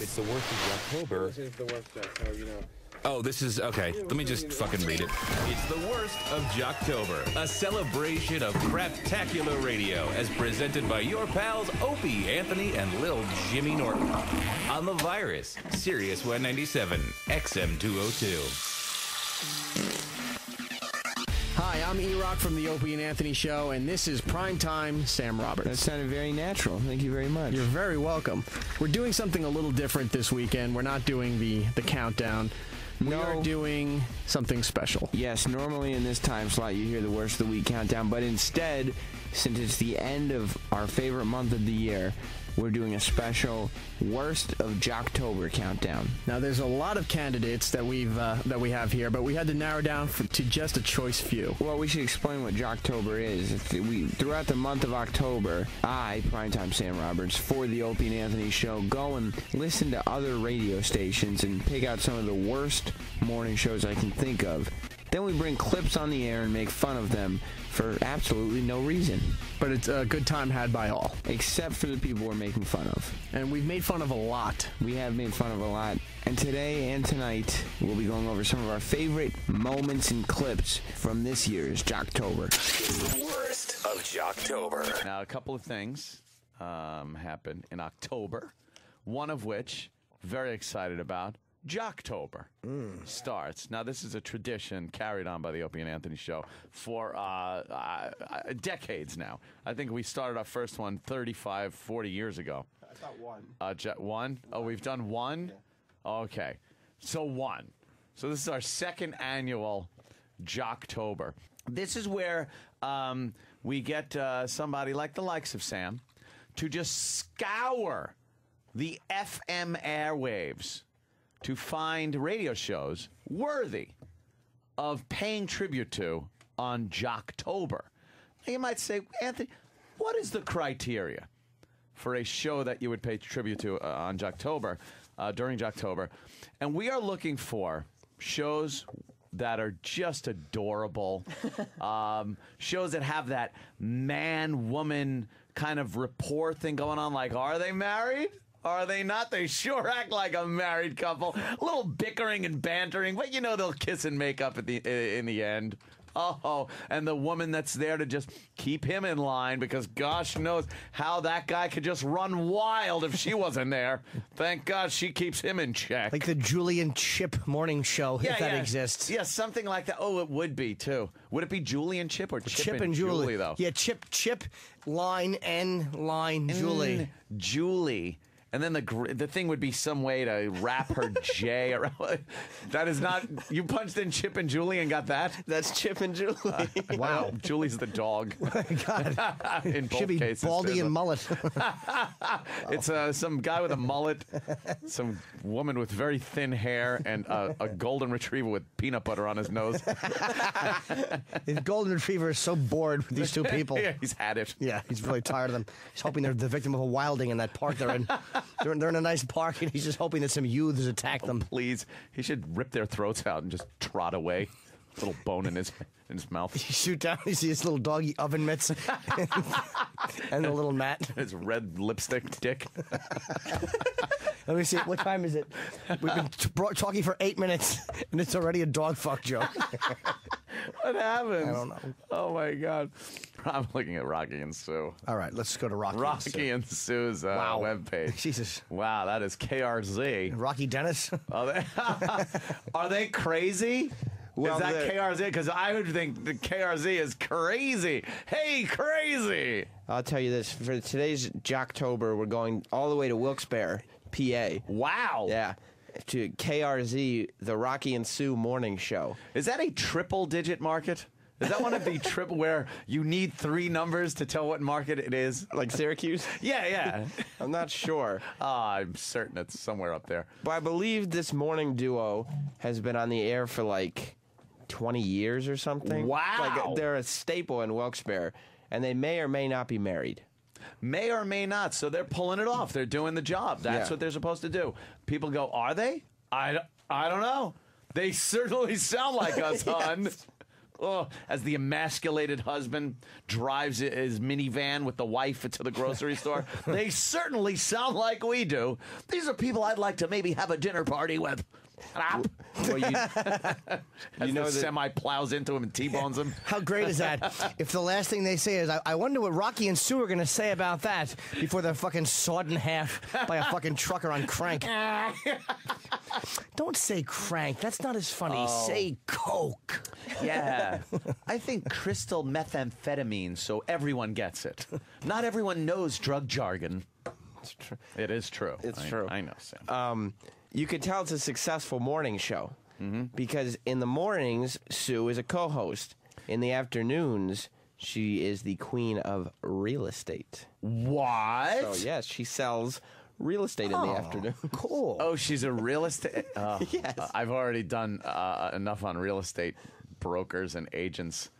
It's the worst of Jocktober. This is the worst, so you know. Oh, this is, okay, let me just fucking read it. It's the worst of Jocktober, a celebration of craptacular radio as presented by your pals Opie, Anthony, and Lil Jimmy Norton. On the Virus, Sirius 197, XM 202. Hi, I'm E-Rock from the Opie and Anthony Show, and this is Primetime Sam Roberts. That sounded very natural. Thank you very much. You're very welcome. We're doing something a little different this weekend. We're not doing the countdown. We are doing something special. Yes, normally in this time slot you hear the worst of the week countdown, but instead, since it's the end of our favorite month of the year, we're doing a special worst of Jocktober countdown. Now, there's a lot of candidates that we have here, but we had to narrow down to just a choice few. Well, we should explain what Jocktober is. Throughout the month of October, I, Primetime Sam Roberts, for the Opie and Anthony Show, go and listen to other radio stations and pick out some of the worst morning shows I can think of. Then we bring clips on the air and make fun of them for absolutely no reason. But it's a good time had by all. Except for the people we're making fun of. And we've made fun of a lot. We have made fun of a lot. And today and tonight, we'll be going over some of our favorite moments and clips from this year's Jocktober. The worst of Jocktober. Now, a couple of things happened in October, one of which, very excited about, Jocktober starts. Now, this is a tradition carried on by the Opie and Anthony Show for decades now. I think we started our first one 35, 40 years ago. I thought one. One? Oh, we've done one? Yeah. Okay. So one. So this is our second annual Jocktober. This is where we get somebody like the likes of Sam to just scour the FM airwaves to find radio shows worthy of paying tribute to on Jocktober. You might say, Anthony, what is the criteria for a show that you would pay tribute to on Jocktober, during Jocktober? And we are looking for shows that are just adorable, shows that have that man-woman kind of rapport thing going on, like, are they married? Are they not? They sure act like a married couple. A little bickering and bantering, but you know they'll kiss and make up in the end. Oh, and the woman that's there to just keep him in line because gosh knows how that guy could just run wild if she wasn't there. Thank God she keeps him in check. Like the Julian Chip morning show, if that exists. Yeah, something like that. Oh, it would be, too. Would it be Julie and Chip or Chip and Julie, though? Yeah, Chip, line, N, line, Julie. Julie. And then the thing would be some way to wrap her J around. That is not. You punched in Chip and Julie and got that? That's Chip and Julie. Wow. Julie's the dog. Oh my God. In both Should be cases. Baldy and mullet. It's some guy with a mullet, some woman with very thin hair, and a golden retriever with peanut butter on his nose. The golden retriever is so bored with these two people. Yeah, he's had it. Yeah, he's really tired of them. He's hoping they're the victim of a wilding in that park they're in. They're in a nice park, and he's just hoping that some youths attack them. Please, he should rip their throats out and just trot away. Little bone in his mouth. You shoot down, you see his little doggy oven mitts and the little mat. His red lipstick dick. Let me see. What time is it? We've been talking for 8 minutes, and it's already a dog fuck joke. What happens? I don't know. Oh, my God. I'm looking at Rocky and Sue. All right, let's go to Rocky and Sue's webpage. Jesus. Wow, that is KRZ. Rocky Dennis? Are they crazy? Well, is that KRZ? Because I would think the KRZ is crazy. Hey, crazy! I'll tell you this. For today's Jocktober, we're going all the way to Wilkes-Barre, PA. Wow. Yeah. To KRZ, the Rocky and Sue morning show. Is that a triple-digit market? Is that one of the triple where you need 3 numbers to tell what market it is? Like Syracuse? Yeah. I'm not sure. I'm certain it's somewhere up there. But I believe this morning duo has been on the air for like 20 years or something. Wow. Like they're a staple in Wilkes-Barre, and they may or may not be married. May or may not. So they're pulling it off. They're doing the job. That's what they're supposed to do. People go, are they? I don't know. They certainly sound like us, hon. as the emasculated husband drives his minivan with the wife to the grocery store. They certainly sound like we do. These are people I'd like to maybe have a dinner party with. Well, As the semi plows into him and T-bones him. How great is that? If the last thing they say is, I wonder what Rocky and Sue are going to say about that before they're fucking sawed in half by a fucking trucker on crank. Don't say crank. That's not as funny. Say coke. Yeah. I think crystal methamphetamine so everyone gets it. Not everyone knows drug jargon. It's true. It is true. It's true. I know, Sam. You could tell it's a successful morning show because in the mornings, Sue is a co-host. In the afternoons, she is the queen of real estate. What? So, yes, she sells real estate in the afternoon. Cool. Oh, she's a real estate. Yes. I've already done enough on real estate brokers and agents.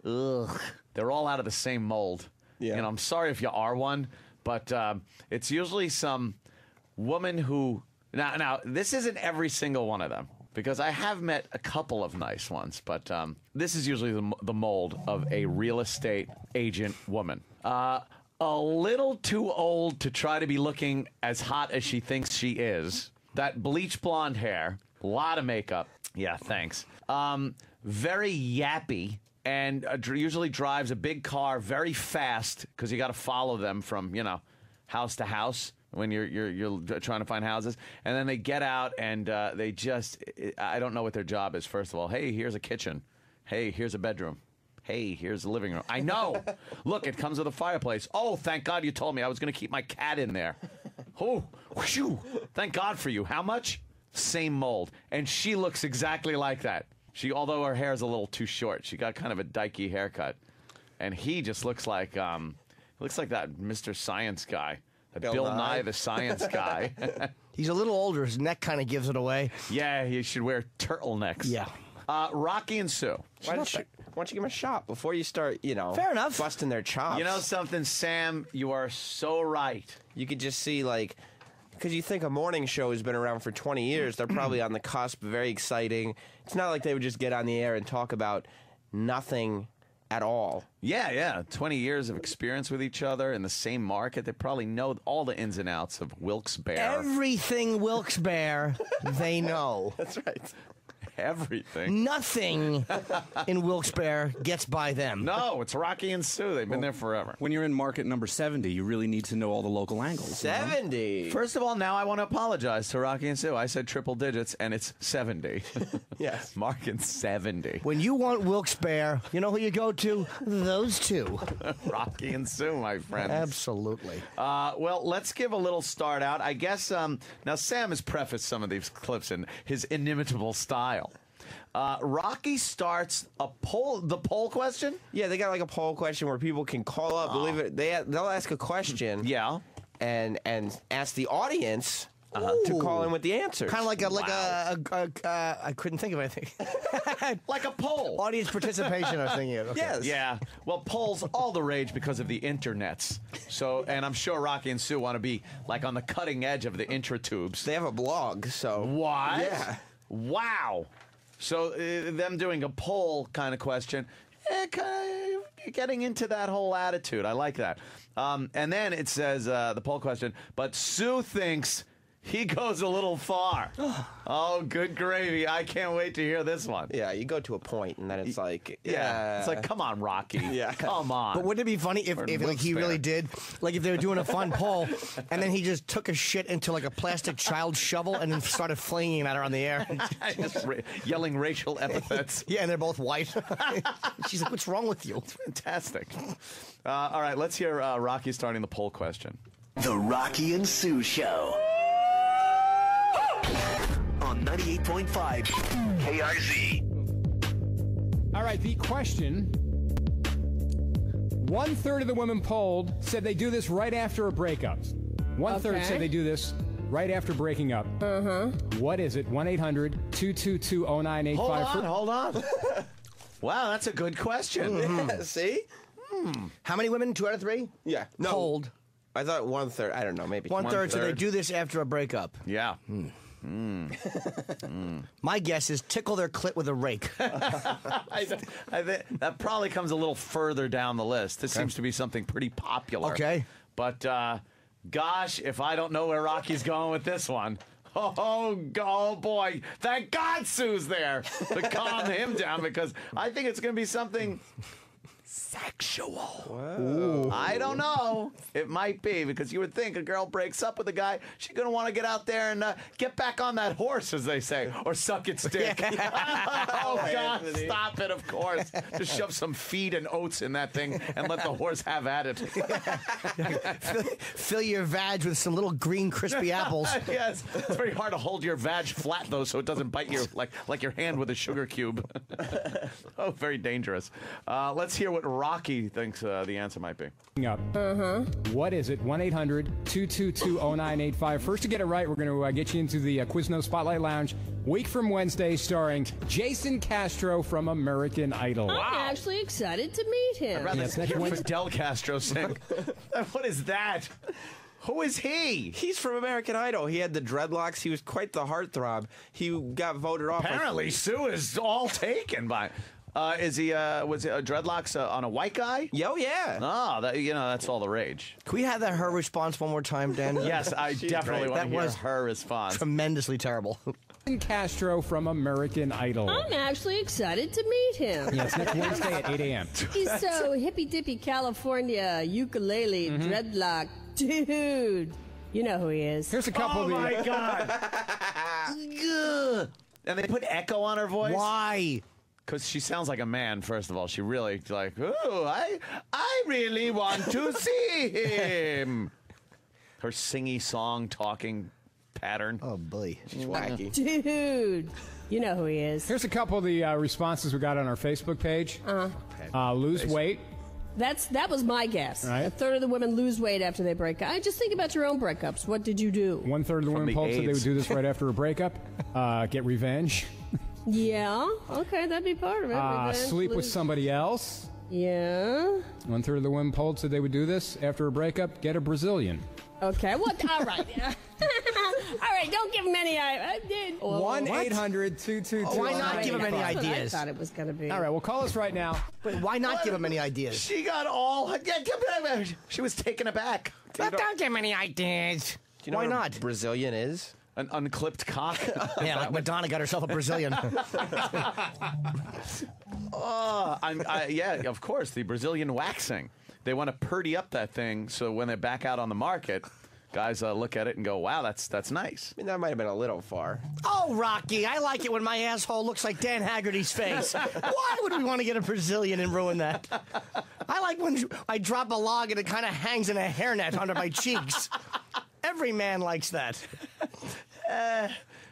Ugh. They're all out of the same mold. Yeah. You know, I'm sorry if you are one, but it's usually some woman who. Now, this isn't every single one of them, because I have met a couple of nice ones, but this is usually the mold of a real estate agent woman. A little too old to try to be looking as hot as she thinks she is. That bleach blonde hair, a lot of makeup. Yeah, thanks. Very yappy, and usually drives a big car very fast, because you got to follow them from, house to house when you're trying to find houses. And then they get out and they just, I don't know what their job is, first of all. Hey, here's a kitchen. Hey, here's a bedroom. Hey, here's the living room. I know. Look, it comes with a fireplace. Oh, thank God you told me. I was going to keep my cat in there. Oh, whew. Thank God for you. How much? Same mold. And she looks exactly like that. Although her hair is a little too short, she got kind of a dykey haircut. And he just looks like that Mr. Science guy. Bill Nye, the science guy. He's a little older. His neck kind of gives it away. Yeah, he should wear turtlenecks. Yeah. Rocky and Sue. Why don't you give them a shot before you start, Fair enough. busting their chops? You know something, Sam? You are so right. You could just see, because you think a morning show has been around for 20 years, they're probably on the cusp, very exciting. It's not like they would just get on the air and talk about nothing at all. Yeah. 20 years of experience with each other in the same market. They probably know all the ins and outs of Wilkes-Barre. Everything Wilkes-Barre, they know. That's right. Everything. Nothing in Wilkes-Barre gets by them. No, it's Rocky and Sue. They've been there forever. When you're in market number 70, you really need to know all the local angles. 70. First of all, now I want to apologize to Rocky and Sue. I said triple digits, and it's 70. Yes. Marking 70. When you want Wilkes-Barre, you know who you go to? Those two. Rocky and Sue, my friends. Absolutely. Well, let's give a little start out. I guess, now Sam has prefaced some of these clips in his inimitable style. Rocky starts the poll question? Yeah, they got a poll question where people can call up. Believe it, they'll ask a question. Yeah. And ask the audience to call in with the answers. Kind of like I couldn't think of anything. Like a poll. Audience participation, I was thinking of. Okay. Yes. Yeah. Well, polls all the rage because of the internets. So, and I'm sure Rocky and Sue want to be on the cutting edge of the intratubes. They have a blog, so. What? Yeah. Wow. So them doing a poll kind of question, kind of getting into that whole attitude. I like that. And then it says, the poll question, but Sue thinks he goes a little far. Oh, good gravy. I can't wait to hear this one. Yeah, you go to a point, and then it's like, Yeah. It's like, come on, Rocky. Yeah. Come on. But wouldn't it be funny if he really did, if they were doing a fun poll, and then he just took a shit into a plastic child shovel and then started flinging it at her on the air? Just yelling racial epithets. Yeah, and they're both white. She's like, "What's wrong with you?" Fantastic. All right, let's hear Rocky starting the poll question. The Rocky and Sue Show. On 98.5 KRZ. All right, the question. 1/3 of the women polled said they do this right after a breakup. 1/3 said they do this right after breaking up. What is it? 1-800-222-0985. Hold on. Wow, that's a good question. See? How many women? 2 out of 3? Yeah. Polled. I thought 1/3. I don't know, maybe 1/3 said they do this after a breakup. Yeah. My guess is tickle their clit with a rake. I think that probably comes a little further down the list. This seems to be something pretty popular. Okay. But, gosh, if I don't know where Rocky's going with this one. Oh, boy. Thank God Sue's there to calm him down, because I think it's going to be something sexual. Whoa. I don't know. It might be, because you would think a girl breaks up with a guy, she's going to want to get out there and get back on that horse, as they say, or suck its dick. Oh, God, stop it, of course. Just shove some feed and oats in that thing and let the horse have at it. Fill your vag with some little green crispy apples. Yes. It's very hard to hold your vag flat, though, so it doesn't bite your like your hand with a sugar cube. Oh, very dangerous. Let's hear what Rocky thinks the answer might be. Up. What is it? 1-800-222-0985. First to get it right, we're going to get you into the Quizno Spotlight Lounge. Week from Wednesday, starring Jason Castro from American Idol. I'm actually excited to meet him. I'd rather hear Fidel Castro sing. What is that? Who is he? He's from American Idol. He had the dreadlocks. He was quite the heartthrob. He got voted off. Apparently, Sue is all taken by... was it dreadlocks on a white guy? Oh, yeah. Oh, that's all the rage. Can we have that her response one more time, Dan? Yes, I definitely want to hear her response. Tremendously terrible. Castro from American Idol. I'm actually excited to meet him. Yes, next Wednesday at 8 a.m. He's so hippy-dippy California, ukulele, dreadlock. Dude, you know who he is. Here's a couple Oh, of my God. And they put echo on her voice? Why? Because she sounds like a man, first of all. She really, like, oh, I really want to see him. Her singy song, talking pattern. Oh, boy. She's wacky. Dude, you know who he is. Here's a couple of the responses we got on our Facebook page. Lose weight. That was my guess. Right. A third of the women lose weight after they break up. Just think about your own breakups. What did you do? 1/3 of the women polled said they would do this right after a breakup. Get revenge. Yeah. Okay, that'd be part of it. Revenge, Sleep with lose- somebody else. Yeah. 1/3 of the women polled said they would do this after a breakup. Get a Brazilian. Okay. What? All right. All right. Don't give him any. I did. 1-800-222. Why not give him any That's what ideas? I thought it was going to be. All right, well, call us right now. But why not give him any ideas? She got all... She was taken aback. Don't give him any ideas. Do you know Why what not? a Brazilian is? An unclipped cock. Yeah, like Madonna got herself a Brazilian. Yeah, of course, the Brazilian waxing. They want to purdy up that thing so when they're back out on the market, guys look at it and go, wow, that's nice. I mean, that might have been a little far. Oh, Rocky, I like it when my asshole looks like Dan Haggerty's face. Why would we want to get a Brazilian and ruin that? I like when I drop a log and it kind of hangs in a hairnet under my cheeks. Every man likes that.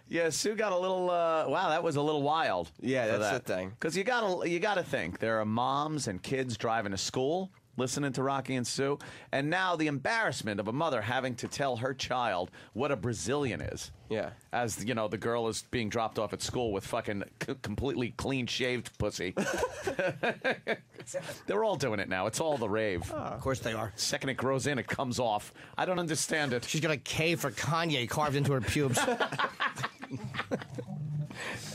Yeah, Sue got a little. Wow, that was a little wild. Yeah, that's the thing. Because you gotta think there are moms and kids driving to school, listening to Rocky and Sue, and now the embarrassment of a mother having to tell her child what a Brazilian is. Yeah. As the girl is being dropped off at school with fucking completely clean shaved pussy. They're all doing it now. It's all the rave. Of course they are. Second it grows in, it comes off. I don't understand it. She's got a K for Kanye carved into her pubes.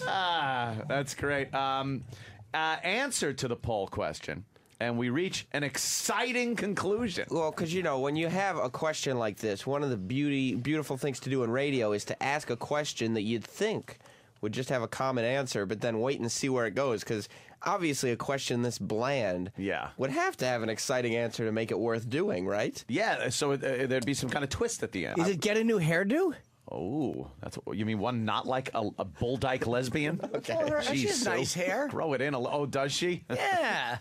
That's great. Answer to the poll question, and we reach an exciting conclusion. Well, because, when you have a question like this, one of the beautiful things to do in radio is to ask a question that you'd think would just have a common answer, but then wait and see where it goes, because obviously a question this bland would have to have an exciting answer to make it worth doing, right? Yeah, so there'd be some kind of twist at the end. Is it get a new hairdo? Oh, you mean one not like a bull dyke lesbian? Okay. Well, she has nice hair. Grow it in. Oh, does she? Yeah.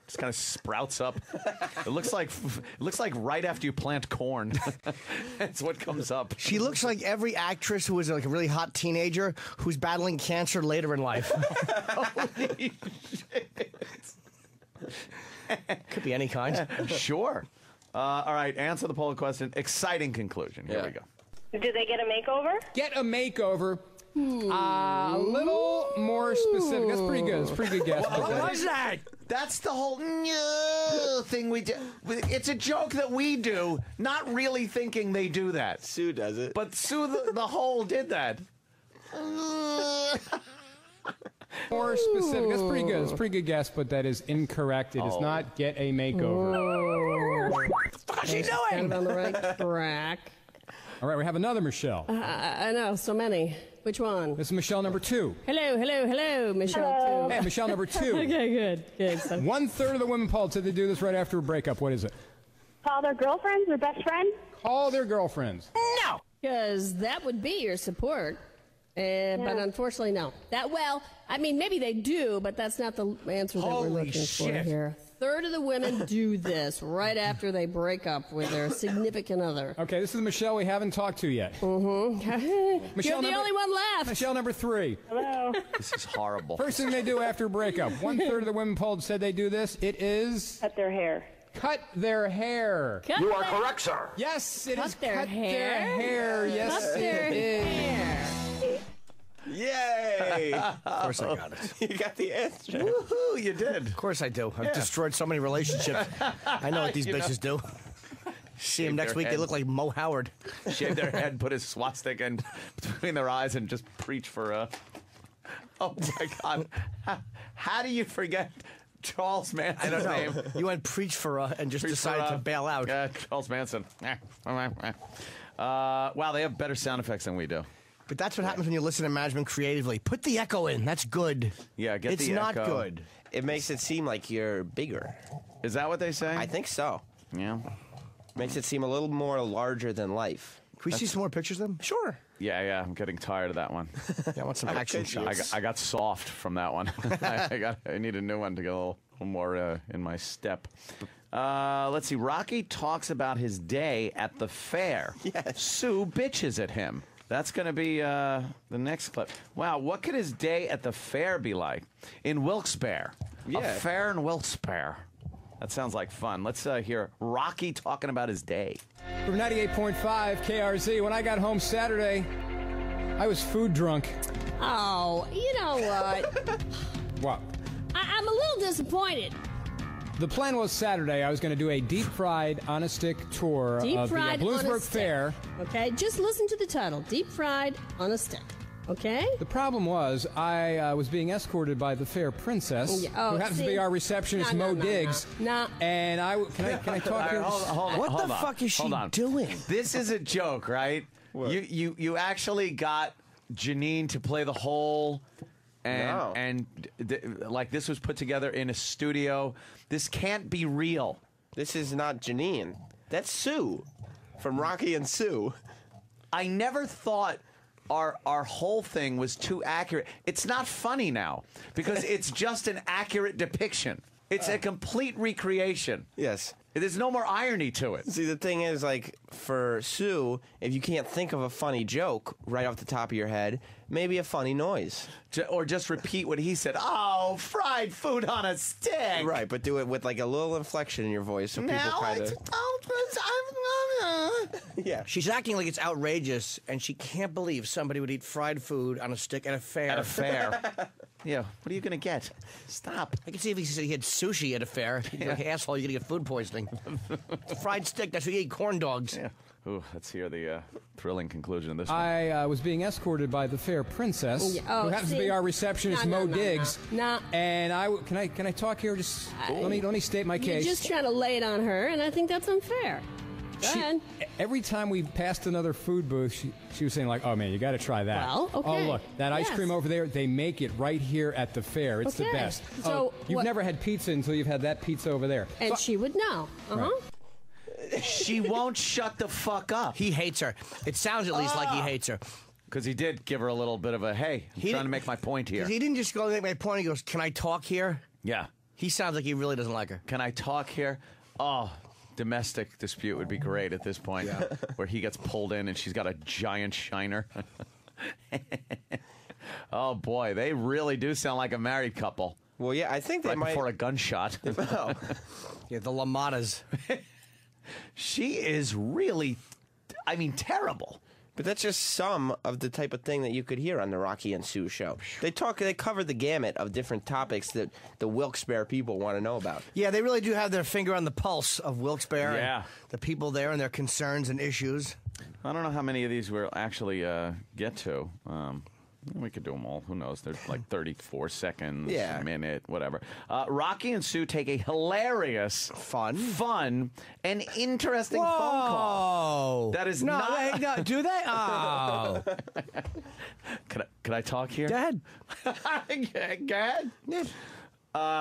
Just kind of sprouts up. It looks like right after you plant corn. That's what comes up. She looks like every actress who was like a really hot teenager who's battling cancer later in life. Holy shit. Could be any kind. Sure. All right, answer the poll question. Exciting conclusion. Here we go. Do they get a makeover? Get a makeover. A little more specific. That's pretty good. It's a pretty good guess. What was that? That's the whole thing we do. It's a joke that we do, not really thinking they do that. Sue does it. But Sue the whole did that. More specific. That's pretty good. It's a pretty good guess, but that is incorrect. It is not get a makeover. What the fuck is she doing? Kind of on the right track. All right, we have another Michelle. I know, so many. Which one? This is Michelle number 2. Hello, Michelle. Hey, Michelle number 2. Okay, good. So, 1/3 of the women polled said they do this right after a breakup. What is it? Call their girlfriends or best friends? Call their girlfriends. No. because that would be your support. But unfortunately, no. Maybe they do, but that's not the answer that we're looking for here. Third of the women do this right after they break up with their significant other. Okay, this is Michelle we haven't talked to yet. Mm-hmm. Michelle, You're the only one left. Michelle number 3. Hello. This is horrible. First thing they do after a breakup. 1/3 of the women polled said they do this. It is... Cut their hair. Cut their hair. You are correct, sir. Yes, it is cut their hair. Hair. Yes, Cut their it is. hair. Yay! Of course I got it. You got the answer. Woohoo, you did. Of course I do. I've destroyed so many relationships. I know what these bitches do. See them next week, they look like Mo Howard. Shave their head, put his swastika in between their eyes, and just preach for a... Oh, my God. How do you forget Charles Manson's name? You went preach for and just decided to bail out. Charles Manson. Wow, they have better sound effects than we do. But that's what happens when you listen to management creatively. Put the echo in. That's good. Yeah, get it's the not echo. good. It makes it seem like you're bigger. Is that what they say? I think so. Yeah. Makes it seem a little more larger than life. Can we see some more pictures of them? Sure. Yeah, I'm getting tired of that one. I want some action shots. I got soft from that one. I need a new one to get a little more in my step. Let's see. Rocky talks about his day at the fair. Yes. Sue bitches at him. That's going to be the next clip. Wow, what could his day at the fair be like? In Wilkes-Barre. Yeah. A fair in Wilkes-Barre. That sounds like fun. Let's hear Rocky talking about his day. From 98.5 KRZ, when I got home Saturday, I was food drunk. Oh, you know what? What? I'm a little disappointed. The plan was Saturday I was going to do a deep-fried on-a-stick tour of the Bloomsburg Fair. Okay, just listen to the title. Deep fried on a stick. Okay? The problem was I was being escorted by the fair princess, who happens to be our receptionist, Mo Diggs. No. And can I talk here? What the fuck is she doing? This is a joke, right? You actually got Janine to play the whole... And like this was put together in a studio. This can't be real. This is not Janine. That's Sue from Rocky and Sue. I never thought our whole thing was too accurate. It's not funny now because it's just an accurate depiction. It's a complete recreation. Yes. There's no more irony to it. See, the thing is, like, for Sue, if you can't think of a funny joke right off the top of your head, maybe a funny noise. Or just repeat what he said. Oh, fried food on a stick. Right, but do it with, like, a little inflection in your voice so people kind of... Yeah. She's acting like it's outrageous, and she can't believe somebody would eat fried food on a stick at a fair. At a fair. Yeah, what are you going to get? Stop. I can see if he said he had sushi at a fair. He'd be like, asshole, you're going to get food poisoning. Fried stick, that's what you eat corn dogs. Yeah. Ooh, let's hear the thrilling conclusion of this one. I was being escorted by the fair princess, who happens to be our receptionist, Mo Diggs. No. And can I talk here? Just let me state my case. You're just trying to lay it on her, and I think that's unfair. Go ahead. Every time we passed another food booth, she was saying, like, oh, man, you got to try that. Well, okay. Oh, look, that ice cream over there, they make it right here at the fair. It's the best. So you've never had pizza until you've had that pizza over there. And she would know. Right. She won't shut the fuck up. He hates her. It sounds at least like he hates her. Because he did give her a little bit of a, hey, I'm trying to make my point here. He didn't just go to make my point. He goes, can I talk here? Yeah. He sounds like he really doesn't like her. Can I talk here? Oh, domestic dispute would be great at this point. Yeah. Where he gets pulled in and she's got a giant shiner. Oh, boy. They really do sound like a married couple. Well, yeah, I think they might... before a gunshot. Oh. Yeah, the LaMotta's. She is really, terrible. But that's just some of the type of thing that you could hear on the Rocky and Sue show. They cover the gamut of different topics that the Wilkes-Barre people want to know about. Yeah, they really do have their finger on the pulse of Wilkes-Barre. Yeah. And the people there and their concerns and issues. I don't know how many of these we'll actually get to. We could do them all. Who knows? There's like 34 seconds, a minute, whatever. Rocky and Sue take a hilarious, fun, and interesting phone call. That is not. Wait, no, do they? Oh. Could I talk here? Go ahead. Go ahead.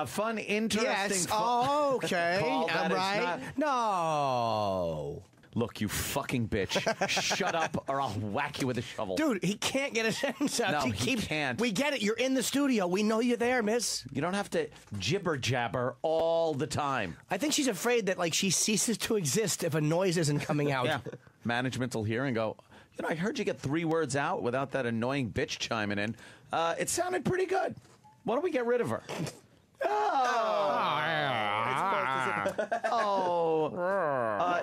Fun, interesting. Yes. Oh, okay. call. That is right. No. Look, you fucking bitch. Shut up or I'll whack you with a shovel. Dude, he can't get a sentence out. No, he can't. We get it. You're in the studio. We know you're there, miss. You don't have to jibber-jabber all the time. I think she's afraid that, like, she ceases to exist if a noise isn't coming out. Yeah. Management will hear and go, you know, I heard you get 3 words out without that annoying bitch chiming in. It sounded pretty good. Why don't we get rid of her?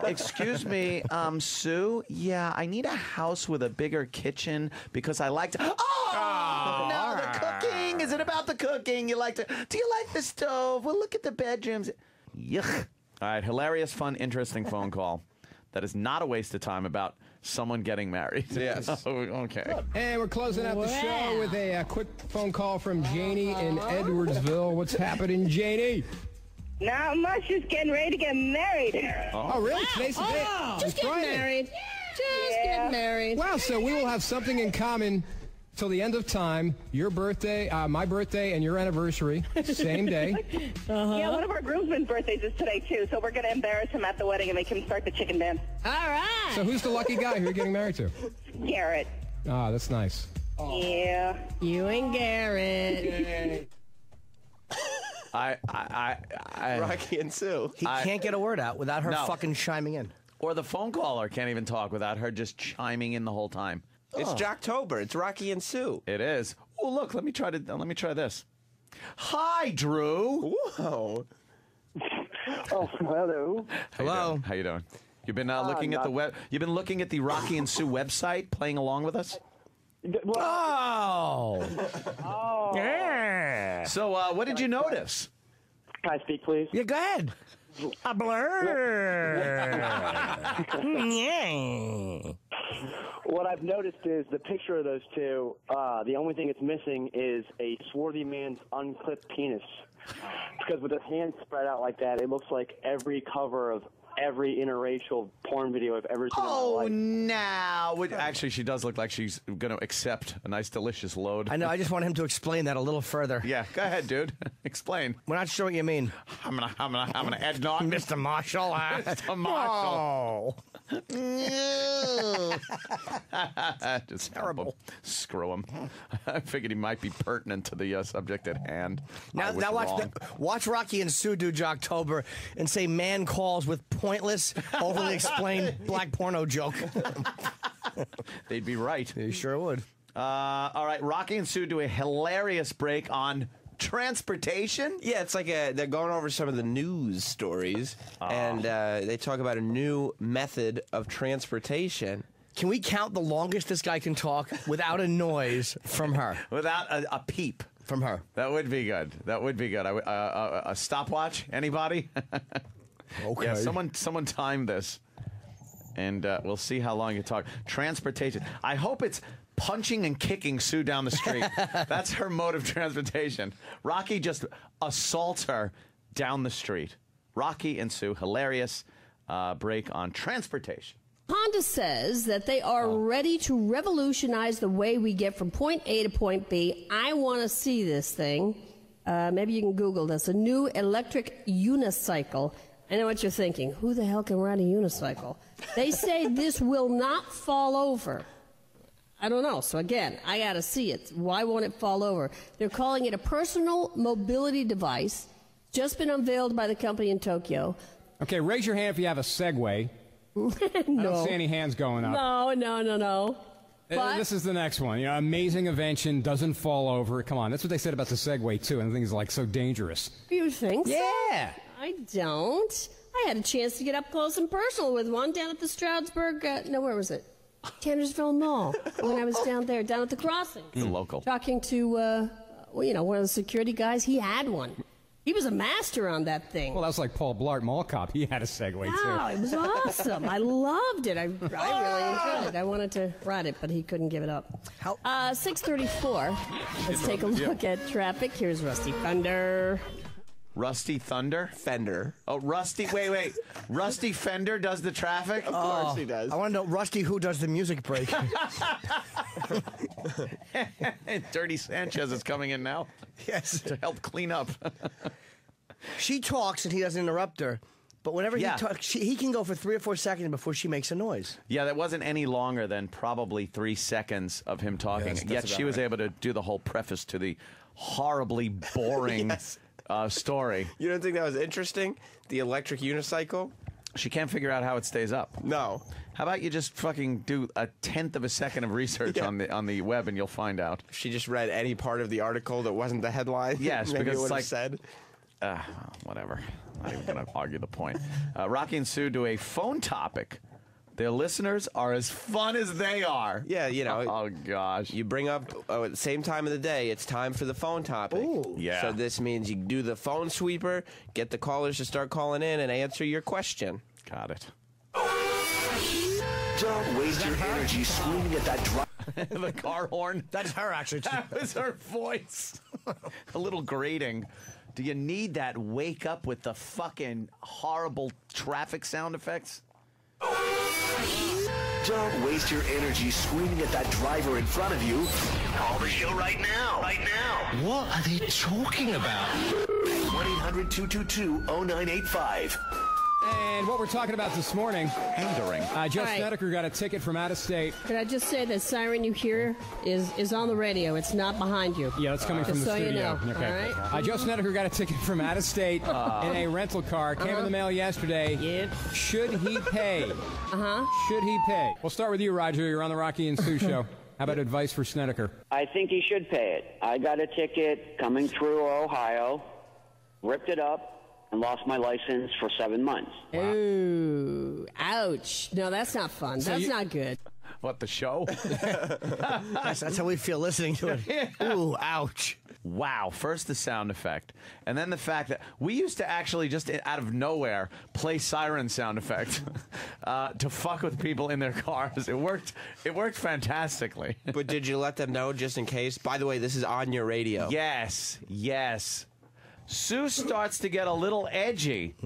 Excuse me, Sue? Yeah, I need a house with a bigger kitchen because I like to... No, the cooking! Is it about the cooking? Do you like the stove? Well, look at the bedrooms. Yuck. All right, hilarious, fun, interesting phone call. That is not a waste of time about someone getting married. Yes. Okay. And we're closing out the show with a quick phone call from Janie in Edwardsville. What's happening, Janie? Not much. Just getting ready to get married. Oh, really? Today's the day. Just get married. Just get married. Wow, so we will have something in common till the end of time. Your birthday, my birthday, and your anniversary, same day. Yeah, one of our groomsmen's birthdays is today, too, so we're going to embarrass him at the wedding and make him start the chicken dance. All right. So who's the lucky guy who you're getting married to? Garrett. Ah, that's nice. Yeah. You and Garrett. Rocky and Sue. He can't get a word out without her No. fucking chiming in. Or the phone caller can't even talk without her just chiming in the whole time. It's Jocktober. It's Rocky and Sue. It is. Oh, look, let me try this. Hi, Drew. Whoa. Oh, hello. Hello. How you doing? You've been looking at the web. You've been looking at the Rocky and Sue website, playing along with us. Oh. Yeah. So, what did you notice? Can I speak, please? Yeah, go ahead. A blur. Yeah. What I've noticed is the picture of those two, the only thing it's missing is a swarthy man's unclipped penis. Because with his hands spread out like that, it looks like every cover of every interracial porn video I've ever seen in my life. now. Actually, she does look like she's going to accept a nice, delicious load. I know. I just want him to explain that a little further. Yeah, go ahead, dude. Explain. We're not sure what you mean. I'm gonna add on. Mr. Marshall. Mr. Marshall. Oh. Just terrible. Screw him. I figured he might be pertinent to the subject at hand. Now watch Rocky and Sue do Jocktober and say man calls with pointless, overly explained black porno joke. They'd be right. They sure would. All right, Rocky and Sue do a hilarious break on transportation. Yeah, it's like they're going over some of the news stories, and they talk about a new method of transportation. Can we count the longest this guy can talk without a noise from her? Without a peep. From her. That would be good. That would be good. A stopwatch? Anybody? Okay. Yeah, someone time this, and we'll see how long you talk. Transportation. I hope it's punching and kicking Sue down the street. That's her mode of transportation. Rocky just assaults her down the street. Rocky and Sue, hilarious break on transportation. Honda says that they are ready to revolutionize the way we get from point A to point B. I want to see this thing. Maybe you can Google this. A new electric unicycle. I know what you're thinking. Who the hell can ride a unicycle? They say this will not fall over. I don't know. So again, I got to see it. Why won't it fall over? They're calling it a personal mobility device. Just been unveiled by the company in Tokyo. Okay, raise your hand if you have a Segway. No. I don't see any hands going up. No. But This is the next one. You know, amazing invention, doesn't fall over. Come on, that's what they said about the Segway, too. And the thing is, like, so dangerous. you think so? Yeah. I don't. I had a chance to get up close and personal with one down at the Stroudsburg. No, where was it? Tannersville Mall when I was down at the crossing. Local. Talking to, one of the security guys. He had one. He was a master on that thing. Well, that was like Paul Blart, Mall Cop. He had a Segway, too. Wow, it was awesome. I loved it. I really enjoyed it. I wanted to ride it, but he couldn't give it up. 6:34. Let's take a look at traffic. Here's Rusty Thunder. Rusty Thunder? Fender. Oh, Rusty. Wait. Rusty Fender does the traffic? Of course he does. I want to know, Rusty, who does the music break? Dirty Sanchez is coming in now. Yes. To help clean up. She talks and he doesn't interrupt her. But whenever he talks, he can go for 3 or 4 seconds before she makes a noise. Yeah, that wasn't any longer than probably 3 seconds of him talking. Yes, Yet she was able to do the whole preface to the horribly boring story. You don't think that was interesting? The electric unicycle? She can't figure out how it stays up. No. How about you just fucking do a 1/10 of a second of research on the web and you'll find out. If she just read any part of the article that wasn't the headline. Yes, maybe because it it's like said. Whatever. Not even going to argue the point. Rocky and Sue do a phone topic. Their listeners are as fun as they are. Yeah, Oh, gosh. You bring up at the same time of the day, it's time for the phone topic. Ooh. Yeah. So this means you do the phone sweeper, get the callers to start calling in and answer your question. Got it. Don't waste your energy screaming at that drive. The car horn. That's her, actually. That was her voice. A little grating. Do you need that wake up with the fucking horrible traffic sound effects? Don't waste your energy screaming at that driver in front of you. Call the show right now. Right now. What are they talking about? 1-800-222-0985. And what we're talking about this morning, pandering. Joe All right. Snedeker got a ticket from out of state. Could I just say the siren you hear is on the radio. It's not behind you. Yeah, it's coming from Just the so you studio. know. Okay. All right? Joe Snedeker got a ticket from out of state in a rental car. Came in the mail yesterday. Yep. Should he pay? Should he pay? We'll start with you, Roger. You're on the Rocky and Sue show. How about advice for Snedeker? I think he should pay it. I got a ticket coming through Ohio, ripped it up, and lost my license for 7 months. Ooh, ouch. No, that's not fun. That's not good. What, the show? That's how we feel listening to it. Ooh, ouch. Wow. First the sound effect. And then the fact that we used to actually just out of nowhere play siren sound effect to fuck with people in their cars. It worked fantastically. But did you let them know just in case? By the way, this is on your radio. Yes. Sue starts to get a little edgy.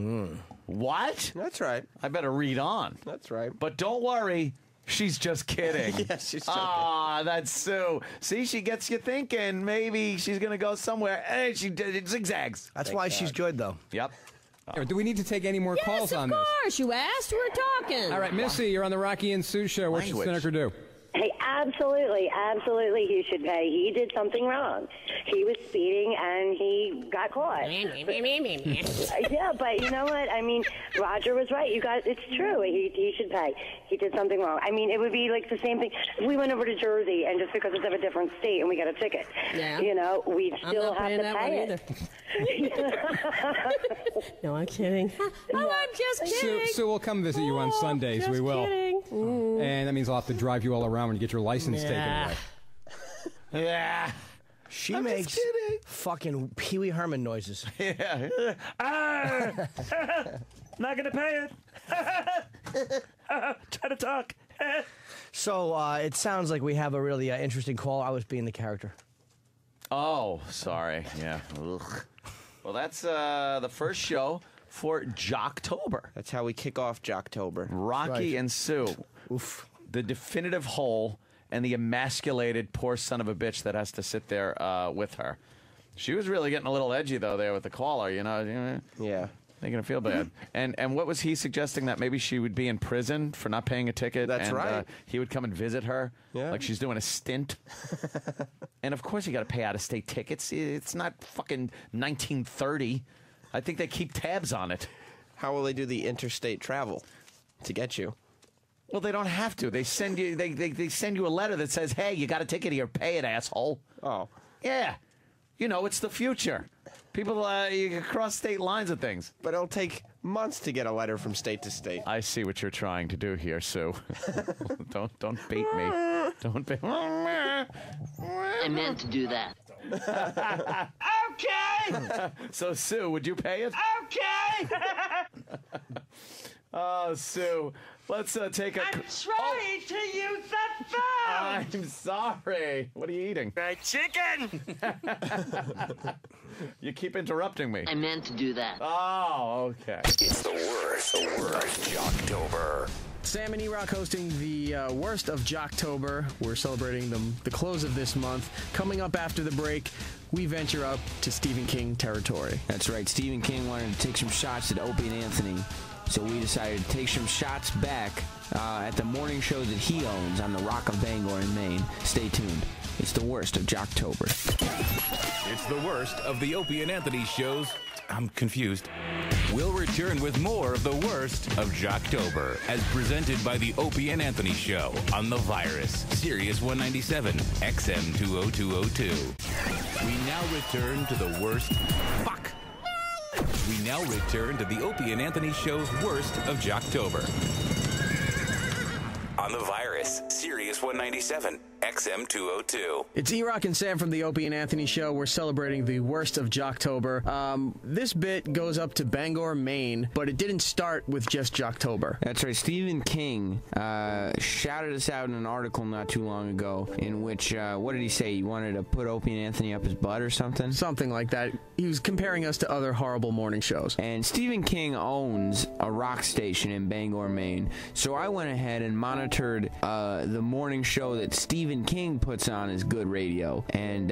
What? That's right. I better read on. That's right. But don't worry. She's just kidding. Yes, she's joking. That's Sue. See, she gets you thinking maybe she's going to go somewhere. Hey, she zigzags. That's why she's good, though. Yep. Do we need to take any more calls on Of this? course, you asked. We're talking. All right, Missy, you're on the Rocky and Sue show. What should Language. Snedeker do? Hey, absolutely he should pay. He did something wrong. He was speeding and he got caught. Yeah, but you know what? I mean, Roger was right. You guys, it's true. He should pay. He did something wrong. I mean, it would be like the same thing if we went over to Jersey and just because it's of a different state and we got a ticket, we'd still have to pay it. No, I'm kidding. Oh, I'm just kidding. Sue, we'll come visit you on Sundays. Just We will. kidding. And that means I'll have to drive you all around when you get your license taken away. Yeah. She makes fucking Pee Wee Herman noises. Yeah. Not gonna pay it. Try to talk. So it sounds like we have a really interesting call. I was being the character. Oh, sorry. Yeah. Ugh. Well, that's the first show for Jocktober. That's how we kick off Jocktober. Rocky and Sue. Oof. The definitive whole and the emasculated poor son of a bitch that has to sit there with her. She was really getting a little edgy, though, there with the caller, Yeah. Making her feel bad. And what was he suggesting? That maybe she would be in prison for not paying a ticket? That's right. He would come and visit her like she's doing a stint. And, of course, you got to pay out-of-state tickets. It's not fucking 1930. I think they keep tabs on it. How will they do the interstate travel to get you? Well, they don't have to. They send you. They send you a letter that says, "Hey, you got a ticket here. Pay it, asshole." Oh, yeah. It's the future. People, you can cross state lines of things. But it'll take months to get a letter from state to state. I see what you're trying to do here, Sue. Don't bait me. Don't bait. I meant to do that. Okay. So, Sue, would you pay it? Okay. Oh, Sue, let's take a... I'm trying to use the phone. I'm sorry. What are you eating? Fried chicken. You keep interrupting me. I meant to do that. Oh, okay. It's the worst Jocktober. Sam and E-Rock hosting the worst of Jocktober. We're celebrating the close of this month. Coming up after the break, we venture up to Stephen King territory. That's right. Stephen King wanted to take some shots at Opie and Anthony, so we decided to take some shots back at the morning show that he owns on the Rock of Bangor in Maine. Stay tuned. It's the worst of Jocktober. It's the worst of the Opie and Anthony shows. I'm confused. We'll return with more of the worst of Jocktober, as presented by the Opie and Anthony Show on The Virus, Sirius 197, XM 20202. We now return to the worst... Fuck! We now return to the Opie and Anthony Show's worst of Jocktober. On The Virus, Sirius 197, XM 202. It's E-Rock and Sam from the Opie and Anthony Show. We're celebrating the worst of Jocktober. This bit goes up to Bangor, Maine, but it didn't start with just Jocktober. That's right. Stephen King shouted us out in an article not too long ago in which, what did he say? He wanted to put Opie and Anthony up his butt or something? Something like that. He was comparing us to other horrible morning shows. And Stephen King owns a rock station in Bangor, Maine. So I went ahead and monitored the morning show that Stephen King puts on his good radio, and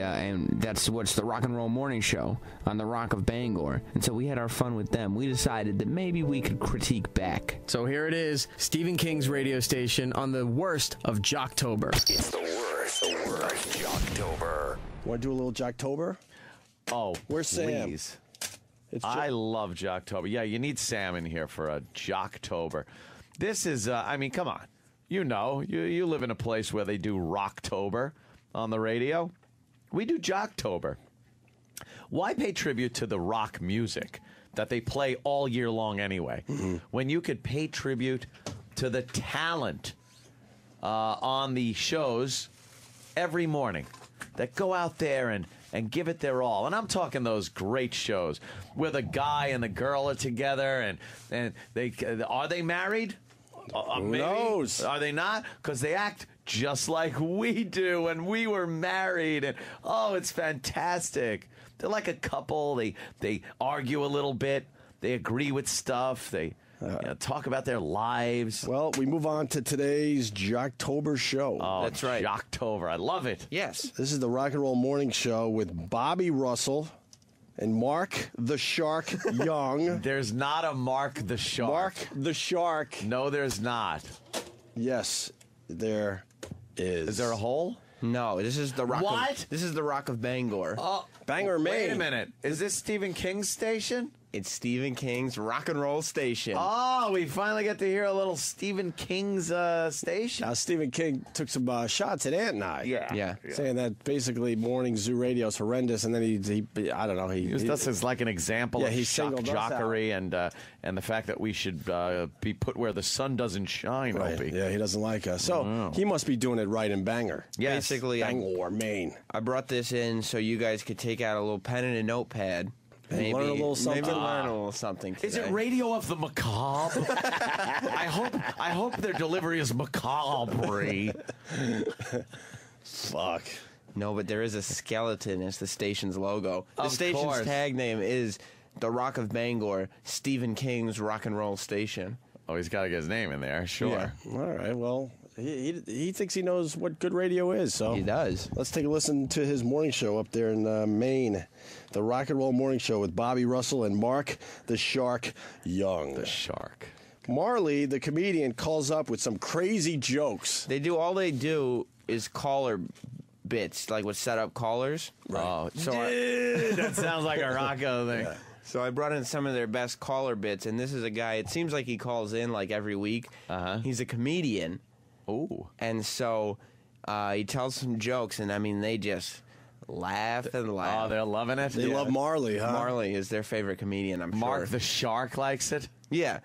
that's what's the Rock and Roll Morning Show on the Rock of Bangor. And so we had our fun with them. We decided that maybe we could critique back. So here it is, Stephen King's radio station on the worst of Jocktober. It's the worst Jocktober. Want to do a little Jocktober? Oh, where's Sam? Please. I love Jocktober. Yeah, you need Sam in here for a Jocktober. This is, I mean, come on. You know, you live in a place where they do Rocktober on the radio. We do Jocktober. Why pay tribute to the rock music that they play all year long anyway, when you could pay tribute to the talent on the shows every morning that go out there and give it their all? And I'm talking those great shows where the guy and the girl are together and they are they married? Who knows? Are they not? Because they act just like we do when we were married. And, oh, it's fantastic. They're like a couple. They argue a little bit. They agree with stuff. They talk about their lives. Well, we move on to today's Jocktober show. Oh, that's right. Jocktober. I love it. Yes. This is the Rock and Roll Morning Show with Bobby Russell and Mark the Shark Young. There's not a Mark the Shark. Mark the Shark. No, there's not. Yes, there is. Is there a hole? No, this is the Rock. What? This is the Rock of Bangor. Bangor, Maine. Wait a minute. Is this Stephen King's station? It's Stephen King's rock and roll station. Oh, we finally get to hear a little Stephen King's station. Now, Stephen King took some shots at Ant and I. Yeah. Saying that basically morning zoo radio is horrendous, and then he I don't know. He used us as like an example of he shock singled us jockery and the fact that we should be put where the sun doesn't shine, Right. Opie. Yeah, he doesn't like us. So he must be doing it right in Bangor. Yes. Basically, Bangor, Maine. I brought this in so you guys could take out a little pen and a notepad. And learn a little something. Maybe learn a little something today. Is it Radio of the Macabre? I hope their delivery is macabre. Fuck. No, but there is a skeleton as the station's logo. The Of station's course. tag name is the Rock of Bangor, Stephen King's rock and roll station. Oh, he's got to get his name in there, sure. Yeah. All right. Well, he thinks he knows what good radio is. So he does. Let's take a listen to his morning show up there in Maine, the Rock and Roll Morning Show with Bobby Russell and Mark the Shark Young. The Shark. Marley, the comedian, calls up with some crazy jokes. All they do is caller bits, like with set up callers. Right. Oh, So that sounds like a Rocco thing. Yeah. So I brought in some of their best caller bits, and this is a guy, it seems like he calls in like every week. He's a comedian. Ooh. And so he tells some jokes, and I mean, they just laugh and laugh. Oh, they're loving it? They love Marley, huh? Marley is their favorite comedian, I'm sure. Mark the Shark likes it? Yeah.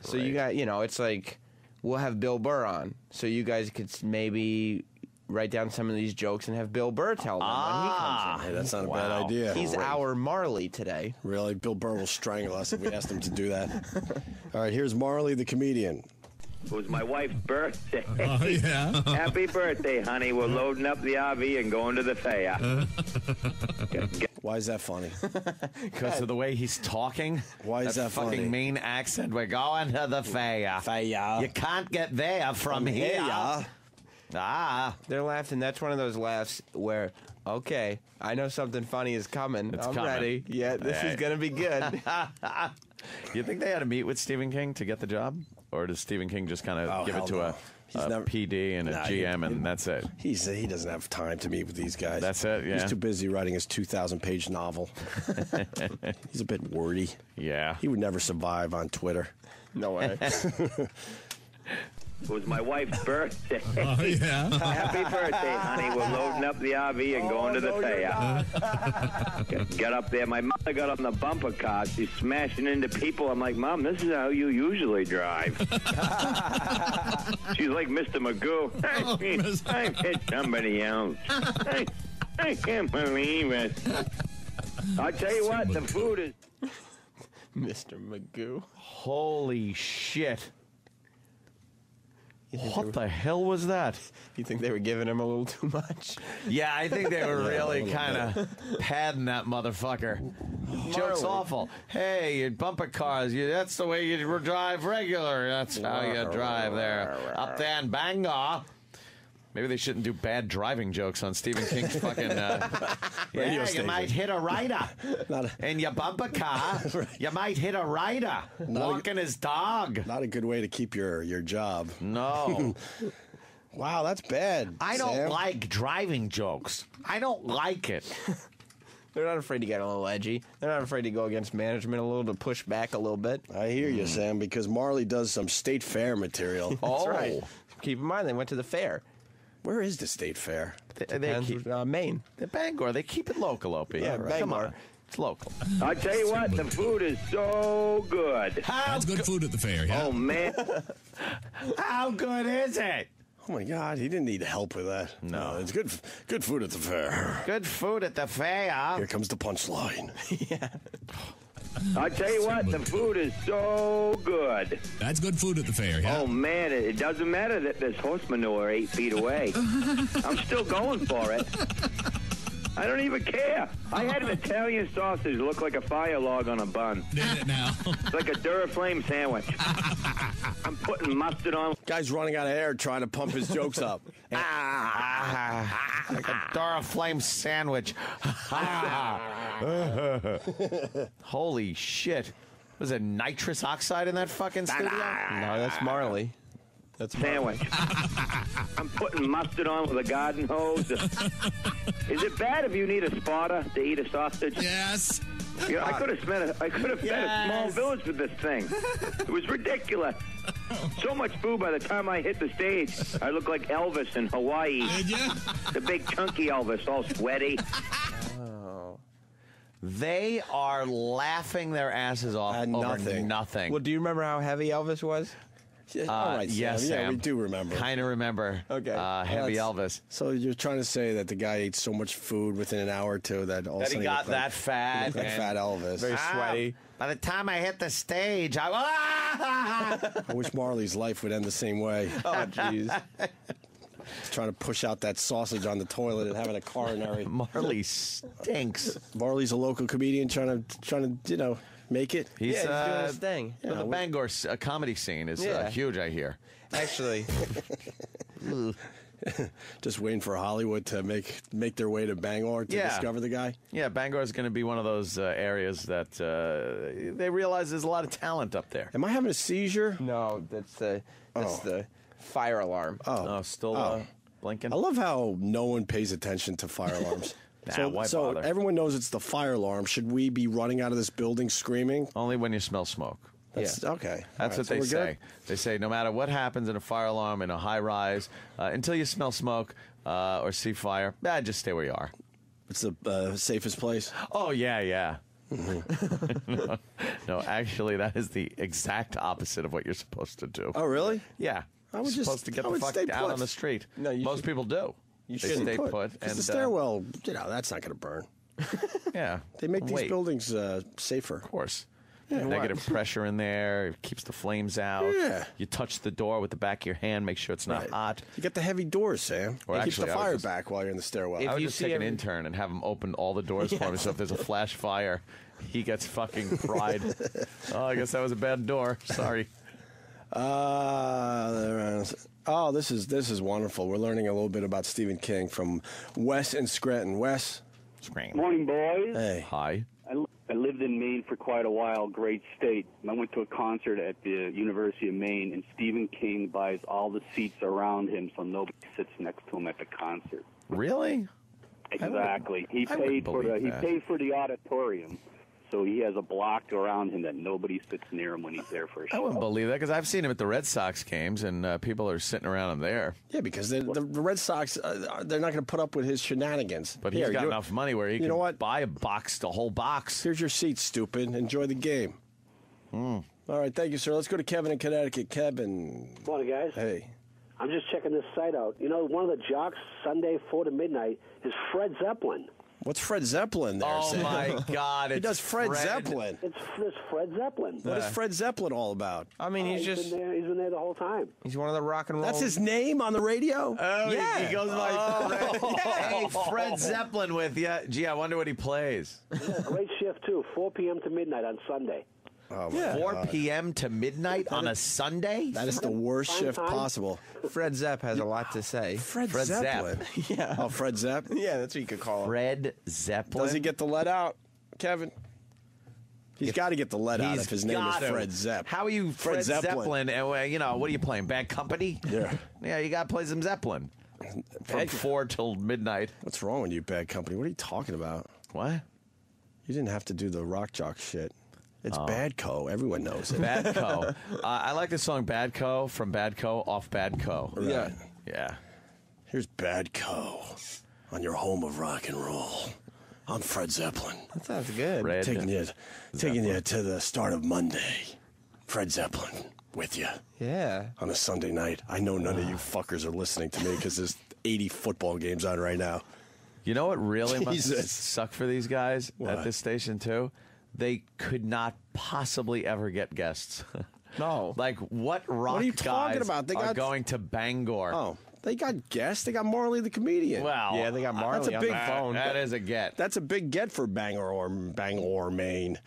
So you got, it's like, we'll have Bill Burr on. So you guys could maybe write down some of these jokes and have Bill Burr tell them when he comes in. Hey, that's not a bad idea. He's our Marley today. Really? Bill Burr will strangle us if we ask him to do that. All right, here's Marley the comedian. It was my wife's birthday. Oh, yeah? Happy birthday, honey. We're loading up the RV and going to the fair. Why is that funny? Because of the way he's talking. Why is that fucking funny? mean accent? We're going to the fair. You can't get there from here. They're laughing. That's one of those laughs where, okay, I know something funny is coming. I'm coming. ready. Yeah, this is going to be good. You think they had to meet with Stephen King to get the job? Or does Stephen King just kind of give it to a PD and a GM and that's it? He doesn't have time to meet with these guys. That's it, yeah. He's too busy writing his 2,000-page novel. He's a bit wordy. Yeah. He would never survive on Twitter. No way. It was my wife's birthday. Oh, yeah? Happy birthday, honey. We're loading up the RV and going to the fair. Got up there. My mother got on the bumper car. She's smashing into people. I'm like, Mom, this is how you usually drive. She's like Mr. Magoo. I've hit somebody else. I can't believe it. I'll tell you what, the food is... Mr. Magoo. Holy shit. What the hell was that? You think they were giving him a little too much? Yeah, I think they were really kind of padding that motherfucker. Joke's awful. Hey, you bumper cars, that's the way you drive regular. That's how you drive there. Up there in Bangor. Maybe they shouldn't do bad driving jokes on Stephen King's fucking... Radio you station. might hit a rider in your bumper car. You might hit a rider walking his dog. Not a good way to keep your job. No. Wow, that's bad. I don't Sam. like driving jokes. I don't like it. They're not afraid to get a little edgy. They're not afraid to go against management a little, to push back a little bit. I hear you, Sam, because Marley does some state fair material. That's right. Keep in mind, they went to the fair. Where is the state fair? They keep Maine. The Bangor. They keep it local, Opie. Yeah, Come Bangor. on. It's local. I'll tell you what, the food is so good. That's good food at the fair, yeah. Oh, man. How good is it? Oh, my God. He didn't need help with that. No, it's good food at the fair. Good food at the fair. Here comes the punchline. Yeah. I'll tell you what, the food is so good. That's good food at the fair, yeah. Oh, man, it doesn't matter that there's horse manure 8 feet away. I'm still going for it. I don't even care. I had an Italian sausage look like a fire log on a bun. Did it now? It's like a Duraflame sandwich. I'm putting mustard on. Guy's running out of air trying to pump his jokes up. Like a Duraflame sandwich. Holy shit. Was there nitrous oxide in that fucking studio? No, that's Marley. That's sandwich. I'm putting mustard on with a garden hose. Is it bad if you need a spotter to eat a sausage? Yes. You know, I could have fed a small village with this thing. It was ridiculous. So much food by the time I hit the stage, I looked like Elvis in Hawaii. Did you? The big chunky Elvis, all sweaty. They are laughing their asses off over nothing. Well, do you remember how heavy Elvis was? All right, Sam. yes, Yeah, Sam. we do remember. Kind of remember. Okay. Heavy Well, Elvis. So you're trying to say that the guy ate so much food within an hour or two that all of a That he sudden got looked that fat. He looked like and fat Elvis. Very sweaty. By the time I hit the stage, I I wish Marley's life would end the same way. Oh, jeez. Trying to push out that sausage on the toilet and having a coronary. Marley stinks. Marley's a local comedian trying to make it. He's doing his thing. The Bangor comedy scene is huge, I hear. Actually, just waiting for Hollywood to make their way to Bangor to discover the guy. Yeah, Bangor is going to be one of those areas that they realize there's a lot of talent up there. Am I having a seizure? no, that's the fire alarm. Oh, still blinking? I love how no one pays attention to fire alarms. Why so bother? everyone knows it's the fire alarm. Should we be running out of this building screaming? Only when you smell smoke. That's okay. That's what they say. They say no matter what happens in a fire alarm in a high rise, until you smell smoke or see fire, just stay where you are. It's the safest place. Oh, yeah. No, actually, that is the exact opposite of what you're supposed to do. Oh, really? Yeah. I would You're supposed to get the fuck stay out put. on the street. No, Most people do. You They should stay put. Because And the stairwell, that's not going to burn. yeah. They make these Wait. buildings safer. Of course. Yeah. Negative pressure in there. It keeps the flames out. Yeah. You touch the door with the back of your hand. Make sure it's not Right. hot. You get the heavy doors, Sam. Or It keeps actually, the I would fire just- back while you're in the stairwell. I would just take an intern and have him open all the doors for me. So if there's a flash fire, he gets fucking fried. Oh, I guess that was a bad door. Sorry. Oh, this is wonderful. We're learning a little bit about Stephen King from Wes and Scranton. Wes? Morning, boys. Hey. Hi. I lived in Maine for quite a while, great state. I went to a concert at the University of Maine, and Stephen King buys all the seats around him so nobody sits next to him at the concert. Really? Exactly. He I wouldn't paid for believe he that. paid for the auditorium, so he has a block around him that nobody sits near him when he's there for a I show. wouldn't believe that because I've seen him at the Red Sox games and people are sitting around him there. Yeah, because the Red Sox, they're not going to put up with his shenanigans. But he's Here, got you- enough money where he you can know what? buy a whole box. Here's your seat, stupid. Enjoy the game. All right, thank you, sir. Let's go to Kevin in Connecticut. Kevin. Morning, guys. Hey. I'm just checking this site out. You know, one of the jocks Sunday 4 to midnight is Fred Zeppelin. What's Fred Zeppelin there, Oh, Sam? my God, He it's does Fred Fred. Zeppelin. It's Fred Zeppelin. What is Fred Zeppelin all about? I mean, he's He's just been there. He's been there the whole time. he's one of the rock and roll. That's his name on the radio? Oh, Yeah. he goes by Fred. Hey, Fred Zeppelin with you. Gee, I wonder what he plays. Yeah, great shift too. 4 p.m. to midnight on Sunday. Oh, my 4 God. p.m. to midnight on a Sunday? That is the worst Prime shift time. possible. Fred Zepp has a lot to say. Fred Fred Zepp. Zeppelin. Yeah. Oh, Fred Zepp? Yeah, that's what you could call him. Fred Zeppelin? Does he get the let out, Kevin? He's got to get the let out He's if his name is gotta. Fred Zepp. How are you Fred Zeppelin? And, what are you playing? Bad Company? Yeah. Yeah, you got to play some Zeppelin. From 4 till midnight. What's wrong with you, Bad Company? What are you talking about? What? You didn't have to do the rock jock shit. It's Badco. Everyone knows it. Badco. I like the song Badco from Badco off Badco. Right. Yeah. Yeah. Here's Badco on your home of rock and roll. I'm Fred Zeppelin. That sounds good. Fred Taking you to the start of Monday. Fred Zeppelin with you Yeah. on a Sunday night. I know none of you fuckers are listening to me because there's 80 football games on right now. You know what really Jesus. must suck for these guys What? at this station, too? They could not possibly ever get guests. No. Like, what rock are you guys talking about? They are got- going to Bangor? Oh, they got guests. They got Marley the comedian. Well, Yeah, they got Marley that's a on big the phone. That is a get. That's a big get for Bangor, Maine.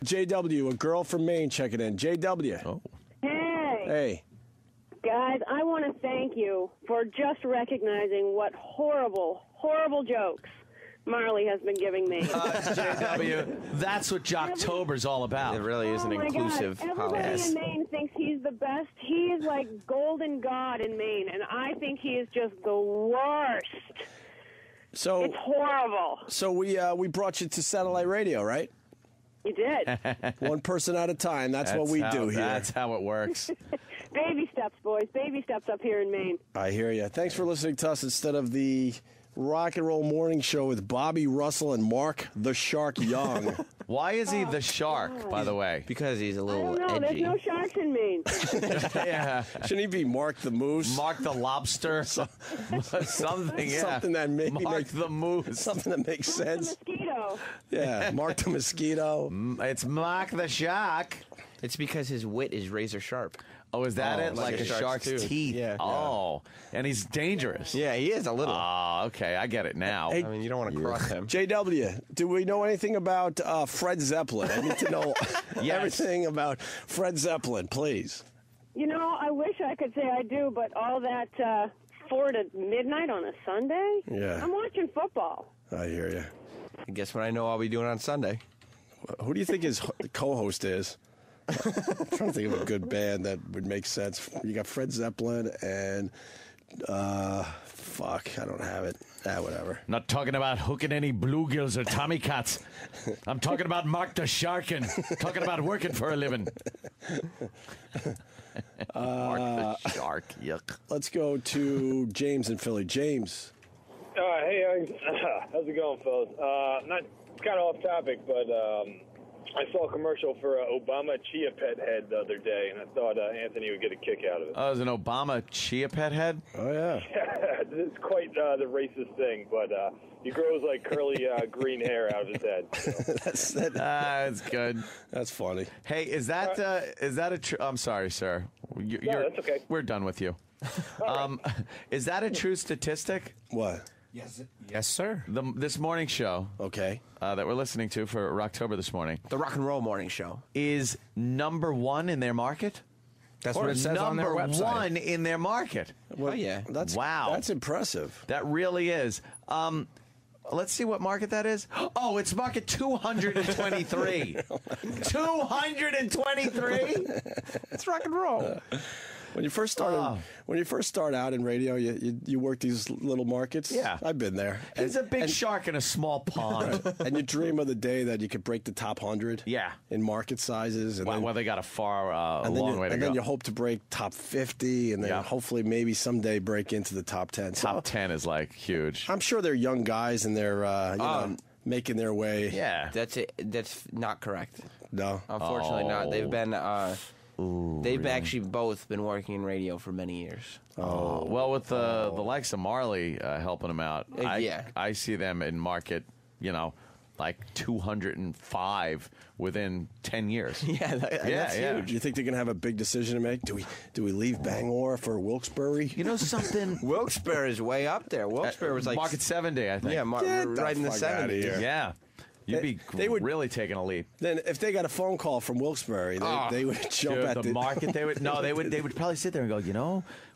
JW, a girl from Maine checking in. JW. Oh. Hey, Hey. guys, I want to thank you for just recognizing what horrible, horrible jokes Marley has been giving me. JW, that's what Jocktober's all about. It really is an Oh my inclusive God. Everybody holiday. in Maine thinks he's the best. He is like golden god in Maine, and I think he is just the worst. So It's horrible. So we brought you to satellite radio, right? You did. One person at a time. That's what we do here. That's how it works. Baby steps, boys. Baby steps up here in Maine. I hear you. Thanks for listening to us instead of the Rock and Roll Morning Show with Bobby Russell and Mark the Shark Young. Why is he the shark, by the way? Because he's a I little don't know. There's edgy. no sharks in Maine. Yeah. Shouldn't he be Mark the Moose? Mark the lobster. Something, yeah. Something that maybe Mark makes the moose. something that makes sense. Mosquito. Yeah, Mark the Mosquito. It's Mark the shark. It's because his wit is razor sharp. Oh, is that it? Like a shark's tooth. teeth. Yeah. Oh, and he's dangerous. Yeah, he is a little. Oh, okay. I get it now. Hey, I mean, you don't want to cross him. JW, do we know anything about Fred Zeppelin? I need to know everything about Fred Zeppelin, please. You know, I wish I could say I do, but all that 4 to midnight on a Sunday? Yeah. I'm watching football. I hear you. I guess what I know I'll be doing on Sunday. Who do you think his co-host is? I'm trying to think of a good band that would make sense. You got Fred Zeppelin and fuck, I don't have it. Whatever. Not talking about hooking any bluegills or Tommy Cats. I'm talking about Mark the Sharkin. Talking about working for a living. Mark the Shark. Yuck. Let's go to James in Philly. James. Hey, how's it going, fellas? it's kind of off topic, but I saw a commercial for Obama Chia Pet Head the other day, and I thought Anthony would get a kick out of it. Oh, is an Obama Chia Pet head? Oh, yeah. It's quite the racist thing, but he grows like curly green hair out of his head. So. That's good. That's funny. Hey, is that a true? I'm sorry, sir. That's okay. We're done with you. Is that a true statistic? What? Yes, sir. This morning show, okay, that we're listening to for Rocktober this morning, the Rock and Roll Morning Show, is number one in their market. That's what it says on their website. Number one in their market. Well, yeah, wow. That's impressive. That really is. Let's see what market that is. Oh, it's market 223. 223. It's rock and roll. When you first start out in radio, you work these little markets. Yeah, I've been there. It's a big shark in a small pond. Right. And you dream of the day that you could break the top 100. Yeah, in market sizes. And well, they got a long way to go. And then you hope to break top 50, and then hopefully maybe someday break into the top 10. Top 10 is like huge. I'm sure they're young guys and they're you know, making their way. Yeah, that's it. That's not correct. No, unfortunately not. They've been. They've really? actually both been working in radio for many years. Oh, well, with the likes of Marley helping them out, I see them in market, like 205 within 10 years. That's huge. You think they're going to have a big decision to make? Do we leave Bangor for Wilkes-Barre? You know something? Wilkes-Barre is way up there. Wilkes-Barre was like market 70, I think. Yeah, right in the 70s. Yeah. You'd be really taking a leap. Then, if they got a phone call from Wilkes-Barre, they would jump at the market. They would They would probably sit there and go,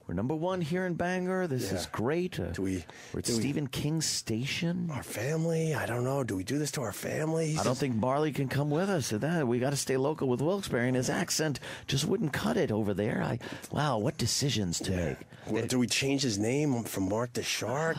we're number one here in Bangor. This is great. We're at Stephen King's station. Our family? I don't know. Do we do this to our families? I don't think Marley can come with us. We got to stay local with Wilkes-Barre, and his accent just wouldn't cut it over there. Wow, what decisions to make. Well, do we change his name from Mark to Shark?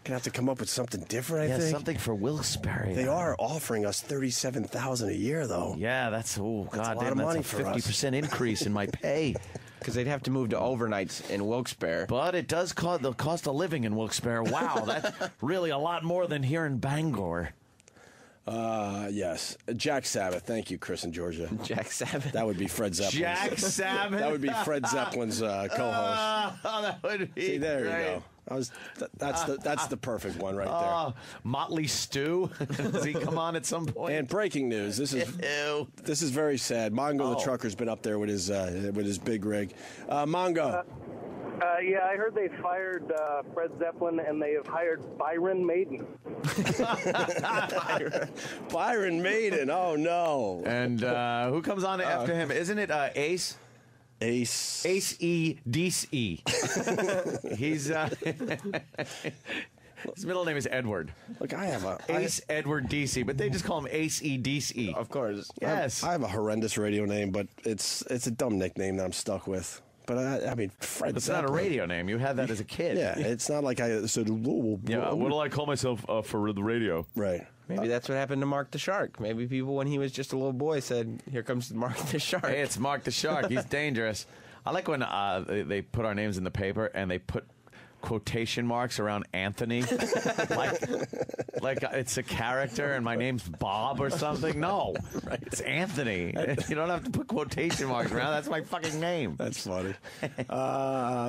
Gonna have to come up with something different. I think something for Wilkes-Barre. They are offering us $37,000 a year, though. Yeah, that's a lot of money for 50% increase in my pay. Because they'd have to move to overnights in Wilkes-Barre. But it does cost the cost of living in Wilkes-Barre. Wow, that's really a lot more than here in Bangor. Yes. Jack Sabbath. Thank you, Chris and Georgia. Jack Sabbath. That would be Fred Zeppelin. Jack Sabbath. That would be Fred Zeppelin's co-host. That would be. See, there great. you go. That's the perfect one right there. Motley Stew. Does he come on at some point? And breaking news. This is very sad. Mongo the trucker's been up there with his big rig. Mongo. Yeah, I heard they fired Fred Zeppelin and they have hired Byron Maiden. Byron Maiden. Oh no. And who comes on after him? Isn't it Ace? Ace-E-D-C. He's his middle name is Edward. Look, I have Ace Edward DC, but they just call him Ace-E-D-C. Of course. Yes. I have a horrendous radio name, but it's a dumb nickname that I'm stuck with. But I mean, Fred It's Zeppelin. not a radio name. You had that as a kid. Yeah, it's not like I said. What do I call myself for the radio? Right. Maybe that's what happened to Mark the Shark. Maybe people, when he was just a little boy, said, "Here comes Mark the Shark." Hey, it's Mark the Shark. He's dangerous. I like when they put our names in the paper and they put quotation marks around Anthony, like it's a character and my name's Bob or something. No, it's Anthony. You don't have to put quotation marks around. That's my fucking name. That's funny.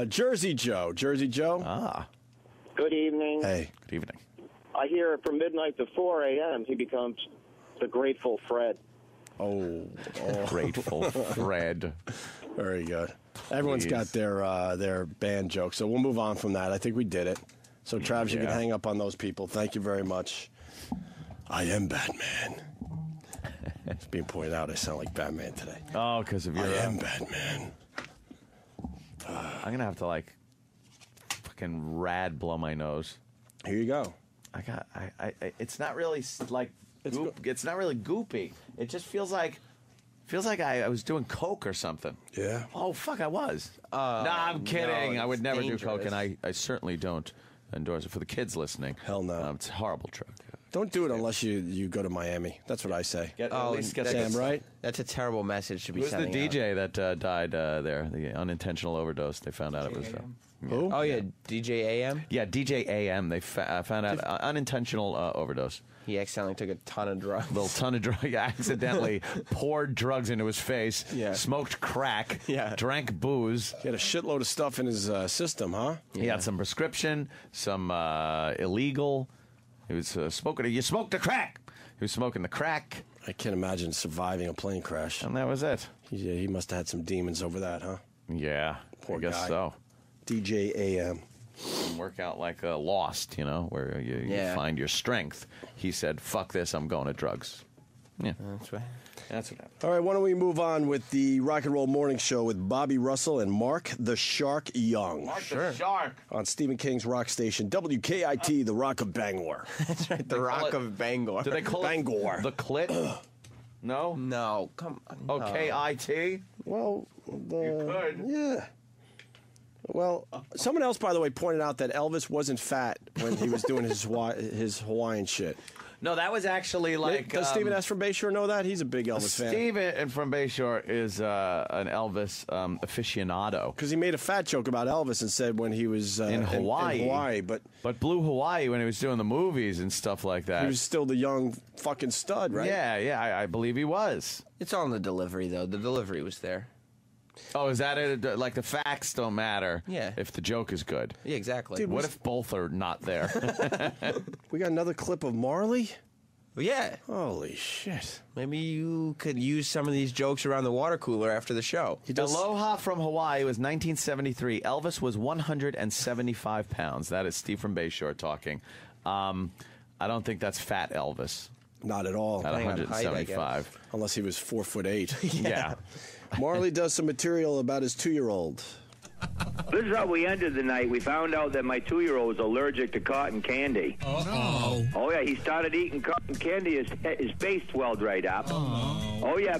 Jersey Joe. Good evening. Hey. Good evening. I hear from midnight to 4 a.m. he becomes the Grateful Fred. Oh. Grateful Fred. Very good. Everyone's got their band jokes, so we'll move on from that. I think we did it. So, Travis, you can hang up on those people. Thank you very much. I am Batman. It's being pointed out I sound like Batman today. Oh, because of your... I am Batman. I'm going to have to, fucking rad blow my nose. Here you go. It's not really, it's not really goopy. It just feels like I was doing coke or something. Yeah. Oh, fuck, I was. No, I'm kidding. no, I would never dangerous. do coke, and I certainly don't endorse it. For the kids listening. Hell no. It's a horrible drug. Don't do it unless you go to Miami. That's what I say. At least get Sam, right? That's a terrible message to be Who's the sending DJ that died there? The unintentional overdose. They found out it was... Who? Oh, yeah, DJ AM? Yeah, DJ AM. They found out unintentional overdose. He accidentally took a ton of drugs. Little ton of drugs. Accidentally poured drugs into his face. Yeah. Smoked crack. Yeah. Drank booze. He had a shitload of stuff in his system, huh? He had some prescription, some illegal. He was smoking. You smoked the crack. He was smoking the crack. I can't imagine surviving a plane crash. And that was it. He must have had some demons over that, huh? Yeah. Poor I guess guy. so. DJ AM. Work out like Lost, where you find your strength. He said, fuck this, I'm going to drugs. Yeah. That's right. That's what happened. All right, why don't we move on with the Rock and Roll Morning Show with Bobby Russell and Mark the Shark Young. Mark the Shark. On Stephen King's rock station, WKIT, the Rock of Bangor. That's right, the Rock of Bangor. Do they call Bangor. it the clit? No? No, come on. Oh, K-I-T? Well, you could. Yeah. Well, someone else, by the way, pointed out that Elvis wasn't fat when he was doing his Hawaiian shit. No, that was actually like... Does Stephen S. from Bayshore know that? He's a big Elvis fan. Stephen from Bayshore is an Elvis aficionado. Because he made a fat joke about Elvis and said when he was in Hawaii. In Hawaii, but Blue Hawaii when he was doing the movies and stuff like that. He was still the young fucking stud, right? Yeah, I believe he was. It's all in the delivery, though. The delivery was there. Oh, is that it? Like the facts don't matter. Yeah. If the joke is good. Yeah, exactly. Dude, what if both are not there? We got another clip of Marley? Well, yeah. Holy shit. Maybe you could use some of these jokes around the water cooler after the show. Aloha from Hawaii was 1973. Elvis was 175 pounds. That is Steve from Bayshore talking. I don't think that's fat Elvis. Not at all. At 175. Height, unless he was 4'8". Yeah. Marley does some material about his 2-year-old. This is how we ended the night. We found out that my 2-year-old was allergic to cotton candy. Oh. Oh, yeah, he started eating cotton candy. His face swelled right up. Oh, yeah,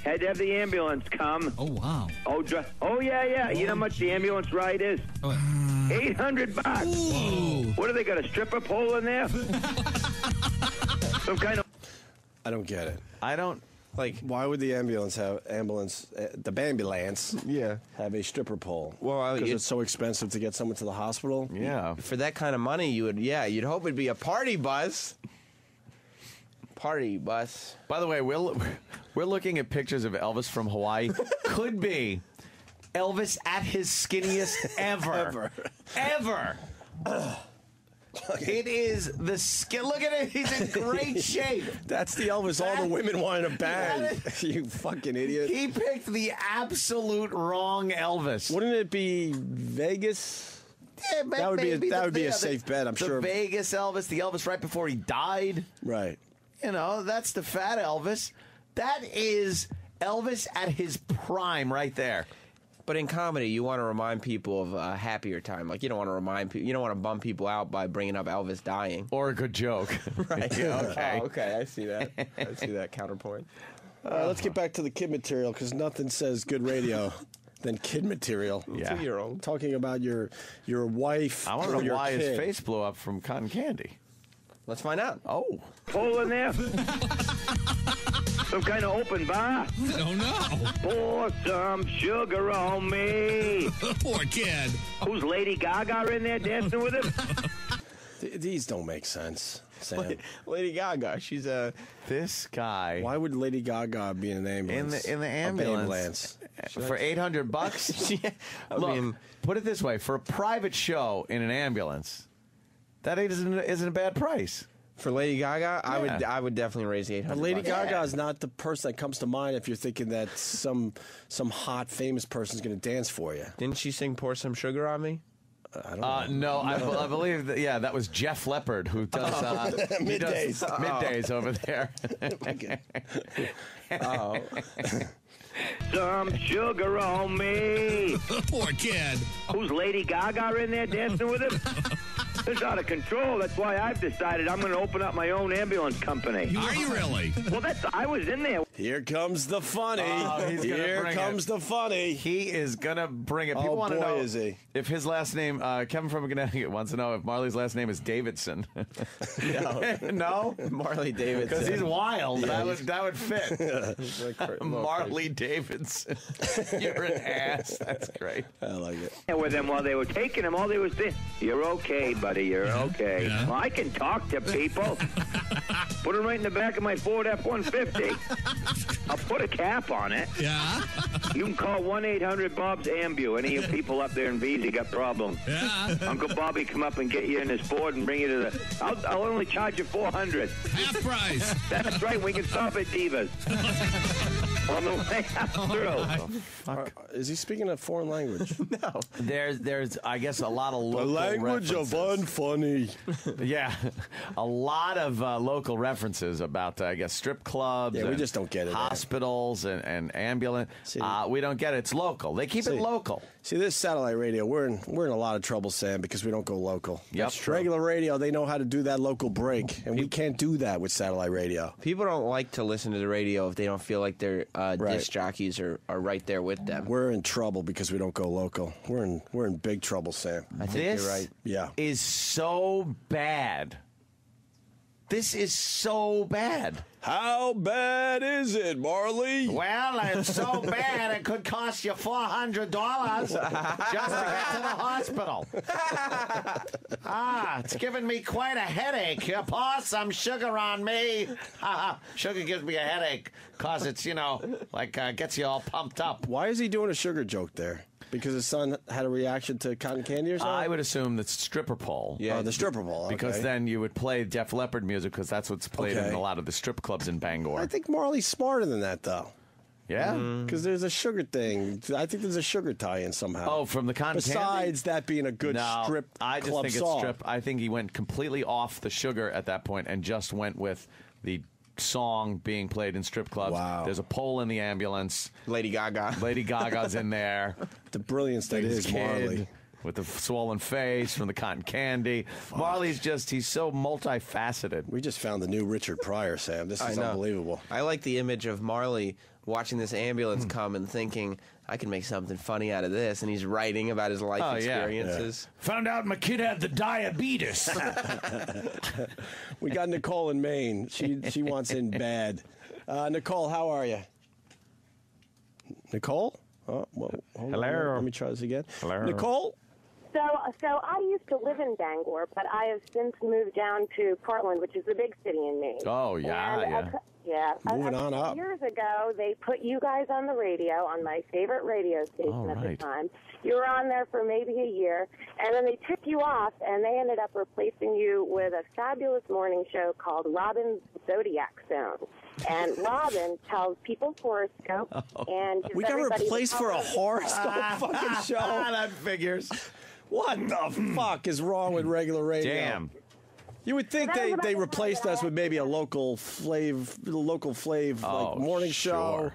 had to have the ambulance come. Oh, wow. Oh, yeah. You know how much the ambulance ride is? $800. Whoa. What, do they got a stripper pole in there? Some kind of... I don't get it. I don't... Like, why would the ambulance have have a stripper pole? Well, because it's so expensive to get someone to the hospital. Yeah, for that kind of money, you'd hope it'd be a party bus. Party bus. By the way, we're looking at pictures of Elvis from Hawaii. Could be Elvis at his skinniest ever. Ever. It is the skin. Look at it. He's in great shape. That's the Elvis all the women wanted to bang. You fucking idiot. He picked the absolute wrong Elvis. Wouldn't it be Vegas? Yeah, that would be a safe bet, I'm sure. The Vegas Elvis, the Elvis right before he died. Right. That's the fat Elvis. That is Elvis at his prime right there. But in comedy, you want to remind people of a happier time. Like, you don't want to bum people out by bringing up Elvis dying. Or a good joke. Right. Yeah, okay. Oh, okay, I see that. I see that counterpoint. Let's get back to the kid material, because nothing says good radio than kid material. Yeah. 2-year-old. Talking about your wife. I want to know why his face blew up from cotton candy. Let's find out. Oh. Pole in there? Some kind of open bar? I don't know. Pour some sugar on me. Poor kid. Who's Lady Gaga in there dancing with him? These don't make sense, Sam. Lady Gaga, she's a... This guy. Why would Lady Gaga be in an ambulance? In the ambulance. For $800? Yeah. Look, put it this way. For a private show in an ambulance, that isn't a bad price. For Lady Gaga, I would definitely raise the $800. But Lady Gaga is not the person that comes to mind if you're thinking that some hot famous person's going to dance for you. Didn't she sing "Pour Some Sugar on Me"? I don't know. No, I believe that was Jeff Leppard who does middays. Middays over there. Some sugar on me. Poor kid. Who's Lady Gaga in there dancing with him? It's out of control. That's why I've decided I'm going to open up my own ambulance company. Are you really? Well, I was in there. Here comes the funny. Oh, he's gonna Here bring comes it. the funny. He is going to bring it. People Oh, want to boy, know is he. if his last name, Kevin from Connecticut wants to know if Marley's last name is Davidson. No? Marley Davidson. Because he's wild. Yeah, that would fit. Marley Davidson. You're an ass. That's great. I like it. And with them while they were taking him, all they was this. You're okay, buddy. You're okay. Yeah. Well, I can talk to people. Put him right in the back of my Ford F-150. I'll put a cap on it. Yeah. You can call 1-800-BOBS AMBU. Any of you people up there in Beasley got problems. Yeah. Uncle Bobby come up and get you in his Ford and bring you to the... I'll only charge you $400. Half price. That's right. We can stop at Divas. On the way out through. Is he speaking a foreign language? No. There's, I guess, a lot of The local language references. of unfunny. Yeah, a lot of local references about, I guess, strip clubs. Yeah, we and just don't get it, man. Hospitals and ambulance. We don't get it. It's local. They keep it local. See, this satellite radio, we're in a lot of trouble, Sam, because we don't go local. Yep. That's true. Regular radio, they know how to do that local break, and we can't do that with satellite radio. People don't like to listen to the radio if they don't feel like their disc jockeys are right there with them. We're in trouble because we don't go local. We're in big trouble, Sam. I think you're right. Yeah. Is so bad. This is so bad. How bad is it, Marley? Well, it's so bad it could cost you $400 just to get to the hospital. It's giving me quite a headache. You pour some sugar on me. Sugar gives me a headache because it's, gets you all pumped up. Why is he doing a sugar joke there? Because his son had a reaction to cotton candy or something? I would assume that's stripper pole. Yeah, the stripper pole. Okay. Because then you would play Def Leppard music because that's what's played Okay. in a lot of the strip clubs in Bangor. I think Marley's smarter than that, though. Yeah? Because there's a sugar thing. I think there's a sugar tie-in somehow. Oh, from the cotton candy? Besides that being a good strip I just club think song. it's strip. I think he went completely off the sugar at that point and just went with the song being played in strip clubs. Wow. There's a pole in the ambulance. Lady Gaga. Lady Gaga's in there. The brilliance that His is kid Marley. with the swollen face from the cotton candy. Marley's he's so multifaceted. We just found the new Richard Pryor, Sam. This is unbelievable. I like the image of Marley watching this ambulance come and thinking, I can make something funny out of this. And he's writing about his life experiences. Found out my kid had the diabetes. We got Nicole in Maine. She wants in bad. Nicole, how are you? Nicole? Oh, well, hold on. Hello. Let me try this again. Hello. Nicole? So I used to live in Bangor, but I have since moved down to Portland, which is the big city in Maine. Oh, yeah, yeah. Moving on up. Years ago, they put you guys on the radio, on my favorite radio station at the time. You were on there for maybe a year, and then they took you off, and they ended up replacing you with a fabulous morning show called Robin's Zodiac Zone. And Robin tells people's horoscope, and gives We got everybody replaced for a the horoscope fucking show. That figures. What the fuck is wrong with regular radio? Damn. You would think they replaced us with maybe a local flav like morning show.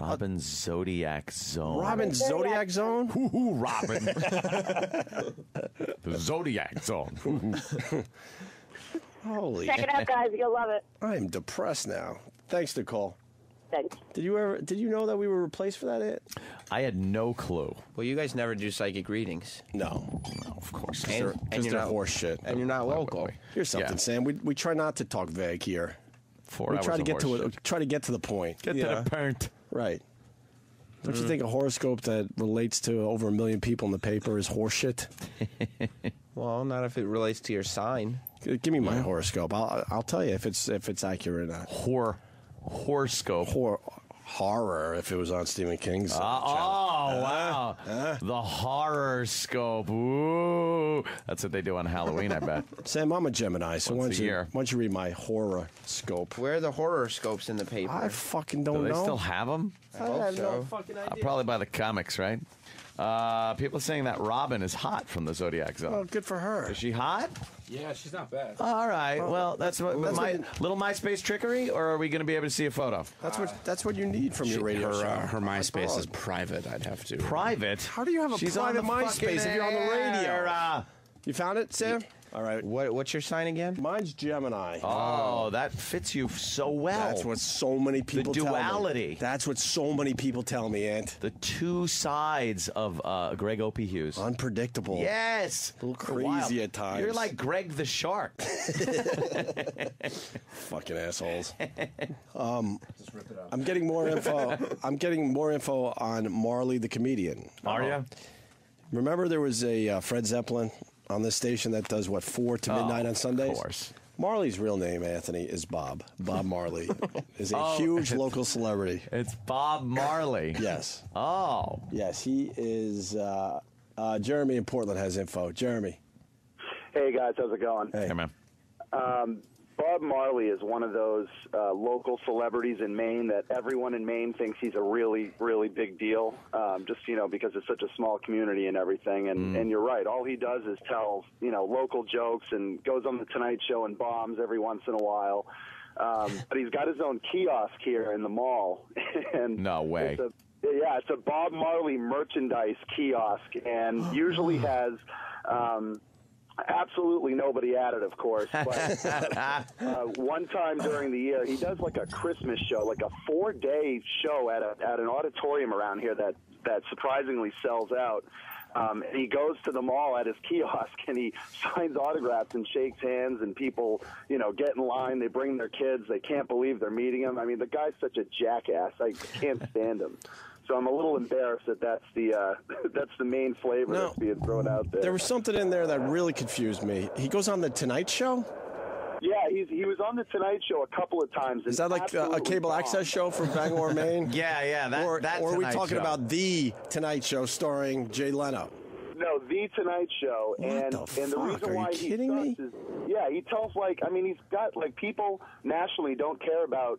Robin's Zodiac Zone. Robin's Zodiac Zone? Hoo-hoo, Robin. The Zodiac Zone. Holy. Check it out, guys. You'll love it. I'm depressed now. Thanks, Nicole. Thanks. Did you know that we were replaced for that hit? I had no clue. Well, you guys never do psychic readings. No, of course. And Because you're they're not horse shit. And you're not local. Here's something, Sam. We try not to talk vague here. 4 we hours try to of get to horse it. Try to get to the point. Get to the point. Right. Don't you think a horoscope that relates to over 1 million people in the paper is horseshit? Well, not if it relates to your sign. Give me my horoscope. I'll tell you if it's accurate or not. Horoscope. Horror if it was on Stephen King's channel. Wow. The horror scope. Ooh. That's what they do on Halloween, I bet. Sam, I'm a Gemini, so why Once a year. don't you read my horoscope? Where are the horoscopes in the paper? I fucking don't Do they know. still have them? I have no fucking idea. Probably by the comics, right? People saying that Robin is hot from the Zodiac Zone. Well, good for her. Is she hot? Yeah, she's not bad. All right. Well, that's what little MySpace trickery, or are we going to be able to see a photo? That's what you need from your radio show. Her MySpace is private. I'd have to. Private? How do you have a She's private on the MySpace if you're on the radio? air. You found it, Sam? All right. What's your sign again? Mine's Gemini. Oh, that fits you so well. That's what so many people The tell me. duality. That's what so many people tell me, Ant. The two sides of Greg Opie Hughes. Unpredictable. Yes. A little Wild. crazy at times. You're like Greg the Shark. Fucking assholes. I'm getting more info. I'm getting more info on Marley the comedian. Are you? Remember there was a Fred Zeppelin on this station that does, 4 to midnight on Sundays? Of course. Marley's real name, Anthony, is Bob. Bob Marley is a huge local celebrity. It's Bob Marley. Yes. Oh. Yes, he is. Jeremy in Portland has info. Jeremy. Hey, guys, how's it going? Hey, man. Bob Marley is one of those local celebrities in Maine that everyone in Maine thinks he's a really, really big deal, just, because it's such a small community and everything. And you're right. All he does is tell, local jokes and goes on the Tonight Show and bombs every once in a while. But he's got his own kiosk here in the mall. And no way. It's a Bob Marley merchandise kiosk, and usually has absolutely nobody at it, of course. But one time during the year, he does like a Christmas show, like a 4-day show at an auditorium around here that surprisingly sells out. And he goes to the mall at his kiosk and he signs autographs and shakes hands, and people, get in line. They bring their kids. They can't believe they're meeting him. I mean, the guy's such a jackass. I can't stand him. So I'm a little embarrassed that that's the main flavor that's being thrown out there. There was something in there that really confused me. He goes on the Tonight Show? Yeah, he was on the Tonight Show a couple of times. Is that like a cable access show from Bangor, Maine? Yeah. Or are we Tonight talking Show. about The Tonight Show starring Jay Leno? No, The Tonight Show. What the and the fuck? reason Are why you he kidding me? sucks is, he tells he's got people nationally don't care about,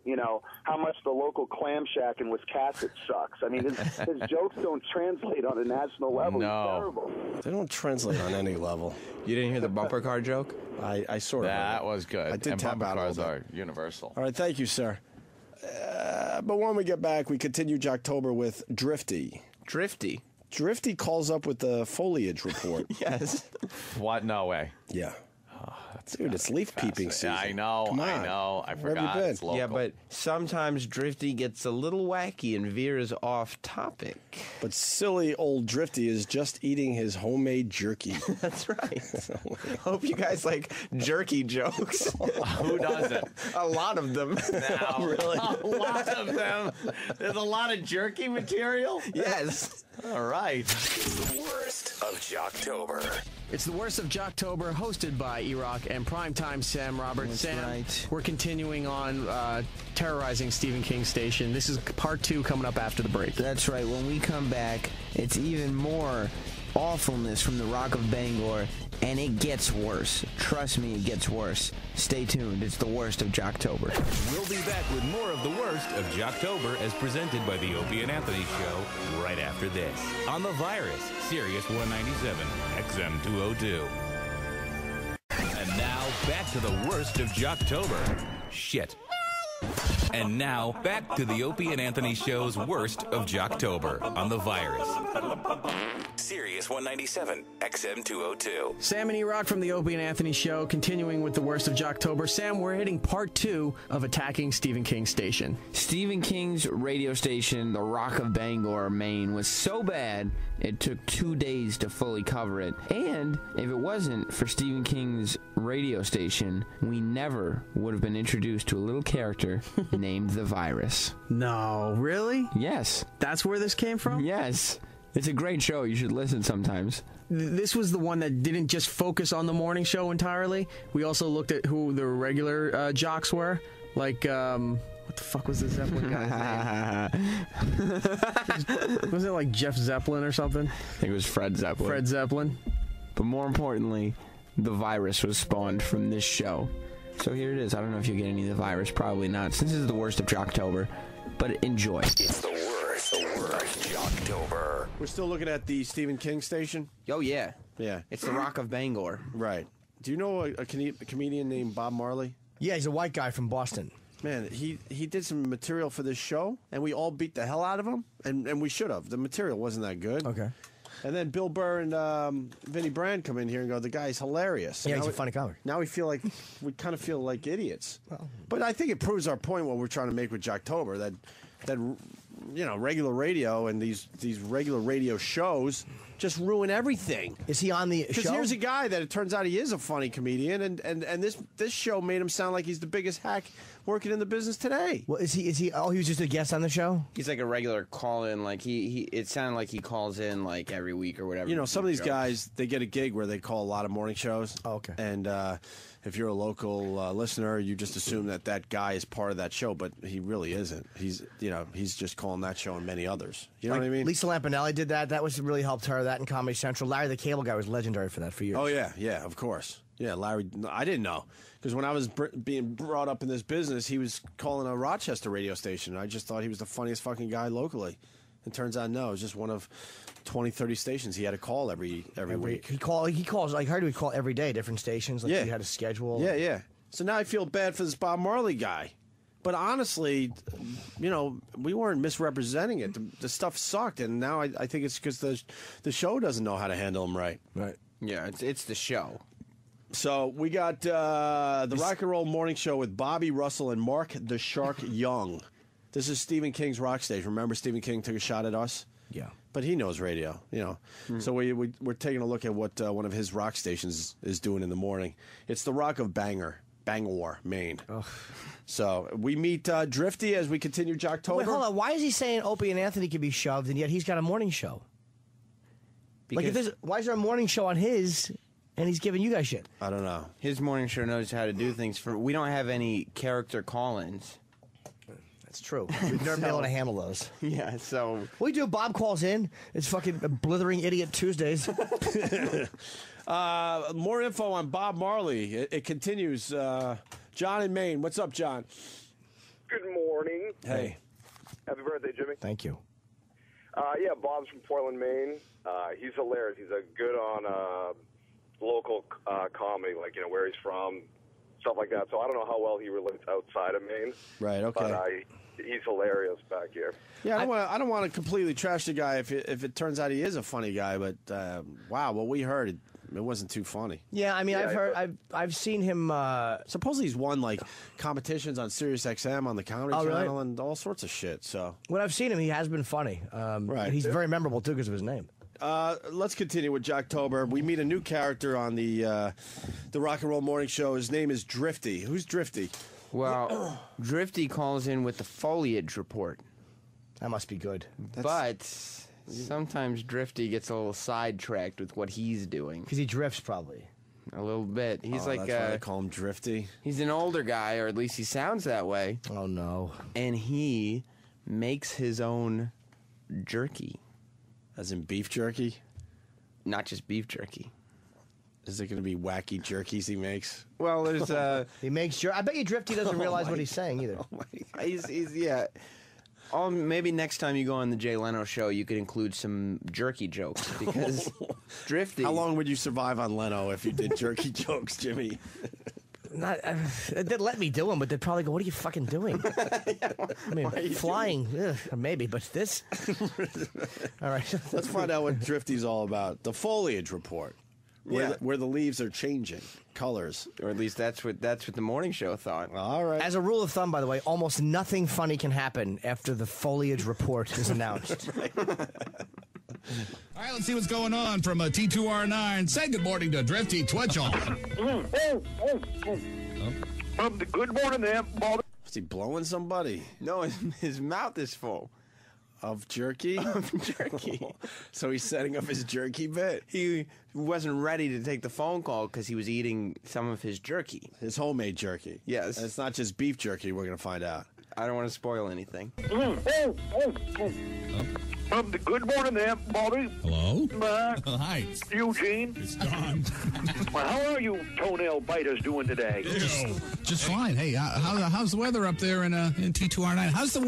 how much the local clam shack in Wiscasset sucks. I mean, his jokes don't translate on a national level. No. He's terrible. They don't translate on any level. You didn't hear the bumper car joke? I sort of. That was good. I did and tap bumper out a cars little are universal. All right, thank you, sir. But when we get back, we continue Jocktober with Drifty. Drifty? Drifty calls up with the foliage report. Yes. What? No way. Yeah. Dude, it's leaf peeping season. I know. Come on. I know. I Where have you forgot. been? It's local. Yeah, but sometimes Drifty gets a little wacky and veers off topic. But silly old Drifty is just eating his homemade jerky. That's right. Hope you guys like jerky jokes. Who doesn't? A lot of them. Now, Really? A lot of them. There's a lot of jerky material? Yes. All right. The worst of Jocktober. It's the worst of Jocktober, hosted by E-Rock and primetime Sam Roberts. That's Sam, right. we're continuing on terrorizing Stephen King's station. This is part 2 coming up after the break. That's right. When we come back, it's even more awfulness from the Rock of Bangor, and it gets worse. Trust me, it gets worse. Stay tuned. It's the worst of Jocktober. We'll be back with more of the worst of Jocktober as presented by the Opie and Anthony Show right after this. On The Virus, Sirius 197, XM 202. And now, back to the worst of Jocktober. Shit. And now, back to the Opie and Anthony Show's worst of Jocktober on The Virus. Sirius 197, XM 202. Sam and E-Rock from the Opie and Anthony Show, continuing with the worst of Jocktober. Sam, we're hitting part 2 of attacking Stephen King's station. Stephen King's radio station, The Rock of Bangor, Maine, was so bad it took 2 days to fully cover it. And if it wasn't for Stephen King's radio station, we never would have been introduced to a little character named the Virus. No, really? Yes. That's where this came from? Yes. It's a great show. You should listen sometimes. This was the one that didn't just focus on the morning show entirely. We also looked at who the regular jocks were. Like, what the fuck was the Zeppelin guy's name? Was it like Jeff Zeppelin or something? I think it was Fred Zeppelin. Fred Zeppelin. But more importantly, the Virus was spawned from this show. So here it is. I don't know if you'll get any of the Virus. Probably not, since this is the worst of Jocktober. But enjoy. It's the worst Jocktober. We're still looking at the Stephen King station? Oh, yeah. Yeah. It's the Rock of Bangor. Right. Do you know a comedian named Bob Marley? Yeah, he's a white guy from Boston. Man, he did some material for this show, and we all beat the hell out of him, and we should have. The material wasn't that good. Okay. And then Bill Burr and Vinny Brand come in here and go, the guy's hilarious. Yeah, Now he's a we- funny comic. Now we kind of feel like idiots. But I think it proves our point what we're trying to make with Jocktober, that regular radio and these regular radio shows just ruin everything. Is he on the show? Because here's a guy that it turns out he is a funny comedian, and this show made him sound like he's the biggest hack working in the business today. Well, is he? Oh, he was just a guest on the show. He's like a regular call-in. Like he it sounded like he calls in like every week or whatever. You know, some of these guys, they get a gig where they call a lot of morning shows. Oh, okay. And if you're a local listener, you just assume that guy is part of that show, but he really isn't. He's just calling that show and many others. You know what I mean? Lisa Lampanelli did that. That was really helped her. That in Comedy Central. Larry the Cable Guy was legendary for that for years. Oh, yeah, of course. Yeah, Larry, I didn't know. Because when I was being brought up in this business, he was calling a Rochester radio station. And I just thought he was the funniest fucking guy locally. It turns out, no, it was just one of 20, 30 stations he had to call every week. He calls. I heard he would call every day, different stations. Like Yeah. he had a schedule. Yeah. So now I feel bad for this Bob Marley guy. But honestly, we weren't misrepresenting it. The stuff sucked, and now I think it's because the show doesn't know how to handle him right. Right. Yeah, it's the show. So we got the Rock and Roll Morning Show with Bobby Russell and Mark the Shark Young. This is Stephen King's rock stage. Remember Stephen King took a shot at us? Yeah. But he knows radio, So we're taking a look at what one of his rock stations is doing in the morning. It's the Rock of Bangor, Maine. So we meet Drifty as we continue Jocktober. Wait, hold on. Why is he saying Opie and Anthony can be shoved, and yet he's got a morning show? Why is there a morning show on his, and he's giving you guys shit? I don't know. His morning show knows how to do things. We don't have any character call-ins. That's true. We've never been able to handle those. Yeah, so we do. Bob calls in. It's fucking Blithering Idiot Tuesdays. More info on Bob Marley. It continues. John in Maine. What's up, John? Good morning. Hey. Happy birthday, Jimmy. Thank you. Yeah, Bob's from Portland, Maine. He's hilarious. He's a good on local comedy, like, where he's from, stuff like that. So I don't know how well he relates outside of Maine. Right, okay. But he's hilarious back here. Yeah, I don't want to completely trash the guy if it turns out he is a funny guy, but wow, what we heard, it wasn't too funny. Yeah, I mean, I've seen him. Supposedly he's won like competitions on Sirius XM on the Comedy Channel and all sorts of shit. So when I've seen him, he has been funny. Right, he's very memorable too because of his name. Let's continue with Jocktober. We meet a new character on the Rock and Roll Morning Show. His name is Drifty. Who's Drifty? Well, Drifty calls in with the foliage report. That must be good. But sometimes Drifty gets a little sidetracked with what he's doing. Because he drifts, probably. A little bit. He's that's why they call him Drifty. He's an older guy, or at least he sounds that way. Oh, no. And he makes his own jerky. As in beef jerky? Not just beef jerky. Is it going to be wacky jerkies he makes? Well, there's he makes I bet you Drifty doesn't realize what he's saying either. He's yeah. Maybe next time you go on the Jay Leno show, you could include some jerky jokes because Drifty. How long would you survive on Leno if you did jerky jokes, Jimmy? They'd let me do them, but they'd probably go, "What are you fucking doing?" I mean, flying, maybe, but this. All right, let's find out what Drifty's all about. The foliage report. Where the leaves are changing colors, or at least that's what the morning show thought. All right. As a rule of thumb, by the way, almost nothing funny can happen after the foliage report is announced. All right, let's see what's going on from T2R9. Say good morning to Drifty Twitchell. Good morning there, Bob. Is he blowing somebody? No, his mouth is full. Of jerky? Of jerky. So he's setting up his jerky bit. He wasn't ready to take the phone call because he was eating some of his jerky. His homemade jerky. Yes. And it's not just beef jerky, we're going to find out. I don't want to spoil anything. Good morning there, Bobby. Hello? Hi. Eugene. It's Don. Well, how are you toenail biters doing today? Just fine. Hey, how's the weather up there in T2R9? How's the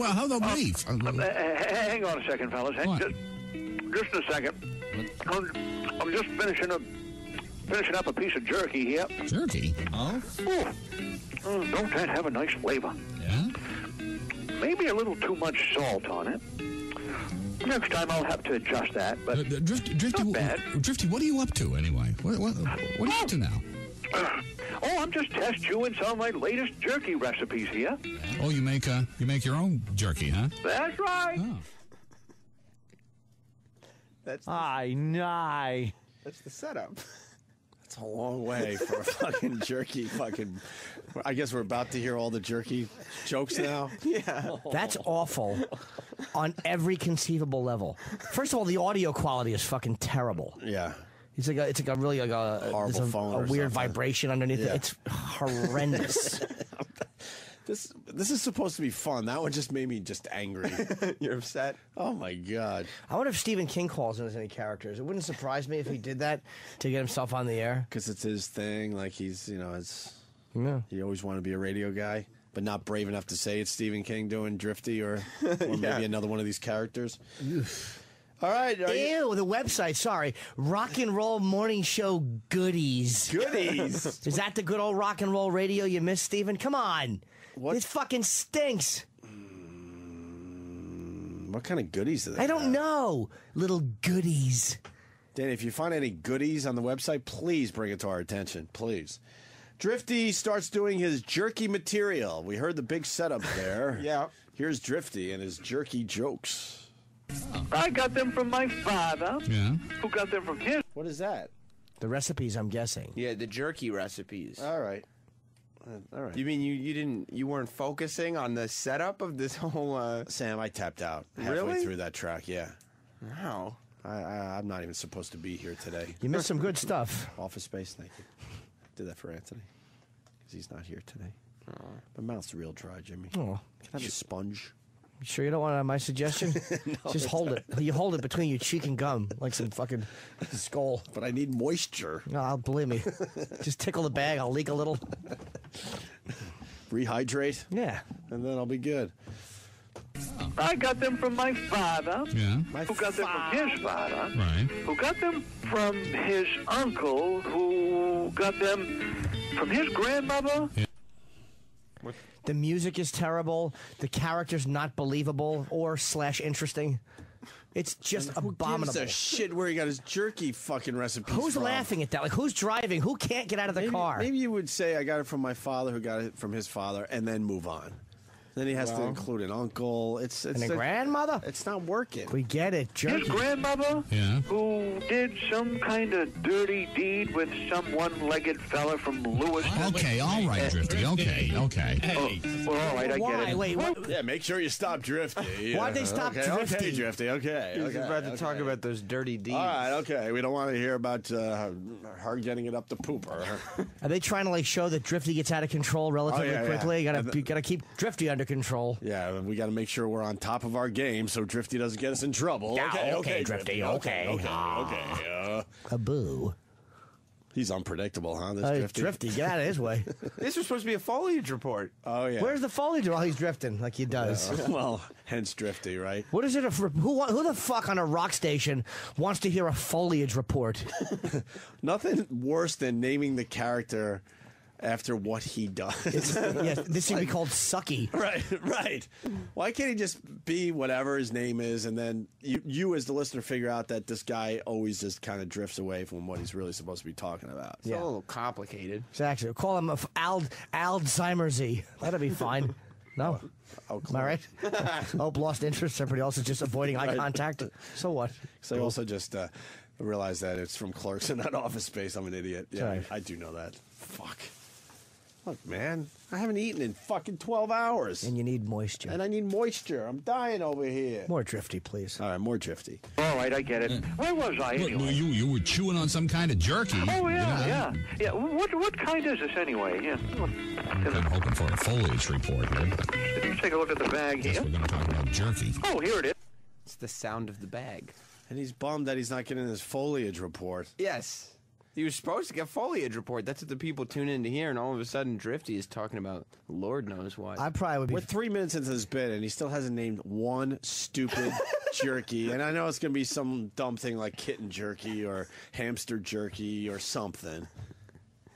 beef? Hang on a second, fellas. Just a second. I'm just finishing up a piece of jerky here. Jerky? Oh? Don't that have a nice flavor? Yeah? Maybe a little too much salt on it. next time I'll have to adjust that, but Drifty, not bad. Drifty, what are you up to anyway? What are you up to now? I'm just test chewing some of my latest jerky recipes here. Oh, you make your own jerky, huh? That's right. Oh. That's That's the setup. That's a long way for a fucking jerky fucking... I guess we're about to hear all the jerky jokes now. Yeah. That's awful on every conceivable level. First of all, the audio quality is fucking terrible. Yeah. It's like a really like a horrible phone a or weird something. vibration underneath Yeah. it. It's horrendous. This is supposed to be fun. That one just made me just angry. You're upset? Oh, my God. I wonder if Stephen King calls in as any characters. It wouldn't surprise me if he did that to get himself on the air. Because it's his thing. Like, he's, Yeah. he always wanted to be a radio guy, but not brave enough to say it's Stephen King doing Drifty or maybe another one of these characters. All right. Ew, the website, sorry. Rock and Roll Morning Show Goodies. Goodies? Is that the good old rock and roll radio you miss, Stephen? Come on. This fucking stinks. What kind of goodies do they I don't know. Little goodies. Danny, if you find any goodies on the website, please bring it to our attention. Please. Drifty starts doing his jerky material. We heard the big setup there. Yeah. Here's Drifty and his jerky jokes. I got them from my father. Yeah. Who got them from his? What is that? The recipes, I'm guessing. Yeah, the jerky recipes. All right. All right. You mean you weren't focusing on the setup of this whole Sam, I tapped out halfway Really? through that track, yeah. Wow. I'm not even supposed to be here today. You missed some good stuff. Office Space, thank you. Did that for Anthony. Because he's not here today. My mouth's real dry, Jimmy. Oh. Can I have a sponge? You sure you don't want my suggestion? No, Just hold it. You hold it between your cheek and gum like some fucking skull. But I need moisture. No, believe me. Just tickle the bag. I'll leak a little. Rehydrate? Yeah. And then I'll be good. I got them from my father. Yeah. Who got them from his father. Right. Who got them from his uncle. Who got them from his grandmother. Yeah. The music is terrible. The character's not believable or / interesting. It's just abominable. Who gives a shit where he got his jerky fucking recipes Who's from? laughing at that? Like, who's driving? Who can't get out of the car? Maybe you would say, I got it from my father who got it from his father, and then move on. Then he has to include an uncle. It's And a grandmother? It's not working. We get it. Jerky. His grandmother. Yeah. Who did some kind of dirty deed with some one-legged fella from Lewis. Okay, all right, Drifty. Okay. Well, all right, I get it. Wait, what? Yeah, make sure you stop Drifty. Why'd they stop Okay, Drifty? Drifty, okay. He was about to talk about those dirty deeds. All right, okay. We don't want to hear about her getting it up the pooper. Are they trying to like show that Drifty gets out of control relatively yeah. quickly? You gotta keep Drifty under control. Yeah, we got to make sure we're on top of our game so Drifty doesn't get us in trouble. Yeah, okay, Drifty, okay. Okay. A boo. He's unpredictable, huh? This Drifty. Drifty, get out of his way. This was supposed to be a foliage report. Oh yeah. Where's the foliage while he's drifting like he does? Well, hence Drifty, right? What is it? Who the fuck on a rock station wants to hear a foliage report? Nothing worse than naming the character after what he does. Yes, this should be called Sucky. Right. Why can't he just be whatever his name is, and then you as the listener figure out that this guy always just kind of drifts away from what he's really supposed to be talking about? It's a little complicated. Exactly. Call him Alzheimer's-y. That'll be fine. No. Am I right? Hope lost interest. Everybody else is just avoiding eye contact. So what? So I also just realized that it's from Clerks and not Office Space. I'm an idiot. Yeah, Sorry. I do know that. Fuck. Look, man, I haven't eaten in fucking 12 hours. And you need moisture. And I need moisture. I'm dying over here. More Drifty, please. All right, more Drifty. All right, I get it. Where was I Look, anyway? you were chewing on some kind of jerky. Oh, yeah. What kind is this anyway? Yeah. I'm hoping for a foliage report here. Let's take a look at the bag Guess here. we're going to talk about jerky. Oh, here it is. It's the sound of the bag. And he's bummed that he's not getting his foliage report. Yes. He was supposed to get foliage report. That's what the people tune in to hear, and all of a sudden Drifty is talking about Lord knows what. I probably would be. We're 3 minutes into this bit, and he still hasn't named one stupid jerky. And I know it's going to be some dumb thing like kitten jerky or hamster jerky or something.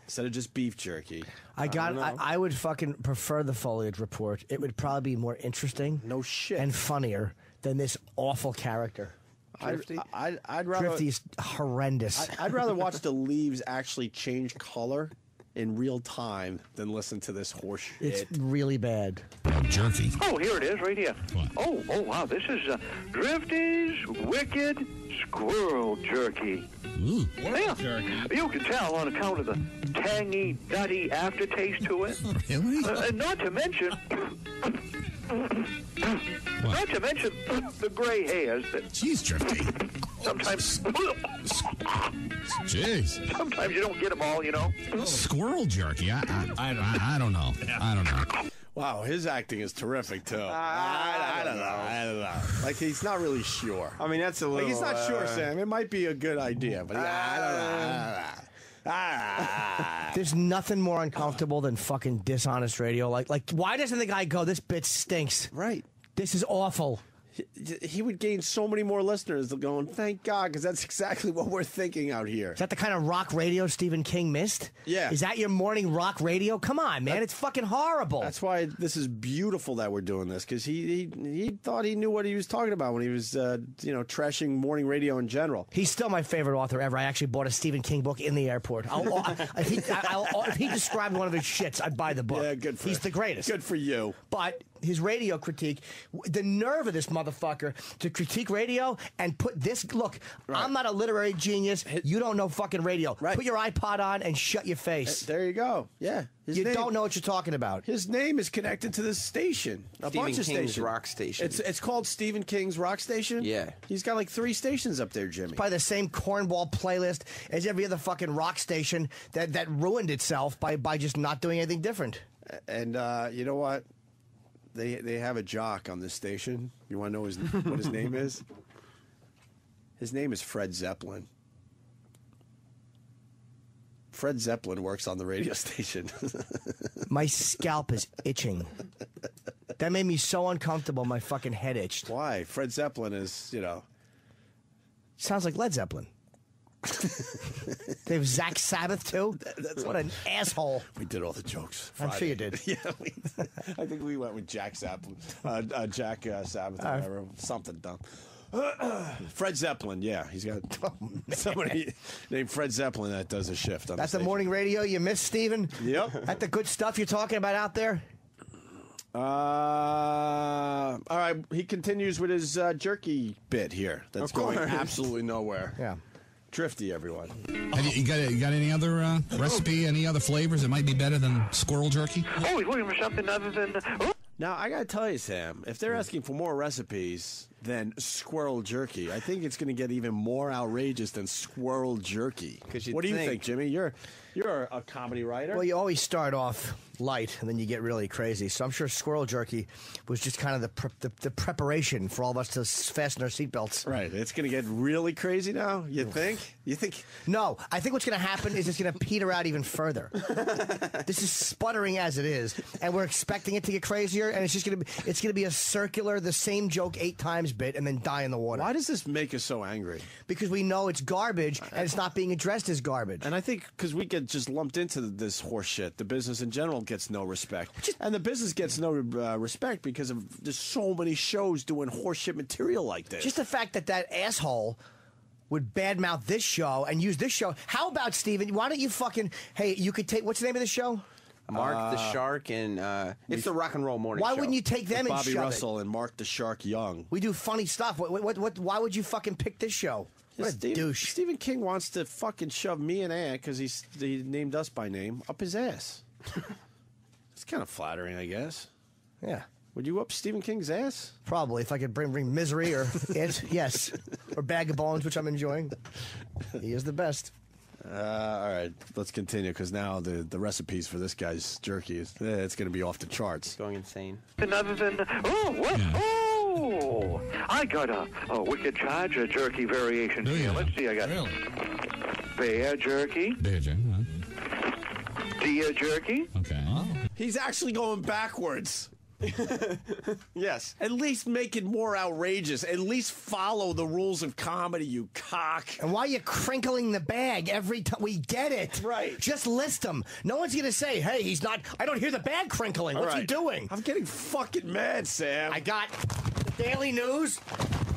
Instead of just beef jerky. I would fucking prefer the foliage report. It would probably be more interesting. No shit. And funnier than this awful character. I'd rather Drifty's horrendous. I'd rather watch the leaves actually change color in real time than listen to this horse shit. It's really bad. Jerky. Oh, here it is, right here. Oh, wow, this is Drifty's Wicked Squirrel Jerky. Ooh, Yeah, you can tell on account of the tangy, nutty aftertaste to it. Really? And not to mention... Not to mention the gray hairs that... Jeez, Drifty. Sometimes... Jeez. Sometimes you don't get them all, you know. Squirrel jerky. I don't know. I don't know. Wow, his acting is terrific too. I don't know. Like he's not really sure. I mean, that's a little. Like, he's not sure, Sam. It might be a good idea, but I don't know. There's nothing more uncomfortable than fucking dishonest radio. Like, why doesn't the guy go, this bit stinks? Right. This is awful. He would gain so many more listeners going, thank God, because that's exactly what we're thinking out here. Is that the kind of rock radio Stephen King missed? Yeah. Is that your morning rock radio? Come on, man. It's fucking horrible. That's why this is beautiful that we're doing this, because he thought he knew what he was talking about when he was, trashing morning radio in general. He's still my favorite author ever. I actually bought a Stephen King book in the airport. If he described one of his shits, I'd buy the book. Yeah, good for He's the greatest. Good for you. But his radio critique, the nerve of this motherfucker to critique radio and put this, look, I'm not a literary genius. You don't know fucking radio. Right. Put your iPod on and shut your face. There you go. Yeah. You don't know what you're talking about. His name is connected to this station. A bunch of King's stations. rock station. It's called Stephen King's Rock Station? Yeah. He's got like 3 stations up there, Jimmy. By the same cornball playlist as every other fucking rock station that ruined itself by just not doing anything different. And you know what? They have a jock on this station. You want to know what his name is? His name is Fred Zeppelin. Fred Zeppelin works on the radio station. My scalp is itching. That made me so uncomfortable, my fucking head itched. Why? Fred Zeppelin is, Sounds like Led Zeppelin. They have Zach Sabbath, too? What an asshole. We did all the jokes I'm sure you did. Yeah, I think we went with Jack Sabbath, Sabbath, or whatever. Something dumb. Fred Zeppelin, yeah. He's got somebody named Fred Zeppelin that does a shift on That's the the morning radio you missed, Steven? Yep. That the good stuff you're talking about out there? All right, he continues with his jerky bit here. That's going absolutely nowhere. Yeah. Drifty, everyone. You got any other recipe, any other flavors that might be better than squirrel jerky? Oh, he's looking for something other than... Now, I got to tell you, Sam, if they're asking for more recipes than squirrel jerky, I think it's going to get even more outrageous than squirrel jerky. What do you think, Jimmy? You're a comedy writer. Well, you always start off light, and then you get really crazy. So I'm sure squirrel jerky was just kind of the preparation for all of us to fasten our seatbelts. Right. It's going to get really crazy now, you think? You think? No. I think what's going to happen is it's going to peter out even further. This is sputtering as it is, and we're expecting it to get crazier, and it's going to be a circular, the same joke 8 times bit, and then die in the water. Why does this make us so angry? Because we know it's garbage, and it's not being addressed as garbage. And I think because we get just lumped into this horse shit, the business in general gets no respect. And the business gets no respect because of there's so many shows doing horse shit material like this. Just the fact that asshole would badmouth this show and use this show. How about, Steven, why don't you you could take, what's the name of the show? Mark the Shark and it's the Rock and Roll Morning Show. Why wouldn't you take them and Bobby shove Russell and Mark the Shark Young? We do funny stuff. Why would you fucking pick this show? What a douche. Stephen King wants to fucking shove me and Ant, because he named us by name, up his ass. It's kind of flattering, I guess. Yeah. Would you up Stephen King's ass? Probably, if I could bring Misery or it, yes. Or Bag of Bones, which I'm enjoying. He is the best. All right, let's continue, because now the recipes for this guy's jerky, it's going to be off the charts. Going insane. Other than... Oh, what? Yeah. Oh! I got a Wicked Charger jerky variation here. Let's see, I got bear jerky. Bear jerky, huh? Deer jerky. Okay. Oh. He's actually going backwards. Yes. At least make it more outrageous. At least follow the rules of comedy, you cock. And why are you crinkling the bag every time? We get it. Right. Just list them. No one's going to say, hey, he's not... I don't hear the bag crinkling. What's he doing? I'm getting fucking mad, Sam. I got Daily News.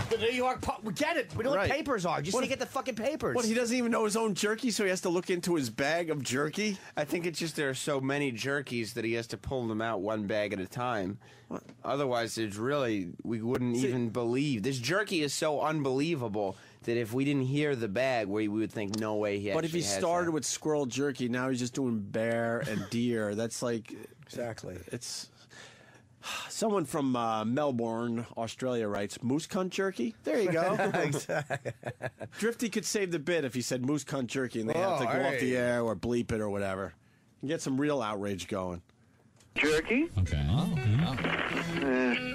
The New York Post. We get it. We know what papers are. Just What- to get the fucking papers. What, he doesn't even know his own jerky, so he has to look into his bag of jerky? I think it's just there are so many jerkies that he has to pull them out one bag at a time. Otherwise, it's really, we wouldn't even believe. This jerky is so unbelievable that if we didn't hear the bag, we would think, no way he But if he actually has started that. with squirrel jerky, now he's just doing bear and deer. That's like... Exactly. It's... Someone from Melbourne, Australia writes, moose cunt jerky? There you go. Exactly. Drifty could save the bit if he said moose cunt jerky and they have to go off the air or bleep it or whatever. And get some real outrage going. Jerky. Okay.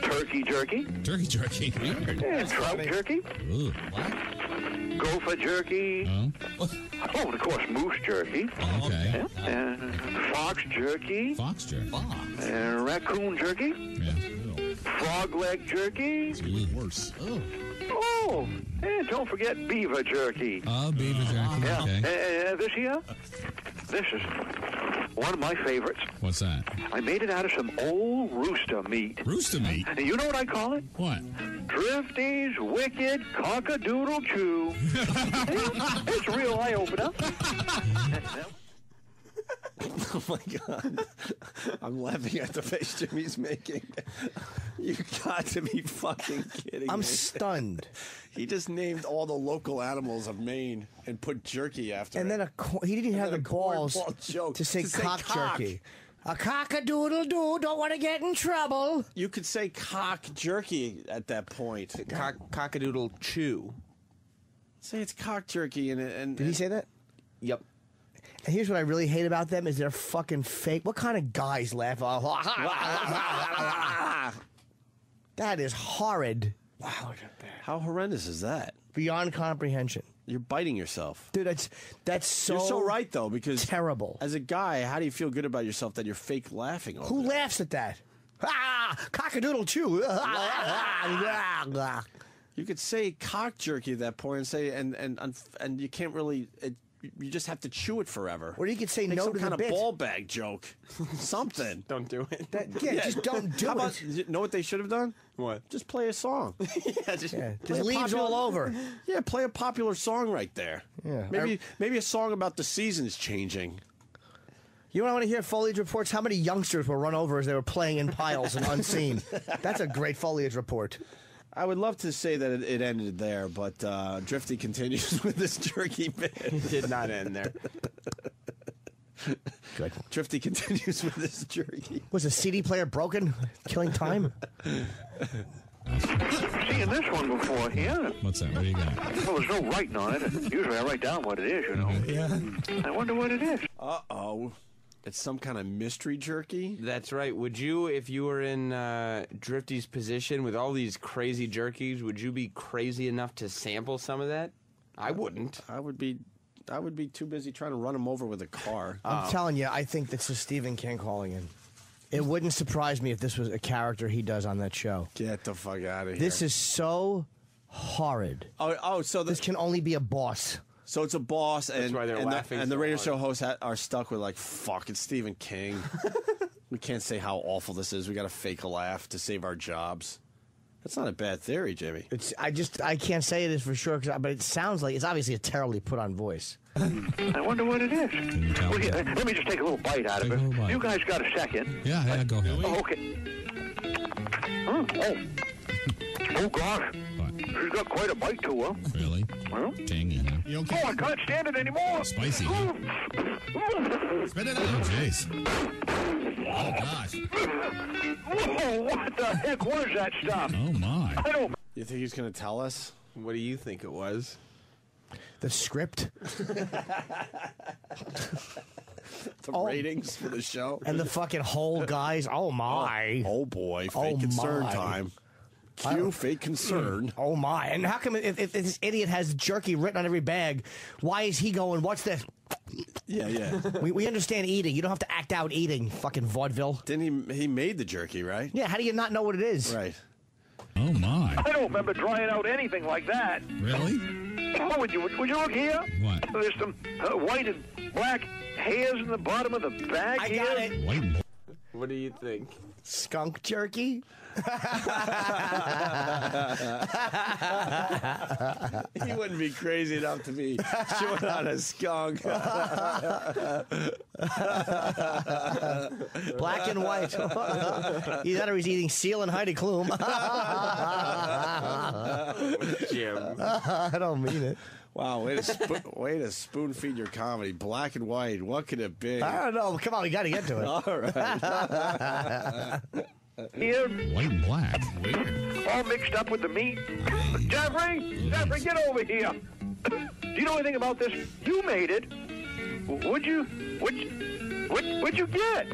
Turkey jerky. Turkey jerky. Weird. Trout jerky. Ooh, what? Gopher jerky. Oh, and of course, moose jerky. Okay. Fox jerky. Fox jerky. Raccoon jerky. Yeah. Frog leg jerky. It's worse. Oh, and don't forget beaver jerky. Oh, beaver jerky. Yeah. Okay. This is one of my favorites. What's that? I made it out of some old rooster meat. Rooster meat? And you know what I call it? What? Drifty's Wicked Cockadoodle Chew. It's a real eye-opener. Oh, my God. I'm laughing at the face Jimmy's making. You got to be fucking kidding me. I'm stunned. He just named all the local animals of Maine and put jerky after And it. then he didn't have the balls to say cock jerky. A cock-a-doodle-doo, don't want to get in trouble. You could say cock jerky at that point. Cockadoodle chew. Say it's cock jerky and Did he say that? Yep. And here's what I really hate about them is they're fucking fake. What kind of guys laugh? That is horrid. Wow. How horrendous is that? Beyond comprehension. You're biting yourself. Dude, that's so... You're so right, though, because... Terrible. As a guy, how do you feel good about yourself that you're fake laughing over Who it? laughs at that? Cock-a-doodle chew. You could say cock jerky at that point and say, and you can't really... you just have to chew it forever. Or you could say Make no some to kind the of bit. ball bag joke. Something. Don't do it. Just don't do How it. about, you know what they should have done? What? Just play a song. Just play leaves a all over. Yeah, play a popular song right there. Yeah. Maybe a song about the seasons changing. You know what I want to hear? Foliage reports. How many youngsters were run over as they were playing in piles and unseen? That's a great foliage report. I would love to say that it ended there, but Drifty continues with this jerky bit. It did not end there. Good. Drifty continues with this jerky. Was a CD player broken? Killing time? Seeing this one before, yeah. What's that? What do you got? Well, there's no writing on it. Usually I write down what it is, you know. Yeah. I wonder what it is. Uh-oh. It's some kind of mystery jerky? That's right. Would you, if you were in Drifty's position with all these crazy jerkies, would you be crazy enough to sample some of that? I wouldn't. I would be too busy trying to run him over with a car. I'm telling you, I think this is Stephen King calling in. It wouldn't surprise me if this was a character he does on that show. Get the fuck out of here. This is so horrid. So this can only be a boss. So it's a boss, and, why they're laughing and the so radio hard. show hosts are stuck with like, fuck, it's Stephen King. We can't say how awful this is. We got to fake a laugh to save our jobs. That's not a bad theory, Jimmy. I can't say it is for sure, but it sounds like it's obviously a terribly put on voice. I wonder what it is. Well, yeah, let me just take a little bite out of it. You guys got a second? Yeah, go ahead. Oh, okay. Oh, gosh. She's got quite a bite to her. Really? Well, Tangy, huh? oh, I can't stand it anymore. Spicy, huh? Spit it out. Oh, jeez. Oh, gosh. Whoa, what the heck was that stuff? Oh, my. I don't... You think he's going to tell us? What do you think it was? The script? The ratings for the show? And the fucking whole guys. Oh, my. Oh boy. Fake concern time. Cue fake concern. Oh, my. And how come if this idiot has jerky written on every bag, why is he going, what's this? Yeah. We understand eating. You don't have to act out eating, fucking vaudeville. Didn't he made the jerky, right? Yeah, how do you not know what it is? Right. Oh, my. I don't remember trying out anything like that. Really? Oh, would you look here? What? There's some white and black hairs in the bottom of the bag I here. got it. White and What do you think? Skunk jerky? He wouldn't be crazy enough to be chewing on a skunk. Black and white. Either he's eating seal and Heidi Klum. Jim. I don't mean it. Wow, way to spoon feed your comedy. Black and white. What could it be? I don't know. Come on, we got to get to it. All right. Here, White and black. Weird. all mixed up with the meat. Jeffrey, get over here. Do you know anything about this? You made it. What'd you get?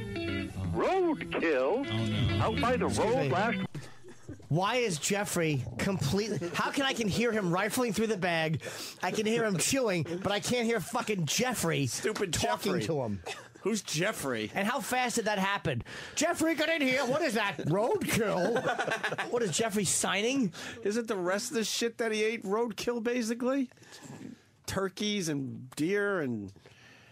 Roadkill. Out by the road last. Why is Jeffrey completely... How can I hear him rifling through the bag? I can hear him chewing, but I can't hear fucking Jeffrey Stupid talking Jeffrey. to him. Who's Jeffrey? And how fast did that happen? Jeffrey, get in here. What is that? Roadkill? What is Jeffrey signing? Isn't the rest of the shit that he ate roadkill, basically? Turkeys and deer and...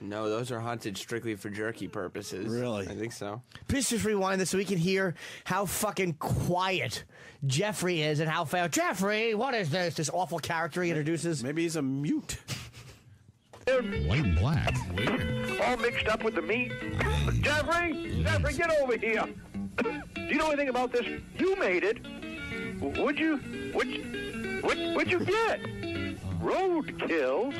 No, those are hunted strictly for jerky purposes. Really? I think so. Please just rewind this so we can hear how fucking quiet Jeffrey is and how fast... Jeffrey, what is this? This awful character he introduces? Maybe he's a mute. White and black. Weird. All mixed up with the meat. Jeffrey, get over here. Do you know anything about this? You made it. What'd you get? Roadkill.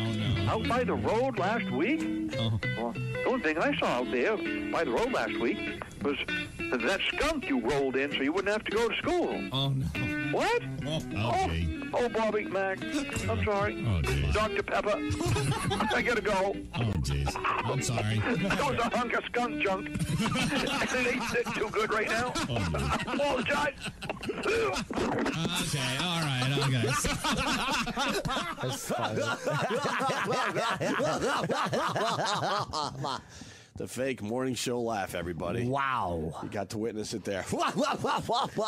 Out by the road last week. Well, the only thing I saw out there by the road last week was that skunk you rolled in so you wouldn't have to go to school. Oh, no. What? Okay. Oh, Bobby Mac. I'm sorry. Oh, jeez. Dr. Pepper. I gotta go. Oh, jeez. I'm sorry. That was a hunk of skunk junk. It ain't sitting too good right now. Apologize. Okay, all right, okay. That's funny. The fake morning show laugh, everybody. Wow. You got to witness it there.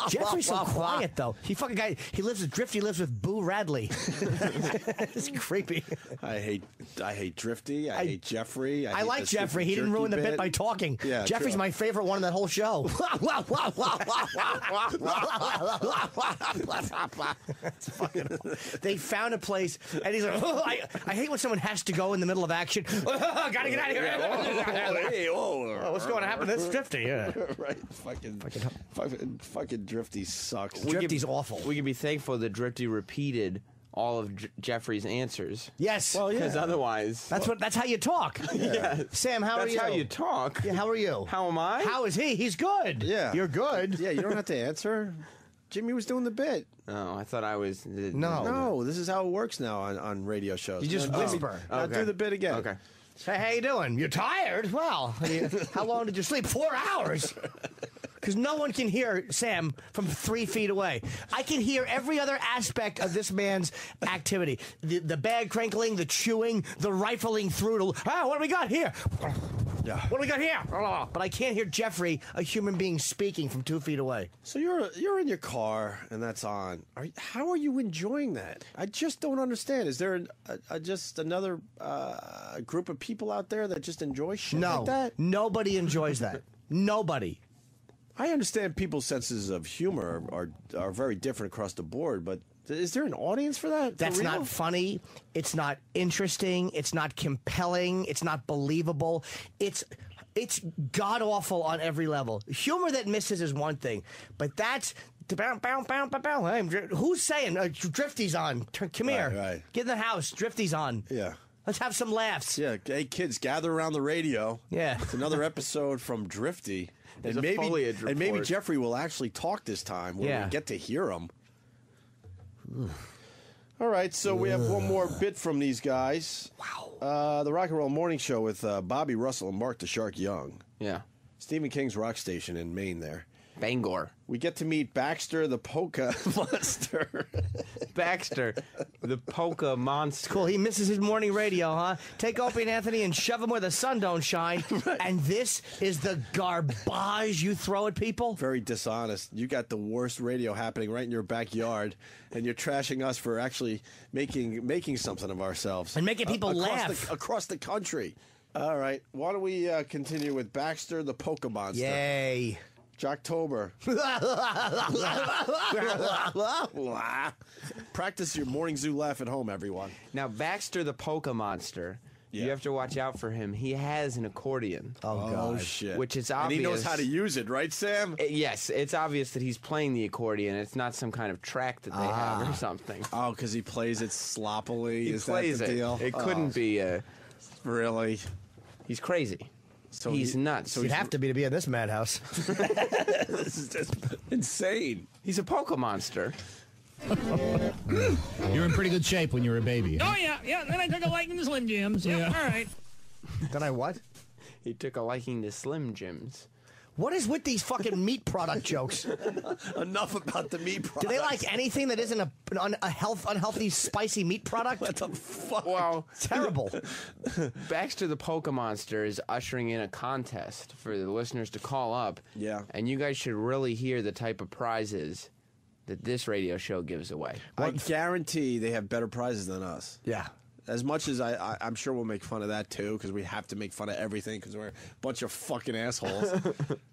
Jeffrey's so quiet, though. He fucking guy. He lives with Drifty. Lives with Boo Radley. It's creepy. I hate Drifty. I hate Jeffrey. I hate like the Jeffrey. stupid He didn't jerky ruin the bit by talking. Yeah, Jeffrey's true. my favorite one in that whole show. It's fucking, they found a place, and he's like, oh, I hate when someone has to go in the middle of action. Gotta get out of here. Hey, Oh, what's going to happen? That's Drifty. Yeah. Right. Fucking Drifty sucks. Drifty's awful. We can be thankful that Drifty repeated all of Jeffrey's answers. Yes. Well, yeah. Because otherwise... That's how you talk. Yeah. Sam, how are you? That's how you talk. Yeah, how are you? How am I? How is he? He's good. Yeah. You're good. Yeah, you don't have to answer. Jimmy was doing the bit. Oh, I thought I was... No, this is how it works now on radio shows. You just whisper. Now do the bit again. Okay. Hey, how you doing? You tired? Well, how long did you sleep? 4 hours. Because no one can hear Sam from 3 feet away. I can hear every other aspect of this man's activity. The bag crinkling, the chewing, the rifling through. What do we got here? Yeah. What do we got here? But I can't hear Jeffrey, a human being, speaking from 2 feet away. So you're in your car and that's on. How are you enjoying that? I just don't understand. Is there just another group of people out there that just enjoy shit like that? Nobody enjoys that. Nobody. I understand people's senses of humor are very different across the board, but is there an audience for that? That's not funny. It's not interesting. It's not compelling. It's not believable. It's god awful on every level. Humor that misses is one thing, but that's who's saying Drifty's on? Come here. Right. Get in the house. Drifty's on. Yeah. Let's have some laughs. Yeah. Hey, kids, gather around the radio. Yeah. It's another episode from Drifty. There's and a maybe foliage and maybe report. Jeffrey will actually talk this time when we get to hear him. All right, so we have one more bit from these guys. Wow. The Rock and Roll Morning Show with Bobby Russell and Mark the Shark Young. Yeah. Stephen King's rock station in Maine there. Bangor. We get to meet Baxter the Polka Monster. Baxter, the polka monster. Cool. He misses his morning radio, huh? Take Opie and Anthony and shove him where the sun don't shine. Right. And this is the garbage you throw at people? Very dishonest. You got the worst radio happening right in your backyard, and you're trashing us for actually making something of ourselves. And making people laugh. Across the country. All right. Why don't we continue with Baxter the Pokemonster? Yay. Jocktober. Practice your morning zoo laugh at home, everyone. Now, Baxter the Pokemonster, you have to watch out for him. He has an accordion. Oh, shit. Which is And obvious. he knows how to use it, right, Sam? Yes, it's obvious that he's playing the accordion. It's not some kind of track that they have or something. Oh, because he plays it sloppily. He Is plays that the deal? It couldn't be. Really? He's crazy. So he's nuts. You'd have to be in this madhouse. This is just insane. He's a Pokemonster. You're in pretty good shape when you were a baby. Oh, yeah. Then I took a liking to Slim Jims. Yeah. All right. Then I what? He took a liking to Slim Jims. What is with these fucking meat product jokes? Enough about the meat product. Do they like anything that isn't a unhealthy, spicy meat product? What the fuck? Well, terrible. Baxter the Pokemonster is ushering in a contest for the listeners to call up. Yeah. And you guys should really hear the type of prizes that this radio show gives away. I guarantee they have better prizes than us. Yeah. As much as I'm sure we'll make fun of that too, because we have to make fun of everything because we're a bunch of fucking assholes.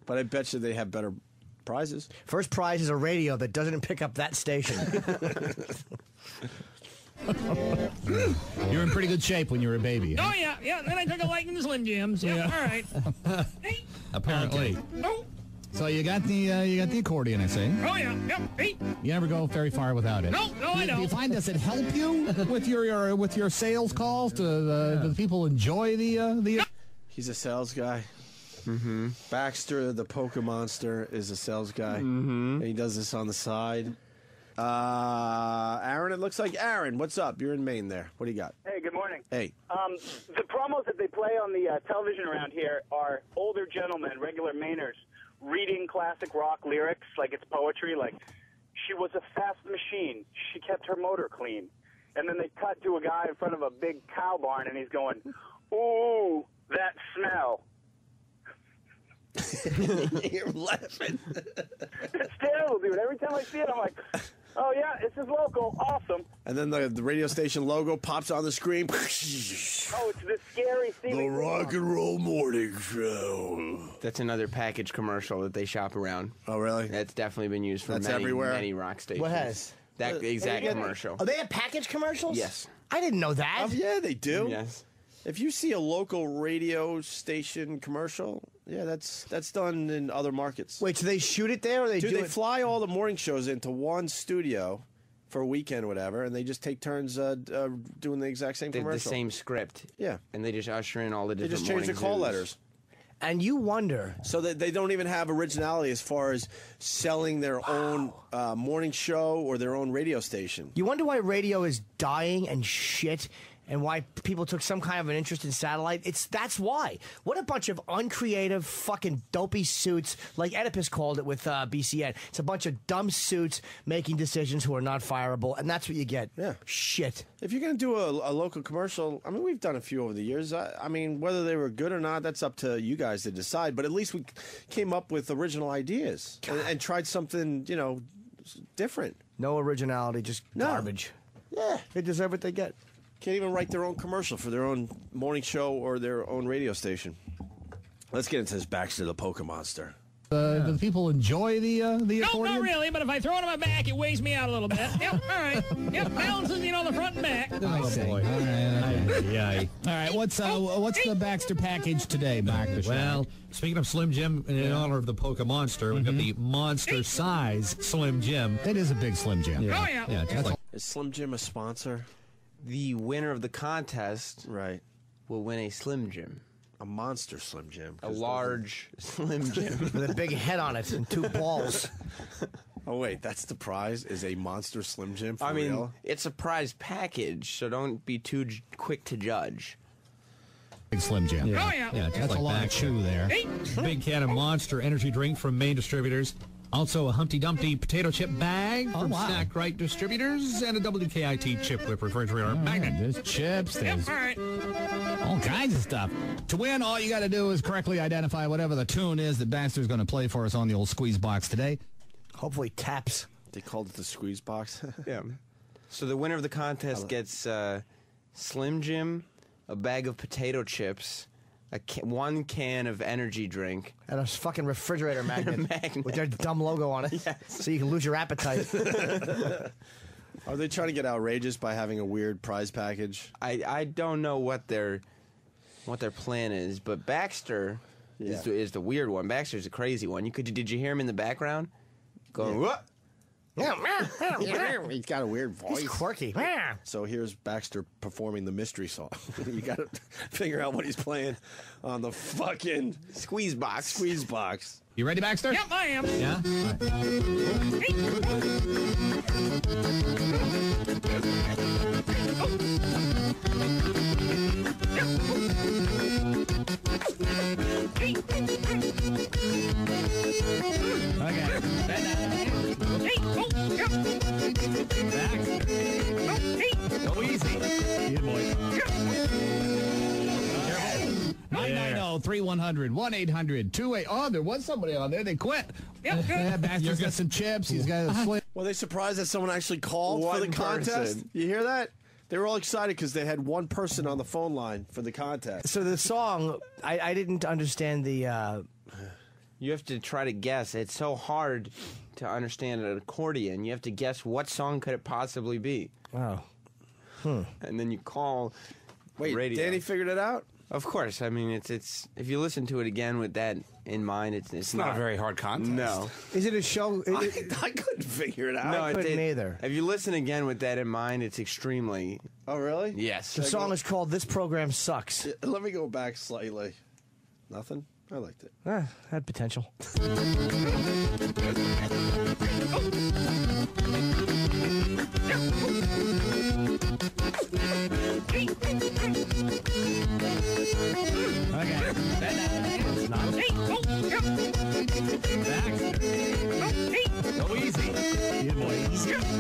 But I bet you they have better prizes. First prize is a radio that doesn't pick up that station. You're in pretty good shape when you were a baby. Oh, yeah. Then I took a liking to Slim Jims. Yeah. All right. Apparently. Oh. So you got the accordion, I see. Oh, yeah. Yep. Hey. You never go very far without it. No, I don't. Do you find, does it help you with your sales calls? Do the people enjoy the? He's a sales guy. Mm-hmm. Baxter, the Pokemonster, is a sales guy. Mm-hmm. And he does this on the side. Aaron, it looks like Aaron. What's up? You're in Maine there. What do you got? Hey, good morning. Hey. The promos that they play on the television around here are older gentlemen, regular Mainers, reading classic rock lyrics like it's poetry, like, she was a fast machine. She kept her motor clean. And then they cut to a guy in front of a big cow barn, and he's going, ooh, that smell. You're laughing. It's terrible, dude. Every time I see it, I'm like, oh, yeah, this is local. Awesome. And then the radio station logo pops on the screen. Oh, it's the scary The Rock and Roll Morning Show. That's another package commercial that they shop around. Oh, really? That's definitely been used for That's many, everywhere? many rock stations. What has? That exact commercial. Oh, they have package commercials? Yes. I didn't know that. Yeah, they do. Yes. If you see a local radio station commercial, yeah, that's done in other markets. Wait, so they shoot it there, or they they fly all the morning shows into one studio for a weekend or whatever, and they just take turns doing the exact same They have commercial. the same script. Yeah. And they just usher in all the They different just change the call morning zoos. letters. And you wonder. So that they don't even have originality as far as selling their own morning show or their own radio station. You wonder why radio is dying and shit, and why people took some kind of an interest in satellite. That's why. What a bunch of uncreative, fucking dopey suits, like Oedipus called it with BCN. It's a bunch of dumb suits making decisions who are not fireable, and that's what you get. Yeah. Shit. If you're going to do a local commercial, I mean, we've done a few over the years. I mean, whether they were good or not, that's up to you guys to decide. But at least we came up with original ideas and tried something, different. No originality, just garbage. Yeah. They deserve what they get. Can't even write their own commercial for their own morning show or their own radio station. Let's get into this Baxter the Pokemonster. Do the people enjoy the No, accordion? not really, but if I throw it on my back, it weighs me out a little bit. Yep, all right. Yep, balances, the front and back. Oh, boy. All right, what's the Baxter package today, Baxter? Well, speaking of Slim Jim, in honor of the Pokemonster, we've got the monster size Slim Jim. It is a big Slim Jim. Oh, yeah. Yeah, just like Is Slim Jim a sponsor? The winner of the contest will win a Slim Jim. A monster Slim Jim. A large Slim Jim. With a big head on it and 2 balls. Oh, wait, that's the prize? Is a monster Slim Jim for I mean, real? it's a prize package, so don't be too quick to judge. Big Slim Jim. Oh, yeah. just That's like a lot of Baxter. chew there. Big can of Monster energy drink from Maine Distributors. Also a Humpty Dumpty potato chip bag from Snack Right Distributors, and a WKIT chip whip refrigerator magnet. There's chips. There's All right. all kinds of stuff. To win, all you got to do is correctly identify whatever the tune is that Baxter's going to play for us on the old squeeze box today. Hopefully taps. They called it the squeeze box. Yeah. So the winner of the contest gets Slim Jim, a bag of potato chips, one can of energy drink. And a fucking refrigerator magnet, with their dumb logo on it, so you can lose your appetite. Are they trying to get outrageous by having a weird prize package? I don't know what their plan is, but Baxter is the weird one. Baxter's the crazy one. Did you hear him in the background going what? He's got a weird voice. He's quirky. So here's Baxter performing the mystery song. You got to figure out what he's playing on the fucking squeeze box. Squeeze box. You ready, Baxter? Yep, I am. Yeah? Go easy. Good boy. 990-3100, 1-800-28. Oh, there was somebody on there. They quit. Yep, good. Yeah, Baxter's got some chips. He's got a slip. Were they surprised that someone actually called for the contest? You hear that? They were all excited because they had one person on the phone line for the contest. So the song, I didn't understand the... You have to try to guess. It's so hard to understand an accordion. You have to guess what song could it possibly be. Wow. And then you call radio. Danny figured it out? Of course. I mean, it's if you listen to it again with that in mind, it's not a very hard contest. No. Is it a show? I couldn't figure it out. No, I couldn't either. If you listen again with that in mind, it's extremely... Oh, really? Yes. The song is called This Program Sucks. Yeah, let me go back slightly. Nothing? I liked it. Had potential. It's not. Go easy. Good boy. Careful.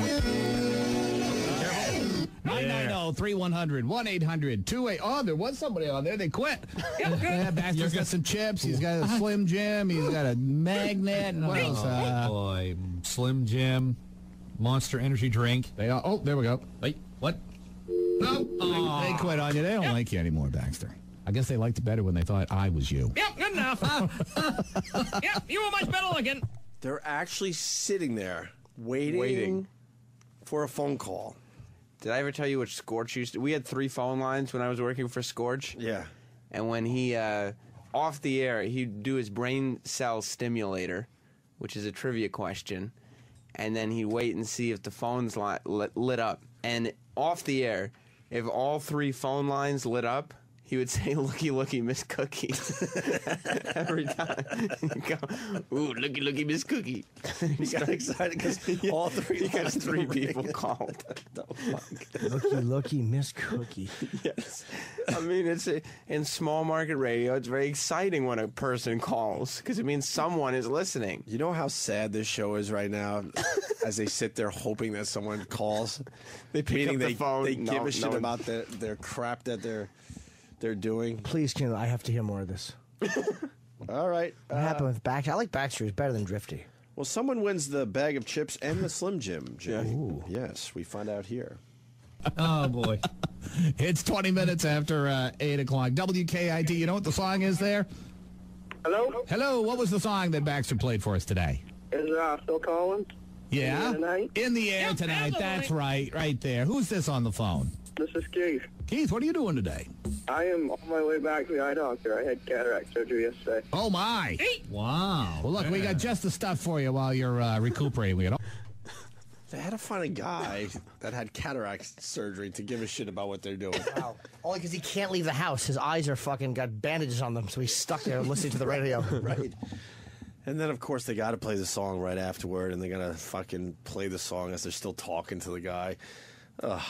990-3100, 1-800-28. Oh, there was somebody on there. They quit. Yeah, Baxter's got some chips. He's got a Slim Jim. He's got a magnet. What else? Boy, Slim Jim, Monster Energy drink. Oh, there we go. Wait, what? No. Oh. They quit on you. They don't like you anymore, Baxter. I guess they liked it better when they thought I was you. Yep, good enough. Yep, you were much better looking. They're actually sitting there waiting for a phone call. Did I ever tell you which Scorch used to... We had 3 phone lines when I was working for Scorch. Yeah. And when he, off the air, he'd do his brain cell stimulator, which is a trivia question, and then he'd wait and see if the phones lit up. And off the air, if all 3 phone lines lit up, he would say, "Looky, looky, Miss Cookie." Every time. He'd go, "Ooh, looky, looky, Miss Cookie." He got excited because all 3 because 3 people called. Looky, looky, Miss Cookie. Yes. I mean, it's in small market radio, it's very exciting when a person calls because it means someone is listening. You know how sad this show is right now as they sit there hoping that someone calls? They pick up the phone. They give a shit about their crap that they're doing. Please, Kendall, I have to hear more of this. All right. What happened with Baxter? I like Baxter. He's better than Drifty. Well, someone wins the bag of chips and the Slim Jim. Ooh. Yes, we find out here. Oh, boy. It's 20 minutes after 8 o'clock. WKIT, you know what the song is there? Hello? Hello, what was the song that Baxter played for us today? Is Phil Collins? Yeah? Tonight? In the air tonight. That's right there. Who's this on the phone? This is Keith. Keith, what are you doing today? I am on my way back to the eye doctor. I had cataract surgery yesterday. Oh, my. Wow. Well, look, we got just the stuff for you while you're recuperating. We got They had to find a guy that had cataract surgery to give a shit about what they're doing. Wow. Only because he can't leave the house. His eyes are fucking got bandages on them, so he's stuck there listening to the radio. Right. And then, of course, they got to play the song right afterward, and they're going to fucking play the song as they're still talking to the guy. Ugh.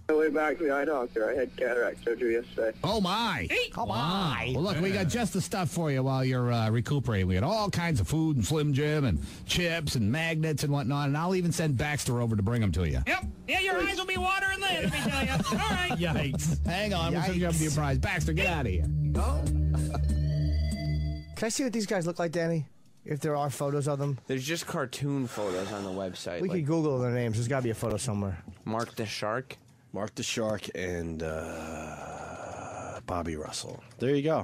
On my way back to the eye doctor. I had cataract surgery yesterday. Oh, my. Come on. Well, look, we got just the stuff for you while you're recuperating. We got all kinds of food and Slim Jim and chips and magnets and whatnot, and I'll even send Baxter over to bring them to you. Yep. Yeah, your eyes will be watering then, let me tell you. All right. Yikes. Hang on. We'll send you up to your prize. Baxter, get out of here. Can I see what these guys look like, Danny? If there are photos of them? There's just cartoon photos on the website. We could Google their names. There's got to be a photo somewhere. Mark the Shark. Mark the Shark and Bobby Russell. There you go.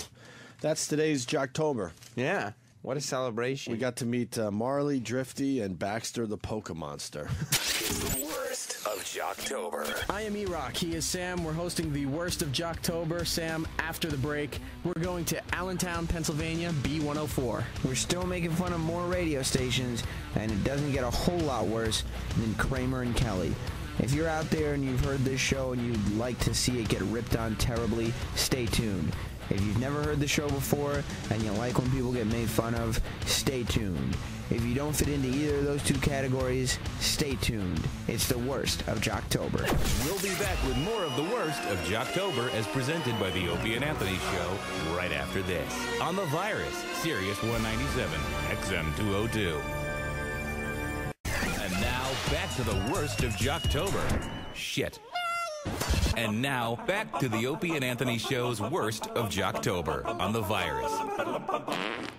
That's today's Jocktober. Yeah. What a celebration. We got to meet Marley, Drifty, and Baxter the Polka Monster. The worst of Jocktober. I am E-Rock. He is Sam. We're hosting the worst of Jocktober. Sam, after the break, we're going to Allentown, Pennsylvania, B104. We're still making fun of more radio stations, and it doesn't get a whole lot worse than Kramer and Kelly. If you're out there and you've heard this show and you'd like to see it get ripped on terribly, stay tuned. If you've never heard the show before and you like when people get made fun of, stay tuned. If you don't fit into either of those two categories, stay tuned. It's the worst of Jocktober. We'll be back with more of the worst of Jocktober as presented by the Opie and Anthony Show right after this. On The Virus, Sirius 197, XM 202. And now, back to the worst of Jocktober. Shit. And now, back to the Opie and Anthony Show's worst of Jocktober on The Virus.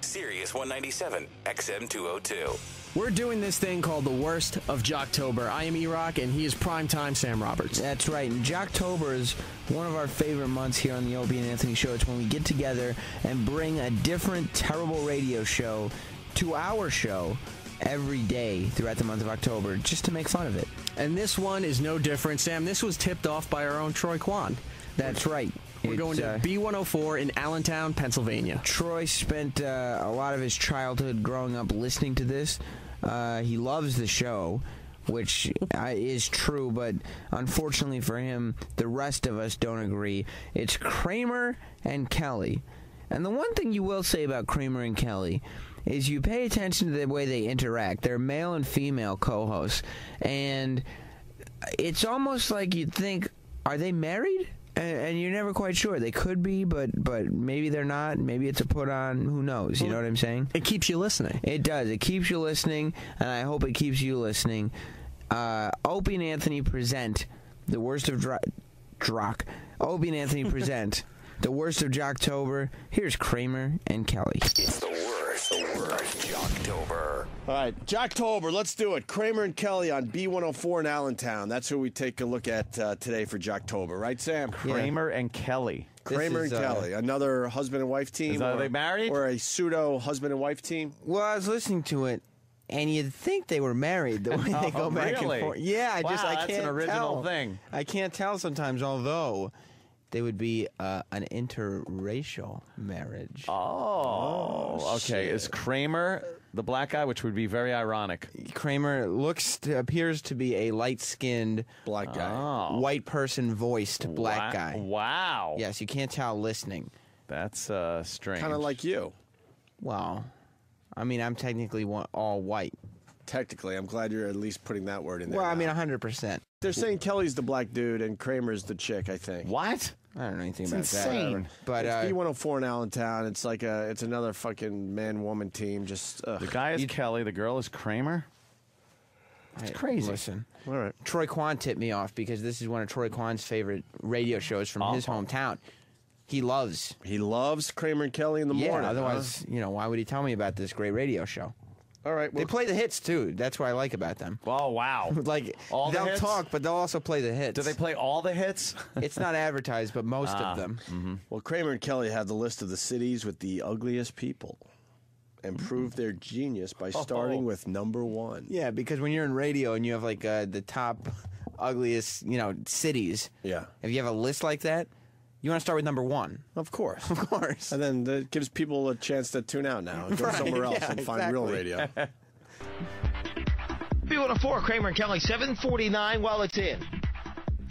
Sirius 197, XM 202. We're doing this thing called the worst of Jocktober. I am E-Rock, and he is primetime Sam Roberts. That's right. And Jocktober is one of our favorite months here on the Opie and Anthony Show. It's when we get together and bring a different terrible radio show to our show every day throughout the month of October just to make fun of it. And this one is no different. Sam, this was tipped off by our own Troy Kwan. That's right. We're going to B104 in Allentown, Pennsylvania. Troy spent a lot of his childhood growing up listening to this. He loves the show, which is true, but unfortunately for him, the rest of us don't agree. It's Kramer and Kelly. And the one thing you will say about Kramer and Kelly is you pay attention to the way they interact. They're male and female co-hosts, and it's almost like you'd think, are they married? And you're never quite sure. They could be, but maybe they're not. Maybe it's a put-on. Who knows? You know what I'm saying? It keeps you listening. It does. It keeps you listening, and I hope it keeps you listening. Opie and Anthony present the worst of Opie and Anthony present the worst of Jocktober. Here's Kramer and Kelly. It's the worst of Jocktober. All right, Jocktober, let's do it. Kramer and Kelly on B104 in Allentown. That's who we take a look at today for Jocktober, right, Sam? Kramer and Kelly. Kramer and Kelly, another husband and wife team. Are they married? Or a pseudo husband and wife team? Well, I was listening to it, and you'd think they were married the way they go back and forth. Yeah, I can't that's an original thing. I can't tell sometimes, although they would be an interracial marriage. Oh, okay. Shit. Is Kramer the black guy, which would be very ironic? Kramer appears to be a light-skinned black guy, white person voiced black guy. Wow. Yes, you can't tell listening. That's strange. Kind of like you. Well, I mean, I'm technically all white. Technically, I'm glad you're at least putting that word in there. Well, I now. mean, 100%. They're saying Kelly's the black dude and Kramer's the chick, I think. What? I don't know anything It's about insane. that. But it's B104 in Allentown. It's like it's another fucking man-woman team. Just the guy is Kelly, the girl is Kramer. It's crazy. Listen, all right. Troy Kwan tipped me off because this is one of Troy Kwan's favorite radio shows from his hometown. He loves Kramer and Kelly in the morning. Otherwise, why would he tell me about this great radio show? All right. They play the hits, too. That's what I like about them. Oh, wow. Like, all they'll the hits? talk, but they'll also play the hits. Do they play all the hits? It's not advertised, but most of them. Mm-hmm. Well, Kramer and Kelly have the list of the cities with the ugliest people and prove their genius by starting with number one. Yeah, because when you're in radio and you have, like, the top ugliest, cities. Yeah. If you have a list like that, you want to start with number one. Of course. Of course. And then that gives people a chance to tune out now and go somewhere else and find real radio. B104, Kramer and Kelly, 749 while it's in.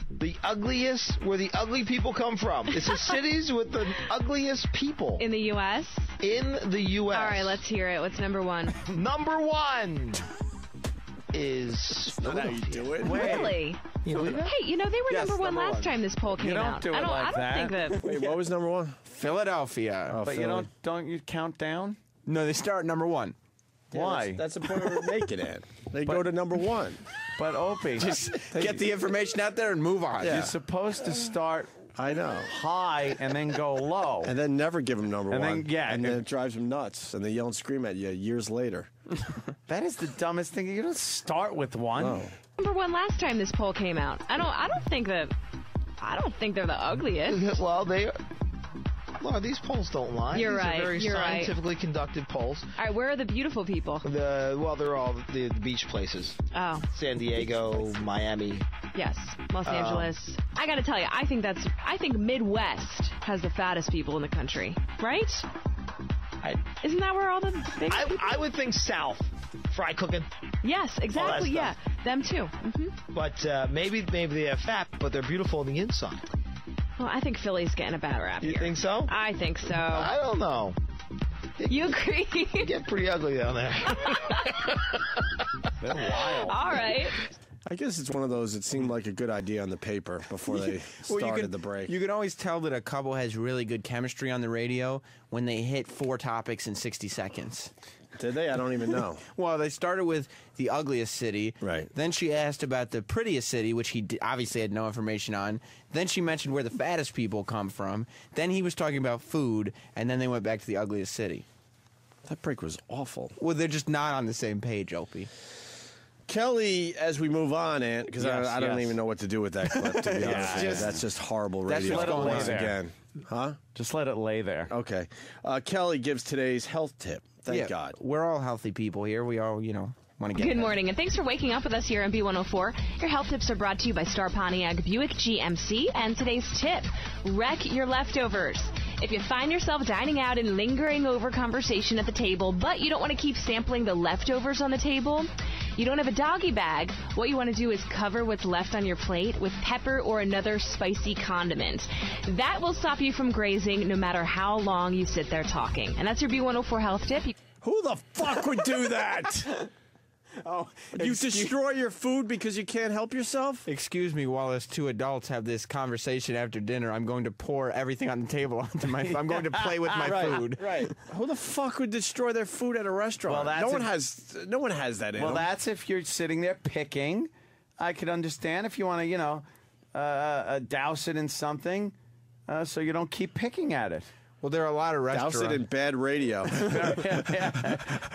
The ugliest, where the ugly people come from. It's the cities with the ugliest people. In the U.S.? In the U.S. All right, let's hear it. What's number one? Number one is... Not how you do it. Really? You believe that? Hey, they were Yes, number one number last one. time this poll came out. You don't do it like I don't think that. Wait, what was number one? Philadelphia. Oh, But Philly. you don't you count down? No, they start number one. Yeah, Why? That's the point we're making it. They go to number one. But Opie, Just get the information out there and move on. you're supposed to start I know. high and then go low. And then never give them number And one. then, yeah, and then it drives them nuts. And they yell and scream at you years later. That is the dumbest thing. You don't start with one. Oh. Number one last time this poll came out. I don't think they're the ugliest. Well, Laura, these polls don't lie. You're these right. Are very You're right. scientifically conducted polls. All right, where are the beautiful people? Well, they're all the beach places. Oh. San Diego, Miami. Yes, Los Angeles. I got to tell you, I think Midwest has the fattest people in the country, right? Isn't that where all the big I would think South. Fry cooking. Yes, exactly. Yeah, them too. But maybe they have fat, but they're beautiful on the inside. Well, I think Philly's getting a bad rap. You think so? I think so. I don't know. You agree? You get pretty ugly down there. They're wild. All right. I guess it's one of those that seemed like a good idea on the paper before they started the break. You can always tell that a couple has really good chemistry on the radio when they hit 4 topics in 60 seconds. Did they? I don't even know. Well, they started with the ugliest city. Right. Then she asked about the prettiest city, which he obviously had no information on. Then she mentioned where the fattest people come from. Then he was talking about food, and then they went back to the ugliest city. That break was awful. Well, they're just not on the same page, Opie. Kelly, as we move on, Ant, because I don't even know what to do with that clip, to be honest with you. That's just horrible radio. Let it lay once there. again. Huh? Just let it lay there. Okay. Kelly gives today's health tip. Thank God. We're all healthy people here. We all, want to get Good better. morning, and thanks for waking up with us here on B104. Your health tips are brought to you by Star Pontiac Buick GMC, and today's tip, wreck your leftovers. If you find yourself dining out and lingering over conversation at the table, but you don't want to keep sampling the leftovers on the table, you don't have a doggy bag, what you want to do is cover what's left on your plate with pepper or another spicy condiment. That will stop you from grazing no matter how long you sit there talking. And that's your B104 health tip. Who the fuck would do that? You destroy your food because you can't help yourself? Excuse me, while us 2 adults have this conversation after dinner, I'm going to pour everything on the table onto my. I'm going to play with my food. Right. Who the fuck would destroy their food at a restaurant? Well, no one has that in Well, them. that's if you're sitting there picking. I could understand if you want to, douse it in something so you don't keep picking at it. Well, there are a lot of restaurants. Douse it in bad radio.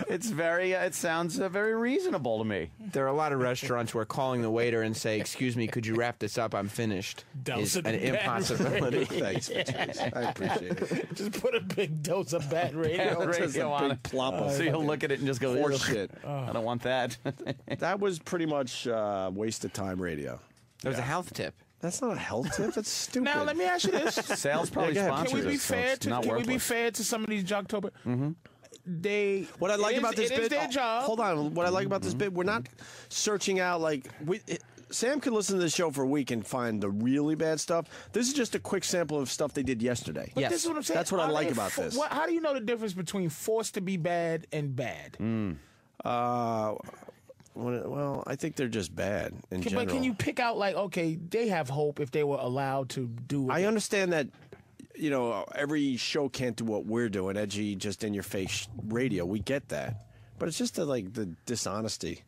It sounds very reasonable to me. There are a lot of restaurants where calling the waiter and say, "Excuse me, could you wrap this up? I'm finished." Douse is it an in bad impossibility. radio. Thanks, I appreciate it. Just put a big dose of bad radio. Just a big plop of So you'll look at it and just go, horse "Ugh, shit." I don't want that. That was pretty much waste of time radio. That was a health tip. That's not a health tip. That's stupid. Now let me ask you this: Sales probably go ahead. sponsors Can we be this, so fair it's to? not Can we be worthless. fair to some of these Jocktober? They. What I like about this it bit. is their job. Hold on. What I like about this bit, we're not searching out Sam could listen to the show for a week and find the really bad stuff. This is just a quick sample of stuff they did yesterday. But this is what I'm saying. That's what I Are like they about this. How do you know the difference between forced to be bad and bad? Well, I think they're just bad in general. But can you pick out okay, they have hope if they were allowed to do it? I understand that, every show can't do what we're doing, edgy, just in your face radio. We get that, but it's just the dishonesty.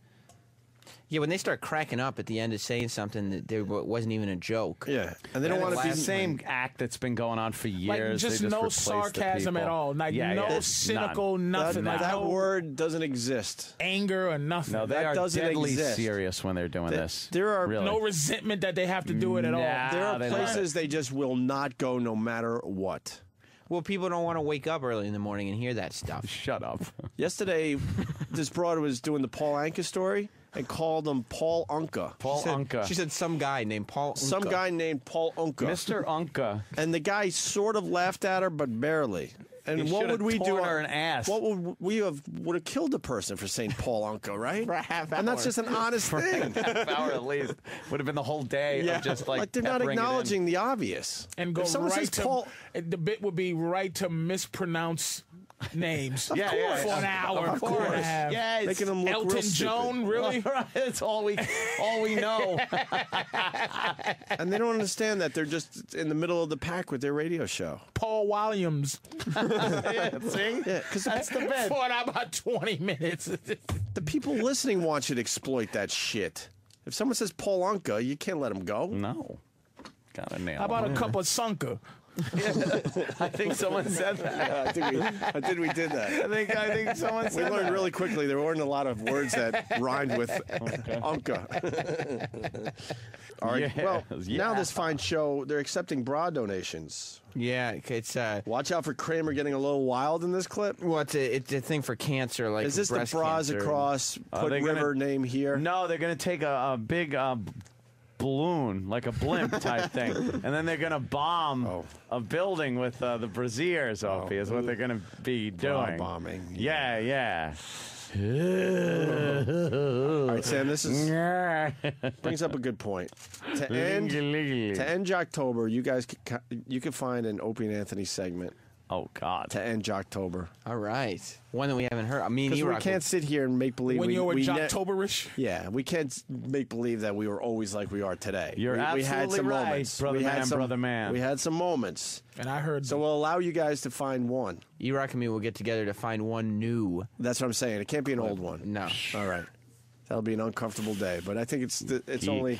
Yeah, when they start cracking up at the end of saying something that there wasn't even a joke. Yeah, and they don't want to be the same act that's been going on for years. Just They no replace the sarcasm at people. all. No cynical, nothing. That word doesn't exist. Anger or nothing. No, they That are doesn't deadly exist. serious when they're doing this. There are Really. No resentment that they have to do it at all. There are they places they just will not go no matter what. Well, people don't want to wake up early in the morning and hear that stuff. Shut up. Yesterday, this broad was doing the Paul Anka story and called him Paul Unka. Paul Unka. She said some guy named Paul Unka. Some guy named Paul Unka. Mr. Unka. And the guy sort of laughed at her, but barely. And He what should would have we do? torn her an ass. What would have killed the person for saying Paul Unka, right? For a half hour. And that's just an honest thing. Half hour at least. Would have been the whole day of just like they're not peppering it in. acknowledging the obvious. And go If someone right says to Paul, the bit would be right to mispronounce names. Yeah, yeah, for an hour, of for and a course. half. Yes. making them look Elton real stupid. John, really? That's all we know. And they don't understand that they're just in the middle of the pack with their radio show. Paul Williams. See? Yeah, because That's the bit. For about 20 minutes. the people listening want you to exploit that shit. If someone says Paul Unka, you can't let him go. No. Gotta nail How about him. a cup of Sunka? I think someone said that. Yeah, I think we did that. I think someone said We learned that. really quickly there weren't a lot of words that rhymed with Unca. All right. Yeah. Well, Yeah. now this fine show, they're accepting bra donations. Yeah, it's watch out for Kramer getting a little wild in this clip. Well, it's a thing for cancer, like is this the breast bras cancer. across? Put they're River gonna- name here. No, they're going to take a big balloon, like a blimp type thing, and then they're going to bomb a building with the brassieres, Opie, is what they're going to be Bra doing. bombing. Yeah, yeah. All right, Sam, this is brings up a good point. To end Jocktober, you guys you can find an Opie and Anthony segment. Oh God! To end Jocktober. All right, one that we haven't heard. I mean, because we can't sit here and make believe When we, you're we Jocktober-ish? Yeah, we can't make believe that we were always like we are today. You're we had absolutely some right, moments. brother we had man, some, brother man. We had some moments. And I heard. So we'll allow you guys to find one. E-Rock and me will get together to find one new. That's what I'm saying. It can't be an old one. No. All right. That'll be an uncomfortable day, but I think it's only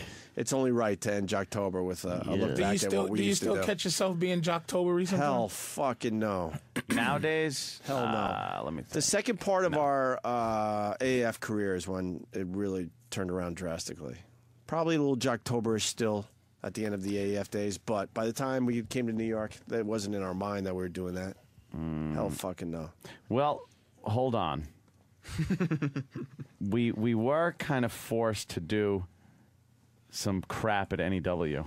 right to end Jocktober with a look back at what we used to do. Do you still catch yourself being Jocktober sometimes? Hell fucking no. Nowadays, hell no. Let me think. The second part of our AAF career is when it really turned around drastically. Probably a little Jocktoberish still at the end of the AAF days, but by the time we came to New York, that wasn't in our mind that we were doing that. Hell fucking no. Well, hold on. we were kind of forced to do some crap at NEW.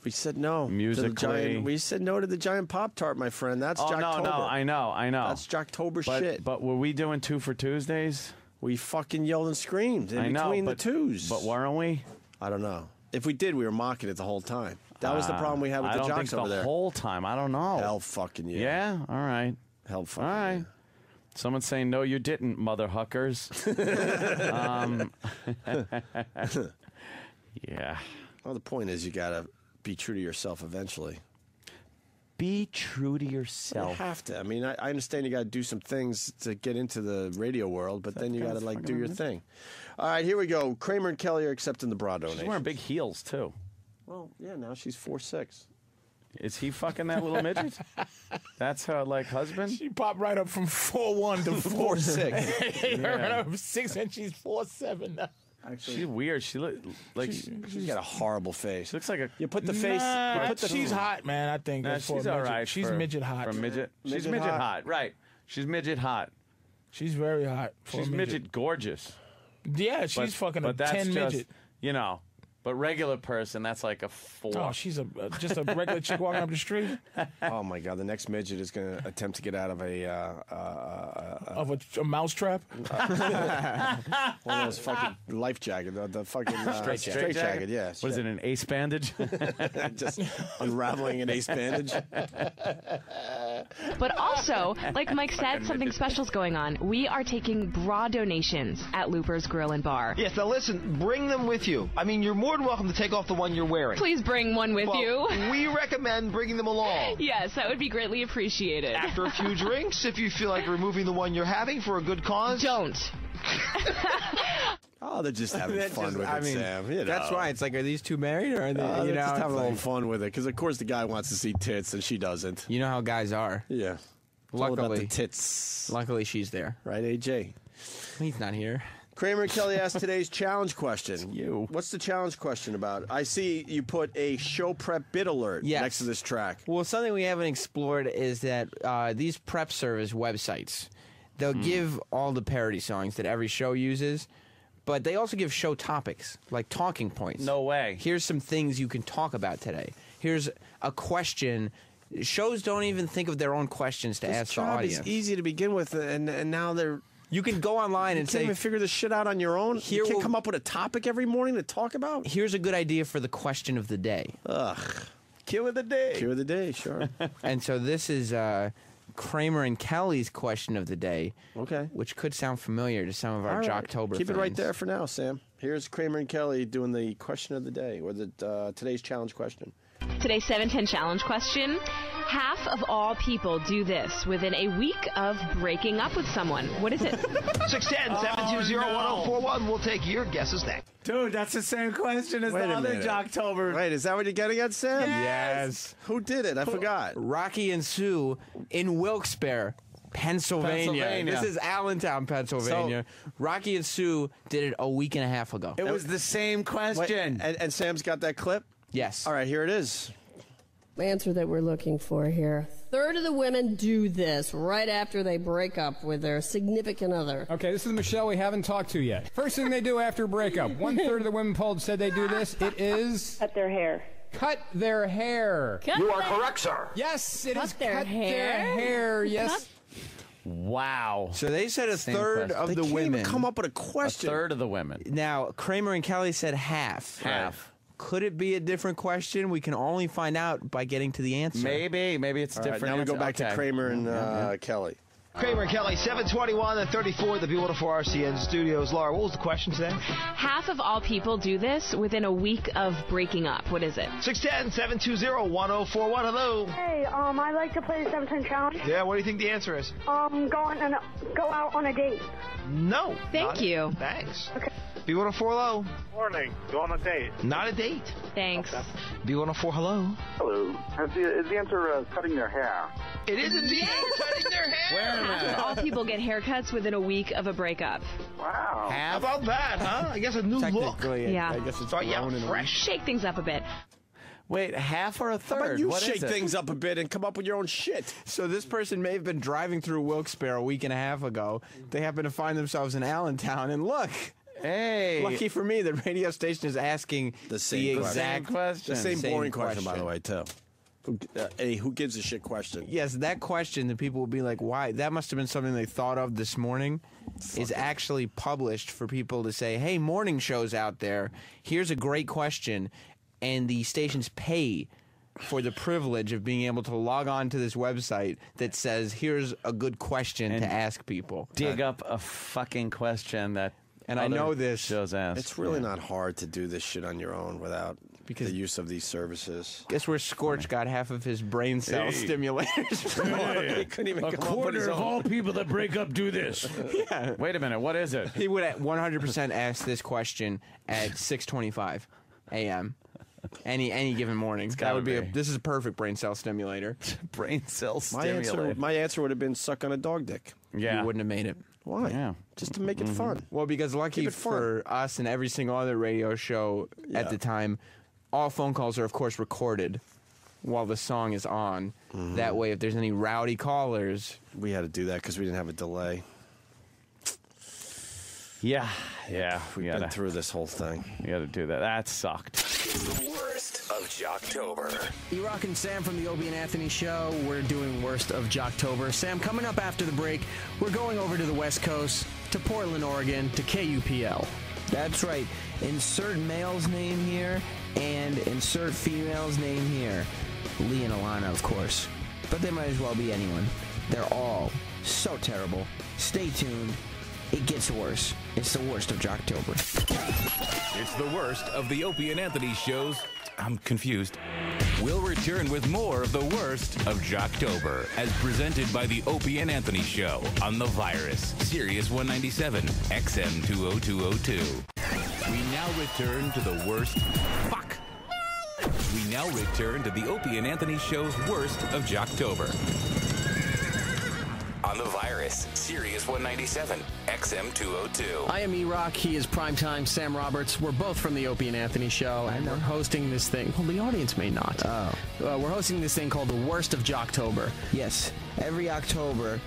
We said no. Musically. We said no to the giant Pop-Tart, my friend. That's Jocktober. No, I know. That's Jocktober but, shit. But were we doing 2 for Tuesdays? We fucking yelled and screamed in between the twos. But weren't we? I don't know. If we did, we were mocking it the whole time. That was the problem we had with the I don't jocks think over the there. whole time. I don't know. Hell fucking yeah. Yeah? All right. Hell fucking all right. Someone's saying, no, you didn't, mother huckers. Yeah. Well, the point is you got to be true to yourself eventually. Be true to yourself. You have to. I mean, I understand you got to do some things to get into the radio world, but then you got to, do your thing. All right, here we go. Kramer and Kelly are accepting the bra donation. She's wearing big heels, too. Well, yeah, now she's 4'6". Is he fucking that little midget? That's her, husband? She popped right up from 4'1" to 4'6". Yeah. Her 6 and she's 4'7" now. Actually, she's weird. She look like she's got a horrible face. She looks like a. You put the face. Nah, You put the, she's hot, man. I think. Nah, for a she's all midget. right. She's for, midget hot. For a midget. She's Midget midget hot. hot. Right. She's midget hot. She's very hot. For She's a midget gorgeous. Yeah, she's fucking a but that's 10 just, midget. You know. But regular person, that's like a 4. Oh, she's just a regular chick walking up the street. Oh my God! The next midget is going to attempt to get out of a mouse trap. One of those fucking life jacket, the fucking straight jacket. Yeah. What is it? An ace bandage? Just unraveling an ace bandage. But also, like Mike said, something special's going on. We are taking bra donations at Looper's Grill and Bar. Yes, now listen, bring them with you. I mean, you're more than welcome to take off the one you're wearing. Please bring one with you. We recommend bringing them along. Yes, that would be greatly appreciated. After a few drinks, if you feel like removing the one you're having for a good cause. Don't. Oh, they're just having fun with it, Sam. You know. That's why it's like, are these two married or are they? They're just having a little fun with it because, of course, the guy wants to see tits and she doesn't. You know how guys are. Yeah. It's all about Luckily, the tits. Luckily, she's there. Right, AJ? He's not here. Kramer and Kelly asked today's challenge question. You. What's the challenge question about? I see you put a show prep bit alert next to this track. Well, something we haven't explored is that these prep service websites, they'll give all the parody songs that every show uses, but they also give show topics, like talking points. No way. Here's some things you can talk about today. Here's a question. Shows don't even think of their own questions to ask the audience. It's easy to begin with, and now they're... You can go online and you can't even figure this shit out on your own. You can't come up with a topic every morning to talk about. Here's a good idea for the question of the day. Ugh. Cue of the day. Cue of the day, sure. And so this is Kramer and Kelly's question of the day. Okay. Which could sound familiar to some of our Jocktober Keep it right fans. there for now, Sam. Here's Kramer and Kelly doing the question of the day, or the today's challenge question. Today's 710 challenge question. Half of all people do this within a week of breaking up with someone. What is it? 610-720-1041. We'll take your guesses next. Dude, that's the same question as Wait the a other minute. Jocktober. Wait, is that what you're getting at, Sam? Yes. Who did it? I forgot. Rocky and Sue in Wilkes-Barre, Pennsylvania. This is Allentown, Pennsylvania. Rocky and Sue did it a week and a half ago. It was the same question. Wait, and Sam's got that clip? Yes. All right, here it is. Answer that we're looking for here. Third of the women do this right after they break up with their significant other. Okay, this is Michelle we haven't talked to yet. First thing they do after a breakup. 1/3 of the women polled said they do this. It is... Cut their hair. Cut their hair. You are correct, sir. Yes, it is Cut their cut hair? their hair. Yes. Wow. So they said a Same third question. of They the can't women. even come up with a question. A third of the women. Now, Kramer and Kelly said half. Half. Could it be a different question? We can only find out by getting to the answer. Maybe it's All right, different. now we go answer. back to Okay. Kramer and Kelly. Kramer and Kelly, 721 and 34, the B104 RCN studios. Laura, what was the question today? Half of all people do this within a week of breaking up. What is it? 610-720-1041. Hello. Hey, I like to play the 710 challenge. Yeah, what do you think the answer is? Go out on a date. No. Thank you. Thanks. Okay. B104, hello. Morning. Go on a date. Not a date. Thanks. B104, hello. Hello. Is the answer cutting their hair? It is indeed cutting their hair. Half of all people get haircuts within a week of a breakup. Wow. How about that, huh? I guess a new look. Yeah. I guess it's Start you out grown in a fresh. Shake things up a bit. Wait, half or a How third? about you What shake is it? things up a bit and come up with your own shit? So this person may have been driving through Wilkes-Barre a week and a half ago. They happen to find themselves in Allentown, and look. Hey. Lucky for me, the radio station is asking The same exact question. The same boring question, by question. the way, too. Who gives a shit question? Yes, that question, the people will be like, why? That must have been something they thought of this morning, is actually published for people to say, hey, morning shows out there, here's a great question, and the stations pay for the privilege of being able to log on to this website that says, here's a good question to ask people. Dig up a fucking question that. And I know this. Shows ask. It's really not hard to do this shit on your own without the use of these services. Guess where Scorch got half of his brain cell stimulators from? He couldn't even A come up with quarter his of own. all people that break up do this. Yeah. Wait a minute. What is it? He would 100% ask this question at 6:25 a.m. Any given morning. That would be. This is a perfect brain cell stimulator. Brain cell stimulator. My answer would have been suck on a dog dick. Yeah. You wouldn't have made it. Why? Yeah. Just to make it fun. Well, because lucky Keep it fun. for us and every single other radio show at the time, all phone calls are, of course, recorded while the song is on. That way, if there's any rowdy callers... We had to do that because we didn't have a delay. Yeah. We've been through this whole thing. You got to do that. That sucked. The worst of Jocktober. E-Rock and Sam from the Opie and Anthony Show. We're doing Worst of Jocktober. Sam, coming up after the break, we're going over to the West Coast, to Portland, Oregon, to KUPL. That's right. Insert male's name here and insert female's name here. Lee and Alana, of course. But they might as well be anyone. They're all so terrible. Stay tuned. It gets worse. It's the worst of Jocktober. It's the worst of the Opie and Anthony shows. I'm confused. We'll return with more of the worst of Jocktober, as presented by the Opie and Anthony Show on The Virus, Sirius 197, XM 20202. We now return to the worst. Fuck! We now return to the Opie and Anthony Show's worst of Jocktober. On The Virus, Sirius 197, XM 202. I am E-Rock. He is Primetime Sam Roberts. We're both from the Opie and Anthony Show, and we're hosting this thing. Well, the audience may not. We're hosting this thing called the Worst of Jocktober. Yes. Every October,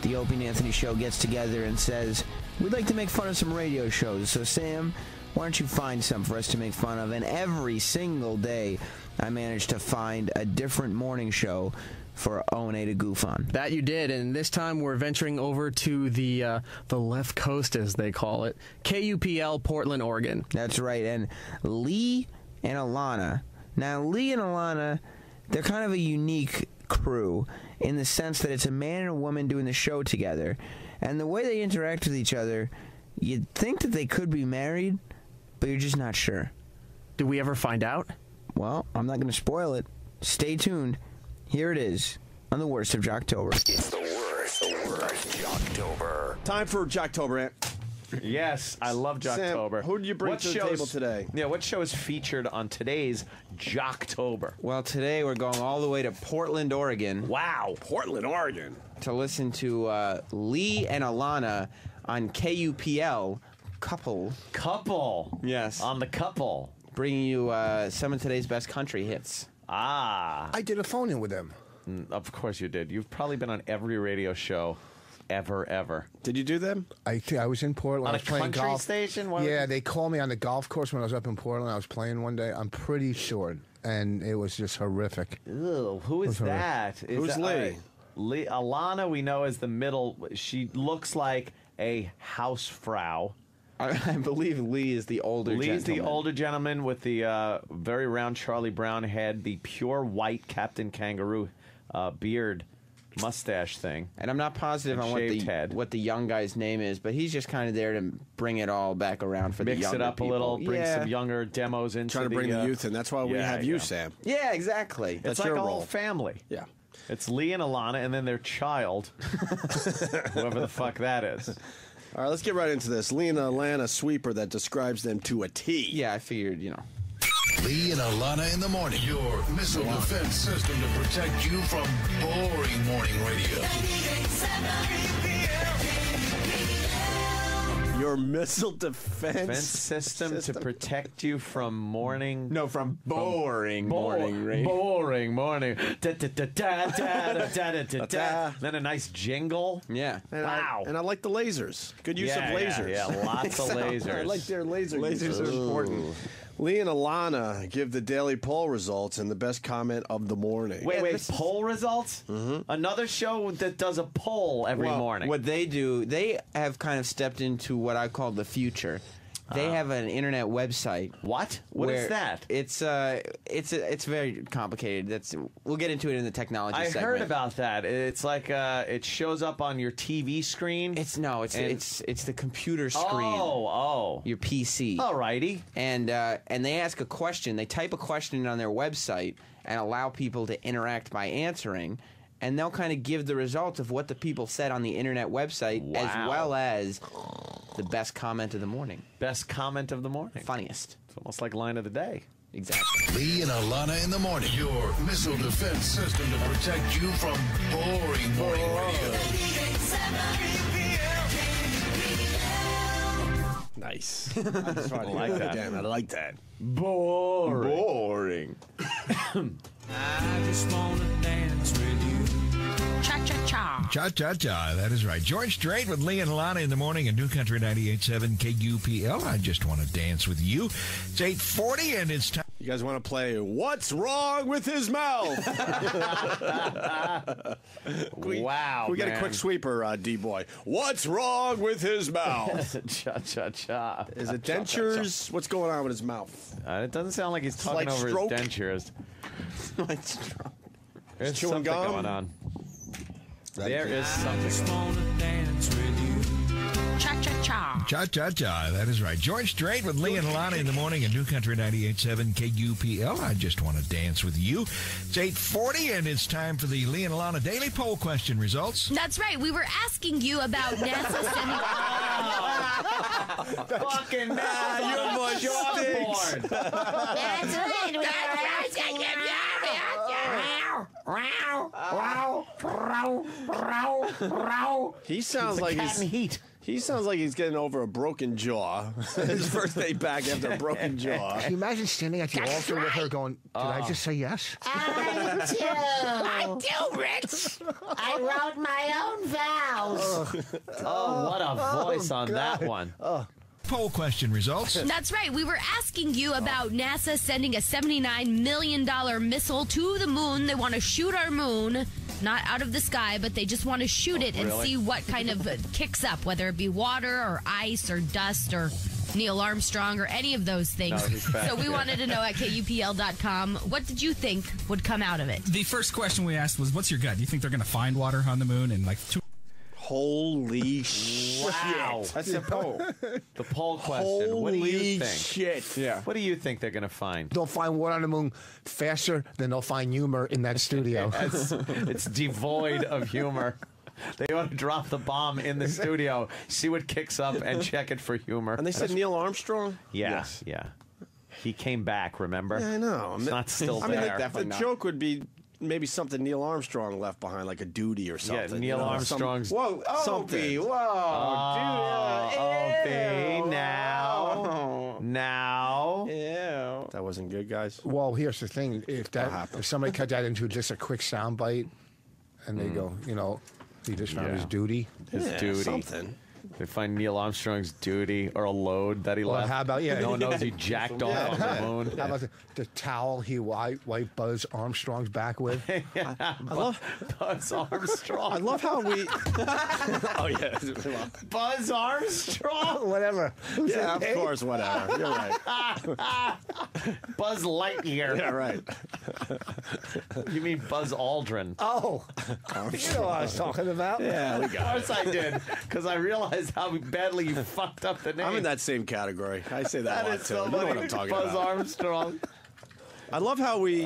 the Opie and Anthony Show gets together and says, we'd like to make fun of some radio shows. So, Sam, why don't you find some for us to make fun of? And every single day, I manage to find a different morning show for O&A to goof on. That you did, and this time we're venturing over to the left coast, as they call it, KUPL, Portland, Oregon. That's right, and Lee and Alana. Now, Lee and Alana, they're kind of a unique crew in the sense that it's a man and a woman doing the show together, and the way they interact with each other, you'd think that they could be married, but you're just not sure. Did we ever find out? Well, I'm not going to spoil it. Stay tuned. Here it is on the worst of Jocktober. It's the worst Jocktober. Time for Jocktober, Ant. Yes, I love Jocktober. Sam, who did you bring to the table today? Yeah, what show is featured on today's Jocktober? Well, today we're going all the way to Portland, Oregon. Wow. Portland, Oregon. To listen to Lee and Alana on KUPL. Couple. Yes. On the couple. Bringing you some of today's best country hits. Ah. I did a phone-in with them. Of course you did. You've probably been on every radio show ever. Did you do them? I was in Portland. On I was a playing country golf. station? Yeah, they called me on the golf course when I was up in Portland. I was playing one day. I'm pretty sure, and it was just horrific. Ew, who is that? Who's Lee? Lee? Alana we know is the middle. She looks like a housefrau. I believe Lee is the older gentleman. Lee's the older gentleman with the very round Charlie Brown head, the pure white Captain Kangaroo beard, mustache thing. And I'm not positive on what the young guy's name is, but he's just kind of there to bring it all back around for the younger people. Mix it up a little, bring some younger demos into Trying to bring the youth in. That's why we have you, yeah. Sam. Yeah, exactly. It's like your a whole role. family. Yeah. It's Lee and Alana, and then their child, whoever the fuck that is. All right, let's get right into this. Lee and Alana sweeper that describes them to a T. Yeah, I figured, Lee and Alana in the morning. Your missile defense system to protect you from boring morning radio. Your missile defense system to protect you from morning. No, from boring morning radio. Boring morning. Then a nice jingle. Yeah. Wow. And I like the lasers. Good use of lasers. Yeah, lots of lasers. I like their lasers. Lasers are important. Lee and Alana give the daily poll results and the best comment of the morning. Wait, poll results? Mm-hmm. Another show that does a poll every morning. What they do, they have kind of stepped into what I call the future. They have an internet website. What? What is that? It's very complicated. We'll get into it in the technology segment. I heard about that. It's like it shows up on your TV screen. It's the computer screen. Oh. Your PC. Alrighty. And they ask a question. They type a question on their website and allow people to interact by answering. And they'll kind of give the results of what the people said on the internet website, as well as the best comment of the morning. Best comment of the morning. Funniest. It's almost like line of the day. Exactly. Lee and Alana in the morning. Your missile defense system to protect you from boring morning radio. Nice. I like that. Damn, I like that. Boring. I just wanna dance with you. Cha-cha-cha. Cha-cha-cha, that is right. George Strait with Lee and Alana in the morning at New Country 98.7 KUPL. I just want to dance with you. It's 8:40 and it's time. You guys want to play What's Wrong with His Mouth? Wow, we got a quick sweeper, D-Boy. What's wrong with his mouth? Cha-cha-cha. Is it dentures? What's going on with his mouth? It doesn't sound like he's talking Slight over stroke? his dentures. Slight stroke. There's chewing something gum? going on. There is something. I just wanna dance with you. Cha-cha-cha. Cha-cha-cha, that is right. George Strait with Lee and Alana in the morning at New Country 98.7 KUPL. I just want to dance with you. It's 8:40 and it's time for the Lee and Alana daily poll question results. That's right. We were asking you about NASA sending... Fucking your voice chalkboard. That's right. He sounds like cat in heat. He sounds like he's getting over a broken jaw. His first day back after a broken jaw. Can you imagine standing at the That's altar with her right. going, did I just say yes? I do, Rich. I wrote my own vows. Oh, what a voice on that one. Poll question results. That's right. We were asking you about NASA sending a $79 million missile to the moon. They want to shoot our moon, not out of the sky, but they just want to shoot it and really? see what kind of kicks up, whether it be water or ice or dust or Neil Armstrong or any of those things. No, he's fat. So we wanted to know at KUPL.com, what did you think would come out of it? The first question we asked was, what's your gut? Do you think they're going to find water on the moon in like 2 Holy shit. Wow. That's the poll. The poll question. What do you Holy think? shit. Yeah. What do you think they're going to find? They'll find water on the moon faster than they'll find humor in that studio. It's devoid of humor. They ought to drop the bomb in the studio, see what kicks up, and check it for humor. And they said Neil Armstrong? Yes. Yeah. He came back, remember? Yeah, I know. It's not still there. The joke would be maybe something Neil Armstrong left behind, like a duty or something. Yeah, Neil Armstrong's... Whoa, something. Opie, now. Yeah. That wasn't good, guys. Well, here's the thing: if somebody cut that into just a quick sound bite, and they go, he just found his duty. His duty. Something. They find Neil Armstrong's duty or a load that he Well, left. how about No one knows he jacked off on the moon. How about the towel he wiped Buzz Armstrong's back with? I love Buzz Armstrong. I love how we. Oh yeah, Buzz Armstrong. Whatever. Yeah, of course, whatever. You're right. Buzz Lightyear. Yeah, right. You mean Buzz Aldrin? Oh, you know what I was talking about. Yeah, we Of got course it. I did, because I realized how badly you fucked up the name. I'm in that same category. I say that, a lot is too. so You know what funny. I'm talking Buzz about. Armstrong. I love how we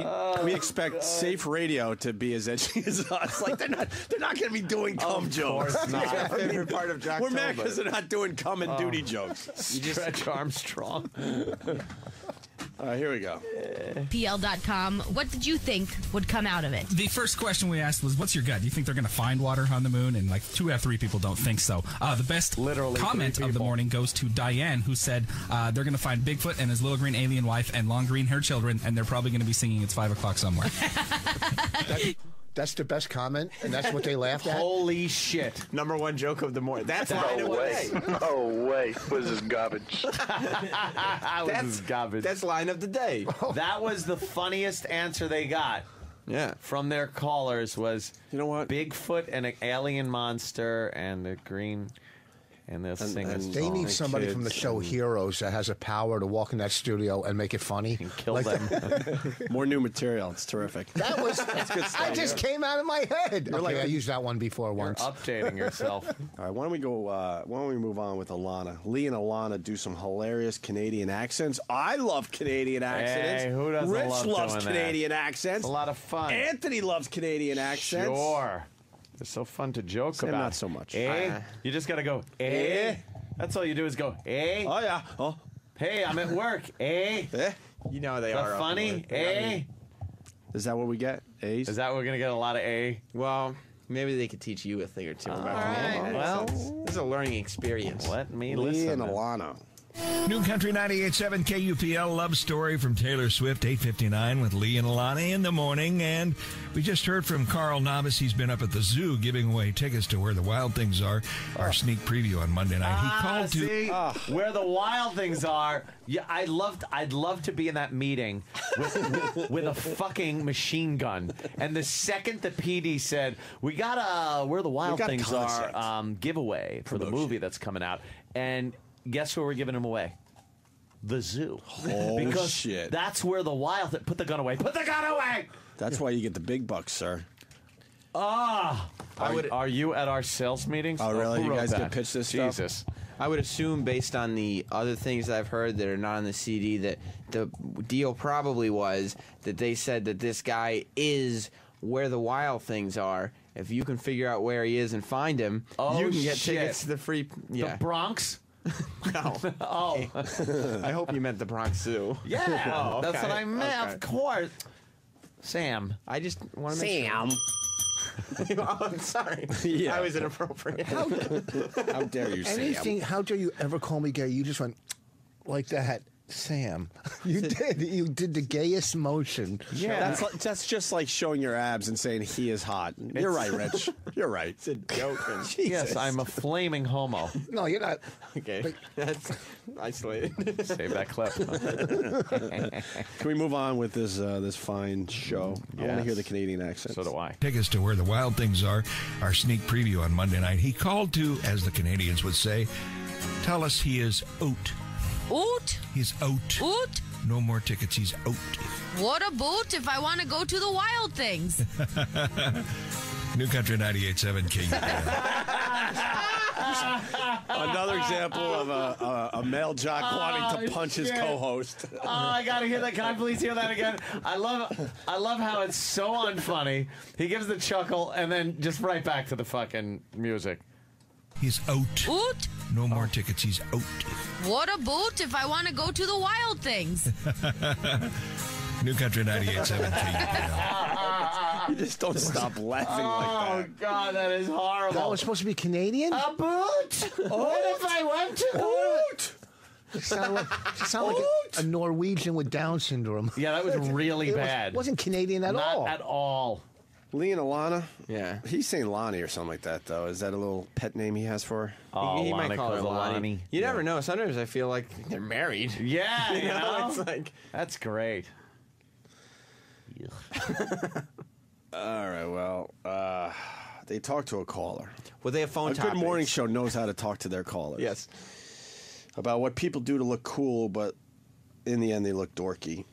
expect safe radio to be as edgy as us. Like they're not going to be doing cum jokes. course not. My favorite part of Jocktober. We're mad because they're not doing cum and duty jokes. Stretch Armstrong. All right, here we go. PL.com. What did you think would come out of it? The first question we asked was, what's your gut? Do you think they're going to find water on the moon? And like 2 out of 3 people don't think so. The best comment of the morning goes to Diane, who said they're going to find Bigfoot and his little green alien wife and long green-haired children, and they're probably going to be singing It's 5 o'clock somewhere. That's the best comment, and that's what they laughed at. Holy shit! #1 joke of the morning. That's line of the day. No way. What is this garbage? That's garbage. That's line of the day. That was the funniest answer they got. Yeah. From their callers was, you know what? Bigfoot and an alien monster and the green, and they'll sing a song. They need somebody from the show Heroes that has a power to walk in that studio and make it funny. And kill Like them. More new material. It's terrific. That was That's good stuff. I just came out of my head. You're Okay, like- I used that one before once. Updating yourself. All right, why don't we go? Why don't we move on with Alana? Lee and Alana do some hilarious Canadian accents. I love Canadian accents. Hey, who doesn't Rich love loves doing Canadian accents. It's a lot of fun. Anthony loves Canadian accents. Sure. It's so fun to joke Sam, about. not so much. You just got to go, eh? That's all you do is go, eh? Oh yeah. Oh. Hey, I'm at work, eh? You know they The are. funny, eh? Is that what we get? A's? Is that what we're going to get a lot of A? Well, maybe they could teach you a thing or two about right. Canadian Well, accents. This is a learning experience. Let me Lee listen. and then. Alana. New Country 98.7 KUPL Love Story from Taylor Swift, 8:59 with Lee and Alana in the morning. And we just heard from Carl Novice. He's been up at the zoo giving away tickets to Where the Wild Things Are, our sneak preview on Monday night. He called to... Where the wild things are. Yeah, I'd love to be in that meeting with a fucking machine gun. And the second the PD said, we got a Where the Wild Things Are giveaway for the movie that's coming out. And guess where we're giving them away? The zoo. Oh, because shit. that's where the wild... Put the gun away. Put the gun away! That's why you get the big bucks, sir. Are you at our sales meetings? Oh, really? Who You wrote guys that? get pitched this stuff? Jesus. I would assume, based on the other things I've heard that are not on the CD, that the deal probably was that they said that this guy is where the wild things are. If you can figure out where he is and find him, you can get tickets to the free... Yeah. The Bronx? No. Oh. I hope you meant the Bronx Zoo. Yeah, Oh, okay. that's what I meant. Okay. Of course. Sam. I just want to make sure. Oh, I'm sorry. Yeah. I was inappropriate. How dare you, Anything? How dare you ever call me gay? You just went like that, Sam. You did. You did the gayest motion. Yeah. That's just like showing your abs and saying he is hot. You're right, Rich. You're right. It's a joke. Yes, I'm a flaming homo. No, you're not. Okay. That's isolated. Save that clip. Can we move on with this fine show? I want to hear the Canadian accent. So do I. Tickets to Where the Wild Things Are, our sneak preview on Monday night. He called to, as the Canadians would say, tell us he is out. Oot? He's out. Oot? No more tickets. He's out. What about if I want to go to the wild things? New Country 98.7 KUPL. Another example of a male jock wanting to punch his co-host. Oh, I gotta hear that. Can I please hear that again? I love how it's so unfunny. He gives the chuckle and then just right back to the fucking music. He's out. Oot? No more tickets. He's out. What a boot if I want to go to the wild things. New Country 98.7 KUPL. You just don't stop laughing like that. Oh, God, that is horrible. That was supposed to be Canadian? A boot? What if I went to boot? You sound like a Norwegian with Down syndrome. Yeah, that was really bad. Wasn't Canadian at all. Not at all. Lee and Alana? Yeah. He's saying Lonnie or something like that, though. Is that a little pet name he has for her? Oh, he might call her Lonnie. Lonnie. You never know. Sometimes I feel like they're married. Yeah, you know? It's like... That's great. All right, well, they talked to a caller. Well, they have phone A good morning show knows how to talk to their callers. Yes. About what people do to look cool, but in the end they look dorky.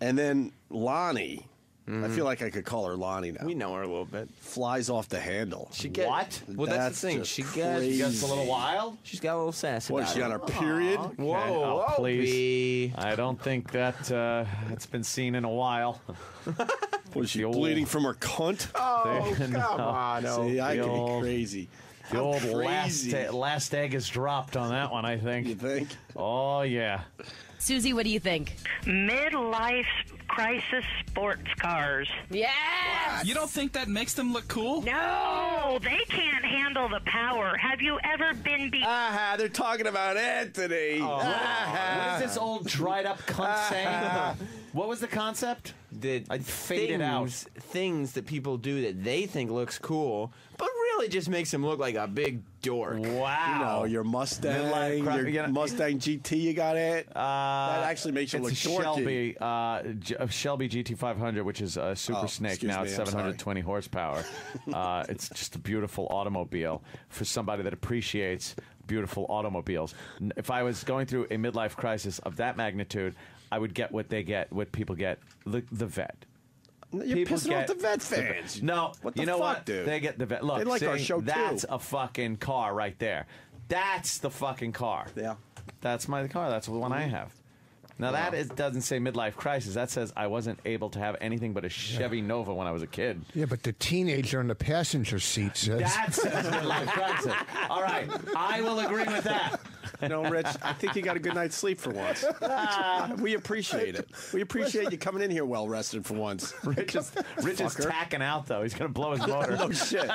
And then Lonnie, I feel like I could call her Lonnie now. We know her a little bit. Flies off the handle. What? Well, that's the thing. just She crazy. Gets a little wild? She's got a little sass What, about is she it. on her period? Whoa, Oh, whoa, please. I don't think that that's been seen in a while. Was she bleeding from her cunt? Oh, come No. on. See, I The could old- be crazy. The I'm old crazy. last egg is dropped on that one, I think. You think? Oh, yeah. Susie, what do you think? Midlife crisis sports cars. Yes! You don't think that makes them look cool? No, they can't handle the power. Have you ever been They're talking about Anthony. What is this old dried up cunt saying? What was the concept? I'd fade it out. Things that people do that they think looks cool, but really just makes them look like a big dork. Wow. You know, your Mustang, your Mustang GT you got it. That actually makes you look it's a dorky. Shelby GT500, which is a Super Snake. excuse Now me, it's I'm 720 horsepower. It's just a beautiful automobile for somebody that appreciates beautiful automobiles. If I was going through a midlife crisis of that magnitude, I would get what they get, what people get, the vet. You're People pissing off the vet fans. No, What the you know fuck, what? dude? They get the vet. Look, They like our see, show, too. that's a fucking car right there. That's the fucking car. Yeah. That's my car. That's the one I have. Now, that doesn't say midlife crisis. That says I wasn't able to have anything but a Chevy Nova when I was a kid. Yeah, but the teenager in the passenger seat says. That says midlife crisis. All right. I will agree with that. No, Rich, I think you got a good night's sleep for once. We appreciate it. We appreciate you coming in here well rested for once. Rich is tacking out, though. He's going to blow his motor. No shit.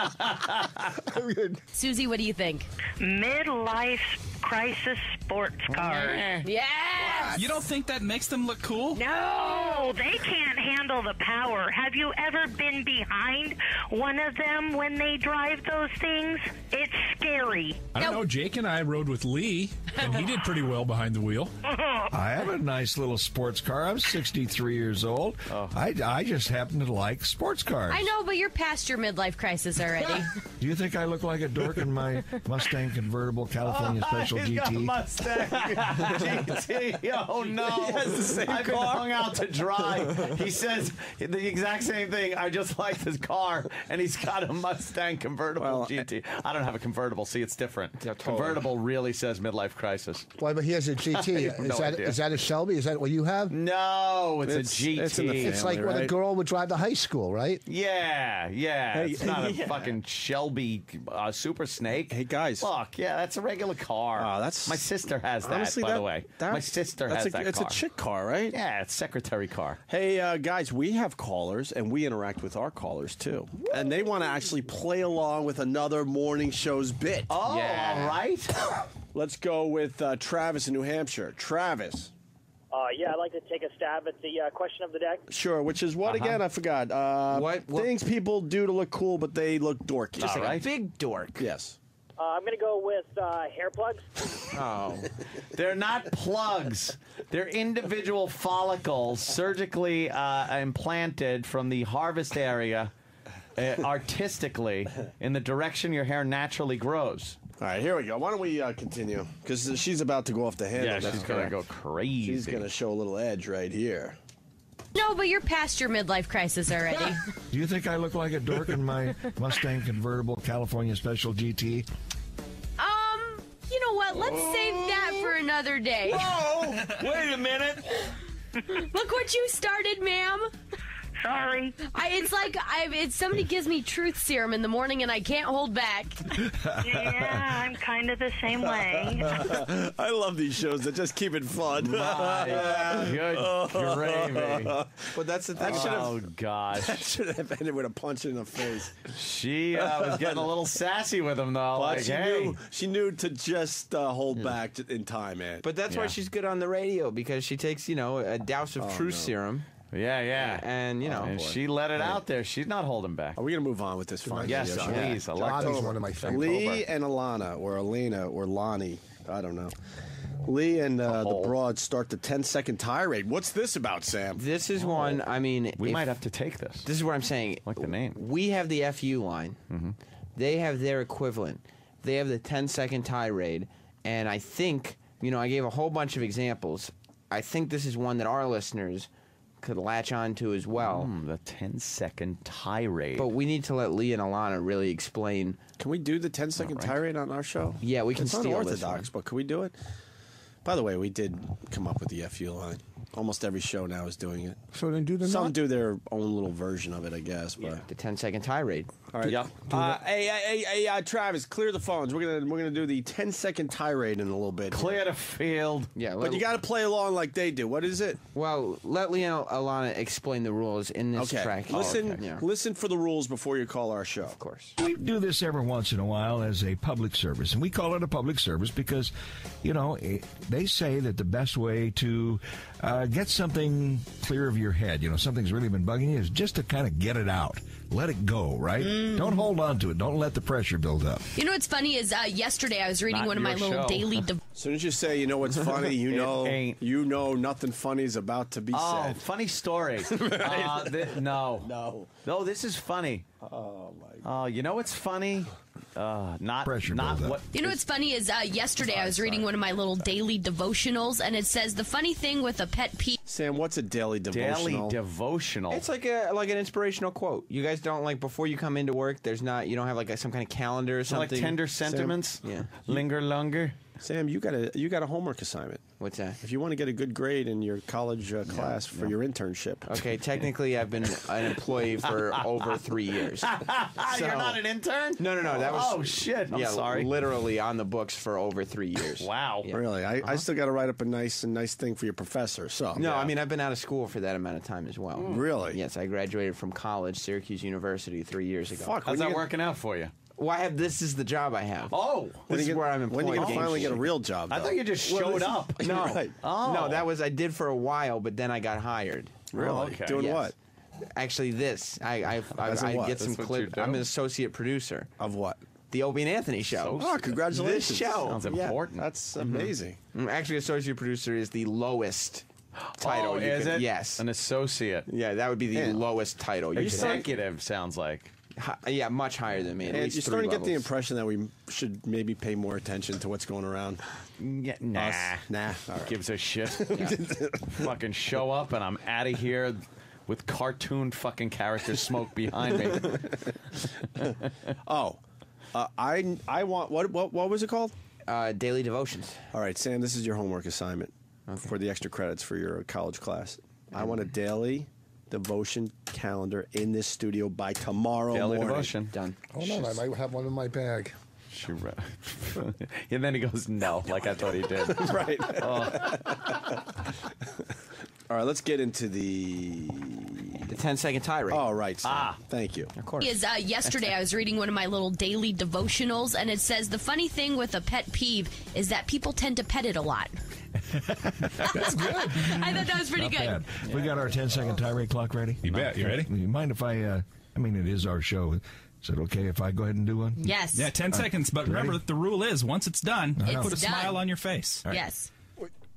Susie, what do you think? midlife crisis sports cars? Yes! You don't think that makes them look cool? No, they can't handle the power. Have you ever been behind one of them when they drive those things? It's scary. I don't know. Jake and I rode with Lee, and he did pretty well behind the wheel. I have a nice little sports car. I'm 63 years old. I just happen to like sports cars. I know, but you're past your midlife crisis already. Do you think I look like a dork in my Mustang convertible California Special He's got a GT? Mustang GT. Oh, no. He has the same I've been car. hung out to dry. He says the exact same thing. I just like this car, and he's got a Mustang convertible GT. I don't have a convertible. See, it's different. Convertible really says midlife crisis. Why, but he has a GT. I have no idea. Is that a Shelby? Is that what you have? No, it's a GT. It's in the family, It's like what a right? girl would drive to high school, right? Yeah. Hey, It's not a yeah. fucking Shelby Super Snake. Hey, guys. Look, yeah, that's a regular car. That's my sister has that, honestly, by the way. My sister has that It's car. a chick car, right? Yeah, it's secretary car. Hey, guys, we have callers, and we interact with our callers, too. And they want to actually play along with another morning show's bit. Oh, yeah. all right. Let's go with Travis in New Hampshire. Travis. Yeah, I'd like to take a stab at the question of the day. Sure, which is what again? I forgot. What? Things people do to look cool, but they look dorky. Just like a big dork. Yes. I'm going to go with hair plugs. Oh. They're not plugs. They're individual follicles surgically implanted from the harvest area artistically in the direction your hair naturally grows. All right, here we go. Why don't we continue? Because she's about to go off the handle. Yeah, she's going to go crazy. She's going to show a little edge right here. No, but you're past your midlife crisis already. Do you think I look like a dork in my Mustang convertible California Special GT? know what? Let's save that for another day. Whoa! Wait a minute. Look what you started, ma'am. Sorry. It's like somebody gives me truth serum in the morning and I can't hold back. Yeah, I'm kind of the same way. I love these shows that just keep it fun. Good gravy. But that's the thing. Oh, gosh. That should have ended with a punch in the face. She was getting a little sassy with him, though. But Like, she knew to just hold back in time, man. But that's why she's good on the radio, because she takes, a douse of truth serum. Yeah. And, and she let it out there. She's not holding back. Are we going to move on with this fun? Yes, video? please. Johnny's one of my favorites. Lee and Alana, or Elena, or Lonnie. I don't know. Lee and the broad start the 10-second tirade. What's this about, Sam? This is one, we might have to take this. This is what I'm saying. Like the name. We have the FU line. Mm-hmm. They have their equivalent. They have the 10-second tirade. And I think, I gave a whole bunch of examples. I think this is one that our listeners could latch on to as well. The 10-second tirade. But we need to let Lee and Alana really explain. Can we do the 10-second tirade on our show? Yeah, we can It's steal unorthodox, but can we do it? By the way, we did come up with the FU line. Almost every show now is doing it. So then do the Some do their own little version of it, I guess. But the 10-second tirade. All right. Yeah. Hey, Travis, clear the phones. We're gonna do the 10-second tirade in a little bit. Clear the field. Yeah, but you got to play along like they do. What is it? Well, let Lee and Alana explain the rules in this track. Listen for the rules before you call our show. Of course. We do this every once in a while as a public service, and we call it a public service because, they say that the best way to get something clear of your head, something's really been bugging you, is just to kind of get it out. Let it go, right? Don't hold on to it. Don't let the pressure build up. You know what's funny is yesterday I was reading one of my little daily... As soon as you say, you know what's funny, you know nothing funny is about to be said. Oh, funny story. No, this is funny. Oh, my God. Oh, you know what's funny? Not pressure. Not build what. You know what's funny is yesterday I was reading one of my little daily devotionals, and it says the funny thing with a pet peeve. Sam, what's a daily devotional? Daily devotional. It's like an inspirational quote. You guys don't before you come into work. You don't have some kind of calendar or something. Like tender sentiments. Sam, yeah. Linger longer. Sam, you got a homework assignment. What's that? If you want to get a good grade in your college class for your internship. Okay, technically I've been an employee for over 3 years. You're not an intern? No. That was. Oh shit! I'm sorry. Literally on the books for over 3 years. Wow. Yeah. Really? I still got to write up a nice thing for your professor. So. No, I mean I've been out of school for that amount of time as well. Really? Yes, I graduated from college, Syracuse University, 3 years ago. Fuck. How's that working out for you? Well, this is the job I have. Oh, this is where I'm employed. When are you gonna finally get a real job? I thought you just showed up. No, right. No, that was I did for a while, but then I got hired. Really? Oh, okay. Doing what? Actually, this I get some clips. I'm an associate producer of what? The Opie and Anthony Show. Oh, congratulations! This show sounds important. That's amazing. Actually, associate producer is the lowest title. Is it? Yes, an associate. Yeah, that would be the lowest title. Executive sounds like. Yeah, much higher than me. At least you're 3 starting to get levels. the impression that we should maybe pay more attention to what's going around. Yeah, nah. All right. Gives a shit. Fucking show up and I'm out of here with cartoon fucking character smoke behind me. I want what was it called? Daily Devotions. All right, Sam, this is your homework assignment for the extra credits for your college class. I want a daily devotion calendar in this studio by tomorrow Daily morning. devotion. Done. Hold on, I might have one in my bag. And then he goes, no, like I thought he did. Right. All right, let's get into the 10-second tirade. Oh, right. Sam. Thank you. Of course. Yesterday I was reading one of my little daily devotionals, and it says the funny thing with a pet peeve is that people tend to pet it a lot. That's good. I thought that was pretty good. Bad. We got our 10-second tirade clock ready? You bet. You ready? You mind if it is our show. Is it okay if I go ahead and do one? Yes. Yeah, 10 seconds. But remember, the rule is once it's done, put a smile on your face. Right. Yes.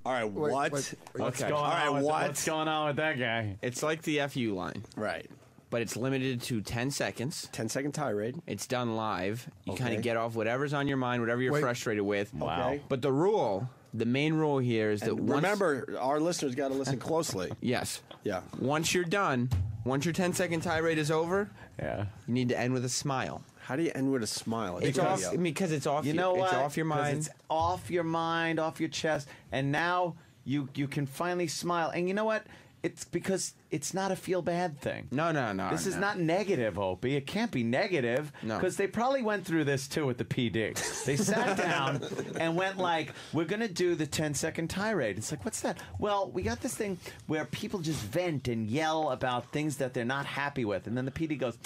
All right, what? What's going on with that guy? It's like the FU line. Right. But it's limited to 10 seconds. 10-second tirade. It's done live. You kind of get off whatever's on your mind, whatever you're frustrated with. Wow. Okay. But the main rule here is that remember, our listeners got to listen closely. Yes. Yeah. Once you're done, once your 10-second tirade is over, you need to end with a smile. How do you end with a smile? It's off because it's off. You know what? It's off your 'Cause mind. It's off your mind, off your chest, and now you can finally smile. And you know what? It's because it's not a feel bad thing. No. This is not negative, Opie. It can't be negative because they probably went through this too with the PD. They sat down and went like, "We're gonna do the 10-second tirade." It's like, what's that? Well, we got this thing where people just vent and yell about things that they're not happy with, and then the PD goes,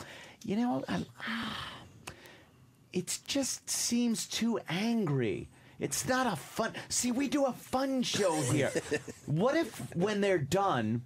"You know, it just seems too angry. It's not a fun... See, we do a fun show here. What if, when they're done,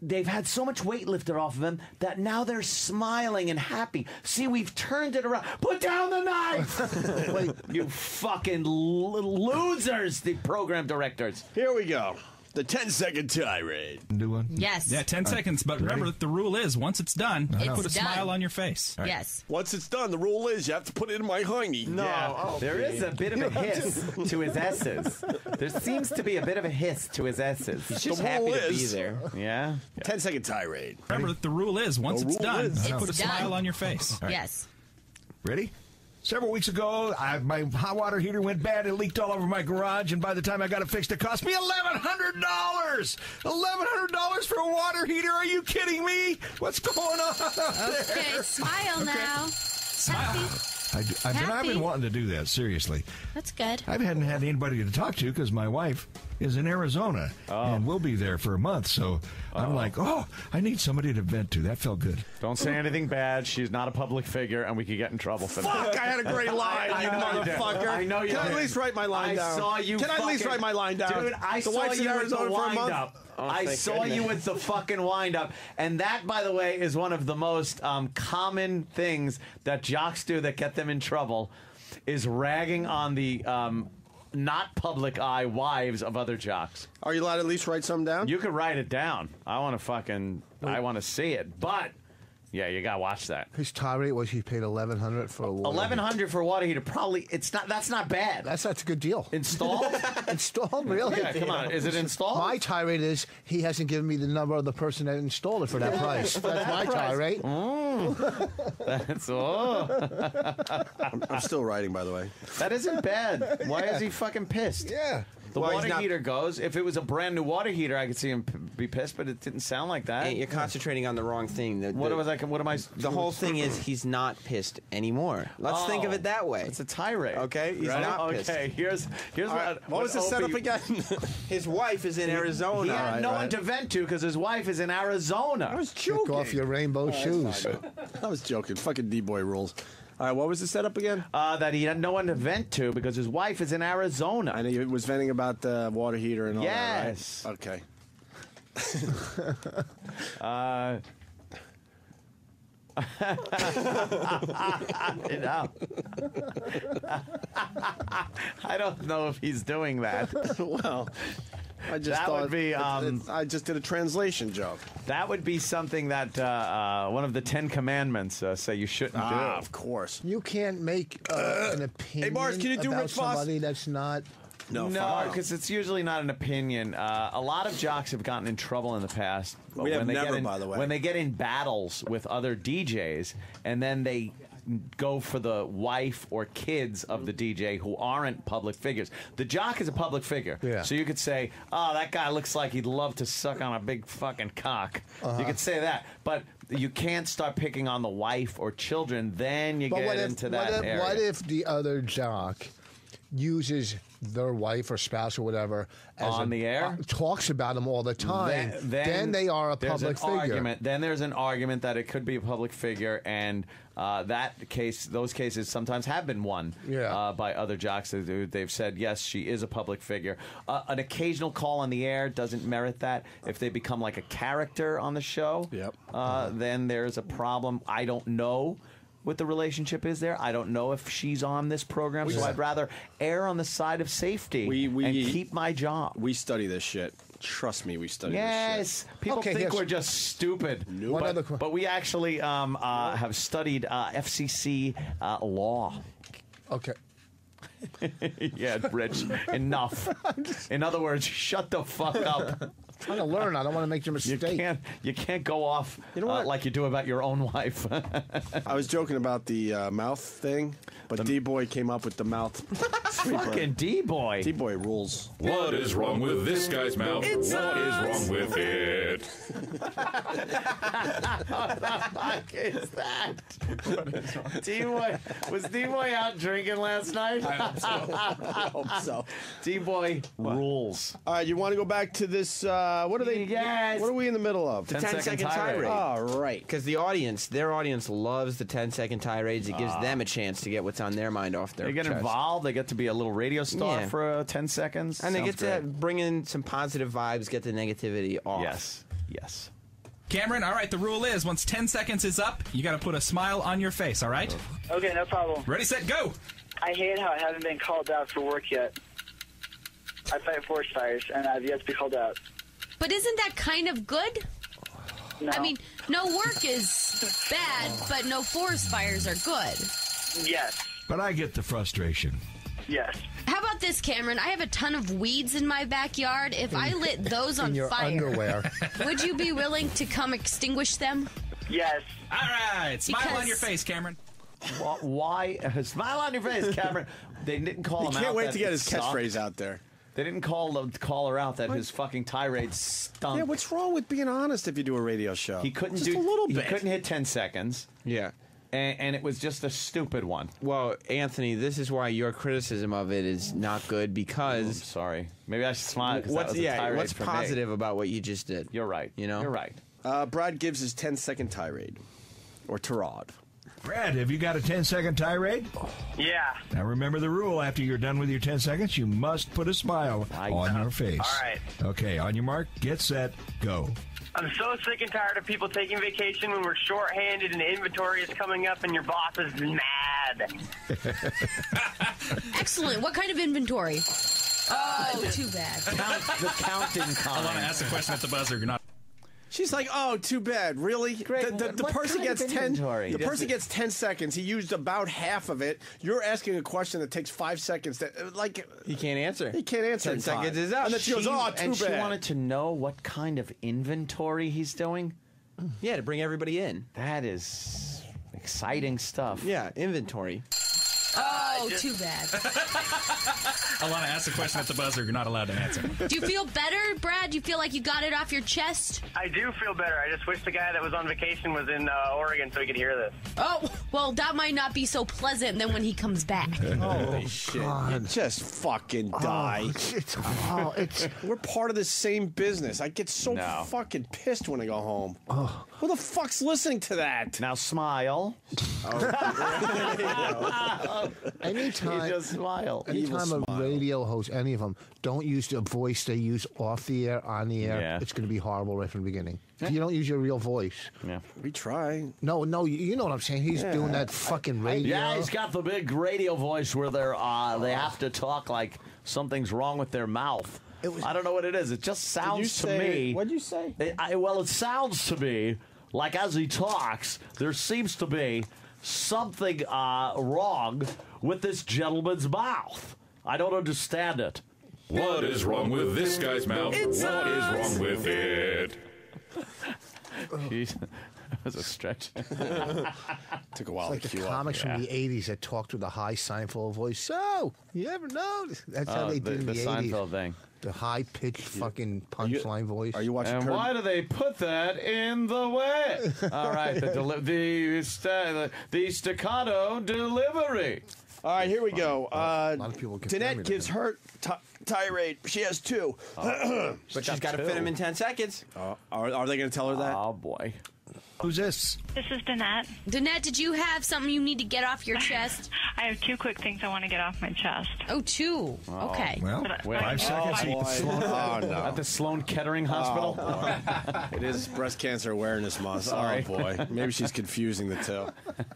they've had so much weight lifted off of them that now they're smiling and happy? See, we've turned it around. Put down the knife! Wait, you fucking losers, the program directors. Here we go. The 10-second tirade. Do one? Yes. Yeah, 10 seconds. But remember, the rule is once it's done, put a done. smile on your face. Yes. Once it's done, the rule is you have to put it in my hiney. No, there is a bit of a hiss to his S's. There seems to be a bit of a hiss to his S's. He's just happy to be there. Yeah. 10-second tirade. Remember, the rule is once it's done, put a smile on your face. Right. Yes. Ready? Several weeks ago, my hot water heater went bad. It leaked all over my garage, and by the time I got it fixed, it cost me $1,100. $1,100 for a water heater? Are you kidding me? What's going on? Okay, smile now. Smile. I've been wanting to do that, seriously. That's good. I hadn't had anybody to talk to because my wife is in Arizona, and we'll be there for a month. So I'm like, I need somebody to vent to. That felt good. Don't say anything bad. She's not a public figure, and we could get in trouble for that. Fuck, I had a great line, you motherfucker. I know you Can I did. at least write my line down? I saw you Can I at least write my line down? Dude, I The saw wife's in you with Arizona the for a month? wind-up. I thank saw you goodness. with the fucking wind-up. And that, by the way, is one of the most common things that jocks do that get them in trouble, is ragging on the not public eye wives of other jocks. Are you allowed to at least write something down? You can write it down. I want to see it. But, yeah, you got to watch that. His tirade was he paid $1,100 for a water heater. $1,100 for a water heater. Probably, that's not bad. That's a good deal. Installed? Installed, really? Yeah, come on. Is it installed? My tirade is he hasn't given me the number of the person that installed it for that price. That's my tirade. That's I'm still writing, by the way. That isn't bad. Why is he fucking pissed? Yeah. The Well, he's water not- heater goes. If it was a brand new water heater, I could see him be pissed, but it didn't sound like that. Hey, you're concentrating on the wrong thing. What am I? The whole thing is he's not pissed anymore. Let's think of it that way. It's a tirade. Okay, he's Right? not pissed. Okay, here's What was the setup again? His wife is in Arizona. He had no one to vent to because his wife is in Arizona. I was Take joking. off your rainbow shoes. I was joking. Fucking D-boy rules. All right, what was the setup again? That he had no one to vent to because his wife is in Arizona. I know he was venting about the water heater and all Yes. that, right? Okay. You know. I don't know if he's doing that. Well, I just That thought would be, I just did a translation joke. That would be something that one of the 10 Commandments say you shouldn't do. Of course. You can't make an opinion Mars, can you do about Rick Foss? somebody that's not... No, because it's usually not an opinion. A lot of jocks have gotten in trouble in the past. We have when they never, get in, by the way. When they get in battles with other DJs, and then they go for the wife or kids of the DJ who aren't public figures. The jock is a public figure. Yeah. So you could say, oh, that guy looks like he'd love to suck on a big fucking cock. You could say that. But you can't start picking on the wife or children. Then you get into that area. What if the other jock uses their wife or spouse or whatever as on the air, talks about them all the time? Then they are a there's public an figure. Argument. Then there's an argument that it could be a public figure, and those cases sometimes have been won by other jocks. They've said yes, she is a public figure. An occasional call on the air doesn't merit that. If they become like a character on the show, then there's a problem. I don't know what the relationship is there. I don't know if she's on this program, so I'd rather err on the side of safety and keep my job. We study this shit. Trust me, we study yes, this shit. people think we're just stupid, but we actually have studied FCC law. Okay. Yeah, Rich, enough. In other words, shut the fuck up. trying to learn. I don't want to make your mistake. You can't go off like you do about your own wife. I was joking about the mouth thing, but D-Boy came up with the mouth. Fucking D-Boy. D-Boy rules. What is wrong with this guy's mouth? What is wrong with it? What the fuck is that? D-Boy, was D-Boy out drinking last night? I hope so. D-Boy rules. All right, you want to go back to this? What are they? Yes. What are we in the middle of? The 10-second tirade. Oh, right. Because their audience loves the 10-second tirades. It gives them a chance to get what's on their mind off their They get chest. involved. They get to be a little radio star for 10 seconds. And they Sounds get to great. bring in some positive vibes, get the negativity off. Yes. Cameron, all right, the rule is once 10 seconds is up, you got to put a smile on your face, all right? Okay, no problem. Ready, set, go! I hate how I haven't been called out for work yet. I fight forest fires, and I've yet to be called out. But isn't that kind of good? No. I mean, no work is bad, but no forest fires are good. Yes. But I get the frustration. Yes. How about this, Cameron? I have a ton of weeds in my backyard. If I lit those on your fire, underwear. would you be willing to come extinguish them? Yes. All right, smile Because- on your face, Cameron. Why? Smile on your face, Cameron. They didn't call You him can't out. wait that to get it his sucked. catchphrase out there. They didn't call her out that his fucking tirade stunk. Yeah, what's wrong with being honest if you do a radio show? He couldn't Just do a little bit. He couldn't hit 10 seconds. Yeah. And it was just a stupid one. Well, Anthony, this is why your criticism of it is not good because. I'm sorry. Maybe I should smile. 'Cause that What's was a tirade what's for me. positive about what you just did? You're right. You know, You're right. Brad gives his 10-second tirade. Or tirade. Brad, have you got a 10-second tirade? Yeah. Now remember the rule. After you're done with your 10 seconds, you must put a smile on your face. All right. Okay, on your mark, get set, go. I'm so sick and tired of people taking vacation when we're shorthanded and inventory is coming up and your boss is mad. Excellent. What kind of inventory? Oh, too bad. The counting I want to ask a question at the buzzer. You're not. She's like, "Oh, too bad. Really? The what person kind of gets 10. inventory? The person gets 10 seconds. He used about half of it. You're asking a question that takes 5 seconds. That like he can't answer. He can't answer. 10 in time. seconds is up. And then she goes, "Oh, too and bad." she wanted to know what kind of inventory he's doing. Yeah, to bring everybody in. That is exciting stuff. Yeah, inventory. Oh, too bad. I want to ask a question at the buzzer. You're not allowed to answer. Do you feel better, Brad? Do you feel like you got it off your chest? I do feel better. I just wish the guy that was on vacation was in Oregon so he could hear this. Oh, well, that might not be so pleasant then when he comes back. Holy shit! You just fucking die. It's We're part of the same business. I get so No. fucking pissed when I go home. Who the fuck's listening to that? Now smile. anytime. You just smile. Anytime a radio host, any of them, don't use the voice they use off the air, on the air. Yeah. It's going to be horrible right from the beginning. If you don't use your real voice. Yeah. We try. No, you know what I'm saying. He's doing that fucking radio. Yeah, he's got the big radio voice where they have to talk like something's wrong with their mouth. I don't know what it is. It just sounds to me. What'd you say? Well, it sounds to me like as he talks, there seems to be something wrong with this gentleman's mouth. I don't understand it. What is wrong with this guy's mouth? What is wrong with it? Jeez, that was a stretch. Took a while It's like to the cue comics up. from the 80s that talked with a high Seinfeld voice. So, you ever noticed? That's how they did in the the 80s. Seinfeld thing. The high-pitched fucking punchline voice. Are you watching And Curb? why do they put that in the way? All right, the staccato delivery. All right, here we go. A lot of people can Danette gives her tirade. She has 2. But she's got to fit him in 10 seconds. Are they going to tell her that? Oh, boy. Who's this? This is Danette. Danette, did you have something you need to get off your chest? I have 2 quick things I want to get off my chest. Oh, 2. Okay. Well, Wait. 5 seconds. Oh, no. At the Sloan Kettering Hospital. It is Breast Cancer Awareness Month. Sorry. Oh, boy. Maybe she's confusing the two.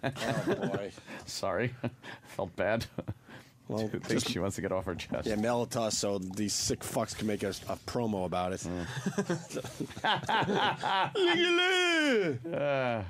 Oh, boy. Sorry. Felt bad. Well, Thinks she wants to get off her chest. Yeah, mail it to us so these sick fucks can make a promo about it.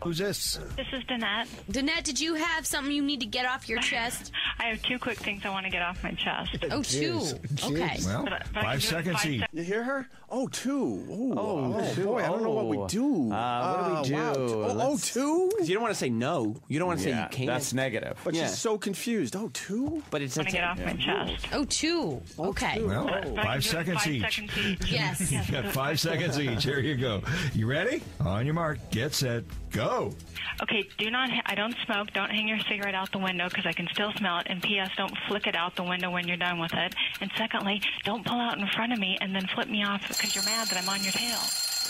Who's this? This is Danette. Danette, did you have something you need to get off your chest? I have 2 quick things I want to get off my chest. Oh, 2. Okay. Well, But I 5 can do it in seconds 5 each. You hear her? Oh, 2. Oh, two. boy, I don't know what we do. What do we do? Wow. 2? Because you don't want to say no. You don't want to say you can't. That's negative. But she's so confused. Oh, 2? But it's I want to get off my chest. Oh, 2. Okay. Well, But I can 5 do it in seconds 5 each. seconds each. Yes. You got 5 seconds each. Here you go. You ready? On your mark. Get set. Go. Okay, I don't smoke. Don't hang your cigarette out the window because I can still smell it. And P.S., don't flick it out the window when you're done with it. And secondly, don't pull out in front of me and then flip me off because you're mad that I'm on your tail.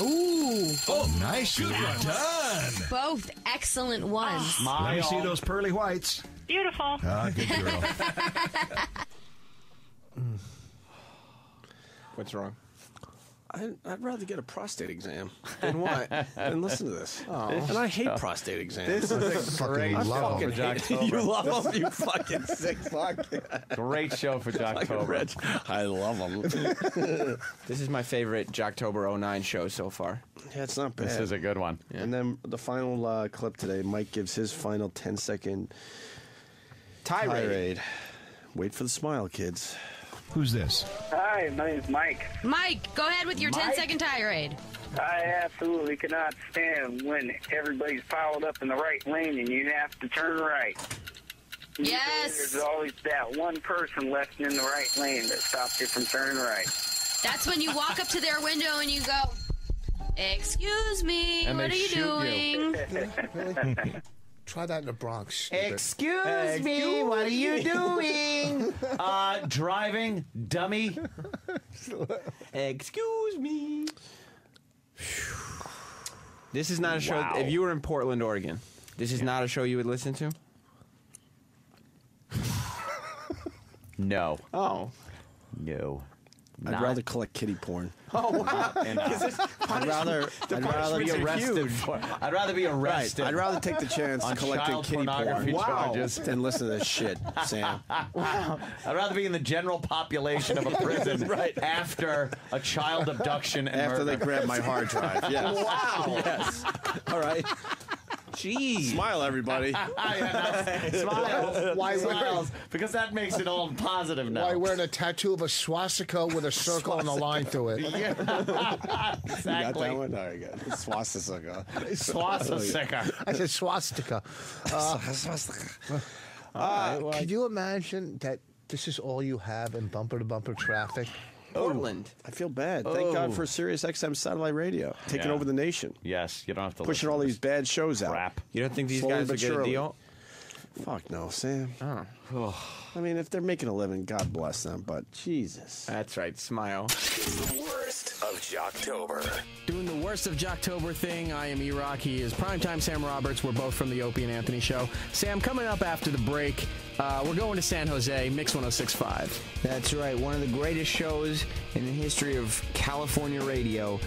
Ooh. Oh, nice. Good one. Done. Both excellent ones. Let me see those pearly whites. Beautiful. Ah, good girl. What's wrong? I'd rather get a prostate exam than what? And listen to this. And I hate prostate exams. This is a great show for Jocktober. You love them, you fucking sick fuck. Great show for Jocktober. I love them. This is my favorite Jocktober 09 show so far. Yeah, it's not bad. This is a good one. And then the final clip today, Mike gives his final 10-second tirade. Wait for the smile, kids. Who's this? Hi, my name's Mike. Mike, go ahead with your 10-second tirade. I absolutely cannot stand when everybody's piled up in the right lane and you have to turn right. Yes. There's always that one person left in the right lane that stops you from turning right. That's when you walk up to their window and you go, "Excuse me, And what they are you shoot doing?" Try that in the Bronx. stupid. Excuse me, what are you doing? Driving, dummy. Excuse me. This is not a show. Wow. If you were in Portland, Oregon, this is not a show you would listen to? No. Oh. No. I'd rather collect kitty porn. Oh, wow. I'd rather be arrested. I'd rather be arrested. Right. I'd rather take the chance on collecting child kitty pornography porn charges than listen to this shit, Sam. Wow. I'd rather be in the general population of a prison after a child abduction and After murder. they grab my hard drive. Yes. Wow. Yes. All right. Jeez. Smile, everybody. Smiles. Why Smiles. Because that makes it all positive now. Why wearing a tattoo of a swastika with a circle and a line through it? Yeah. You got that one? All right, good. Swastika. Swastika. I said swastika. Could you imagine that this is all you have in bumper-to-bumper traffic? Portland. I feel bad. Thank God for Sirius XM satellite radio taking over the nation. Yes, you don't have to pushing listen all to these bad shows out. crap. You don't think these Slowly guys will but get a surely. deal? Fuck no, Sam. Oh. I mean, if they're making a living, God bless them. But Jesus. That's right. Smile. The worst of Jocktober. Doing the worst of Jocktober thing, I am E-Rock. He is Primetime Sam Roberts. We're both from the Opie and Anthony Show. Sam, coming up after the break, we're going to San Jose, Mix 106.5. That's right. One of the greatest shows in the history of California radio,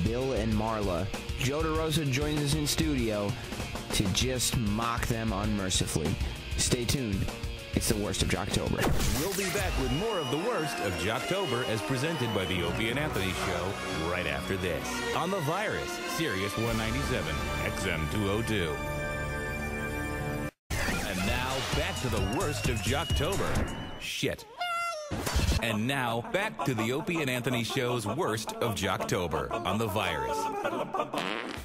Bill and Marla. Joe DeRosa joins us in studio to just mock them unmercifully. Stay tuned. It's the worst of Jocktober. We'll be back with more of the worst of Jocktober as presented by the Opie and Anthony Show right after this. On the Virus, Sirius 197, XM 202. And now, back to the worst of Jocktober. Shit. And now, back to the Opie and Anthony Show's worst of Jocktober on the Virus.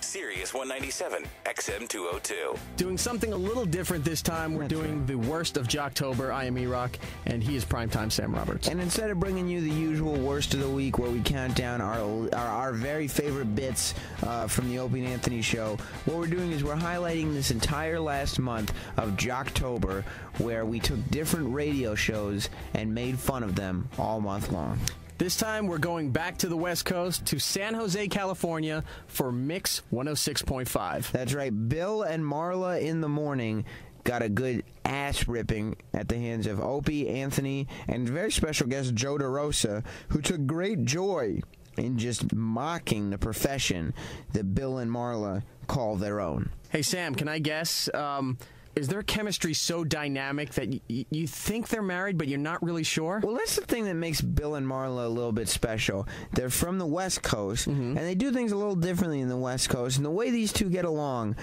Sirius 197, XM 202. Doing something a little different this time. We're doing the worst of Jocktober. I am E-Rock, and he is Primetime Sam Roberts. And instead of bringing you the usual worst of the week where we count down our very favorite bits from the Opie and Anthony Show, what we're doing is we're highlighting this entire last month of Jocktober where we took different radio shows and made fun of them all month long. This time, we're going back to the West Coast, to San Jose, California, for Mix 106.5. That's right. Bill and Marla in the morning got a good ass ripping at the hands of Opie, Anthony, and very special guest Joe DeRosa, who took great joy in just mocking the profession that Bill and Marla call their own. Hey, Sam, can I guess? is their chemistry so dynamic that you think they're married, but you're not really sure? Well, that's the thing that makes Bill and Marla a little bit special. They're from the West Coast, and they do things a little differently in the West Coast. And the way these two get along,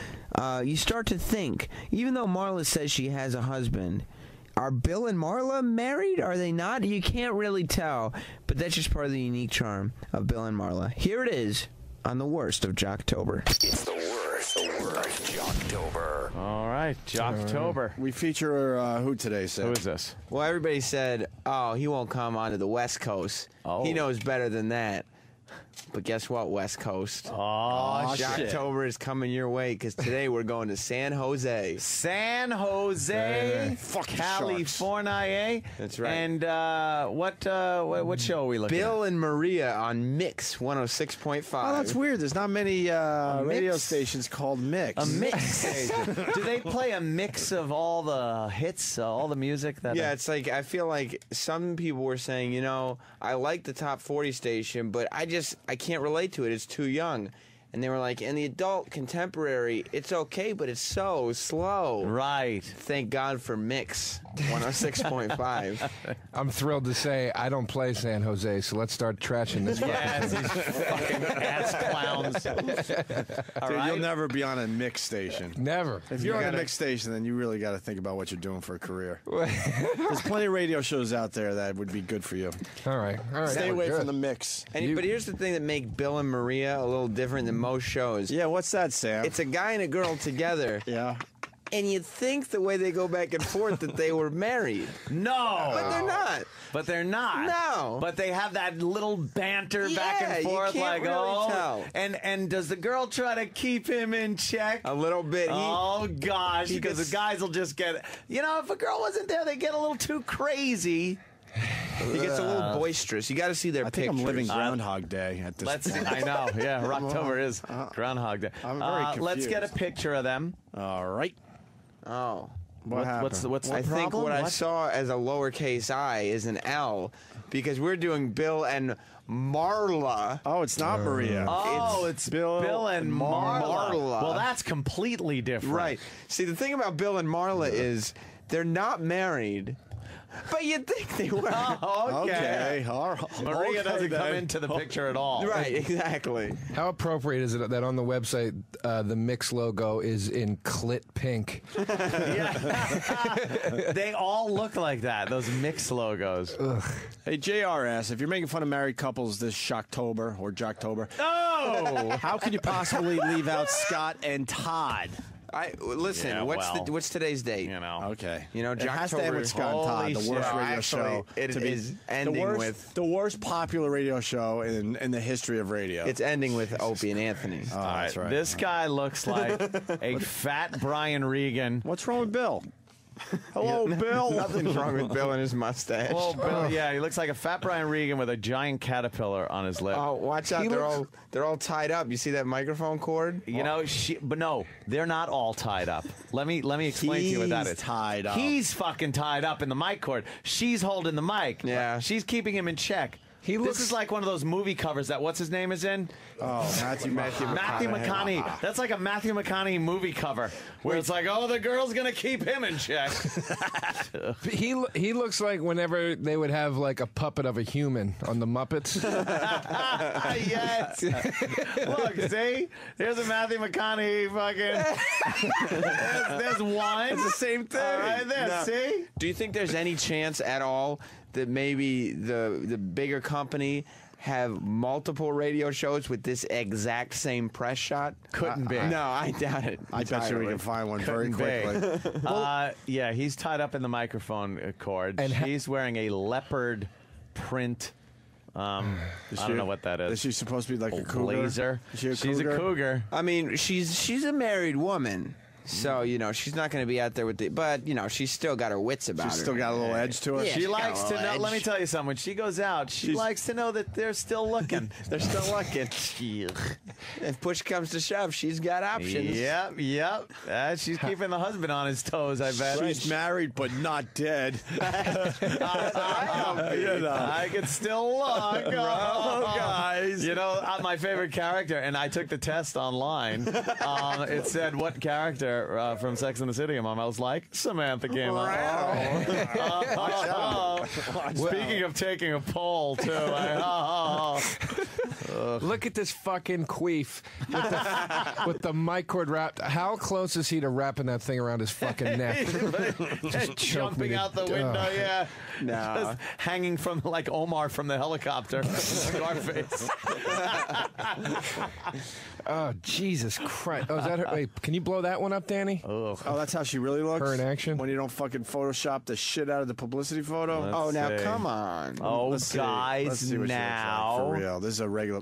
you start to think, even though Marla says she has a husband, are Bill and Marla married? Are they not? You can't really tell, but that's just part of the unique charm of Bill and Marla. Here it is on the worst of Jocktober. It's the worst Jocktober. All right, Jocktober. We feature who today, Sam? Who is this? Well, everybody said, oh, he won't come onto the West Coast. Oh. He knows better than that. But guess what, West Coast? Oh, Jocktober is coming your way because today we're going to San Jose. San Jose, California. That's right. And what show are we looking Bill and Maria on Mix 106.5. Oh, that's weird. There's not many radio stations called Mix. A mix station. Do they play a mix of all the hits, all the music? Yeah, it's like, I feel like some people were saying, you know, I like the top 40 station, but I can't relate to it. It's too young. And they were like, in the adult contemporary, it's okay, but it's so slow. Right. Thank God for Mix 106.5. I'm thrilled to say I don't play San Jose, so let's start trashing this. Yes, these fucking ass clowns. Dude, you'll never be on a Mix station. Never. If you're on a Mix station, then you really got to think about what you're doing for a career. There's plenty of radio shows out there that would be good for you. All right. Stay away from the Mix. But here's the thing that make Bill and Maria a little different than most shows. Yeah, what's that, Sam? It's a guy and a girl together. Yeah. And you'd think the way they go back and forth that they were married. No. But they're not. But they're not. No. But they have that little banter back and forth, you can't like, really tell. And does the girl try to keep him in check? A little bit. Oh gosh, because the guys will just get. You know, if a girl wasn't there, they get a little too crazy. He gets a little boisterous. You got to see their pictures. I think I'm living Groundhog Day at this point. I know. Yeah, Rocktober is Groundhog Day. I'm very confused. Let's get a picture of them. All right. Oh. What happened? What's the I problem? think what I saw as a lowercase I is an L because we're doing Bill and Marla. Oh, it's not Maria. Oh, it's Bill and Marla. Well, that's completely different. Right. See, the thing about Bill and Marla is they're not married. But you'd think they were. Oh, okay. Maria Okay, doesn't come then. into the picture at all. Right, exactly. How appropriate is it that on the website the Mix logo is in clit pink? They all look like that, those Mix logos. Ugh. Hey, JRS, if you're making fun of married couples this Shocktober or Jocktober, how could you possibly leave out Scott and Todd? Listen. Yeah, what's today's date? You know. Okay. You know, it has to end with Scott and Todd, the worst radio show. It is ending with the worst popular radio show in the history of radio. It's ending with Opie and Anthony. Oh, that's right. This guy looks like a fat Brian Regan. What's wrong with Bill? Hello, Bill. Nothing's wrong with Bill and his mustache. Well, Bill, yeah, he looks like a fat Brian Regan with a giant caterpillar on his lip. Oh, watch out! They're all tied up. You see that microphone cord? You know, but no, they're not all tied up. Let me explain to you what that is. Tied up. He's fucking tied up in the mic cord. She's holding the mic. Yeah. She's keeping him in check. This is like one of those movie covers that what's his name is in? Oh, Matthew McConaughey. That's like a Matthew McConaughey movie cover where it's like, oh, the girl's gonna keep him in check. He looks like whenever they would have like a puppet of a human on the Muppets. Yes. Look, see? Here's a Matthew McConaughey fucking. There's one. It's the same thing. All right there. No. See? Do you think there's any chance at all that maybe the bigger company have multiple radio shows with this exact same press shot? Couldn't be. No, I doubt it. I bet you we can find one very quickly. Yeah, he's tied up in the microphone cord. And she's wearing a leopard print. I don't know what that is. Is she supposed to be like a cougar? Blazer. She's a cougar. I mean, she's a married woman. So, you know, she's not going to be out there with the... But, you know, she's still got her wits about her. She's still got a little edge to her? Yeah, she likes to know... Let me tell you something. When she goes out, she likes to know that they're still looking. They're still looking. If push comes to shove, she's got options. Yep. She's keeping the husband on his toes, I bet. She's married, but not dead. I can still look. Oh, guys. You know, my favorite character, and I took the test online. It said, what character? there from Sex and the City, and I was like, Samantha came on. Speaking of taking a poll, too. Look at this fucking queef with the mic cord wrapped. How close is he to wrapping that thing around his fucking neck? Just jumping out the window, yeah. No. Just hanging from, like Omar from the helicopter. Scarface. Oh, Jesus Christ. Oh, is that her? Wait, can you blow that one up, Danny? Oh, that's how she really looks? Her in action? When you don't fucking Photoshop the shit out of the publicity photo? Now come on. Oh, Let's guys, see what she looks now. like, for real. This is a regular...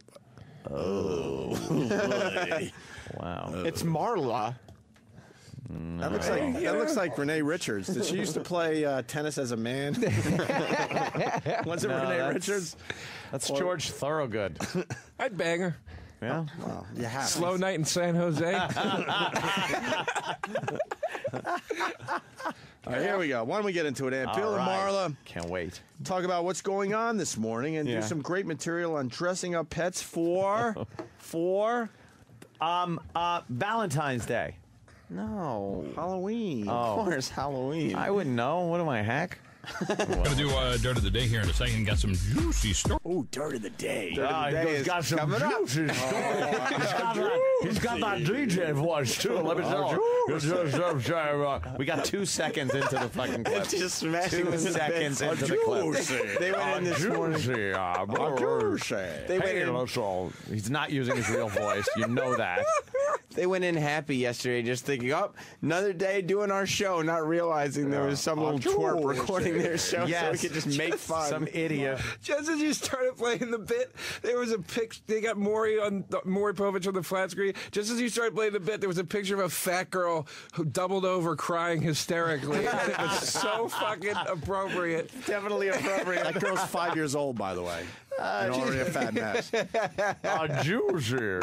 Oh, boy. Wow. It's Marla. That looks like Renee Richards. Did she used to play tennis as a man? Was it Renee Richards? That's George Thorogood. I'd bang her. Yeah. Well, you have. Slow night in San Jose. All right, here we go. Why don't we get into it, Aunt Bill and Marla? Can't wait. Talk about what's going on this morning and do some great material on dressing up pets for Valentine's Day. No. Halloween. Of course, Halloween. I wouldn't know. What am I, hack? Gonna do Dirt of the Day here in a second. Got some juicy stories. Oh, Dirt of the Day. He's got some juicy stories. He's got that DJ voice, too. Let me tell you. We got 2 seconds into the fucking clip. Just smashing 2 seconds into the clip. They went in this morning. They went in. He's not using his real voice. You know that. They went in happy yesterday, just thinking, another day doing our show, not realizing there was some little twerp recording their show so we could just make fun. Some idiot. Just as you started playing the bit, there was a picture. They got Maury Povich on the flat screen. Just as you started playing the bit, there was a picture of a fat girl who doubled over crying hysterically. And it was so fucking appropriate. Definitely appropriate. That girl's 5 years old, by the way. And already a fat mess. Juicy.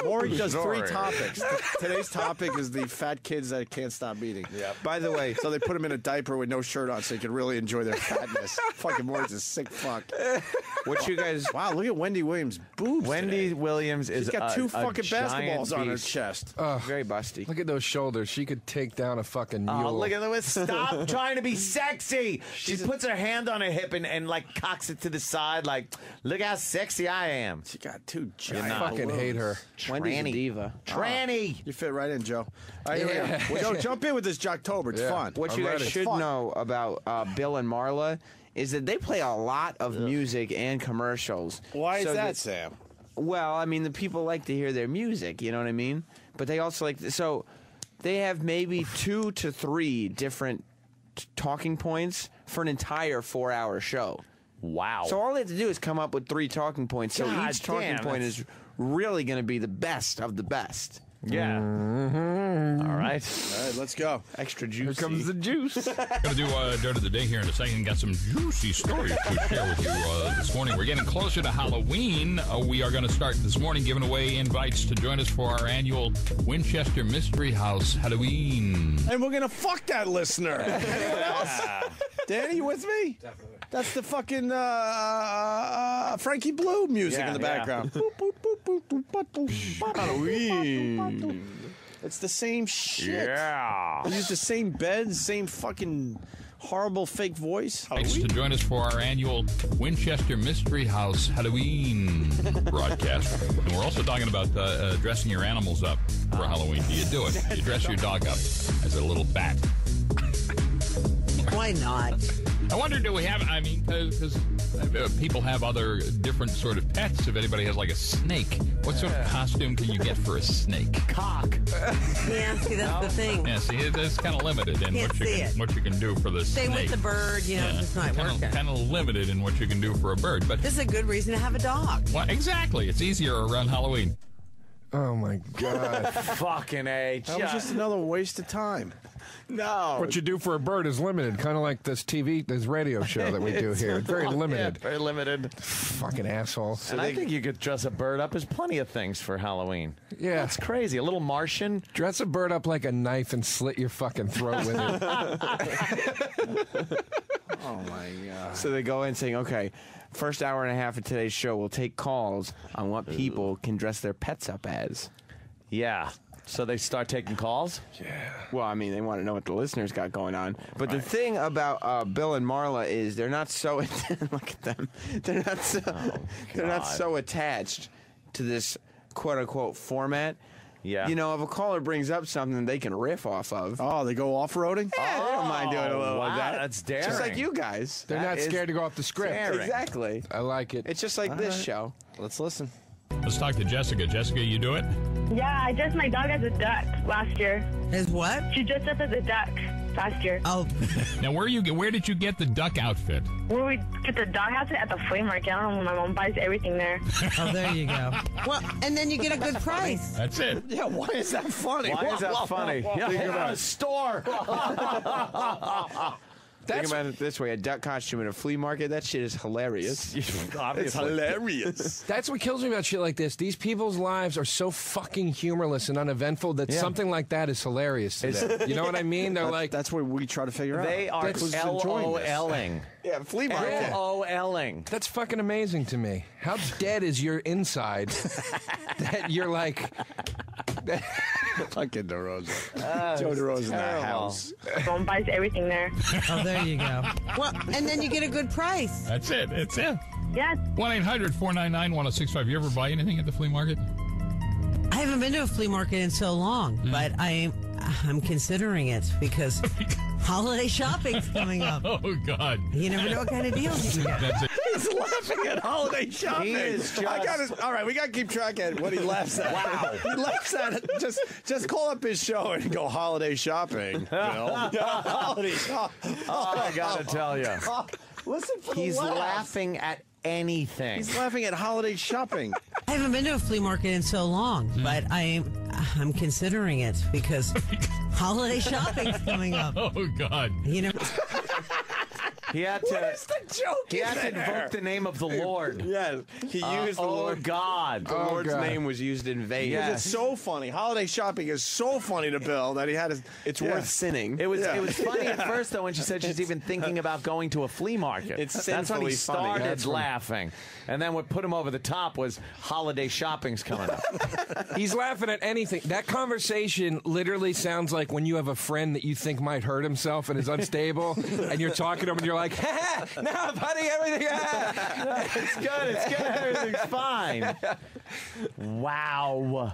Maury does 3 topics. Today's topic is the fat kids that can't stop eating. Yeah. By the way, so they put them in a diaper with no shirt on so you can really enjoy their fatness. Fucking Maury's a sick fuck. What you guys... Wow, look at Wendy Williams' boobs Wendy Williams is She's got 2 fucking basketballs beast. on her chest. Very busty. Look at those shoulders. She could take down a fucking mule. Oh, look at them. Stop trying to be sexy. She puts her hand on her hip and like cocks it to the side like, look how sexy I am. She got 2 giant I fucking hate her. Wendy's a diva. Tranny. You fit right in, Joe. All right, here we go. Joe, jump in with this Jocktober. It's fun. What you guys should know about Bill and Marla is that they play a lot of music and commercials. Why is that, Sam? Well, I mean, the people like to hear their music, you know what I mean? But they also like... So they have maybe 2 to 3 different talking points for an entire 4-hour show. Wow. So all they have to do is come up with 3 talking points. So each talking point is really going to be the best of the best. Yeah. All right. All right, let's go. Extra juicy. Here comes the juice. Gonna do Dirt of the Day here in a second. Got some juicy stories to share with you this morning. We're getting closer to Halloween. We are going to start this morning giving away invites to join us for our annual Winchester Mystery House Halloween. And we're going to fuck that listener. Anyone else? Danny, you with me? Definitely. That's the fucking Frankie Blue music in the background. Halloween. It's the same shit. Yeah. They use the same bed, same fucking horrible fake voice. Thanks to join us for our annual Winchester Mystery House Halloween broadcast. And we're also talking about dressing your animals up for Halloween. Do you do it? Do you dress your dog up as a little bat? Why not? I wonder, do we have, I mean, because people have other different sort of pets. If anybody has like a snake, what sort of costume can you get for a snake? Cock. Yeah, see, that's the thing. Yeah, see, it's kind of limited in what you can do for the snake. Same with the bird, you know, it's not working. Kind of limited in what you can do for a bird. But this is a good reason to have a dog. Well, exactly. It's easier around Halloween. Oh, my God. Fucking A. That was just another waste of time. No. What you do for a bird is limited, kind of like this radio show that we do here. It's very limited. Yeah, very limited. Fucking asshole. And I think you could dress a bird up as plenty of things for Halloween. Yeah. That's crazy. A little Martian. Dress a bird up like a knife and slit your fucking throat with it. Oh, my God. So they go in saying, okay, first hour and a half of today's show, we'll take calls on what people can dress their pets up as. Yeah. So they start taking calls? Well, I mean, they want to know what the listeners got going on. But the thing about Bill and Marla is they're not so look at them. They're not so attached to this quote unquote format. Yeah. You know, if a caller brings up something they can riff off of. Oh, they go off-roading? Yeah, they don't mind doing a little wow, of that. that's daring. Just like you guys. They're not scared to go off the script. daring. Exactly. I like it. It's just like this show. Let's listen. Let's talk to Jessica. Jessica, you do it? Yeah, I dressed my dog as a duck last year. As what? She dressed up as a duck last year. Oh. Now, where did you get the duck outfit? Where we get the dog outfit at the flea market. I don't know. My mom buys everything there. Oh, there you go. Well, and then you get a good price. That's it. Yeah, why is that funny? Why is that funny? Yeah, Think hit about a it. store. Think about it this way: a duck costume at a flea market. That shit is hilarious. It's hilarious. That's what kills me about shit like this. These people's lives are so fucking humorless and uneventful that something like that is hilarious to them. You know what I mean? They're like, that's what we try to figure out. They are Who's enjoying this? LOLing. Yeah, flea market. LOLing. that's fucking amazing to me. How dead is your inside that you're like, Fucking DeRosa. Joe DeRosa in the house. Mom buys everything there. Oh, there you go. Well, and then you get a good price. That's it. It's it. Yeah. 1-800-499-1065. You ever buy anything at the flea market? I haven't been to a flea market in so long, but I'm considering it because holiday shopping's coming up. Oh, God. You never know what kind of deals you can get. That's it. He's laughing at holiday shopping. He is all right, we got to keep track of what he laughs at. Wow. He laughs at it. Just call up his show and go holiday shopping, Bill. Holiday shopping. Oh, I got to tell you. Listen for He's the laugh. laughing at anything. He's laughing at holiday shopping. I haven't been to a flea market in so long, but I'm considering it because holiday shopping's coming up. Oh, God. You know. He had to. What is the joke? He had to invoke the name of the Lord. Yes, he used the Lord. Oh God! The Lord's name was used in vain. Yes. It's so funny. Holiday shopping is so funny to Bill that he had to. It's worth sinning. It was funny at first though when she said she's even thinking about going to a flea market. It's That's when he sinfully funny. started laughing, and then what put him over the top was holiday shopping's coming up. he's laughing at anything. That conversation literally sounds like when you have a friend that you think might hurt himself and is unstable, and you're talking to him and you're like, no, buddy, everything. It's good. Everything's fine. Wow.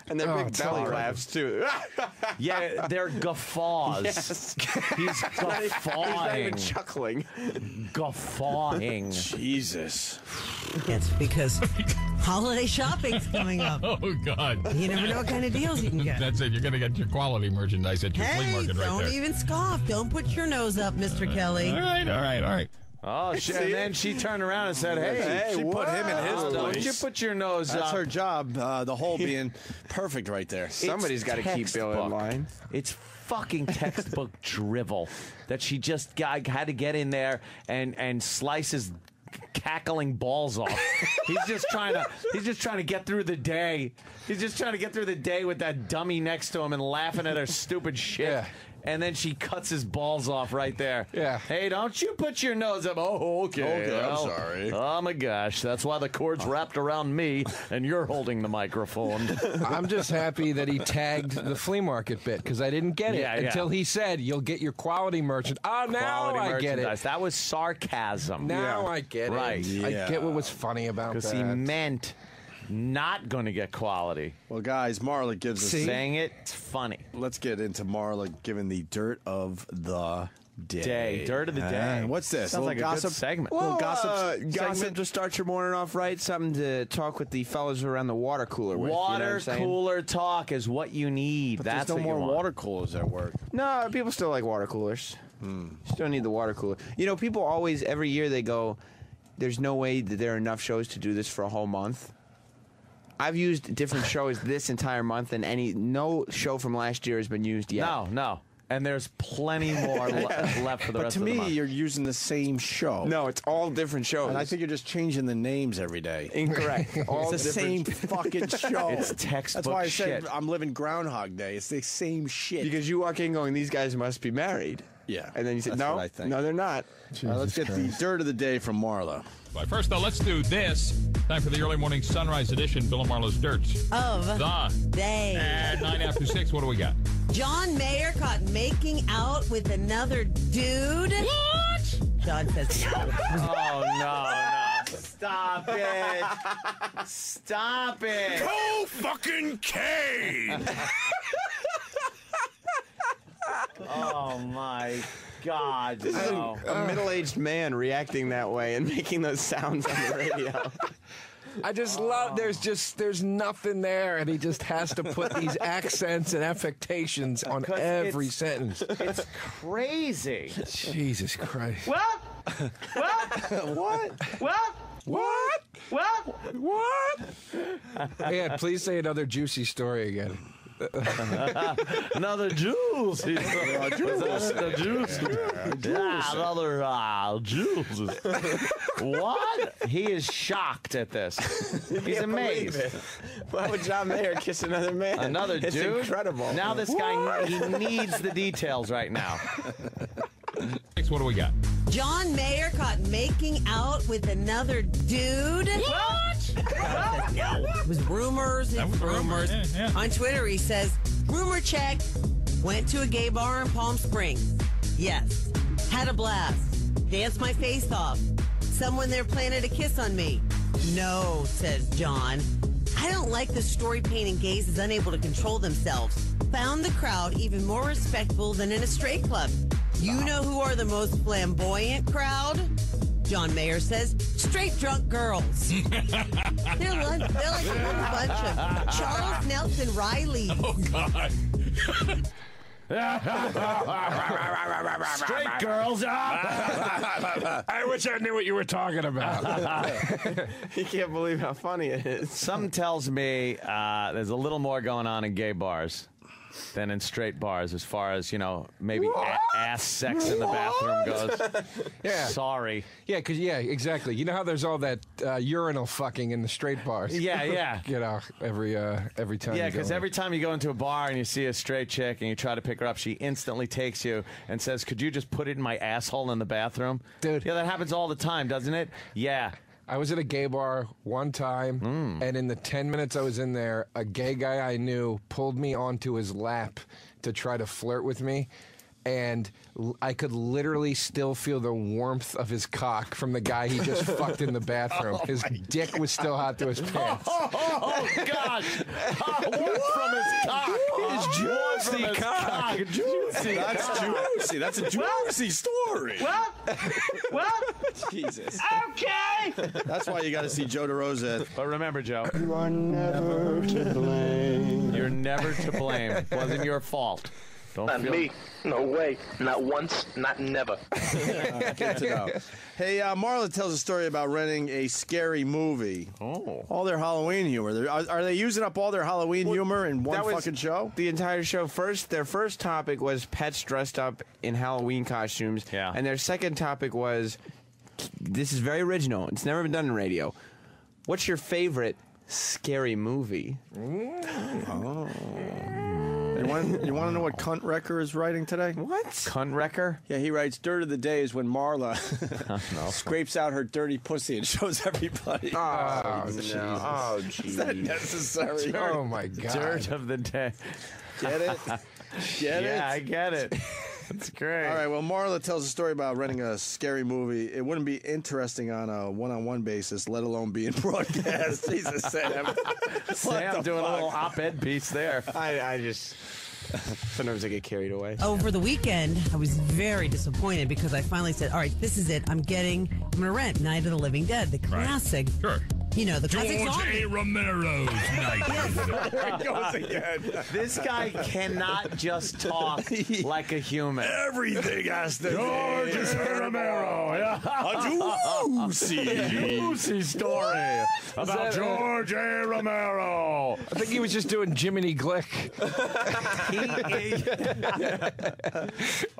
And their big belly laughs too. Yeah, they're guffaws. Yes. He's guffawing. He's not even chuckling. Guffawing. Jesus. It's because holiday shopping's coming up. Oh, God. You never know what kind of deals you can get. That's it. You're going to get your quality merchandise at your flea Hey, market right don't there. even scoff. Don't put your nose up, Mr. Kelly. All right. Oh, shit. And then she turned around and said, hey, She put him in his place. don't you put your nose That's up. her job. The hole being perfect right there. Somebody's got to keep Bill in line. It's fucking textbook drivel that she just had to get in there and slice his cackling balls off. He's just trying to get through the day. He's just trying to get through the day with that dummy next to him and laughing at her stupid shit. Yeah. And then she cuts his balls off right there. Yeah. Hey, don't you put your nose up. Oh, okay. Okay, I'm well, sorry. Oh, my gosh. That's why the cord's wrapped around me, and you're holding the microphone. I'm just happy that he tagged the flea market bit because I didn't get it until he said, you'll get your quality merchant. Oh, now Quality I get it. merchandise. That was sarcasm. Now I get Right. it. I get what was funny about that. Because he meant not going to get quality. Well, guys, Marla gives us. Saying it's funny. Let's get into Marla giving the dirt of the day. Dirt of the day. What's this? Sounds a like little a gossip good segment. Little Well, gossip gossip segment? to start your morning off right. Something to talk with the fellas around the water cooler with. Water you know what I'm saying? cooler talk is what you need. But That's there's no what more you want. water coolers at work. No, people still like water coolers. Still need the water cooler. You know, people always, every year they go, there's no way that there are enough shows to do this for a whole month. I've used different shows this entire month, and no show from last year has been used yet. No. And there's plenty more left for the rest of the month. To me, you're using the same show. No, it's all different shows. And I think you're just changing the names every day. Incorrect. All It's the same fucking show. It's textbook That's why I shit. said I'm living Groundhog Day. It's the same shit. Because you walk in going, these guys must be married. Yeah. And then you say, That's no, what I think. no, they're not. Let's get the dirt of the day from Marla. But first, though, let's do this. Time for the early morning sunrise edition. Bill and Marlo's Dirt Of the Day. And 9 after 6. What do we got? John Mayer caught making out with another dude. What? John says no. Oh, no. Stop it. Stop it. Oh, fucking Kane! Oh, my God. No. A middle-aged man reacting that way and making those sounds on the radio. I just love. There's nothing there, and he just has to put these accents and affectations on every sentence. It's crazy. Jesus Christ. What? Yeah, please say another juicy story again. Another juicy. Another juicy. What? He is shocked at this. He's amazed. Why would John Mayer kiss another man? Another it's dude? Incredible. Now this guy, he needs the details right now. What do we got? John Mayer caught making out with another dude. What? No. It was rumors. That was rumors. Yeah. On Twitter, he says, rumor check. Went to a gay bar in Palm Springs. Yes. Had a blast. Danced my face off. Someone there planted a kiss on me. No, says John. I don't like the story painting gays as unable to control themselves. Found the crowd even more respectful than in a straight club. You know who are the most flamboyant crowd? John Mayer says, straight drunk girls. they're like a little bunch of Charles Nelson Riley. Oh, God. Straight girls. I wish I knew what you were talking about. You can't believe how funny it is. Something tells me there's a little more going on in gay bars than in straight bars, as far as, maybe ass sex in the bathroom goes. Yeah. Sorry. Yeah, exactly. You know how there's all that urinal fucking in the straight bars? Yeah. Every time. Yeah, because every time you go into a bar and you see a straight chick and you try to pick her up, she instantly takes you and says, could you just put it in my asshole in the bathroom? Dude. Yeah, that happens all the time, doesn't it? Yeah. I was at a gay bar one time, and in the 10 minutes I was in there, a gay guy I knew pulled me onto his lap to try to flirt with me, and I could literally still feel the warmth of his cock from the guy he just fucked in the bathroom. His dick was still hot to his pants. Oh gosh. Warmth from his cock. His juicy cock. Juicy. That's juicy. That's a juicy story. Well, Jesus. okay. That's why you got to see Joe DeRosa. But remember, Joe, You are never to blame. you're never to blame. It wasn't your fault. Don't Not feel me. No way. Not once. Not never. Good to know. Hey, Marla tells a story about renting a scary movie. Oh. All their Halloween humor. Are they using up all their Halloween humor in one fucking show? The entire show. Their first topic was pets dressed up in Halloween costumes. Yeah. And their second topic was, this is very original. It's never been done in radio. What's your favorite scary movie? Oh. You want to know what Cunt Wrecker is writing today? What? Cunt Wrecker? Yeah, he writes, Dirt of the Day is when Marla scrapes out her dirty pussy and shows everybody. Oh, no. Oh, jeez. Is that necessary? Oh, my God. Dirt of the day. Get it? Get it? Yeah, I get it. That's great. All right, well, Marla tells a story about renting a scary movie. It wouldn't be interesting on a one-on-one basis, let alone being broadcast. Jesus, Sam. Sam doing a little op-ed piece there. I just... Sometimes I get carried away. Over the weekend, I was very disappointed because I finally said, all right, this is it. I'm going to rent Night of the Living Dead, the classic. Sure. You know, the classic George zombie. A. Romero's Night. There it goes again. This guy cannot just talk like a human. Everything has to George A. Romero. A juicy story about George A. Romero. I think he was just doing Jiminy Glick.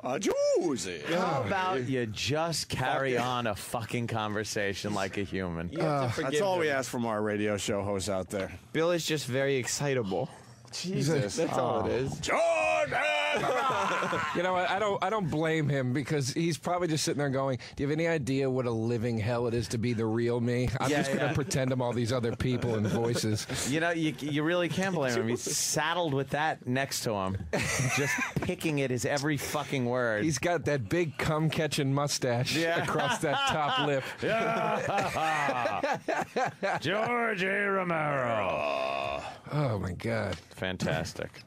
A juicy. How about you just carry on a fucking conversation like a human? That's all we ask from our radio show hosts out there. Bill is just very excitable. Jesus. That's all it is. George A. You know what? I don't blame him because he's probably just sitting there going, "Do you have any idea what a living hell it is to be the real me? I'm just going to pretend I'm all these other people and voices." You know, you really can't blame him. He's saddled with that next to him, just picking at his every fucking word. He's got that big cum-catching mustache across that top lip. George A. Romero. Oh, my God. Fantastic.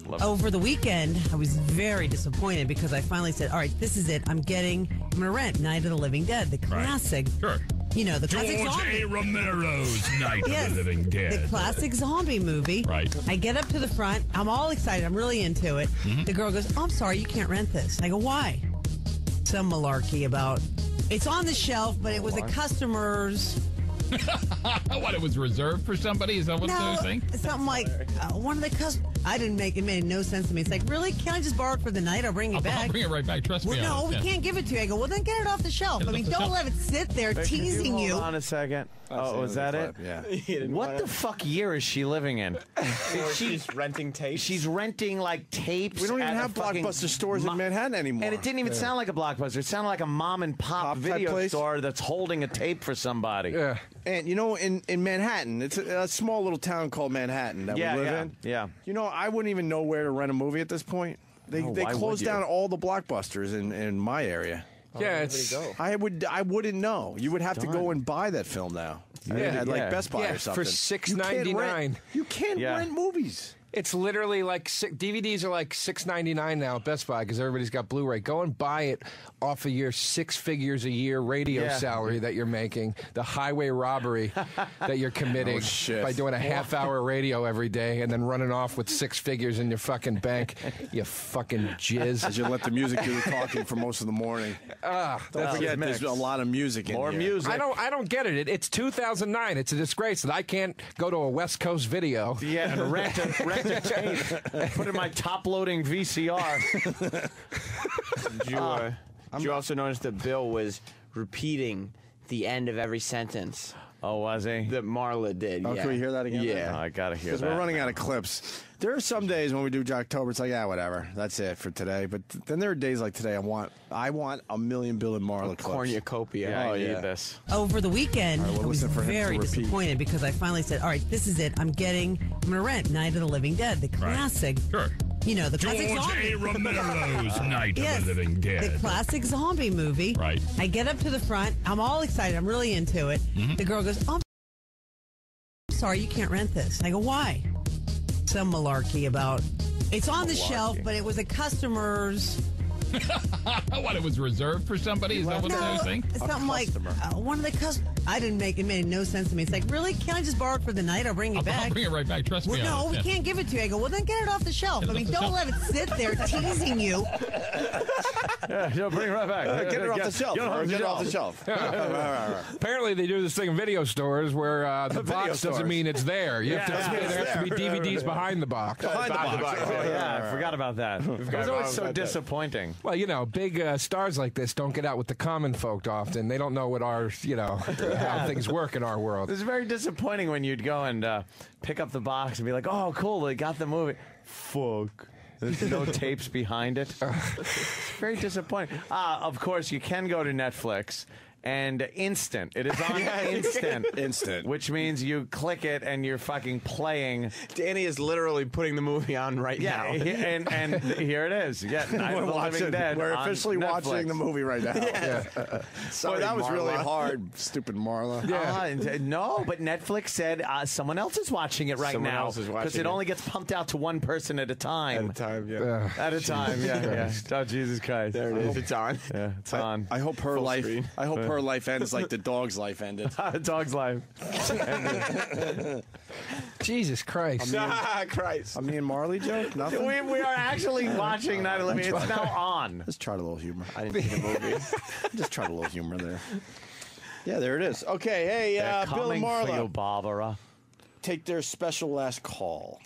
Love it. Over the weekend, I was very disappointed because I finally said, all right, this is it. I'm going to rent Night of the Living Dead, the classic. Sure. You know, the classic George zombie. A. Romero's Night Yes, of the Living Dead. The classic zombie movie. Right. I get up to the front. I'm all excited. I'm really into it. The girl goes, oh, I'm sorry, you can't rent this. I go, why? Some malarkey about, it's on the shelf, but it was a customer's. What, it was reserved for somebody? Is that what they're saying? Something like one of the customers. I didn't make it. Made no sense to me. It's like, really? Can't I just borrow it for the night? I'll bring it back. I'll bring it right back. Trust me. No, on it. we can't give it to you. I go, well, then get it off the shelf. I mean, don't let it sit there teasing you. Hold on a second. Oh, was that it? Yeah. What the fuck year is she living in? She's renting tapes. She's renting like tapes. We don't even at have a fucking Blockbuster stores in Manhattan anymore. And it didn't even sound like a Blockbuster. It sounded like a mom and pop video place? store that's holding a tape for somebody. Yeah. And you know, in Manhattan, it's a small little town called Manhattan that we live in. Yeah. You know, I wouldn't even know where to rent a movie at this point. They why closed would you? down all the Blockbusters in my area. Yeah, it's. I wouldn't know. You would have to go and buy that film now. At like Best Buy or something. For $6.99. You can't rent movies. It's literally like DVDs are like $6.99 now at Best Buy because everybody's got Blu-ray. Go and buy it off of your 6 figures a year radio salary that you're making, the highway robbery that you're committing by doing a half-hour radio every day and then running off with 6 figures in your fucking bank. You fucking jizz. As you let the music do the talking for most of the morning. Don't forget, there's a lot of music in here. More music. I don't get it. It's 2009. It's a disgrace that I can't go to a West Coast video. Yeah, and rent a tape. Put in my top-loading VCR. Did you also notice that Bill was repeating the end of every sentence? Oh, was he? That Marla did. Oh, yeah. can we hear that again? Yeah. Oh, I gotta hear that. Because we're running out of clips. There are some days when we do Jocktober, it's like, yeah, whatever. That's it for today. But then there are days like today, I want a million Bill and Marla clips. Cornucopia. Yeah, I need this. Over the weekend, All right, we'll I was listen for him to very repeat. disappointed because I finally said, all right, this is it. I'm going to rent Night of the Living Dead, the classic. Sure. You know, the classic George zombie. A. Romero's Night Yes, of the Living Dead. the classic zombie movie. Right. I get up to the front. I'm all excited. I'm really into it. The girl goes, oh, I'm sorry, you can't rent this. I go, why? Some malarkey about, it's on the shelf, but it was a customer's. What, it was reserved for somebody? Is that what they're saying? Something like one of the customers. I didn't make it. Made no sense to me. It's like, really? Can't I just borrow it for the night? I'll bring it back. I'll bring it right back. Trust me. No, on we it. can't give it to you. I go, well, then get it off the shelf. I mean, don't let it sit there teasing you. Yeah, bring it right back. Get it off the shelf. Get it off the shelf. Apparently, they do this thing in video stores where the box doesn't mean it's there. You have to, there has to be DVDs behind the box. Behind the box. Oh, yeah, I forgot about that. It was always so disappointing. Well, you know, big stars like this don't get out with the common folk often. They don't know what our, how things work in our world. It was very disappointing when you'd go and pick up the box and be like, oh, cool, they got the movie. Fuck. There's no tapes behind it. It's very disappointing. Of course, you can go to Netflix. And instant. It is on instant. Instant. Which means you click it and you're fucking playing. Danny is literally putting the movie on right now. and here it is. Yeah, Night of the Living Dead. We're on officially Netflix. watching the movie right now. Sorry, Boy, that was really Marla. hard, stupid Marla. No, but Netflix said someone else is watching it right Someone now else is watching because it it. only gets pumped out to one person at a time. At a time, yeah. At a time, yeah. Oh, Jesus Christ! There it is. It's on. Yeah, it's on. I hope her Full life. screen. I hope her life ends like the dog's life ended. Dog's life. Jesus Christ. Christ. I mean, Marley joke? Nothing? We are actually watching Night of the Living. It's now on. Just tried a little humor. I didn't see the movie. Just tried a little humor there. Yeah, there it is. Okay, hey, They're Bill and coming for you, Marla Barbara. take their special last call.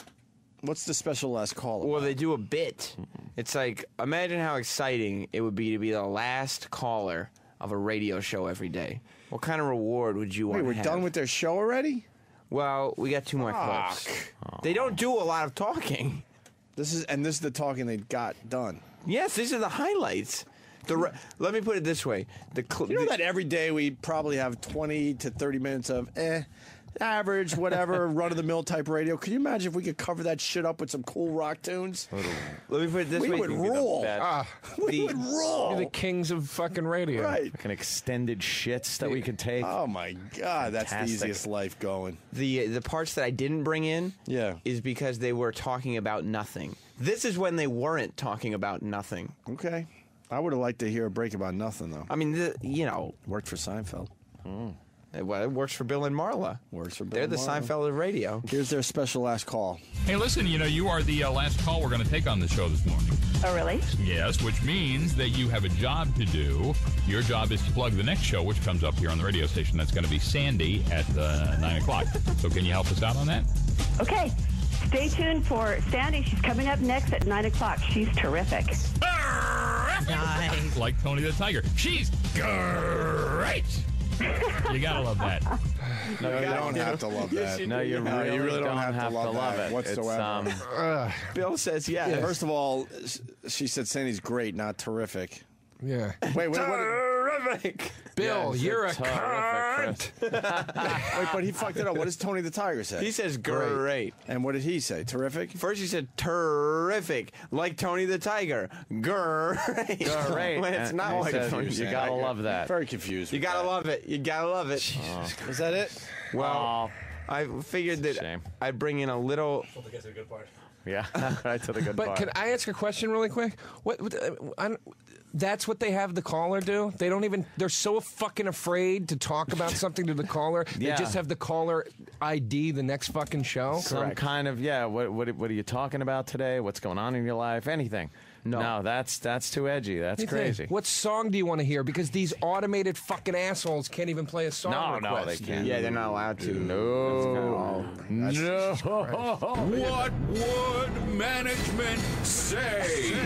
What's the special last call about? Well, they do a bit. It's like, imagine how exciting it would be to be the last caller of a radio show every day. What kind of reward would you want Wait, to we're have? done with their show already? Well, we got 2 more clips. They don't do a lot of talking. This is the talking they got done. Yes, these are the highlights. Let me put it this way: you know that every day we probably have 20 to 30 minutes of average, whatever, run-of-the-mill type radio. Can you imagine if we could cover that shit up with some cool rock tunes? Let me put it this way: we would rule. We would rule. You're the kings of fucking radio. Right. Fucking extended shits that we can take. Oh my God, that's the Fantastic. easiest life going. The parts that I didn't bring in, is because they were talking about nothing. This is when they weren't talking about nothing. Okay, I would have liked to hear a break about nothing though. I mean, worked for Seinfeld. It works for Bill and Marla. Works for Bill. They're the Seinfeld of radio. Here's their special last call. Hey, listen, you are the last call we're going to take on the show this morning. Oh, really? Yes, which means that you have a job to do. Your job is to plug the next show, which comes up here on the radio station. That's going to be Sandy at 9 o'clock. So can you help us out on that? Okay. Stay tuned for Sandy. She's coming up next at 9 o'clock. She's terrific. Nice. Like Tony the Tiger. She's great. You gotta love that. No, you don't have to love that. No, you really don't have to love that whatsoever. Bill says yes. First of all, she said Sandy's great, not terrific. Yeah. Wait, what? Terrific. Bill, you're a cunt. Wait, but he fucked it up. What does Tony the Tiger say? He says great. And what did he say? Terrific? First he said terrific, like Tony the Tiger. Great. When it's not like Tony the Tiger. You gotta love that. Very confused. You gotta love it. You gotta love it. Is that it? Well, I figured that I'd bring in a little. Well, to get to the good part. Yeah, right to the good But part. can I ask a question really quick? That's what they have the caller do? They don't even, they're so fucking afraid to talk about something to the caller. They just have the caller ID the next fucking show? Some kind of, what are you talking about today? What's going on in your life? Anything. No, that's too edgy. That's crazy. What song do you want to hear? Because these automated fucking assholes can't even play a song No, request. they can't. Yeah, they're not allowed to. No. No. What would management say?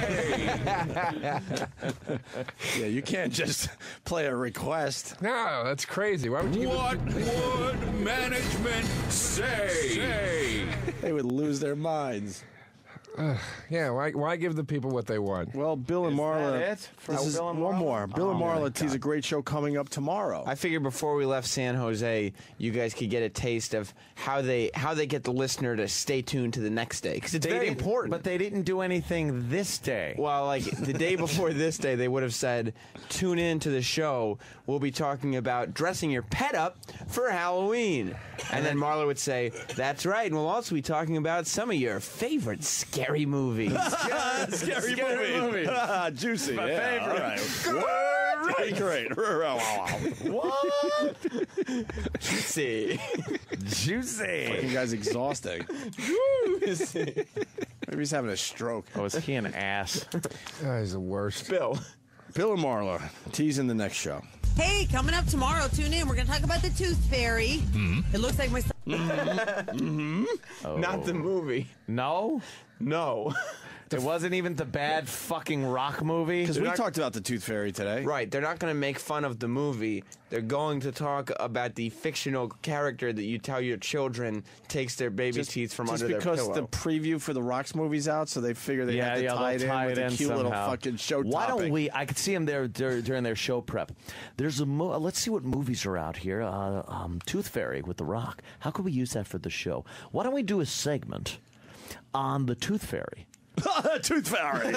Yeah, you can't just play a request. No, that's crazy. Why would you? What would management say? They would lose their minds. Yeah, why give the people what they want? Well, Bill and Marla. that it? This is Bill and one Marla? more. Bill and Oh, Marla my tease a great show coming up tomorrow. I figured before we left San Jose, you guys could get a taste of how they get the listener to stay tuned to the next day, because it's very important. But they didn't do anything this day. Well, like the day before this day, they would have said, tune in to the show. We'll be talking about dressing your pet up for Halloween. And then Marla would say, that's right. And we'll also be talking about some of your favorite scary movies. Scary movie. Juicy. My yeah, favorite. All right. Great. What? Juicy. Juicy. Fucking guy's exhausting. Maybe he's having a stroke. Oh, is he an ass? Oh, he's the worst. Bill and Marla teasing the next show. Hey, coming up tomorrow, tune in. We're going to talk about the Tooth Fairy. It looks like my son. Not the movie. No? No. It wasn't even the bad fucking rock movie? Because we talked about the Tooth Fairy today. Right. They're not going to make fun of the movie. They're going to talk about the fictional character that you tell your children takes their baby teeth from under their pillow. Just because the preview for the Rocks movie's out, so they figure they have to tie it in with a cute little fucking show topic. Why don't we? I could see them there during their show prep. There's a let's see what movies are out here. Tooth Fairy with The Rock. How could we use that for the show? Why don't we do a segment on the Tooth Fairy? Tooth Fairy.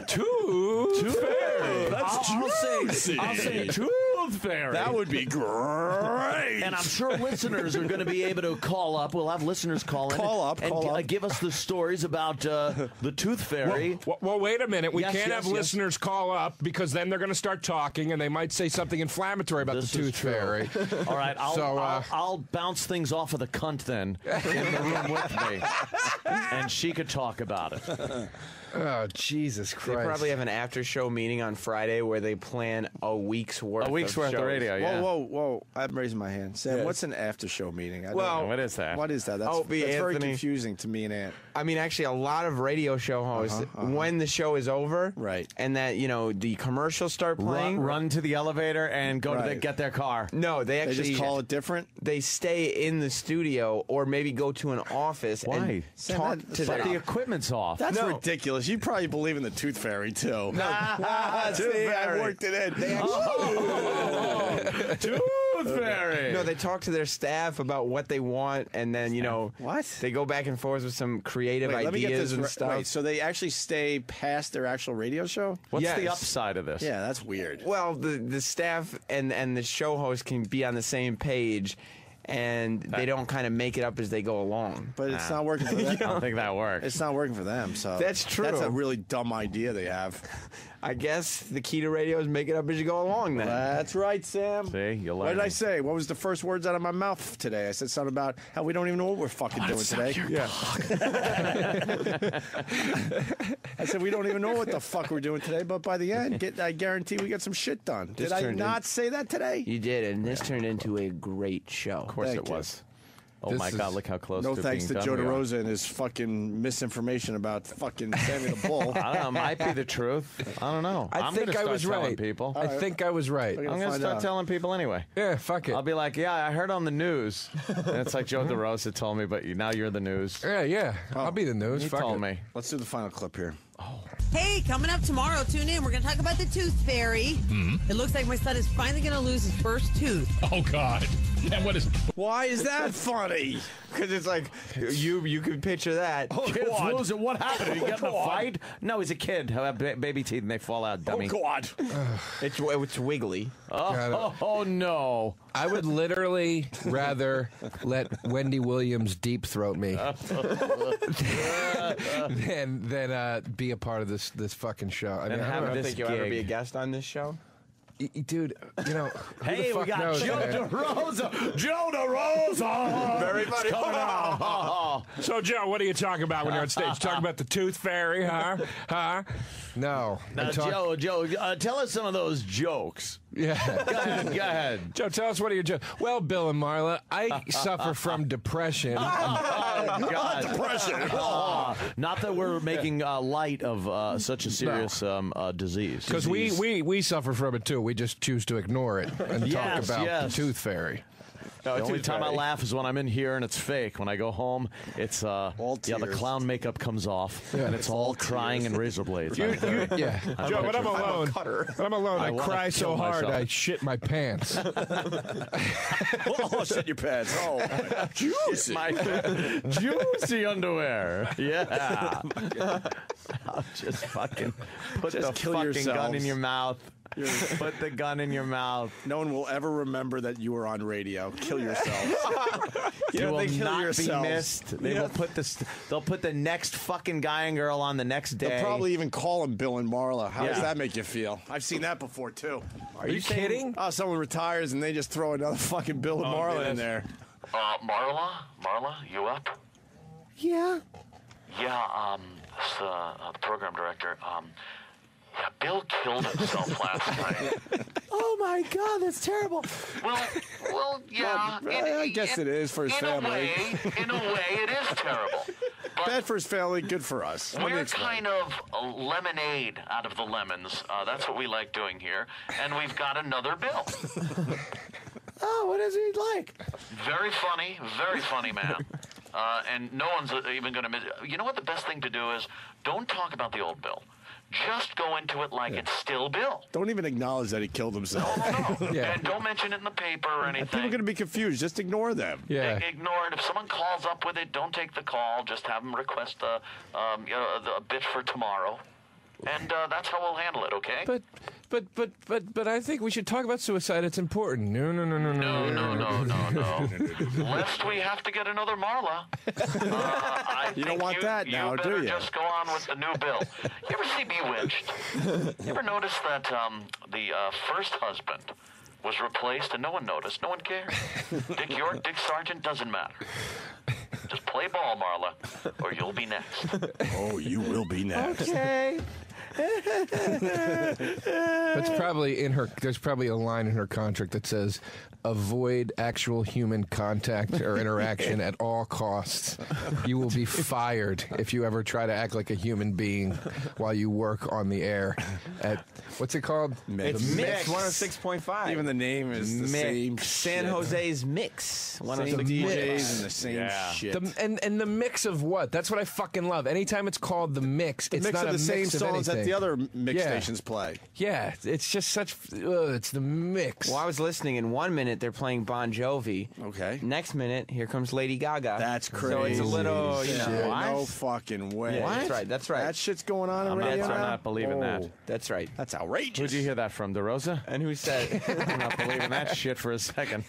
Tooth Fairy. That's juicy. I'll say Tooth Fairy. That would be great. And I'm sure listeners are going to be able to call up. We'll have listeners call in. And give us the stories about the Tooth Fairy. Well, wait a minute. We Yes, can't yes, have yes. listeners call up because then they're going to start talking and they might say something inflammatory about This the is Tooth true. Fairy. All right, I'll bounce things off of the cunt then in the room with me, and she could talk about it. Oh, Jesus They Christ. probably have an after-show meeting on Friday where they plan a week's worth of we're at the shows. radio, yeah. Whoa. I'm raising my hand. Sam, Yeah. what's an after show meeting? What is that? What is that? That's very Anthony. confusing to me and Ant. I mean, actually, a lot of radio show hosts, when the show is over, right, and that the commercials start playing, Run to the elevator and go to get their car. No, they actually just call it different. They stay in the studio or maybe go to an office and talk to But their. the equipment's off. That's ridiculous. You probably believe in the Tooth Fairy too. No. See, I worked it in. They Tooth Fairy. No, they talk to their staff about what they want, and then what they go back and forth with some creative Wait, let me get ideas this and right. stuff. Wait, so they actually stay past their actual radio show? What's the upside of this? Yeah, that's weird. Well, the staff and the show host can be on the same page, and they don't kind of make it up as they go along. But it's not working for them. I don't think that works. It's not working for them. So That's true. That's a really dumb idea they have. I guess the key to radio is make it up as you go along. Then That's right, Sam. See, you What did I say? What was the first words out of my mouth today? I said something about how we don't even know what we're fucking doing today. Yeah. I said we don't even know what the fuck we're doing today, but by the end, I guarantee we get some shit done. This Did I turned not say that today? You did, and this turned into a great show. Of course Thank it you. was. Oh my God! Look how close. No to thanks being to done Joe we are. DeRosa and his fucking misinformation about fucking Sammy the Bull. I don't know. Might be the truth. I don't know. I I'm think gonna I start was telling right. people. I think I was right. I'm going to start telling people anyway. Yeah, fuck it. I'll be like, yeah, I heard on the news. And it's like Joe DeRosa told me, but now you're the news. Yeah. I'll be the news. He Fuck told it. me. Let's do the final clip here. Hey, coming up tomorrow, tune in. We're going to talk about the tooth fairy. It looks like my son is finally going to lose his first tooth. Oh, God. And what is... Why is that funny? Because it's like you can picture that. Kids losing. What happened? Did he get in a fight? No, he's a kid. Who have baby teeth and they fall out, dummy. Oh, God. It's wiggly. Oh, no. I would literally rather let Wendy Williams deep throat me than be a part of this fucking show. I mean, I don't this think you'll ever gig. be a guest on this show. Dude, who Hey, the fuck we got knows, Joe man? DeRosa. Joe DeRosa. Very funny. Coming out. So, Joe, what are you talking about when you're on stage? Talking about the tooth fairy, huh? No. Now, Joe, tell us some of those jokes. Yeah. Go ahead. Joe, tell us what are your jokes. Well, Bill and Marla, I suffer from depression. Oh, God. Depression. Not that we're making light of such a serious disease. Because we suffer from it, too. We just choose to ignore it and talk about the tooth fairy. The only time I laugh is when I'm in here and it's fake. When I go home, it's the clown makeup comes off and it's all crying and razor blades. Joe, when I'm alone, I cry so kill hard myself. I shit my pants. Oh, shit your pants. Oh, juicy. Juicy underwear. Yeah. I'll just fucking put Just the kill fucking yourselves. gun in your mouth. Put the gun in your mouth. No one will ever remember that you were on radio. Kill yourself. You will kill not yourselves. be missed. They will put this. They'll put the next fucking guy and girl on the next day. They'll probably even call him Bill and Marla. How does Yeah. that make you feel? I've seen that before too. Are you kidding? Oh, someone retires and they just throw another fucking Bill and Marla in there. Marla, you up? Yeah. Yeah, this, the program director, yeah, Bill killed himself last night. Oh my God, that's terrible. Well, yeah. I guess it is for his family. In a way, it is terrible. Bad for his family, good for us. Let me We're explain. kind of a lemonade out of the lemons. That's what we like doing here. And we've got another Bill. Oh, what is he like? Very funny man. And no one's even going to miss. You know what the best thing to do is? Don't talk about the old Bill. Just go into it like it's still Bill. Don't even acknowledge that he killed himself. And don't mention it in the paper or anything. People are going to be confused. Just ignore them. Ignore it. If someone calls up with it, don't take the call. Just have them request a bit for tomorrow. And that's how we'll handle it, okay? But I think we should talk about suicide. It's important. No. Lest we have to get another Marla. You don't want that now, do you? Just go on with the new bill. You ever see Bewitched? You ever notice that the first husband was replaced and no one noticed? No one cared. Dick York, Dick Sargent, doesn't matter. Just play ball, Marla, or you'll be next. Oh, you will be next. Okay. That's probably in her. There's probably a line in her contract that says, "Avoid actual human contact or interaction at all costs. You will be fired if you ever try to act like a human being while you work on the air." At what's it called? It's Mix 106.5. Even the name is the same. San shit. Jose's Mix. Same 106 DJs and the same shit. And the mix of what? That's what I fucking love. Anytime it's called the mix, The it's mix not of the a same mix of songs that anything. the other mix Yeah. stations play. Yeah, it's just such. It's the mix. Well, I was listening. In 1 minute, they're playing Bon Jovi. Okay. Next minute, here comes Lady Gaga. That's crazy. So it's a little, you know. Shit, what? no fucking way. Yeah, that's right. That's right. That shit's going on in I'm radio now? not believing that. Oh, That's right. That's outrageous. Who'd you hear that from, DeRosa? And who said? I'm not believing that shit for a second.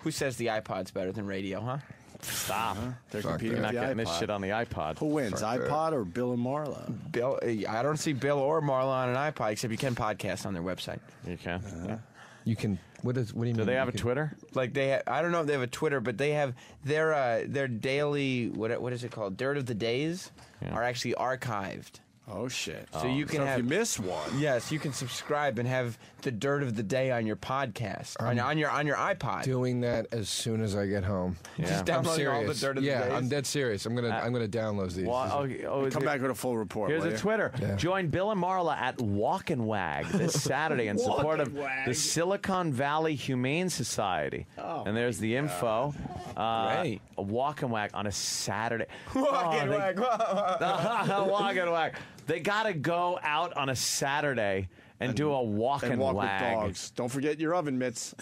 Who says the iPod's better than radio? Huh? Stop. They're You're competing not with the getting this iPod. shit on the iPod. Who wins, Fuck iPod or Bill and Marla? Bill, I don't see Bill or Marla on an iPod, except you can podcast on their website. You can. You can. What do you mean? Do they have a you can- Twitter? Like I don't know if they have a Twitter, but they have their daily what is it called? Dirt of the Days are actually archived. Oh shit! So you can if have you miss one. Yes, you can subscribe and have the Dirt of the Day on your podcast on your iPod. Doing that as soon as I get home. Just I'm downloading all the serious. Dirt of the Yeah, Days? I'm dead serious. I'm gonna download these. Come back with a full report. Here's will a you? Twitter. Yeah. Join Bill and Marla at Walk and Wag this Saturday in support of the Silicon Valley Humane Society. And there's the info. Great. A Walk and Wag on a Saturday. Walk and Wag. Walk and Wag. They got to go out on a Saturday and do a walk and walk wag. with dogs. Don't forget your oven mitts.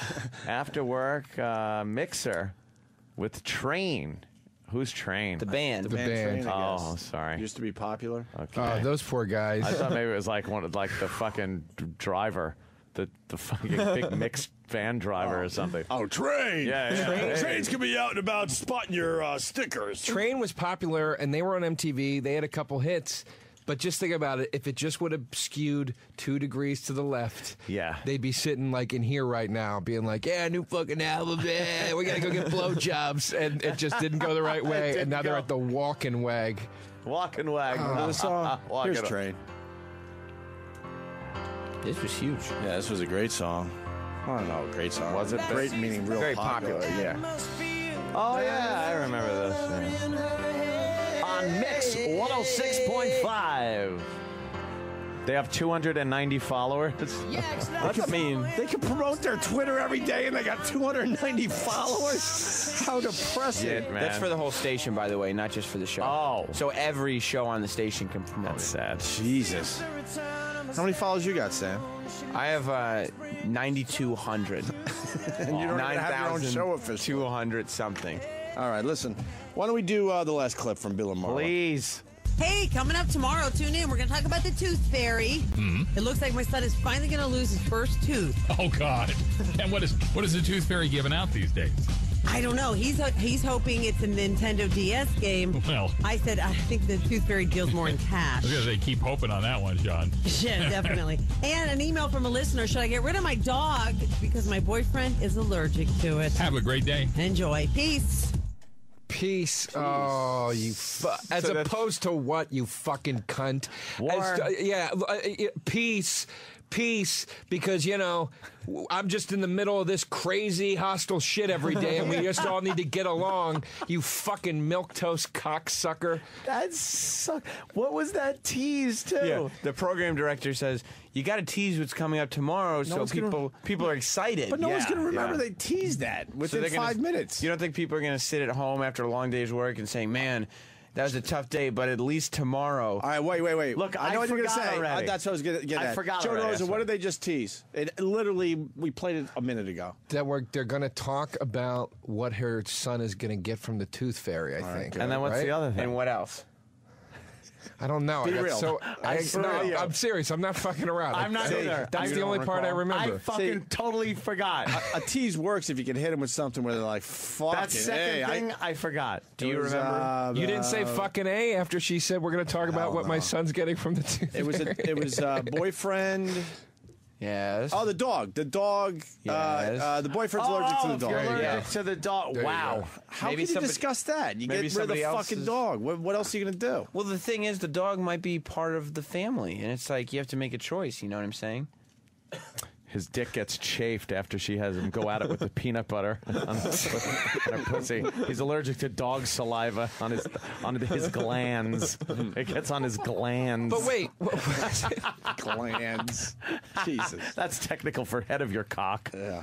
After work, mixer with Train. Who's Train? The band. The band. Train, I guess. Oh, sorry. Used to be popular. Okay. Those poor guys. I thought maybe it was like the fucking driver, the fucking big mixed van driver or something. Oh, Train. Yeah. Trains can be out and about spotting your stickers. Train was popular, and they were on MTV. They had a couple hits. But just think about it. If it just would have skewed 2 degrees to the left, they'd be sitting like in here right now, being like, "Yeah, new fucking album, yeah, we gotta go get blowjobs," and it just didn't go the right way. And now they're at the Walk and Wag. Walk and Wag. Remember the song? Here's Train. This was huge. Yeah, this was a great song. I don't know, great song. Was it? Great meaning real Very popular. popular. Oh yeah, I remember this. On Mix 106.5. They have 290 followers. What's mean? They can promote their Twitter every day and they got 290 followers? How depressing. Shit, man. That's for the whole station, by the way, not just for the show. Oh. So every show on the station can promote That's it. sad. Jesus. How many followers you got, Sam? I have 9,200. And you don't even have your own show officially. 200 something. All right, listen. Why don't we do the last clip from Bill and Marla? Please. Hey, coming up tomorrow, tune in. We're going to talk about the tooth fairy. It looks like my son is finally going to lose his first tooth. Oh, God. And what is the Tooth Fairy giving out these days? I don't know. He's hoping it's a Nintendo DS game. Well, I said, I think the tooth fairy deals more in cash. I was going to say, keep hoping on that one, Sean. Yeah, definitely. And an email from a listener. Should I get rid of my dog because my boyfriend is allergic to it? Have a great day. Enjoy. Peace. Peace. Oh, you. As opposed to what, you fucking cunt? Peace. Peace, because, you know, I'm just in the middle of this crazy hostile shit every day, and we just all need to get along, you fucking milquetoast cocksucker. That sucked. What was that tease, too? Yeah. The program director says, you got to tease what's coming up tomorrow so people are excited. But no one's going to remember they teased that within 5 minutes. You don't think people are going to sit at home after a long day's work and say, man, that was a tough day, but at least tomorrow. All right, wait. Look, I know what you're going to say. already. That's what I was going to get at. I forgot Joe already. Rosa, what did they just tease? It literally, we played it a minute ago. They're going to talk about what her son is going to get from the Tooth Fairy, I think. And then what's the other thing? And what else? I don't know. Be real. I'm serious. I'm not fucking around. I'm not either. That's the only part I remember. I fucking totally forgot. A tease works if you can hit them with something where they're like, fuck That it. second Hey, thing, I forgot. Do you remember? You didn't say fucking A after she said we're going to talk about what my son's getting from the Tooth It was Fairy. it was boyfriend, Yes. Oh, the dog. The dog. Yes. The boyfriend's allergic to the dog. Allergic to the dog. Wow. How can you discuss that? You get rid of the fucking dog. What else are you going to do? Well, the thing is, the dog might be part of the family, and it's like you have to make a choice. You know what I'm saying? His dick gets chafed after she has him go at it with the peanut butter on her pussy. He's allergic to dog saliva on his glands. It gets on his glands. But wait, glands. Jesus, that's technical for head of your cock. Yeah.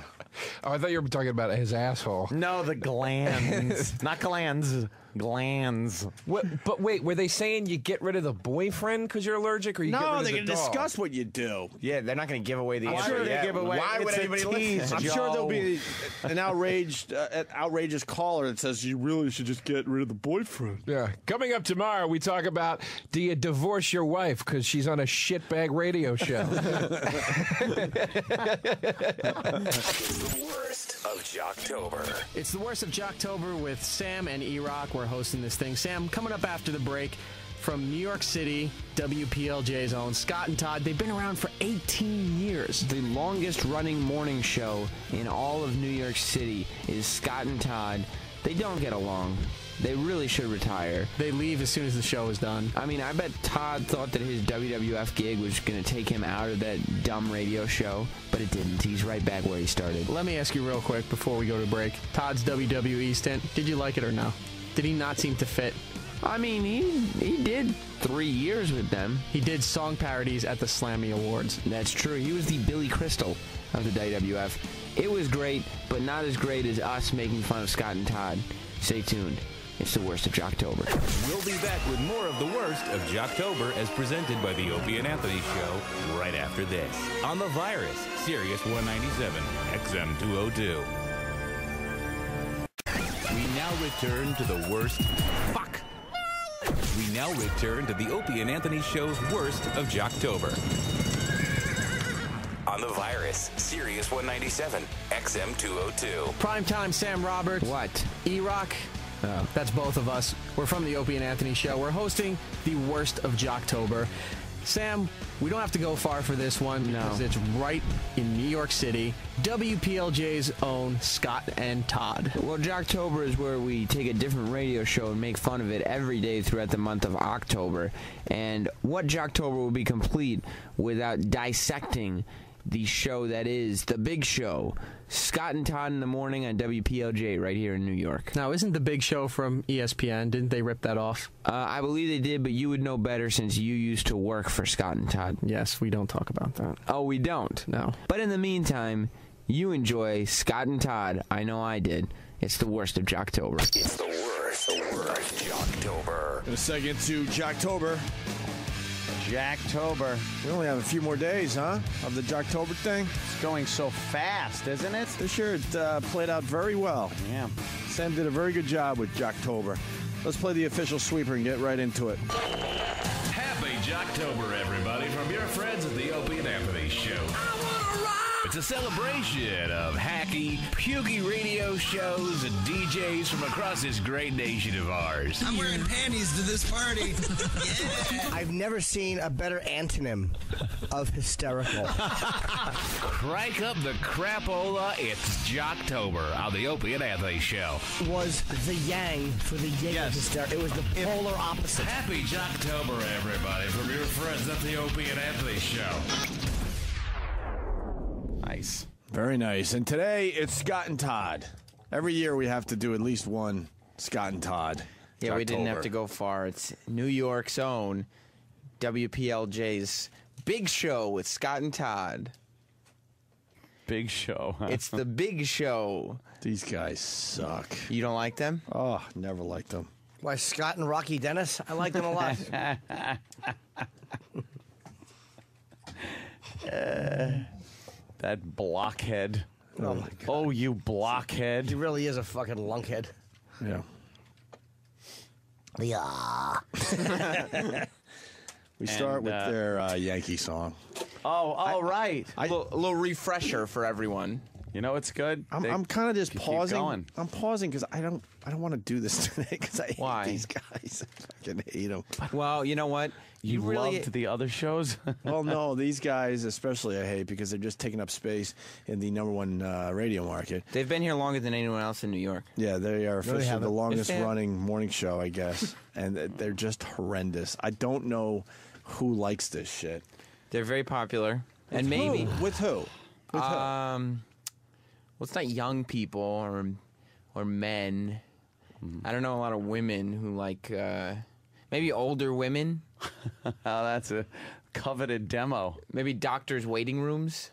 Oh, I thought you were talking about his asshole. No, the glands, not glands. Glands. But wait, were they saying you get rid of the boyfriend because you're allergic, or you get rid No, of they're the going to dog? discuss what you do. Yeah, they're not going to give away the I'm answer. sure they yet. give away. Why would It's a anybody tease, listen? I'm sure there'll be an outrageous caller that says you really should just get rid of the boyfriend. Yeah. Coming up tomorrow, we talk about, do you divorce your wife because she's on a shitbag radio show? The worst of Jocktober. It's the worst of Jocktober with Sam and E-Rock. We're hosting this thing. Sam, coming up after the break from New York City, WPLJ's own Scott and Todd. They've been around for 18 years. The longest running morning show in all of New York City is Scott and Todd. They don't get along. They really should retire. They leave as soon as the show is done. I mean, I bet Todd thought that his WWF gig was going to take him out of that dumb radio show, but it didn't. He's right back where he started. Let me ask you real quick before we go to break. Todd's WWE stint, did you like it or no? Did he not seem to fit? I mean, he did 3 years with them. He did song parodies at the Slammy Awards. That's true. He was the Billy Crystal of the WWF. It was great, but not as great as us making fun of Scott and Todd. Stay tuned. It's the worst of Jocktober. We'll be back with more of the worst of Jocktober as presented by the Opie and Anthony Show right after this. On the Virus, Sirius 197, XM 202. We now return to the worst. Fuck! We now return to the Opie and Anthony Show's worst of Jocktober. On the Virus, Sirius 197, XM 202. Primetime Sam Roberts. What? E-Rock. That's both of us. We're from the Opie and Anthony Show. We're hosting the worst of Jocktober. Sam, we don't have to go far for this one because it's right in New York City. WPLJ's own Scott and Todd. Well, Jocktober is where we take a different radio show and make fun of it every day throughout the month of October. And what Jocktober will be complete without dissecting the show that is The Big Show. Scott and Todd in the morning on WPLJ right here in New York. Now, isn't The Big Show from ESPN? Didn't they rip that off? I believe they did, but you would know better since you used to work for Scott and Todd. Yes, we don't talk about that. Oh, we don't? No. But in the meantime, you enjoy Scott and Todd. I know I did. It's the worst of Jocktober. It's the worst of Jocktober. In a second to Jocktober. Jocktober. We only have a few more days, huh, of the Jocktober thing. It's going so fast, isn't it? This year it played out very well. Yeah. Sam did a very good job with Jocktober. Let's play the official sweeper and get right into it. Happy Jocktober, everybody, from your friends at the Opie and Anthony Show. It's a celebration of hacky, pukey radio shows and DJs from across this great nation of ours. I'm wearing panties to this party. I've never seen a better antonym of hysterical. Crank up the crapola. It's Jocktober on the Opie and Anthony Show. Was the yang for the yin of hysterical. It was the polar opposite. Happy Jocktober, everybody, from your friends at the Opie and Anthony Show. Nice. Very nice. And today it's Scott and Todd. Every year we have to do at least one Scott and Todd. Yeah, we didn't have to go far. It's New York's own WPLJ's Big Show with Scott and Todd. Big Show. Huh? It's the Big Show. These guys suck. You don't like them? Oh, never liked them. Why, Scott and Rocky Dennis? I like them a lot. That blockhead. Oh, my God. Oh, you blockhead. He really is a fucking lunkhead. Yeah. Yeah. We start with their Yankee song. Oh, right. A little refresher for everyone. You know it's good. I'm kind of just keep pausing. going. I'm pausing because I don't want to do this today because I Why? hate these guys. I fucking hate them. Well, you know what? You really loved the other shows? Well, no, these guys especially I hate because they're just taking up space in the #1 radio market. They've been here longer than anyone else in New York. Yeah, they are officially the haven't. longest Yes, they have. running morning show, I guess, and they're just horrendous. I don't know who likes this shit. They're very popular, and With maybe who? With who? With who? Well, it's not young people or men. I don't know a lot of women who like maybe older women. Oh, that's a coveted demo. Maybe doctors' waiting rooms.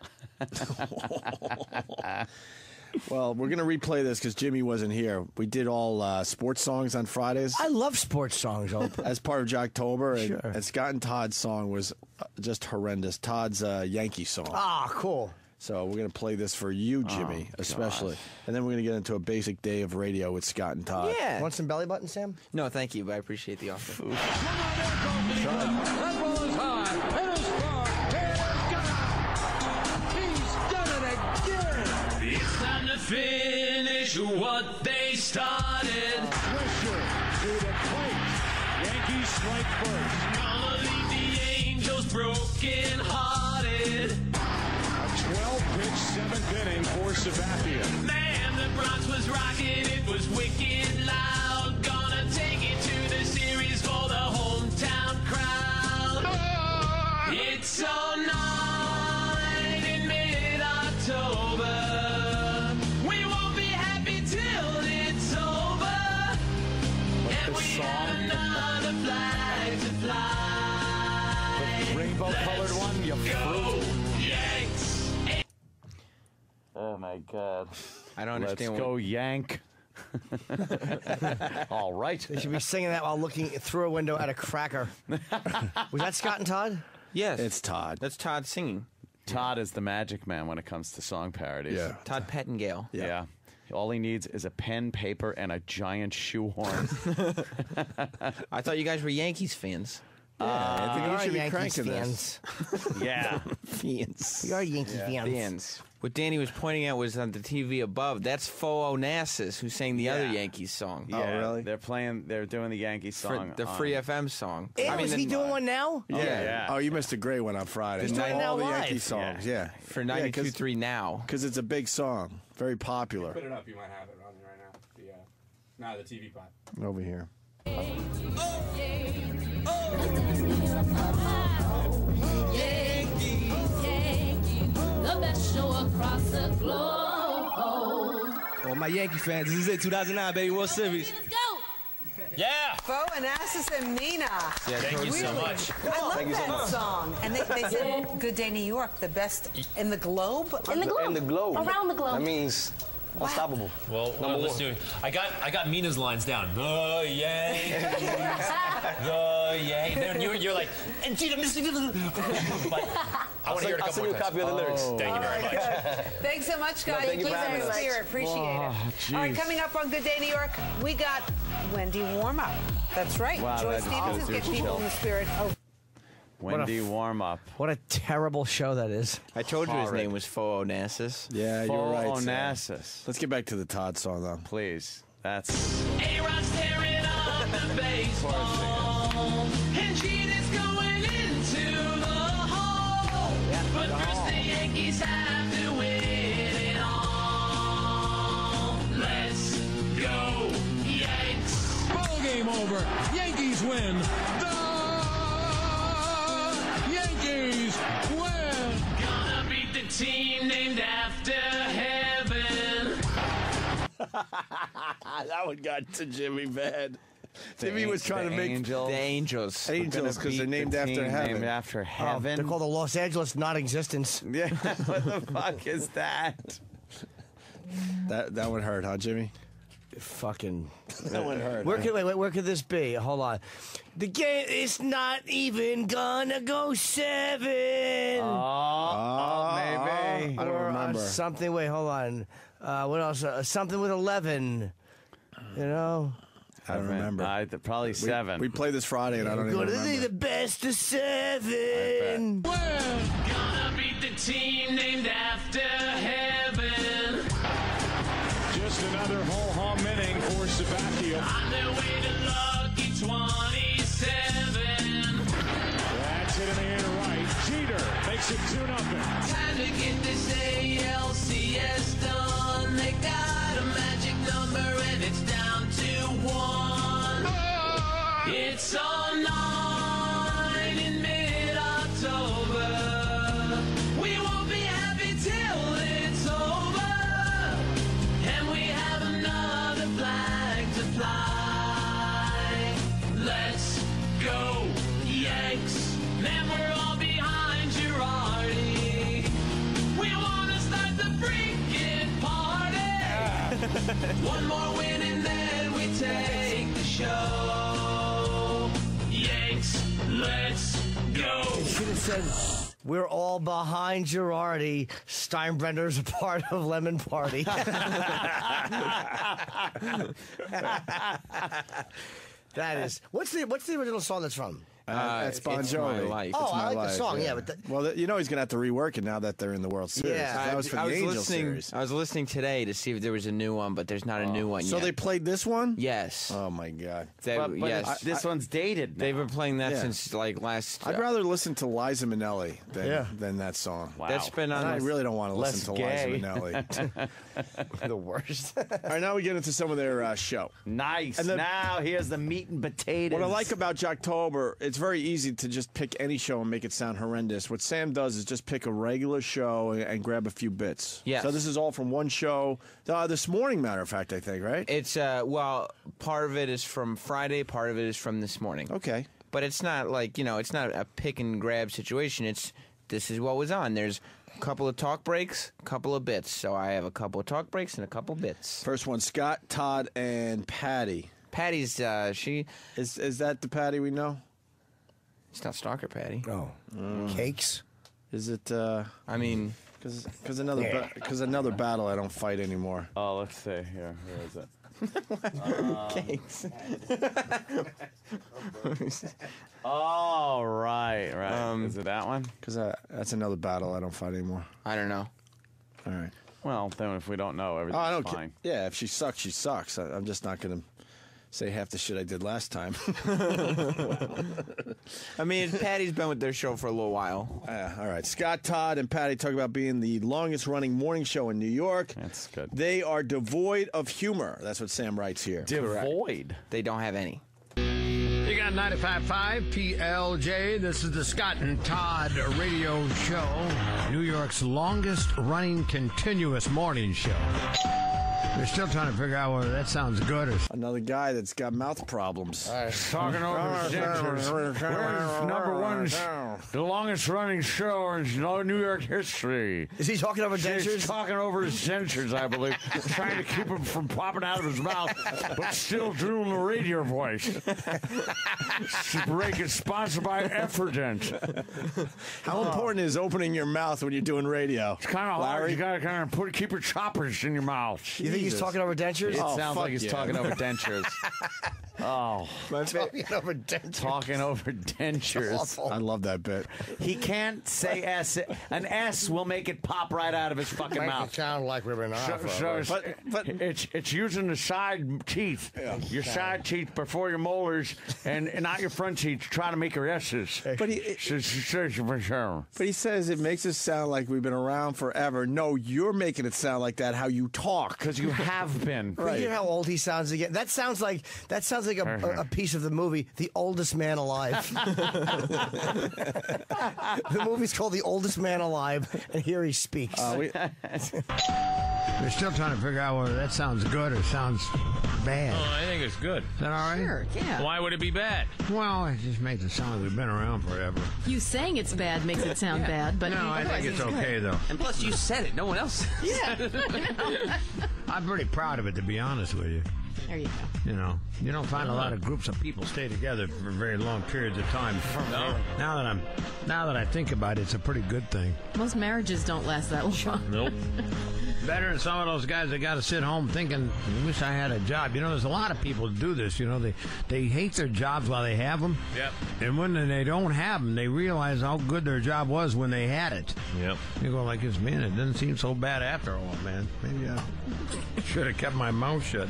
Well, we're going to replay this because Jimmy wasn't here. We did all sports songs on Fridays. I love sports songs, as part of Jocktober. And, Sure. and Scott and Todd's song was just horrendous. Todd's Yankee song. Ah, cool. So we're going to play this for you, Jimmy, especially. And then we're going to get into a basic day of radio with Scott and Todd. Yeah. Want some belly button, Sam? No, thank you, but I appreciate the offer. That ball is high. It is far. He's done it again. It's time to finish what they started. Pressure to the plate. Yankees strike first. Gonna leave the Angels broken-hearted. A 12-pitch seventh inning for Sabathia. Man, the Bronx was rocking. It was wicked loud. Gonna take it to the series for the hometown crowd. It's a night in mid-October. We won't be happy till it's over. And we have another flag to fly. The rainbow-colored one, you fruit. Yanks! Oh, my God. I don't understand. Let's go, Yank. All right. They should be singing that while looking through a window at a cracker. Was that Scott and Todd? Yes. It's Todd. That's Todd singing. Todd is the magic man when it comes to song parodies. Yeah. Todd Pettingale. Yeah. All he needs is a pen, paper, and a giant shoehorn. I thought you guys were Yankees fans. I think we we are should be Yankees cranking this. fans. Yeah. Fans. We are Yankee fans. What Danny was pointing out was on the TV above. That's Fo Onassis who sang the other Yankees song. Yeah, really? They're doing the Yankees song. The Free FM song. Is he doing one now? Yeah. Oh, you missed a great one on Friday. He's doing it all now the live. Yankee songs. Yeah. For 92.3 now. Because it's a big song. Very popular. Put it up. You might have it running right now. The TV pot. Over here. The best show across the globe. Well, my Yankee fans, this is it. 2009, baby. World Series. Let's go. Yeah. Fo Onassis and Nina. Yeah, thank you so much. I love Thank you so that much. song. And they said, Good Day New York, the best in the globe? In the globe. Around the globe. That means unstoppable. Well, let's do it. I got Mina's lines down. The Yankees. The Yankees. You're like, and Gina, Mr. But I want to hear it a couple more times. I'll send you a copy of the lyrics. Thank you very much. Thanks so much, guys. thank you for Keep having in the us. spirit. Appreciate Oh, it. geez. All right, coming up on Good Day New York, we got Wendy Warm-Up. That's right. Wow, Joy that just Stevens goes is to getting people chill. in the spirit. Oh, Wendy warm-up. What a terrible show that is. I told you his Horrid. name was Fo Onassis. Yeah, you're right. Sam. Onassis. Let's get back to the Todd song, though. Please. That's... A-Rod's tearing up the baseball. And Gina's going into the hall. But first the Yankees have to win it all. Let's go, Yanks. Ball game over. Yankees win. The Yankees win. Gonna beat the team named after heaven. That one got to Jimmy bad. Jimmy was trying to make Angels. The Angels. Angels because they're named after heaven. Named after Oh, heaven. they're called the Los Angeles non-existence. Yeah, what the fuck is that? That one hurt, huh, Jimmy? Fucking. That one hurt. Where could this be? Hold on. The game is not even gonna go 7. Maybe. I don't Or, remember. something. Wait, hold on. What else? Something with 11. You know. I don't remember. Probably 7. We played this Friday, and I don't even Gonna be remember. the best of 7. Gonna beat the team named after heaven. just another whole home inning for Sabathia. On their way to lucky 27. That's hit in the air right. Jeter makes it 2-0. Time to get this ALCS done. They got a magic number and it's down to 1. It's on 9 in mid-October. We won't be happy till it's over. And we have another flag to fly. Let's go, Yanks. Man, we're all behind Girardi. We want to start the freaking party. One more win and then we take the show. Yanks, let's go. You should have said, we're all behind Girardi. Steinbrenner's a part of Lemon Party. That is. What's the original song that's from? That's Bon It's Jovi. My Life. Oh, It's My I like the Life, song, yeah, but well, you know he's gonna have to rework it now that they're in the World Series. Yeah. that was for the Angel listening. series. I was listening today to see if there was a new one, but there's not a new one So yet. they played this one? Yes. Oh my God. But yes. this one's dated now. They've been playing that Yeah. since like last. I'd rather listen to Liza Minnelli Yeah. than that song. Wow. That's been on. And I really don't want to Less listen to gay. Liza Minnelli. The worst. All right, now we get into some of their show. Nice. And the- now here's the meat and potatoes. What I like about Jocktober, it's very easy to just pick any show and make it sound horrendous. What Sam does is just pick a regular show and grab a few bits. Yes. So this is all from one show. This morning, matter of fact, I think, right? It's well, part of it is from Friday, part of it is from this morning. Okay. But it's not like, it's not a pick and grab situation. This is what was on. There's a couple of talk breaks, a couple of bits. So I have a couple of talk breaks and a couple of bits. First one, Scott, Todd, and Patty. Patty's she is that the Patty we know? It's not Stalker Patty. Oh. Cakes? Is it I mean, because another battle I don't fight anymore. Oh, let's see here. Where is it? Cakes. Oh, right. Is it that one? Because that's another battle I don't fight anymore. I don't know. All right. Well, then if we don't know, Oh, everything's I don't fine. Yeah, if she sucks, she sucks. I'm just not going to say half the shit I did last time. I mean, Patty's been with their show for a little while. All right. Scott, Todd, and Patty talk about being the longest-running morning show in New York. That's good. They are devoid of humor. That's what Sam writes here. Devoid. They don't have any. You got 95.5 PLJ. This is the Scott and Todd radio show, New York's longest-running continuous morning show. We're still trying to figure out whether that sounds good or... Another guy that's got mouth problems. Talking over dentures. Where's number one, the longest running show in New York history? Is he talking over He's dentures? talking over his dentures, I believe. Trying to keep him from popping out of his mouth, but still doing the radio voice. Break is sponsored by Effordent. How important is opening your mouth when you're doing radio? It's kind of hard. Larry? You got to kind of keep your choppers in your mouth. You think he's talking over dentures? It sounds like he's talking over dentures. Oh. Talking over dentures. Talking over dentures. I love that bit. He can't say S. An S will make it pop right out of his fucking Make mouth. it sound like we've been on So forever. it's using the side teeth, your side teeth before your molars, and not your front teeth, trying to make your S's. But he says it makes us sound like we've been around forever. No, you're making it sound like that how you talk. Because you have been. You hear how old he sounds again? That sounds like a piece of the movie The Oldest Man Alive. The movie's called The Oldest Man Alive, and here he speaks. We're still trying to figure out whether that sounds good or sounds bad. Oh, I think it's good. Is that all right? Sure, yeah. Why would it be bad? Well, it just makes it sound like we've been around forever. You saying it's bad makes it sound bad, but No, I think it's okay, though. And plus, you said it. No one else. Yeah. I'm pretty proud of it, to be honest with you. There you go. You don't find a lot of groups of people stay together for very long periods of time. No. Now that I think about it, it's a pretty good thing. most marriages don't last that long. Nope. Better than some of those guys that got to sit home thinking, I wish I had a job. You know, there's a lot of people who do this. You know, they hate their jobs while they have them. Yep. And when they don't have them, they realize how good their job was when they had it. Yep. You go like this, man, it doesn't seem so bad after all, man. Maybe I should have kept my mouth shut.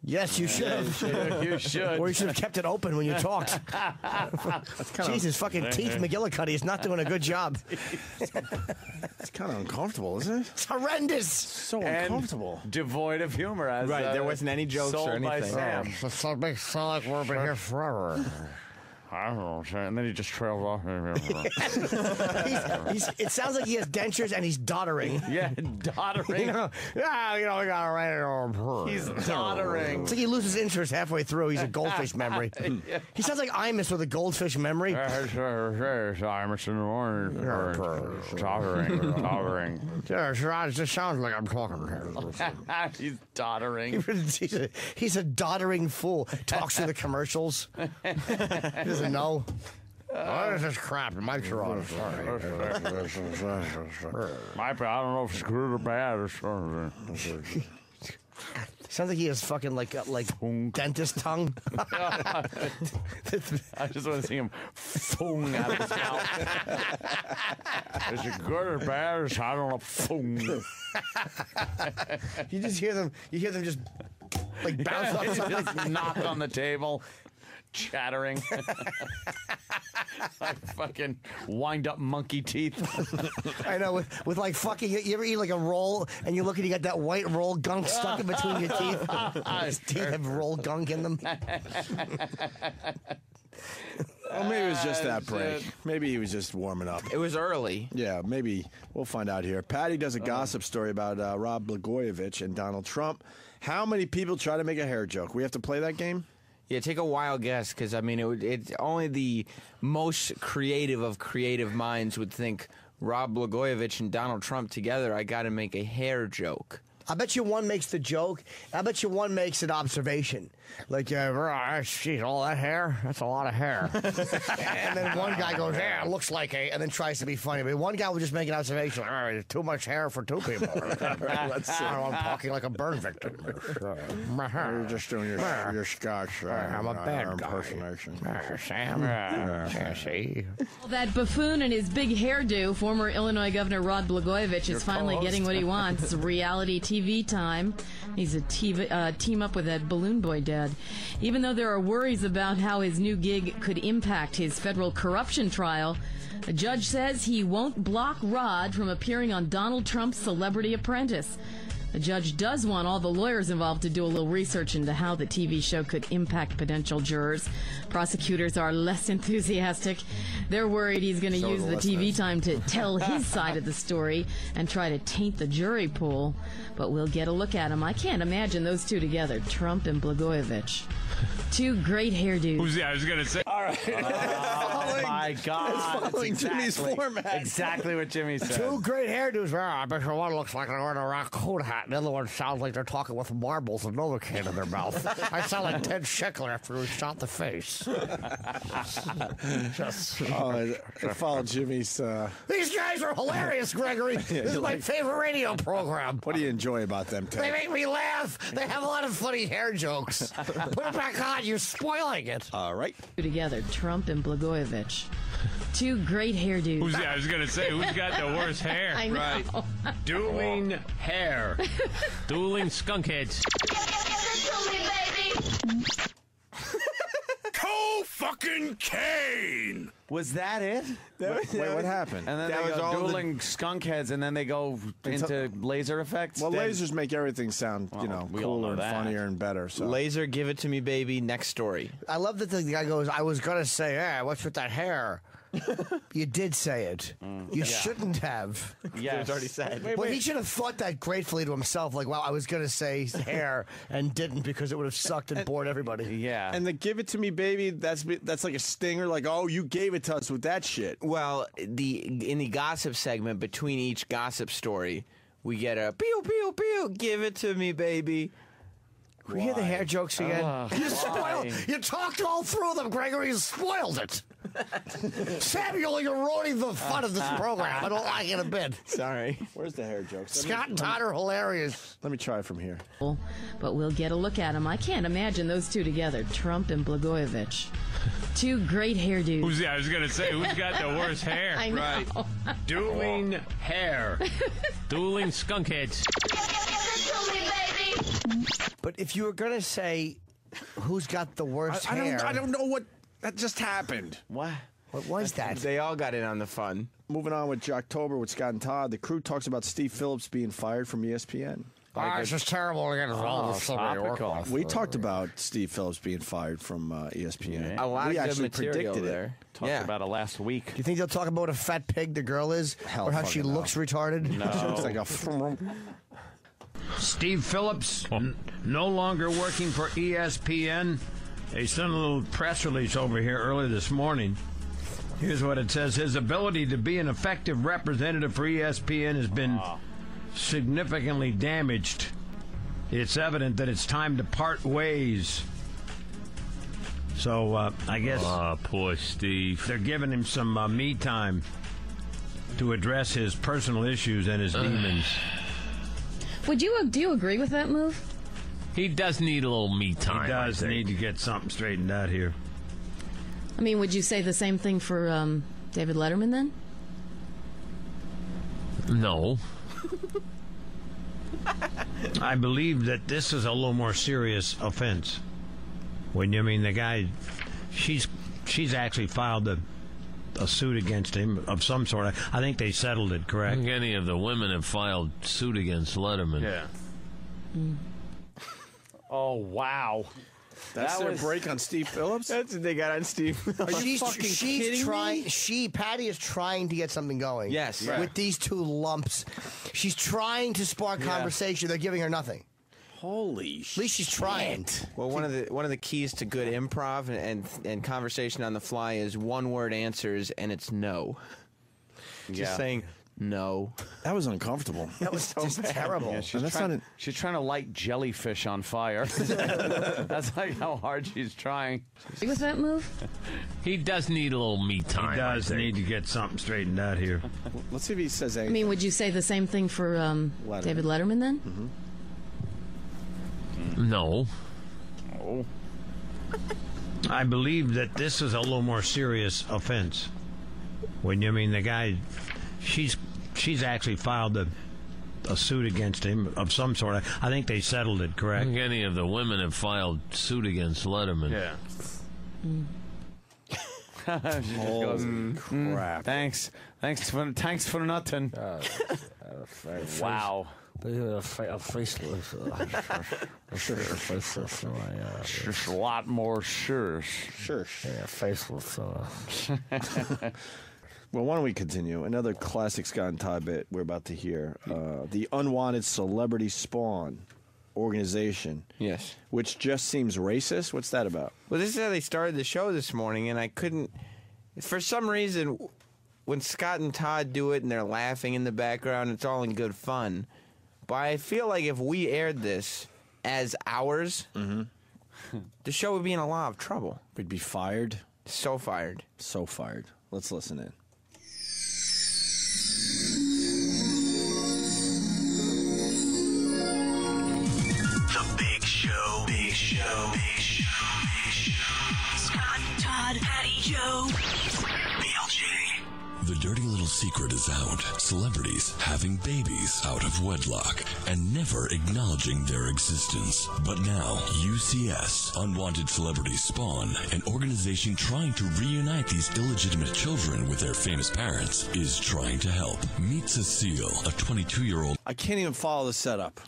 Yes, you should have. You should. Or you should have kept it open when you talked. Jesus, fucking Teeth McGillicuddy is not doing a good job. It's kind of uncomfortable, isn't it? It's horrendous. So And uncomfortable. devoid of humor. As, Right, there wasn't any jokes sold or by anything. Sam. So it makes it sound like we've been here forever. I don't know, and then he just trails off. It sounds like he has dentures and he's doddering. Yeah, doddering. We got to write it over. He's doddering. It's like he loses interest halfway through. He's a goldfish memory. He sounds like Imus with a goldfish memory. Imus in the morning. Tottering. Yeah, it just sounds like I'm talking. He's doddering. He's a doddering fool. Talks through the commercials. He doesn't know. What is this crap? The mics are on. I don't know if it's good or bad. Sounds like he has fucking like dentist tongue. I just want to see him foong out of his mouth. Is it good or bad? I don't know. Foong. You just hear them. You hear them just like bounce off something. Just knock on the table. Chattering. Like fucking wind up monkey teeth. I know, with like fucking, you ever eat like a roll and you look and you got that white roll gunk stuck in between your teeth? His teeth have roll gunk in them. Well, maybe it was just that break. Maybe he was just warming up. It was early. Yeah, maybe. We'll find out here. Patty does a gossip story about Rob Blagojevich and Donald Trump. How many people try to make a hair joke? We have to play that game? Yeah, take a wild guess, because, I mean, it's only the most creative of creative minds would think Rob Blagojevich and Donald Trump together, I got to make a hair joke. I bet you one makes the joke. I bet you one makes an observation. Like, geez, all that hair? That's a lot of hair. And then one guy goes, yeah, it looks like a, and then tries to be funny. But one guy would just make an observation. All right, too much hair for two people. Let's see. I'm talking like a burn victim. You're just doing your Scotch I'm a bad guy. impersonation. Sam. See? That buffoon and his big hairdo, former Illinois Governor Rod Blagojevich, is finally getting what he wants, reality TV time. He's a team up with that balloon boy dad. Even though there are worries about how his new gig could impact his federal corruption trial, a judge says he won't block Rod from appearing on Donald Trump's Celebrity Apprentice. The judge does want all the lawyers involved to do a little research into how the TV show could impact potential jurors. Prosecutors are less enthusiastic. They're worried he's going to use the TV time to tell his side of the story and try to taint the jury pool. But we'll get a look at him. I can't imagine those two together, Trump and Blagojevich. Two great hairdos. I was going to say. All right. Oh, my God. It's following Jimmy's format. Exactly what Jimmy said. Two great hairdos. I bet you one looks like they're wearing a raccoon hat, and the other one sounds like they're talking with marbles and Novocaine in their mouth. I sound like Ted Scheckler after he was shot in the face. It followed Jimmy's. These guys are hilarious, Gregory. This is my favorite radio program. What do you enjoy about them, Ted? They make me laugh. They have a lot of funny hair jokes. Put it back on. You're spoiling it. All right. Together, Trump and Blagojevich. Two great hairdos. I was going to say, who's got the worst hair? I know. Right. Dueling hair. Dueling skunk heads. Co-fucking-cane! Was that it? Wait, what happened? And then That they was go all dueling skunk heads, and then they go into laser effects? Well, lasers make everything sound, we all cooler know and that. funnier and better. So. Laser, give it to me, baby. Next story. I love that the guy goes, I was going to say, what's with that hair? You did say it. You shouldn't have. Yeah, it's already said. Well, he should have thought that gratefully to himself. Like, wow, I was going to say hair and didn't because it would have sucked and bored everybody. Yeah. And the give it to me, baby, that's like a stinger. Like, oh, you gave it to us with that shit. Well, in the gossip segment, between each gossip story, we get a pew, pew, pew, give it to me, baby. Can we hear the hair jokes again? You talked all through them, Gregory. You spoiled it. Samuel, you're ruining the fun of this program. I don't like it a bit. Sorry. Where's the hair jokes? Scott and Todd are hilarious. Let me try from here. But we'll get a look at them. I can't imagine those two together, Trump and Blagojevich. Two great hairdos. I was going to say, who's got the worst hair? I know. Right. Dueling hair. Dueling skunk heads. But if you were going to say who's got the worst hair... I don't know what... That just happened. What? What was that? They all got in on the fun. Moving on with Jocktober with Scott and Todd. The crew talks about Steve Phillips being fired from ESPN. It's just terrible to get involved with somebody you work with. We talked about Steve Phillips being fired from ESPN. A lot we of good actually material predicted there. Talked about it last week. Do you think they'll talk about what a fat pig the girl is? Hell or how she fucking no. looks retarded? No. She looks like a... Steve Phillips, no longer working for ESPN. They sent a little press release over here early this morning. Here's what it says. His ability to be an effective representative for ESPN has been significantly damaged. It's evident that it's time to part ways. So, I guess... poor Steve. They're giving him some me time to address his personal issues and his demons. Do you agree with that move? He does need a little me time. He does need to get something straightened out here. I mean, would you say the same thing for David Letterman then? No. I believe that this is a little more serious offense. When you mean the guy, she's actually filed a suit against him of some sort. I think they settled it, correct? I think any of the women have filed suit against Letterman. Yeah. Oh, wow. That's their break on Steve Phillips? That's what they got on Steve. Are you fucking kidding me? Patty is trying to get something going. Yes. Right. With these two lumps. She's trying to spark conversation. They're giving her nothing. Holy shit. At least she's trying. Well, one of the keys to good improv and conversation on the fly is one-word answers, and it's no. Just saying no. That was uncomfortable. That was just terrible. Yeah, she's trying to light jellyfish on fire. That's like how hard she's trying. With that move? He does need a little me time. He does need to get something straightened out here. Let's see if he says anything. I mean, would you say the same thing for David Letterman then? Mm-hmm. No. Oh. I believe that this is a little more serious offense. When you mean the guy, she's actually filed a suit against him of some sort. I think they settled it, correct? I think any of the women have filed suit against Letterman. Yeah. Holy crap! Thanks for nothing. Wow. Faceless. Just a lot more sure. Sure. Yeah, faceless. Well, why don't we continue? Another classic Scott and Todd bit we're about to hear. The Unwanted Celebrity Spawn organization. Yes. Which just seems racist. What's that about? Well, this is how they started the show this morning, and I couldn't... For some reason, when Scott and Todd do it and they're laughing in the background, it's all in good fun. But I feel like if we aired this as ours, the show would be in a lot of trouble. We'd be fired. So fired. So fired. Let's listen in. The Big Show. Big Show. Big Show. Big Show. Scott, Todd, Patty, Joe, BLJ. The dirty little secret is out. Celebrities having babies out of wedlock and never acknowledging their existence. But now, UCS, Unwanted Celebrity Spawn, an organization trying to reunite these illegitimate children with their famous parents, is trying to help. Meet Cecile, a 22-year-old. I can't even follow the setup.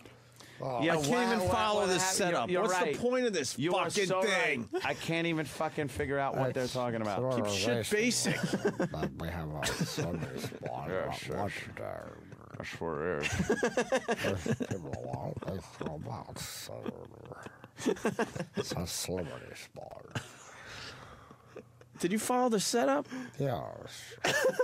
Yeah, I can't even follow this setup. You're What's right. the point of this You are fucking so thing? right. I can't even fucking figure out what they're talking about. Keep shit basic. We have a Sunday spot. Yeah, sure. That's where it is. It's a celebrity spot. Did you follow the setup? Yeah.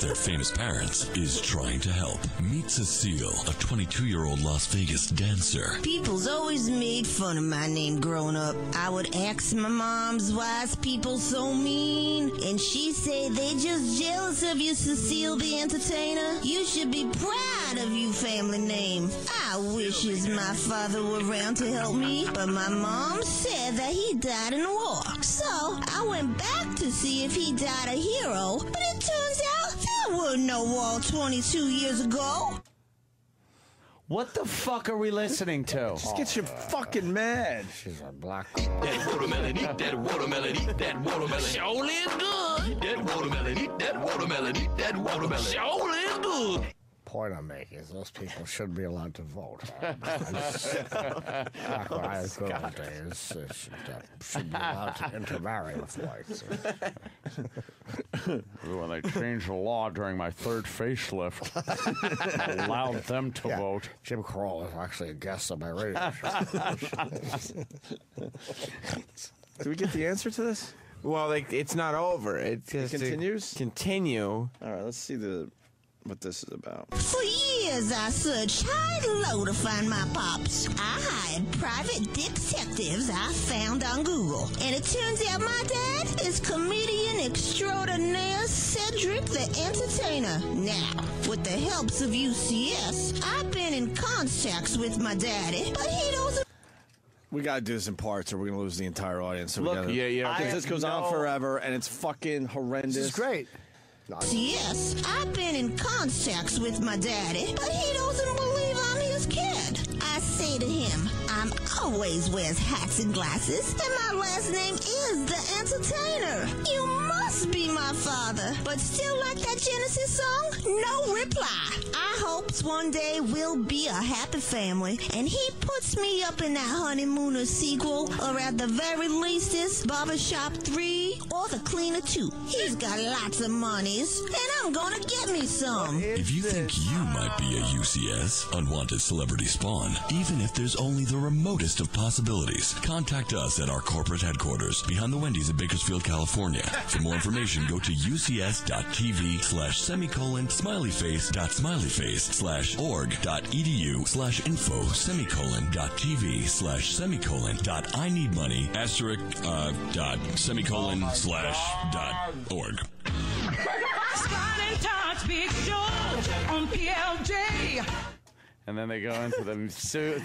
Their famous parents is trying to help. Meet Cecile, a 22-year-old Las Vegas dancer. People's always made fun of my name growing up. I would ask my moms, why's people so mean? And she'd say, they just jealous of you, Cecile the entertainer. You should be proud of you family name. I wishes my father were around to help me, but my mom said that he died in a war. So I went back to see if he died a hero, but it turns out there were no war 22 years ago. What the fuck are we listening to? Just get you fucking mad. She's a black. That watermelon, eat that watermelon, eat that watermelon. Surely is good. Eat that watermelon, eat that watermelon, eat that watermelon. Surely is good. Point I'm making is those people should be allowed to vote. Back when I was growing days, should be allowed to intermarry with whites. When they changed the law during my third facelift, allowed them to vote. Jim Crow was actually a guest on my radio show. Do we get the answer to this? Well, it's not over. It just continues? Continue. All right, let's see what this is about. For years, I searched high and low to find my pops. I hired private detectives I found on Google. And it turns out my dad is comedian extraordinaire Cedric the Entertainer. Now, with the helps of UCS, I've been in contacts with my daddy, but he doesn't. We gotta do this in parts, or we're gonna lose the entire audience. So Look, we gotta, yeah. Because this goes on forever, and it's fucking horrendous. This is great. Yes, I've been in contacts with my daddy, but he doesn't believe I'm his kid. I say to him, I'm always wears hats and glasses, and my last name is the Entertainer. You must be my father. But still like that Genesis song? No reply. I hopes one day we'll be a happy family, and he puts me up in that Honeymooner sequel, or at the very least this Barbershop 3 or The Cleaner 2. He's got lots of monies, and I'm gonna get me some. If you think you might be a UCS, Unwanted Celebrity Spawn, even if there's only the remotest of possibilities, contact us at our corporate headquarters behind the Wendy's in Bakersfield, California. For more information, go to ucs.tv/org.edu/info/semicolon.tv/org. Scott and Todd's Big Show on PLJ. And then they go into the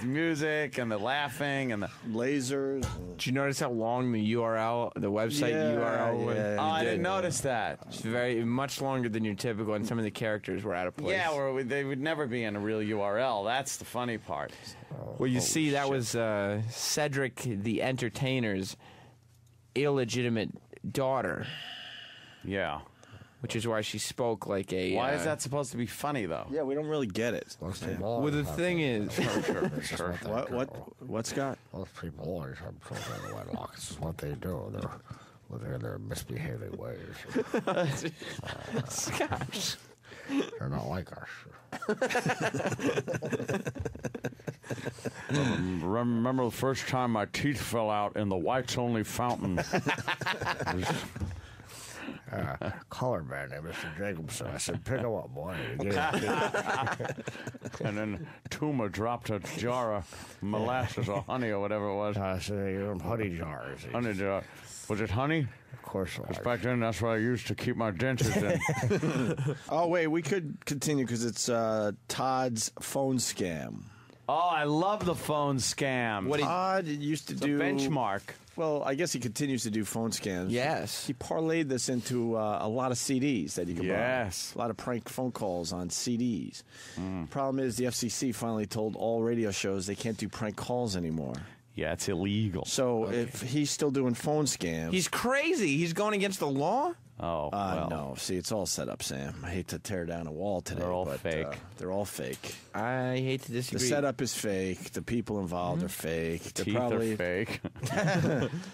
music and the laughing and the lasers. Did you notice how long the URL, the website URL was? Oh, I didn't notice that. It's much longer than your typical, and some of the characters were out of place. Yeah, or they would never be in a real URL. That's the funny part. Well, you see, that was Cedric the Entertainer's illegitimate daughter. Yeah. Which is why she spoke like a... Why is that supposed to be funny, though? Yeah, we don't really get it. Well, the thing is... Sure. What, Scott? Most people always have children in wedlock. It's what they do. They're living in their misbehaving ways. Scott. They're not like us. Remember the first time my teeth fell out in the whites-only fountain? Color man named Mr. Jacobson. I said, pick him up, boy. And then Tuma dropped a jar of molasses or honey or whatever it was. I said, you're honey jars. Honey jar. Was it honey? Of course it was. Back then, that's what I used to keep my dentures in. Oh, wait, we could continue because it's Todd's phone scam. Oh, I love the phone scam. Todd used to do... benchmark. Well, I guess he continues to do phone scams. Yes. He parlayed this into a lot of CDs that you can buy. Yes. A lot of prank phone calls on CDs. Problem is the FCC finally told all radio shows they can't do prank calls anymore. Yeah, it's illegal. So if he's still doing phone scams... He's crazy. He's going against the law? Oh, well. No. See, it's all set up, Sam. I hate to tear down a wall today. They're all but, fake. They're all fake. I hate to disagree. The setup is fake. The people involved are fake. They're Teeth probably are fake.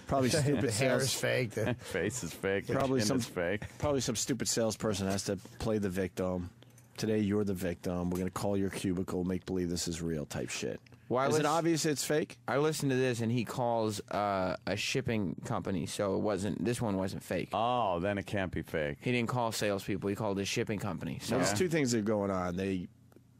probably stupid The hair is sales. fake. The Face is fake. Probably Chin some is fake. Probably some stupid salesperson has to play the victim. Today you're the victim. We're gonna call your cubicle, make believe this is real type shit. Is it obvious it's fake? I listened to this, and he calls a shipping company, so it wasn't. This one wasn't fake. Oh, then it can't be fake. He didn't call salespeople. He called a shipping company. So There's two things that are going on. They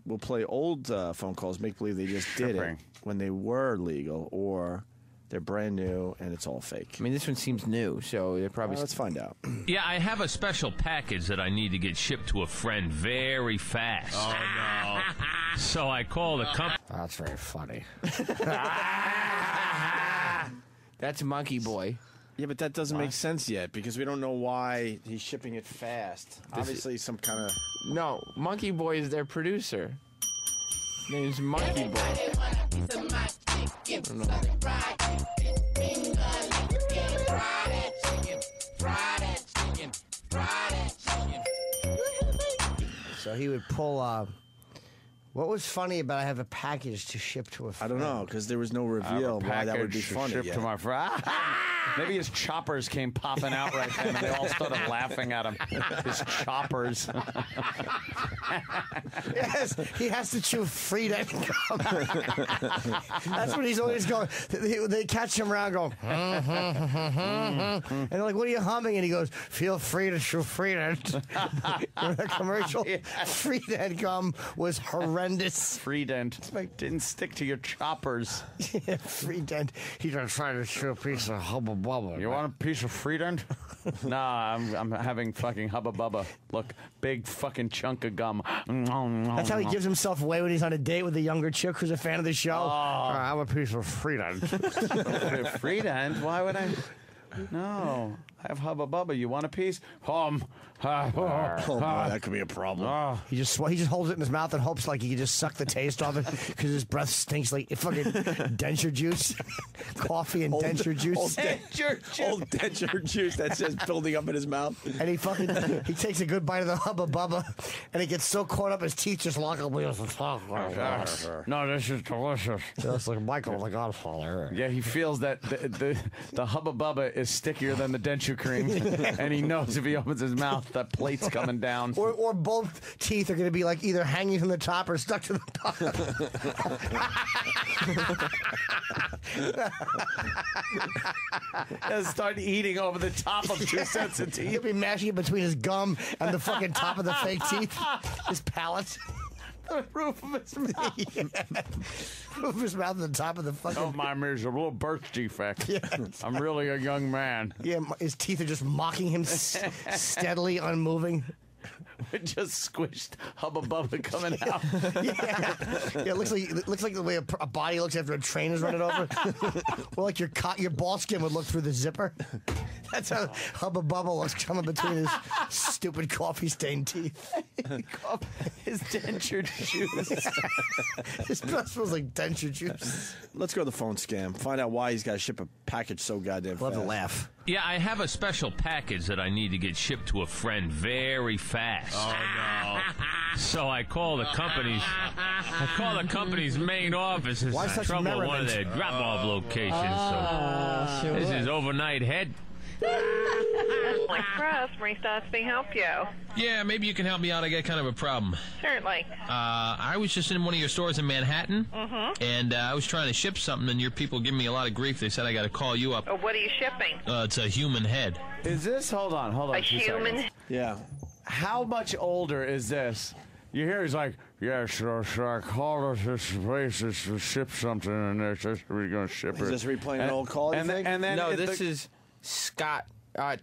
will play old phone calls, make believe they just did it when they were legal, or they're brand new and it's all fake. I mean, this one seems new, so they're probably. Let's find out. Yeah, I have a special package that I need to get shipped to a friend very fast. Oh, no. So I call the company. That's very funny. That's Monkey Boy. Yeah, but that doesn't make sense yet because we don't know why he's shipping it fast. Obviously, some kind of. No, Monkey Boy is their producer. His name's Monkey Boy. So he would pull. What was funny about I have a package to ship to a friend? I don't know because there was no reveal why that would be funny. Shipped to my friend. Maybe his choppers came popping out right then, and they all started laughing at him. His choppers. Yes, he has to chew Frida. That's what he's always going. They catch him around going, and they're like, "What are you humming?" And he goes, "Feel free to chew Frida." Remember that commercial? Frida gum was horrendous. Frida didn't stick to your choppers. Yeah, Frida. He's gonna try to chew a piece of Hubba Bubba. You want a piece of Frida? Nah, I'm having fucking Hubba Bubba. Look, big fucking chunk of gum. That's how he gives himself away when he's on a date with a younger chick who's a fan of the show. I have a piece of Frida. Frida? Why would I? No, I have Hubba Bubba. You want a piece? Oh, that could be a problem. He just holds it in his mouth and hopes like he can just suck the taste off it because his breath stinks like fucking denture juice, coffee and denture juice. Old denture juice that's just building up in his mouth. And he takes a good bite of the Hubba Bubba, and he gets so caught up his teeth just lock up wheels and talk. No, this is delicious. Just like Michael the Godfather. Yeah, he feels that the Hubba Bubba is stickier than the denture cream, and he knows if he opens his mouth, that plate's coming down. Or both teeth are going to be like either hanging from the top or stuck to the top. He'll start eating over the top of 2 sets of teeth. He'll be mashing it between his gum and the fucking top of the fake teeth. His palate. The roof of his mouth. Yeah. Roof of his mouth and the top of the fucking. Oh, my there's a little birth defect. Yeah. I'm really a young man. Yeah, his teeth are just mocking him, steadily unmoving. Just squished Hubba Bubba coming out. Yeah, it looks like the way a body looks after a train is running over. Or like your ball skin would look through the zipper. That's how Hubba Bubba looks coming between his stupid coffee-stained teeth. His denture juice. His breath smells like denture juice. Let's go to the phone scam. Find out why he's got to ship a package so goddamn fast. Love to laugh. Yeah, I have a special package that I need to get shipped to a friend very fast. Oh, no. So I call the company's main office. Is Why in such trouble at one of merriment? their drop-off locations. So this is overnight head. Like Press, Marie Stotsby help you? Yeah, maybe you can help me out. I got kind of a problem. Certainly. I was just in one of your stores in Manhattan, and I was trying to ship something, and your people give me a lot of grief. They said I got to call you up. Oh, what are you shipping? It's a human head. Is this? Hold on. A human? Yeah. How much older is this? You hear he's like, yes, so I called us this place to ship something, and they're just we're going to ship it. Is this replaying an old call, you think? And then No, this is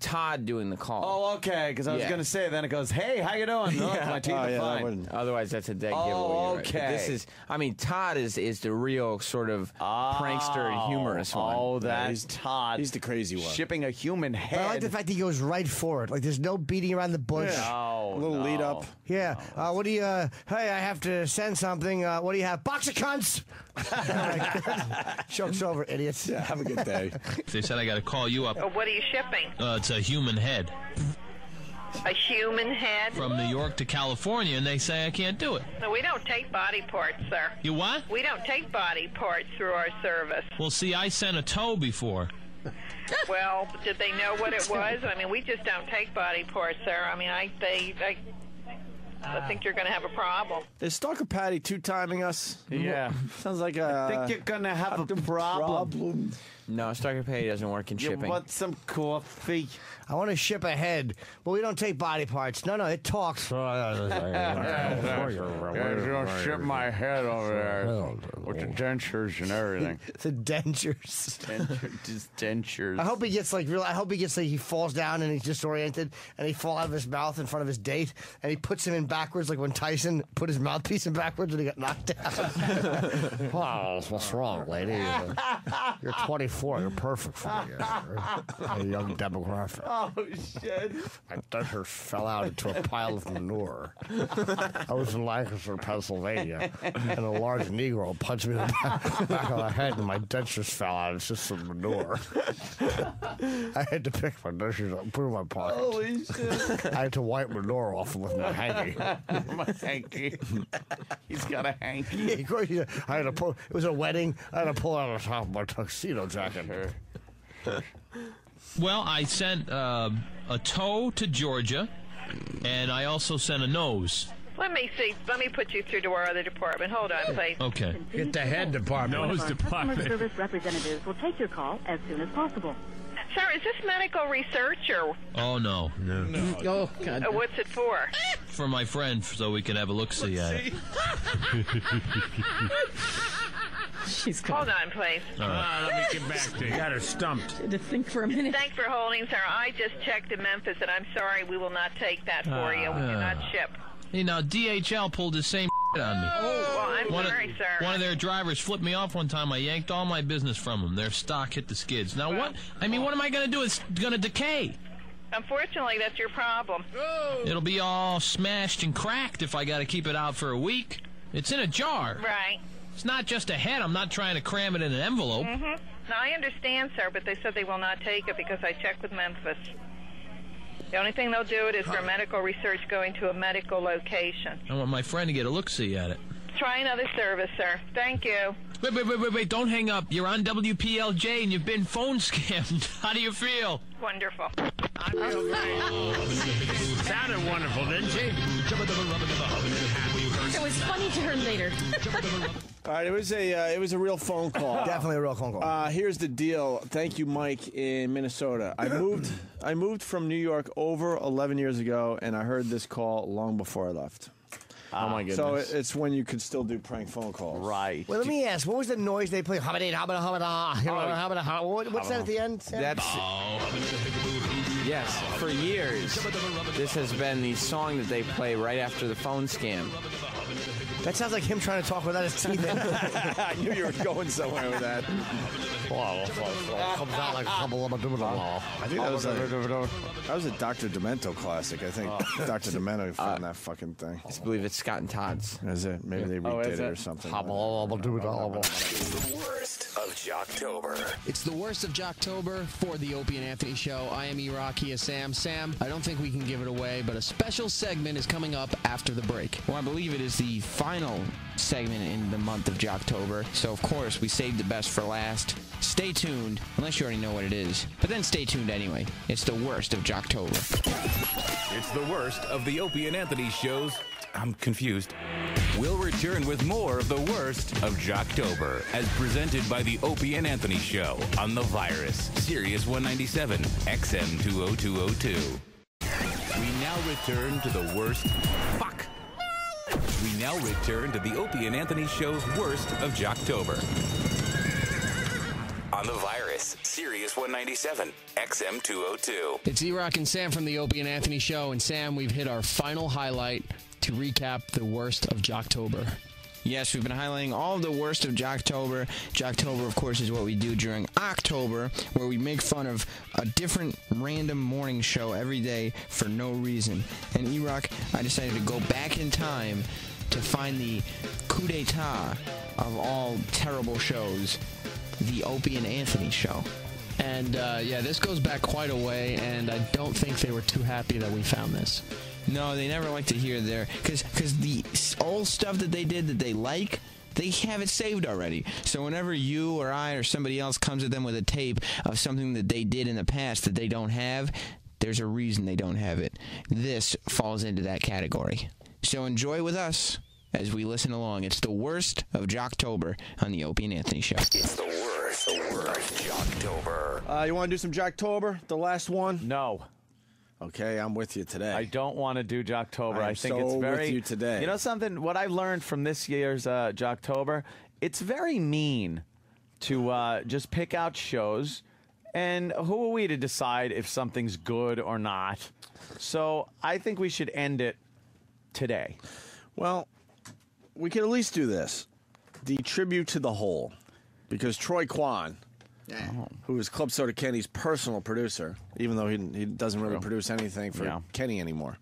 Todd doing the call. Oh, okay, because I was going to say, then it goes, hey, how you doing? No, my teeth are fine. Otherwise, that's a dead giveaway. Oh, right? okay. But this is, I mean, Todd is the real sort of prankster and humorous one. Oh, that's Todd. He's the crazy one. Shipping a human head. But I like the fact he goes right for it. Like there's no beating around the bush. No, a little lead up. Yeah. What do you? Hey, I have to send something. What do you have? Box of cunts. Joke's over, idiots. Yeah, have a good day. They said I got to call you up. Oh, what are you shipping? It's a human head. A human head? From New York to California, and they say I can't do it. No, we don't take body parts, sir. You what? We don't take body parts through our service. Well, see, I sent a toe before. Well, did they know what it was? I mean, we just don't take body parts, sir. I mean, I think you're going to have a problem. Is Stalker Patty two-timing us? Yeah. Sounds like I think you're going to have a problem. No, Stalker Patty doesn't work in shipping. You want some coffee? I want to ship ahead, but we don't take body parts. No, it talks. You don't ship my head over there with the dentures and everything. The dentures. Just dentures. I hope he gets like real. I hope he gets like he falls down and he's disoriented and he falls out of his mouth in front of his date and he puts him in backwards like when Tyson put his mouthpiece in backwards and he got knocked down. Wow, what's wrong, lady? You're 24. You're perfect for me. A young demographic. Oh, shit. My dentures fell out into a pile of manure. I was in Lancaster, Pennsylvania, and a large Negro punched me in the back of the head, and my dentures fell out. It's just some manure. I had to pick my dentures up and put them in my pocket. Holy shit. I had to wipe manure off with my hanky. My hanky. He's got a hanky. Yeah, of course, I had to pull. It was a wedding. I had to pull out the top of my tuxedo jacket. Well, I sent a toe to Georgia, and I also sent a nose. Let me see. Let me put you through to our other department. Hold on, please. Okay. Get the head department. Nose department. Customer service representatives will take your call as soon as possible. Sir, is this medical research or Oh, no. Oh, God. what's it for? For my friend, so we can have a look-see at it. She's Hold on, please. All right. Let me get back to you. Got her stumped. To think for a minute. Thanks for holding, sir. I just checked in Memphis, and I'm sorry we will not take that for you. We do not ship. Hey, now, DHL pulled the same on me. Well, I'm sorry, sir. One of their drivers flipped me off one time. I yanked all my business from them. Their stock hit the skids. Now, what am I going to do? It's going to decay. Unfortunately, that's your problem. It'll be all smashed and cracked if I got to keep it out for a week. It's in a jar. Right. It's not just a head. I'm not trying to cram it in an envelope. Mm-hmm. Now, I understand, sir, but they said they will not take it because I checked with Memphis. The only thing they'll do it is for medical research going to a medical location. I want my friend to get a look-see at it. Try another service, sir. Thank you. Wait, don't hang up. You're on WPLJ and you've been phone scammed. How do you feel? Wonderful. I feel great. Sounded wonderful, didn't she? It was funny to her later. All right, it was a real phone call. Definitely a real phone call. Here's the deal. Thank you, Mike, in Minnesota. I moved from New York over 11 years ago, and I heard this call long before I left. Oh, my goodness. So it's when you could still do prank phone calls. Right. Well, let me ask. What was the noise they played? What's that at the end, Sam? That's yes. For years, this has been the song that they play right after the phone scam. That sounds like him trying to talk without his teeth in. I knew you were going somewhere with that. Comes out like a couple of them. I think that was a Dr. Demento classic. I think Dr. Demento found that fucking thing. I believe it's Scott and Todd's. Is it? Maybe they redid it or something. The worst of Jocktober. It's the worst of Jocktober for the Opie and Anthony Show. I am E-Rock, he is Sam. Sam, I don't think we can give it away, but a special segment is coming up after the break. Well, I believe it is the final segment in the month of Jocktober, so of course we saved the best for last. Stay tuned, unless you already know what it is. But then stay tuned anyway. It's the worst of Jocktober. It's the worst of the Opie and Anthony shows. I'm confused. We'll return with more of the worst of Jocktober, as presented by the Opie and Anthony Show on The Virus, Sirius 197, XM 20202. We now return to the worst. Fuck! We now return to the Opie and Anthony Show's worst of Jocktober. On The Virus, Sirius 197, XM 202. It's E-Rock and Sam from the Opie and Anthony Show, and Sam, we've hit our final highlight to recap the worst of Jocktober. Yes, we've been highlighting all of the worst of Jocktober. Jocktober, of course, is what we do during October, where we make fun of a different random morning show every day for no reason. And E-Rock, I decided to go back in time to find the coup d'etat of all terrible shows, the Opie and Anthony Show. And, yeah, this goes back quite a way, and I don't think they were too happy that we found this. No, they never like to hear their... Because the old stuff that they did that they like, they have it saved already. So whenever you or I or somebody else comes at them with a tape of something that they did in the past that they don't have, there's a reason they don't have it. This falls into that category. So enjoy with us as we listen along. It's the worst of Jocktober on the Opie and Anthony Show. It's the worst Jocktober. You want to do some Jocktober, the last one? No. Okay, I'm with you today. I don't want to do Jocktober. I think so it's very. with you today. You know something? What I learned from this year's Jocktober, it's very mean to just pick out shows, and who are we to decide if something's good or not? So I think we should end it today. Well, we could at least do this. The tribute to the whole. Because Troy Kwan, who is Club Soda Kenny's personal producer, even though he doesn't really produce anything for Kenny anymore.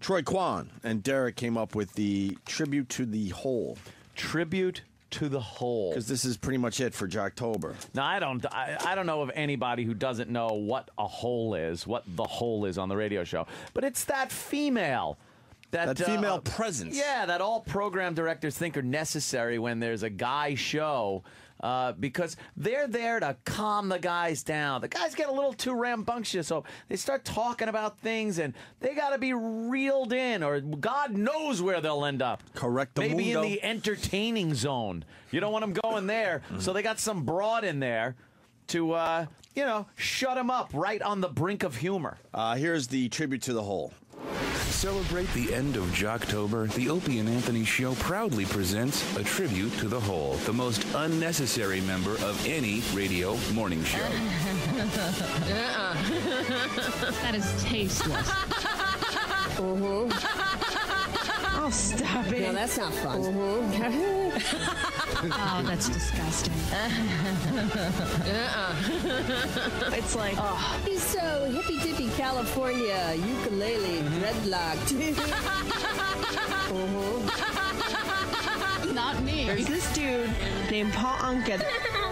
Troy Kwan and Derek came up with the tribute to the whole. Tribute to the whole. Because this is pretty much it for Jocktober. Now, I don't know of anybody who doesn't know what a hole is, what the whole is on the radio show. But it's that female. That female presence. Yeah, that all program directors think are necessary when there's a guy show. Because they're there to calm the guys down. The guys get a little too rambunctious, so they start talking about things, and they got to be reeled in, or God knows where they'll end up. Correct. Maybe in the entertaining zone. You don't want them going there, so they got some broad in there to, shut them up right on the brink of humor. Here's the tribute to the whole. Celebrate the end of Jocktober. The Opie and Anthony Show proudly presents a tribute to the whole, the most unnecessary member of any radio morning show. That is tasteless. Oh, stop it. No, that's not fun. Oh, that's disgusting. It's like, He's so hippy-dippy California, ukulele, dreadlocked. Not me. There's this dude named Paul Anka.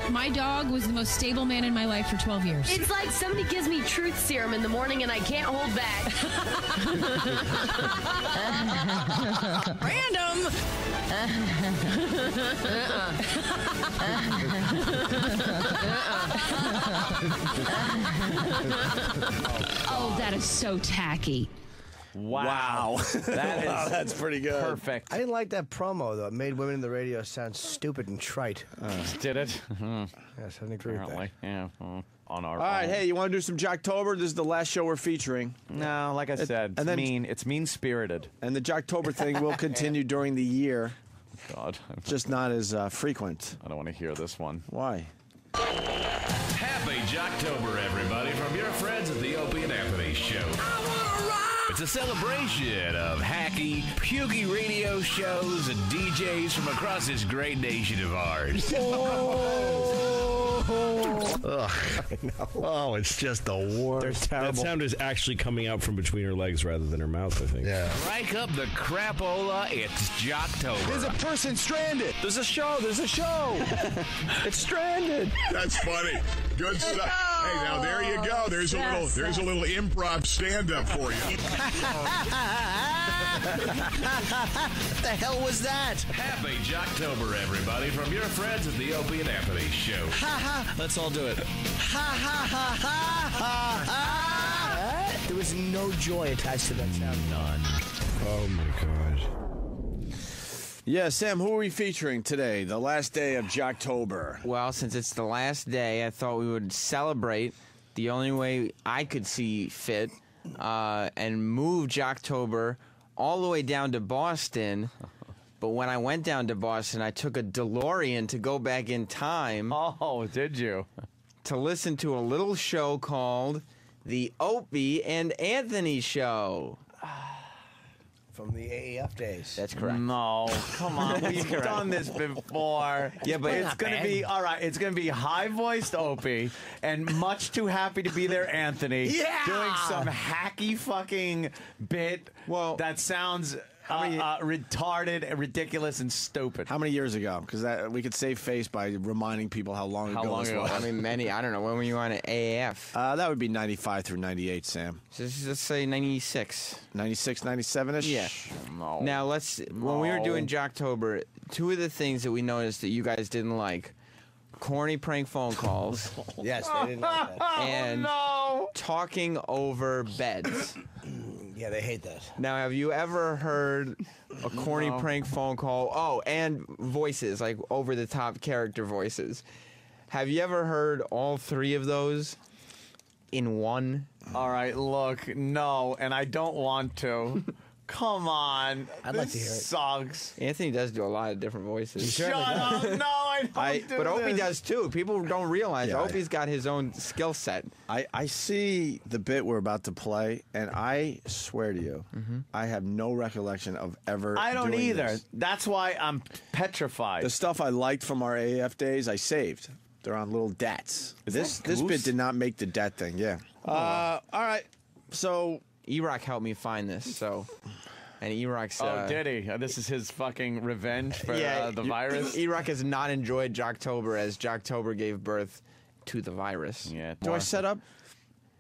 My dog was the most stable man in my life for 12 years. It's like somebody gives me truth serum in the morning and I can't hold back. Random! Oh, that is so tacky. Wow. That's pretty good. Perfect. I didn't like that promo, though. It made women in the radio sound stupid and trite. Did it? Yes, I didn't agree with that. Yeah. On our All right, hey, you want to do some Jocktober? This is the last show we're featuring. No, like I said, it's mean-spirited. And the Jocktober thing will continue during the year. God. Just not as frequent. I don't want to hear this one. Why? Happy Jocktober, everybody, from your friends at the Opie and Anthony Show. It's a celebration of hacky, pukey radio shows and DJs from across this great nation of ours. Ugh. I know. Oh, it's just the worst. That sound is actually coming out from between her legs rather than her mouth, I think. Yeah. Strike up the crapola, it's Jocktober. There's a person stranded. There's a show. It's stranded. That's funny. Good stuff. Hey, now there you go. There's a little improv stand-up for you. What the hell was that? Happy Jocktober, everybody, from your friends at the Opie and Anthony Show. Ha ha. Let's all do it. Ha ha ha ha ha ha. There was no joy attached to that sound. None. Oh my God. Yeah, Sam, who are we featuring today? The last day of Jocktober. Well, since it's the last day, I thought we would celebrate the only way I could see fit and move Jocktober all the way down to Boston. But when I went down to Boston, I took a DeLorean to go back in time. Oh, did you? To listen to a little show called The Opie and Anthony Show. From the AAF days. That's correct. No, come on. We've done this before. Yeah, but it's going to be, all right, it's going to be high-voiced Opie and much too happy to be there Anthony. Yeah! Doing some hacky fucking bit that sounds retarded, ridiculous, and stupid. How many years ago? Because we could save face by reminding people how long ago this was. I mean, I don't know. When were you on at AAF? That would be 95 through 98, Sam. So let's say 96. 96, 97-ish? Yeah. No. Now, when we were doing Jocktober, two of the things that we noticed that you guys didn't like, corny prank phone calls. Yes, they didn't like that. And talking over beds. Yeah, they hate that. Now, have you ever heard a corny prank phone call? Oh, and voices, like over-the-top character voices. Have you ever heard all three of those in one? All right, look, no, and I don't want to. Come on. I'd like to hear it. Sucks. Anthony does do a lot of different voices. Shut up. No, I don't do But this. Opie does too. People don't realize Yeah, Opie's got his own skill set. I see the bit we're about to play, and I swear to you, I have no recollection of ever. I don't doing either. this. That's why I'm petrified. The stuff I liked from our AF days, I saved. They're on little dats. This Goose? bit did not make the dat thing. Yeah. All right. So E-Rock helped me find this. So, and E-Rock's. Oh, did he? This is his fucking revenge for the virus? E-Rock has not enjoyed Jocktober as Jocktober gave birth to the virus. Yeah. do I set up?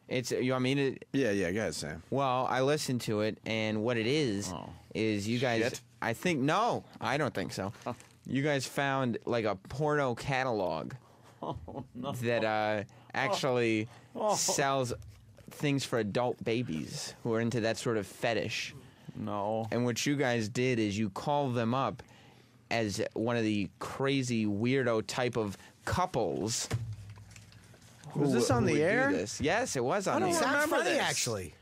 It's you want me to? Yeah. Go ahead, Sam. Well, I listened to it, and what it is you guys. Shit. I think no, I don't think so. You guys found like a porno catalog that actually sells things for adult babies who are into that sort of fetish. No. And what you guys did is you called them up as one of the crazy weirdo type of couples. Was this on who the would do air? this. Yes, it was on the air. Sounds funny, actually.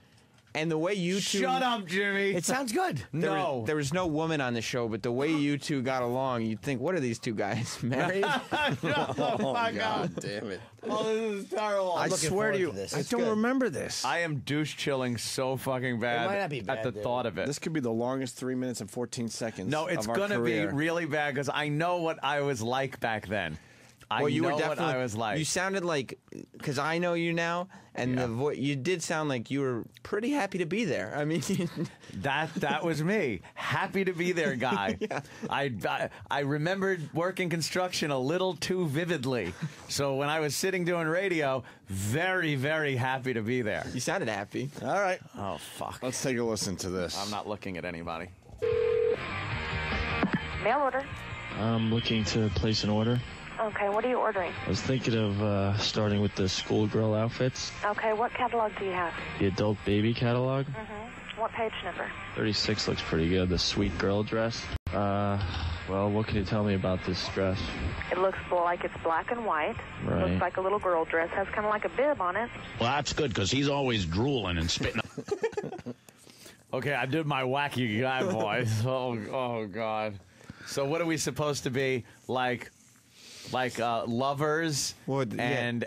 And the way you two... Shut up, Jimmy. It sounds good. There was no woman on the show, but the way you two got along, you'd think, what are these two guys, married? Shut the fuck up. Damn it. Oh, this is terrible. I looking swear to forward you, to this. I It's don't good. remember this. I am douche chilling so fucking bad, might not be bad, at the dude. thought of it. This could be the longest 3 minutes and 14 seconds. No, it's of our going to be career. really bad because I know what I was like back then. I Well, you know were what definitely, I was like. You sounded like, because I know you now, and you did sound like you were pretty happy to be there. I mean, That was me. Happy to be there, guy. I remembered working construction a little too vividly. So when I was sitting doing radio, very, very happy to be there. you sounded happy. All right. Oh, fuck. Let's take a listen to this. I'm not looking at anybody. Mail order. I'm looking to place an order. Okay, what are you ordering? I was thinking of starting with the schoolgirl outfits, Okay, what catalog do you have? the adult baby catalog. What page number? 36 looks pretty good. The sweet girl dress. Well, what can you tell me about this dress? It looks like it's black and white. Right. Looks like a little girl dress. Has kind of like a bib on it. Well, that's good because he's always drooling and spitting. Okay, I did my wacky guy voice. Oh, God. So what are we supposed to be, like lovers and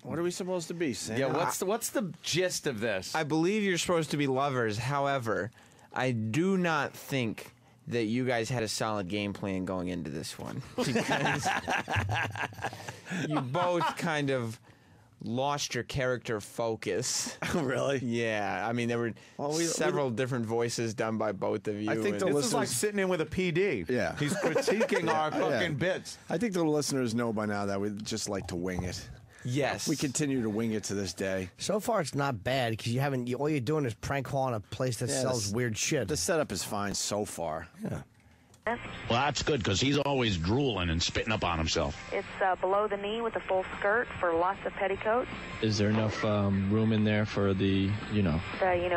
what are we supposed to be, Sam? yeah, what's the gist of this? I believe you're supposed to be lovers. However, I do not think that you guys had a solid game plan going into this one. Because you both kind of lost your character focus. Really? Yeah. I mean, there were several different voices done by both of you. I think the This is listeners... like sitting in with a PD. Yeah. He's critiquing our fucking bits. I think the listeners know by now that we just like to wing it. Yes. We continue to wing it to this day. So far, it's not bad because all you're doing is prank calling a place that sells weird shit. The setup is fine so far. Yeah. Well, that's good because he's always drooling and spitting up on himself. It's below the knee with a full skirt for lots of petticoats. Is there enough room in there for the, you know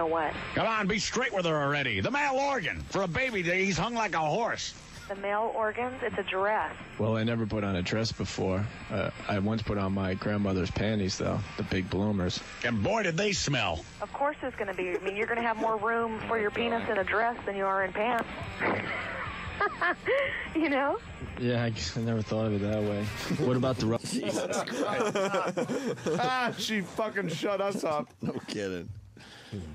what? Come on, be straight with her already. The male organ. For a baby, he's hung like a horse. The male organs, it's a dress. Well, I never put on a dress before. I once put on my grandmother's panties, though, the big bloomers. And boy, did they smell. Of course there's going to be. I mean, you're going to have more room for your penis in a dress than you are in pants. You know? Yeah, I never thought of it that way. What about the... Jesus Christ. She fucking shut us up. No kidding.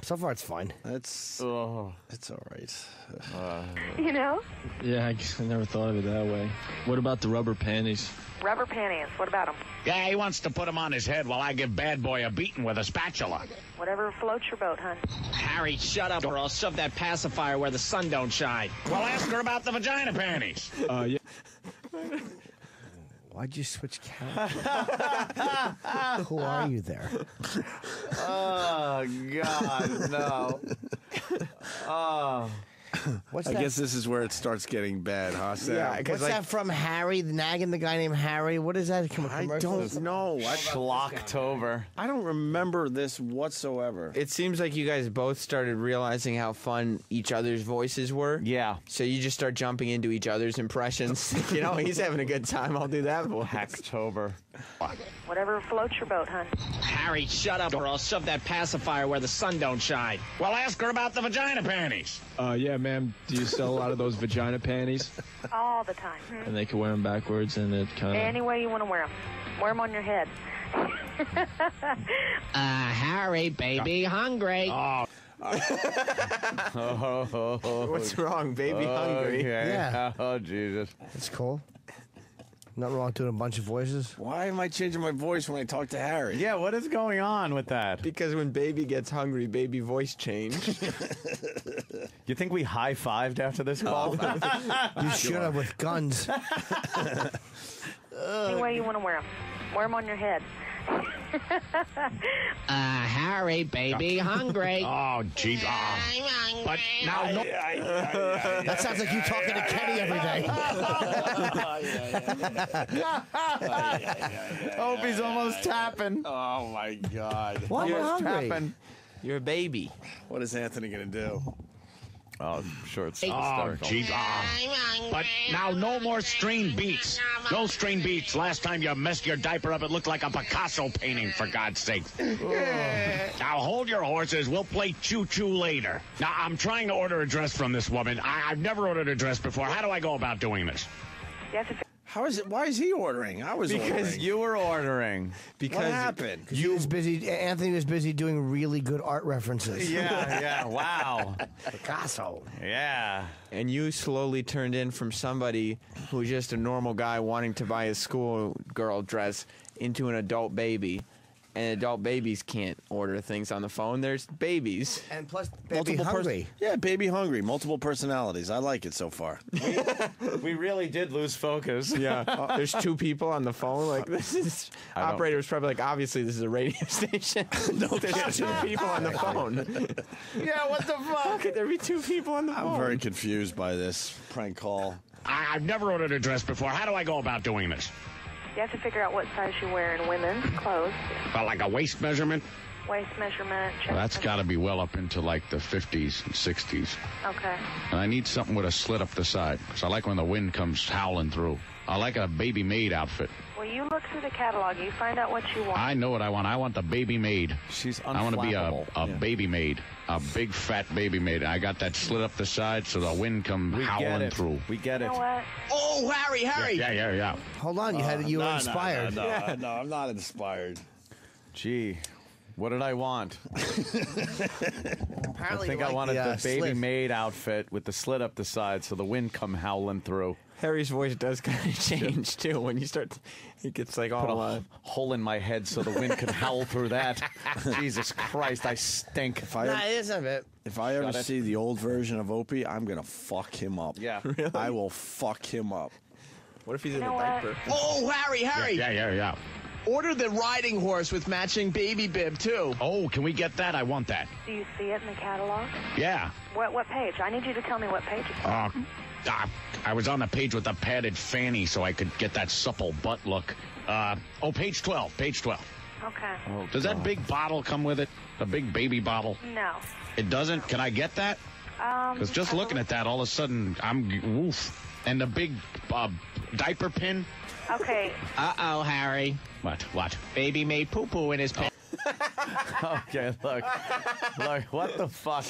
So far, it's fine. It's all right. You know? Yeah, I never thought of it that way. What about the rubber panties? Rubber panties, what about them? Yeah, he wants to put them on his head while I give bad boy a beating with a spatula. Whatever floats your boat, hon. Harry, shut up or I'll shove that pacifier where the sun don't shine. Well, ask her about the vagina panties. Yeah. Why'd you switch cameras? Who are you there? Oh, God, no. Oh. What's I that? guess this is where it starts getting bad, huh, Sam? Yeah, What's 'cause, like, that from Harry? Nagging the guy named Harry? What is that? I don't know. Jocktober. I don't remember this whatsoever. it seems like you guys both started realizing how fun each other's voices were. Yeah. So you just start jumping into each other's impressions. He's having a good time. I'll do that voice. Jocktober. Whatever floats your boat, hon. Harry, shut up or I'll shove that pacifier where the sun don't shine. Well, ask her about the vagina panties. Yeah, ma'am. Do you sell a lot of those vagina panties? All the time. And they can wear them backwards, and it kind of. Any way you want to wear them. Wear them on your head. Harry, baby, hungry. What's wrong, baby? Hungry? Okay. Yeah. Oh, Jesus. That's cool. Nothing wrong doing a bunch of voices. Why am I changing my voice when I talk to Harry? Yeah, what is going on with that? Because when baby gets hungry, baby voice change. You think we high-fived after this call? You should have with guns. Any way you want to wear them. Wear them on your head. Harry, baby, hungry. Oh, gee. But now, no. That sounds like you talking to Kenny every day. Opie's almost tapping. Oh, my God. Why am I hungry? Tapping. You're a baby. What is Anthony going to do? Oh, I'm sure it's Oh, hysterical. gee. But now, no more strained beats. No strained beats. Last time you messed your diaper up, it looked like a Picasso painting, for God's sake. Now, hold your horses. We'll play choo-choo later. Now, I'm trying to order a dress from this woman. I've never ordered a dress before. How do I go about doing this? You have to How is it? Why is he ordering? I was Because ordering. you were ordering. Because What happened? Anthony was busy doing really good art references. Yeah, wow. Picasso. Yeah. And you slowly turned in from somebody who's just a normal guy wanting to buy a schoolgirl dress into an adult baby. And adult babies can't order things on the phone. There's babies. And plus, baby hungry. Yeah, baby hungry. Multiple personalities. I like it so far. We really did lose focus. Yeah. There's two people on the phone. Like, this is. Operator's probably like, obviously, this is a radio station. There's two people on the phone. Yeah, what the fuck? How could there be two people on the phone? I'm very confused by this prank call. I've never ordered a dress before. How do I go about doing this? You have to figure out what size you wear in women's clothes. Well, like a waist measurement? Waist measurement. Chest Well, that's got to be well up into like the 50s and 60s. Okay. And I need something with a slit up the side, because I like when the wind comes howling through. I like a baby maid outfit. Well, you look through the catalog. You find out what you want. I know what I want. I want the baby maid. She's I want to be a unflappable. baby maid, a big fat baby maid. I got that slit up the side so the wind come We get howling it. through. We get You it. know what? Oh, Harry. Yeah. Hold on, you were inspired. No, I'm not inspired. Gee, what did I want? Apparently I think you I like wanted the baby slit. maid outfit with the slit up the side so the wind come howling through. Harry's voice does kind of change, too, when you start. It gets like Put all. a hole in my head so the wind could howl through that. Jesus Christ, I stink. If I Nah, it is a bit. If I ever Got it. see the old version of Opie, I'm gonna fuck him up. Yeah. Really? I will fuck him up. What if he's in know a what? diaper? Oh, Harry. Yeah. Order the riding horse with matching baby bib, too. Oh, can we get that? I want that. Do you see it in the catalog? Yeah. What page? I need you to tell me what page it's on. I was on the page with the padded fanny so I could get that supple butt look. Page 12. Page 12. Okay. Does that big bottle come with it? The big baby bottle? No. It doesn't? Can I get that? Because just looking at that, all of a sudden, I'm woof. And the big diaper pin? Okay. Uh-oh, Harry. What? Baby made poo-poo in his pants. Okay, look, what the fuck?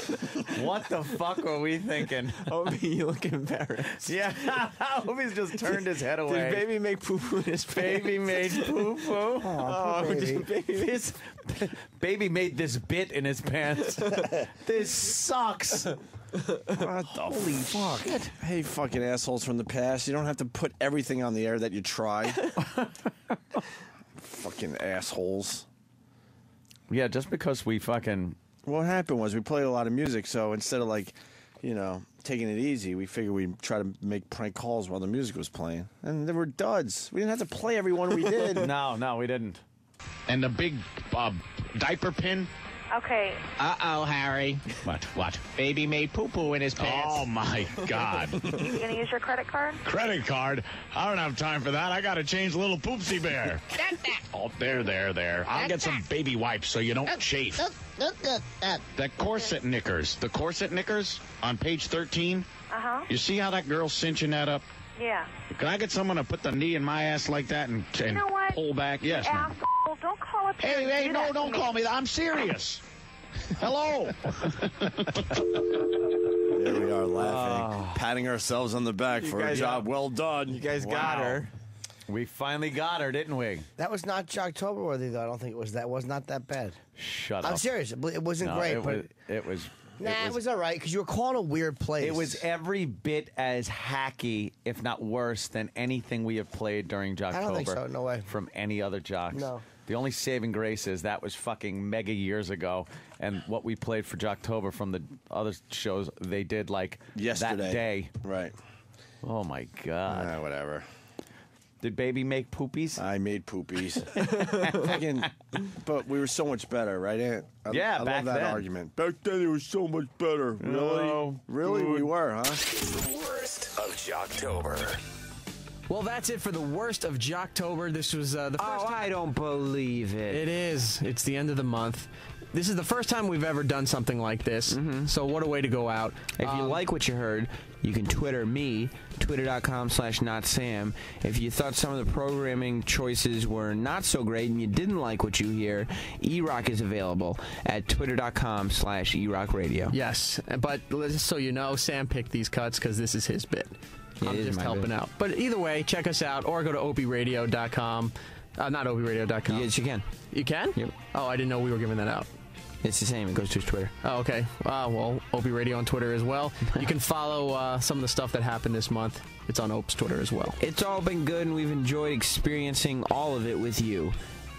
What the fuck were we thinking? Opie, you look embarrassed. Yeah, Opie's just turned his head away. Did baby make poo-poo in his pants? Baby made poo-poo. Baby. Baby made this bit in his pants. This sucks. What the fuck? Hey, fucking assholes from the past. You don't have to put everything on the air that you try. Fucking assholes. Yeah, just because we fucking... What happened was we played a lot of music, so instead of taking it easy, we figured we'd try to make prank calls while the music was playing. And they were duds. We didn't have to play every one we did. No, we didn't. And the big diaper pin? Okay. Uh-oh, Harry. What? Baby made poo-poo in his pants. Oh, my God. You gonna use your credit card? Credit card? I don't have time for that. I got to change the little poopsie bear. Oh, there. I'll get some baby wipes so you don't chafe. That corset knickers. The corset knickers on page 13. Uh-huh. You see how that girl's cinching that up? Yeah. Can I get someone to put the knee in my ass like that and You know what? pull back? Yes, ma'am. Asshole, don't call up here. Hey, and do no, that don't to call me that. I'm serious. Hello. There we are laughing, patting ourselves on the back for a job well done. You guys got her. We finally got her, didn't we? That was not Jocktober worthy, though. I don't think it was. That was not that bad. Shut up. I'm serious. It wasn't great, but it was. Nah, it was all right because you were calling a weird place. It was every bit as hacky, if not worse, than anything we have played during Jocktober. I don't think so. No way. From any other jocks. No. The only saving grace is that was fucking mega years ago, and what we played for Jocktober from the other shows they did like Yesterday. that day. Right. Oh my God. Whatever. Did Baby make poopies? I made poopies. Fucking, but we were so much better, right, Aunt? I back love that then. argument. Back then, it was so much better. Really? No. Really? We were, huh? The worst of Jocktober. Well, that's it for the worst of Jocktober. This was the first time. I don't believe it. It is. It's the end of the month. This is the first time we've ever done something like this, so what a way to go out. If you like what you heard, you can Twitter me, twitter.com/notsam. If you thought some of the programming choices were not so great and you didn't like what you hear, E-Rock is available at twitter.com/erockradio. Yes, but just so you know, Sam picked these cuts because this is his bit. I'm just helping out. But either way, check us out or go to opiradio.com. Not opiradio.com. Yes, you can. You can? Yep. Oh, I didn't know we were giving that out. It's the same. It goes to his Twitter. Oh, okay. Well, Opie Radio on Twitter as well. You can follow some of the stuff that happened this month. It's on Ope's Twitter as well. It's all been good, and we've enjoyed experiencing all of it with you.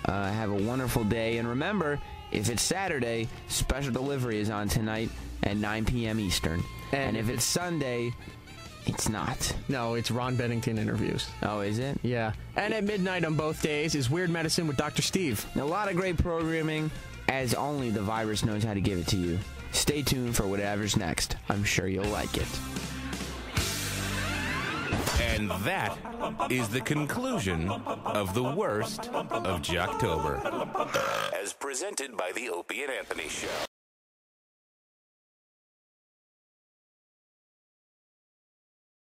Have a wonderful day. And remember, if it's Saturday, special delivery is on tonight at 9 p.m. Eastern. And if it's Sunday, it's not. No, it's Ron Bennington interviews. Oh, is it? Yeah. And at midnight on both days is Weird Medicine with Dr. Steve. A lot of great programming, as only the virus knows how to give it to you. Stay tuned for whatever's next. I'm sure you'll like it. And that is the conclusion of the worst of Jocktober. As presented by the Opie and Anthony Show.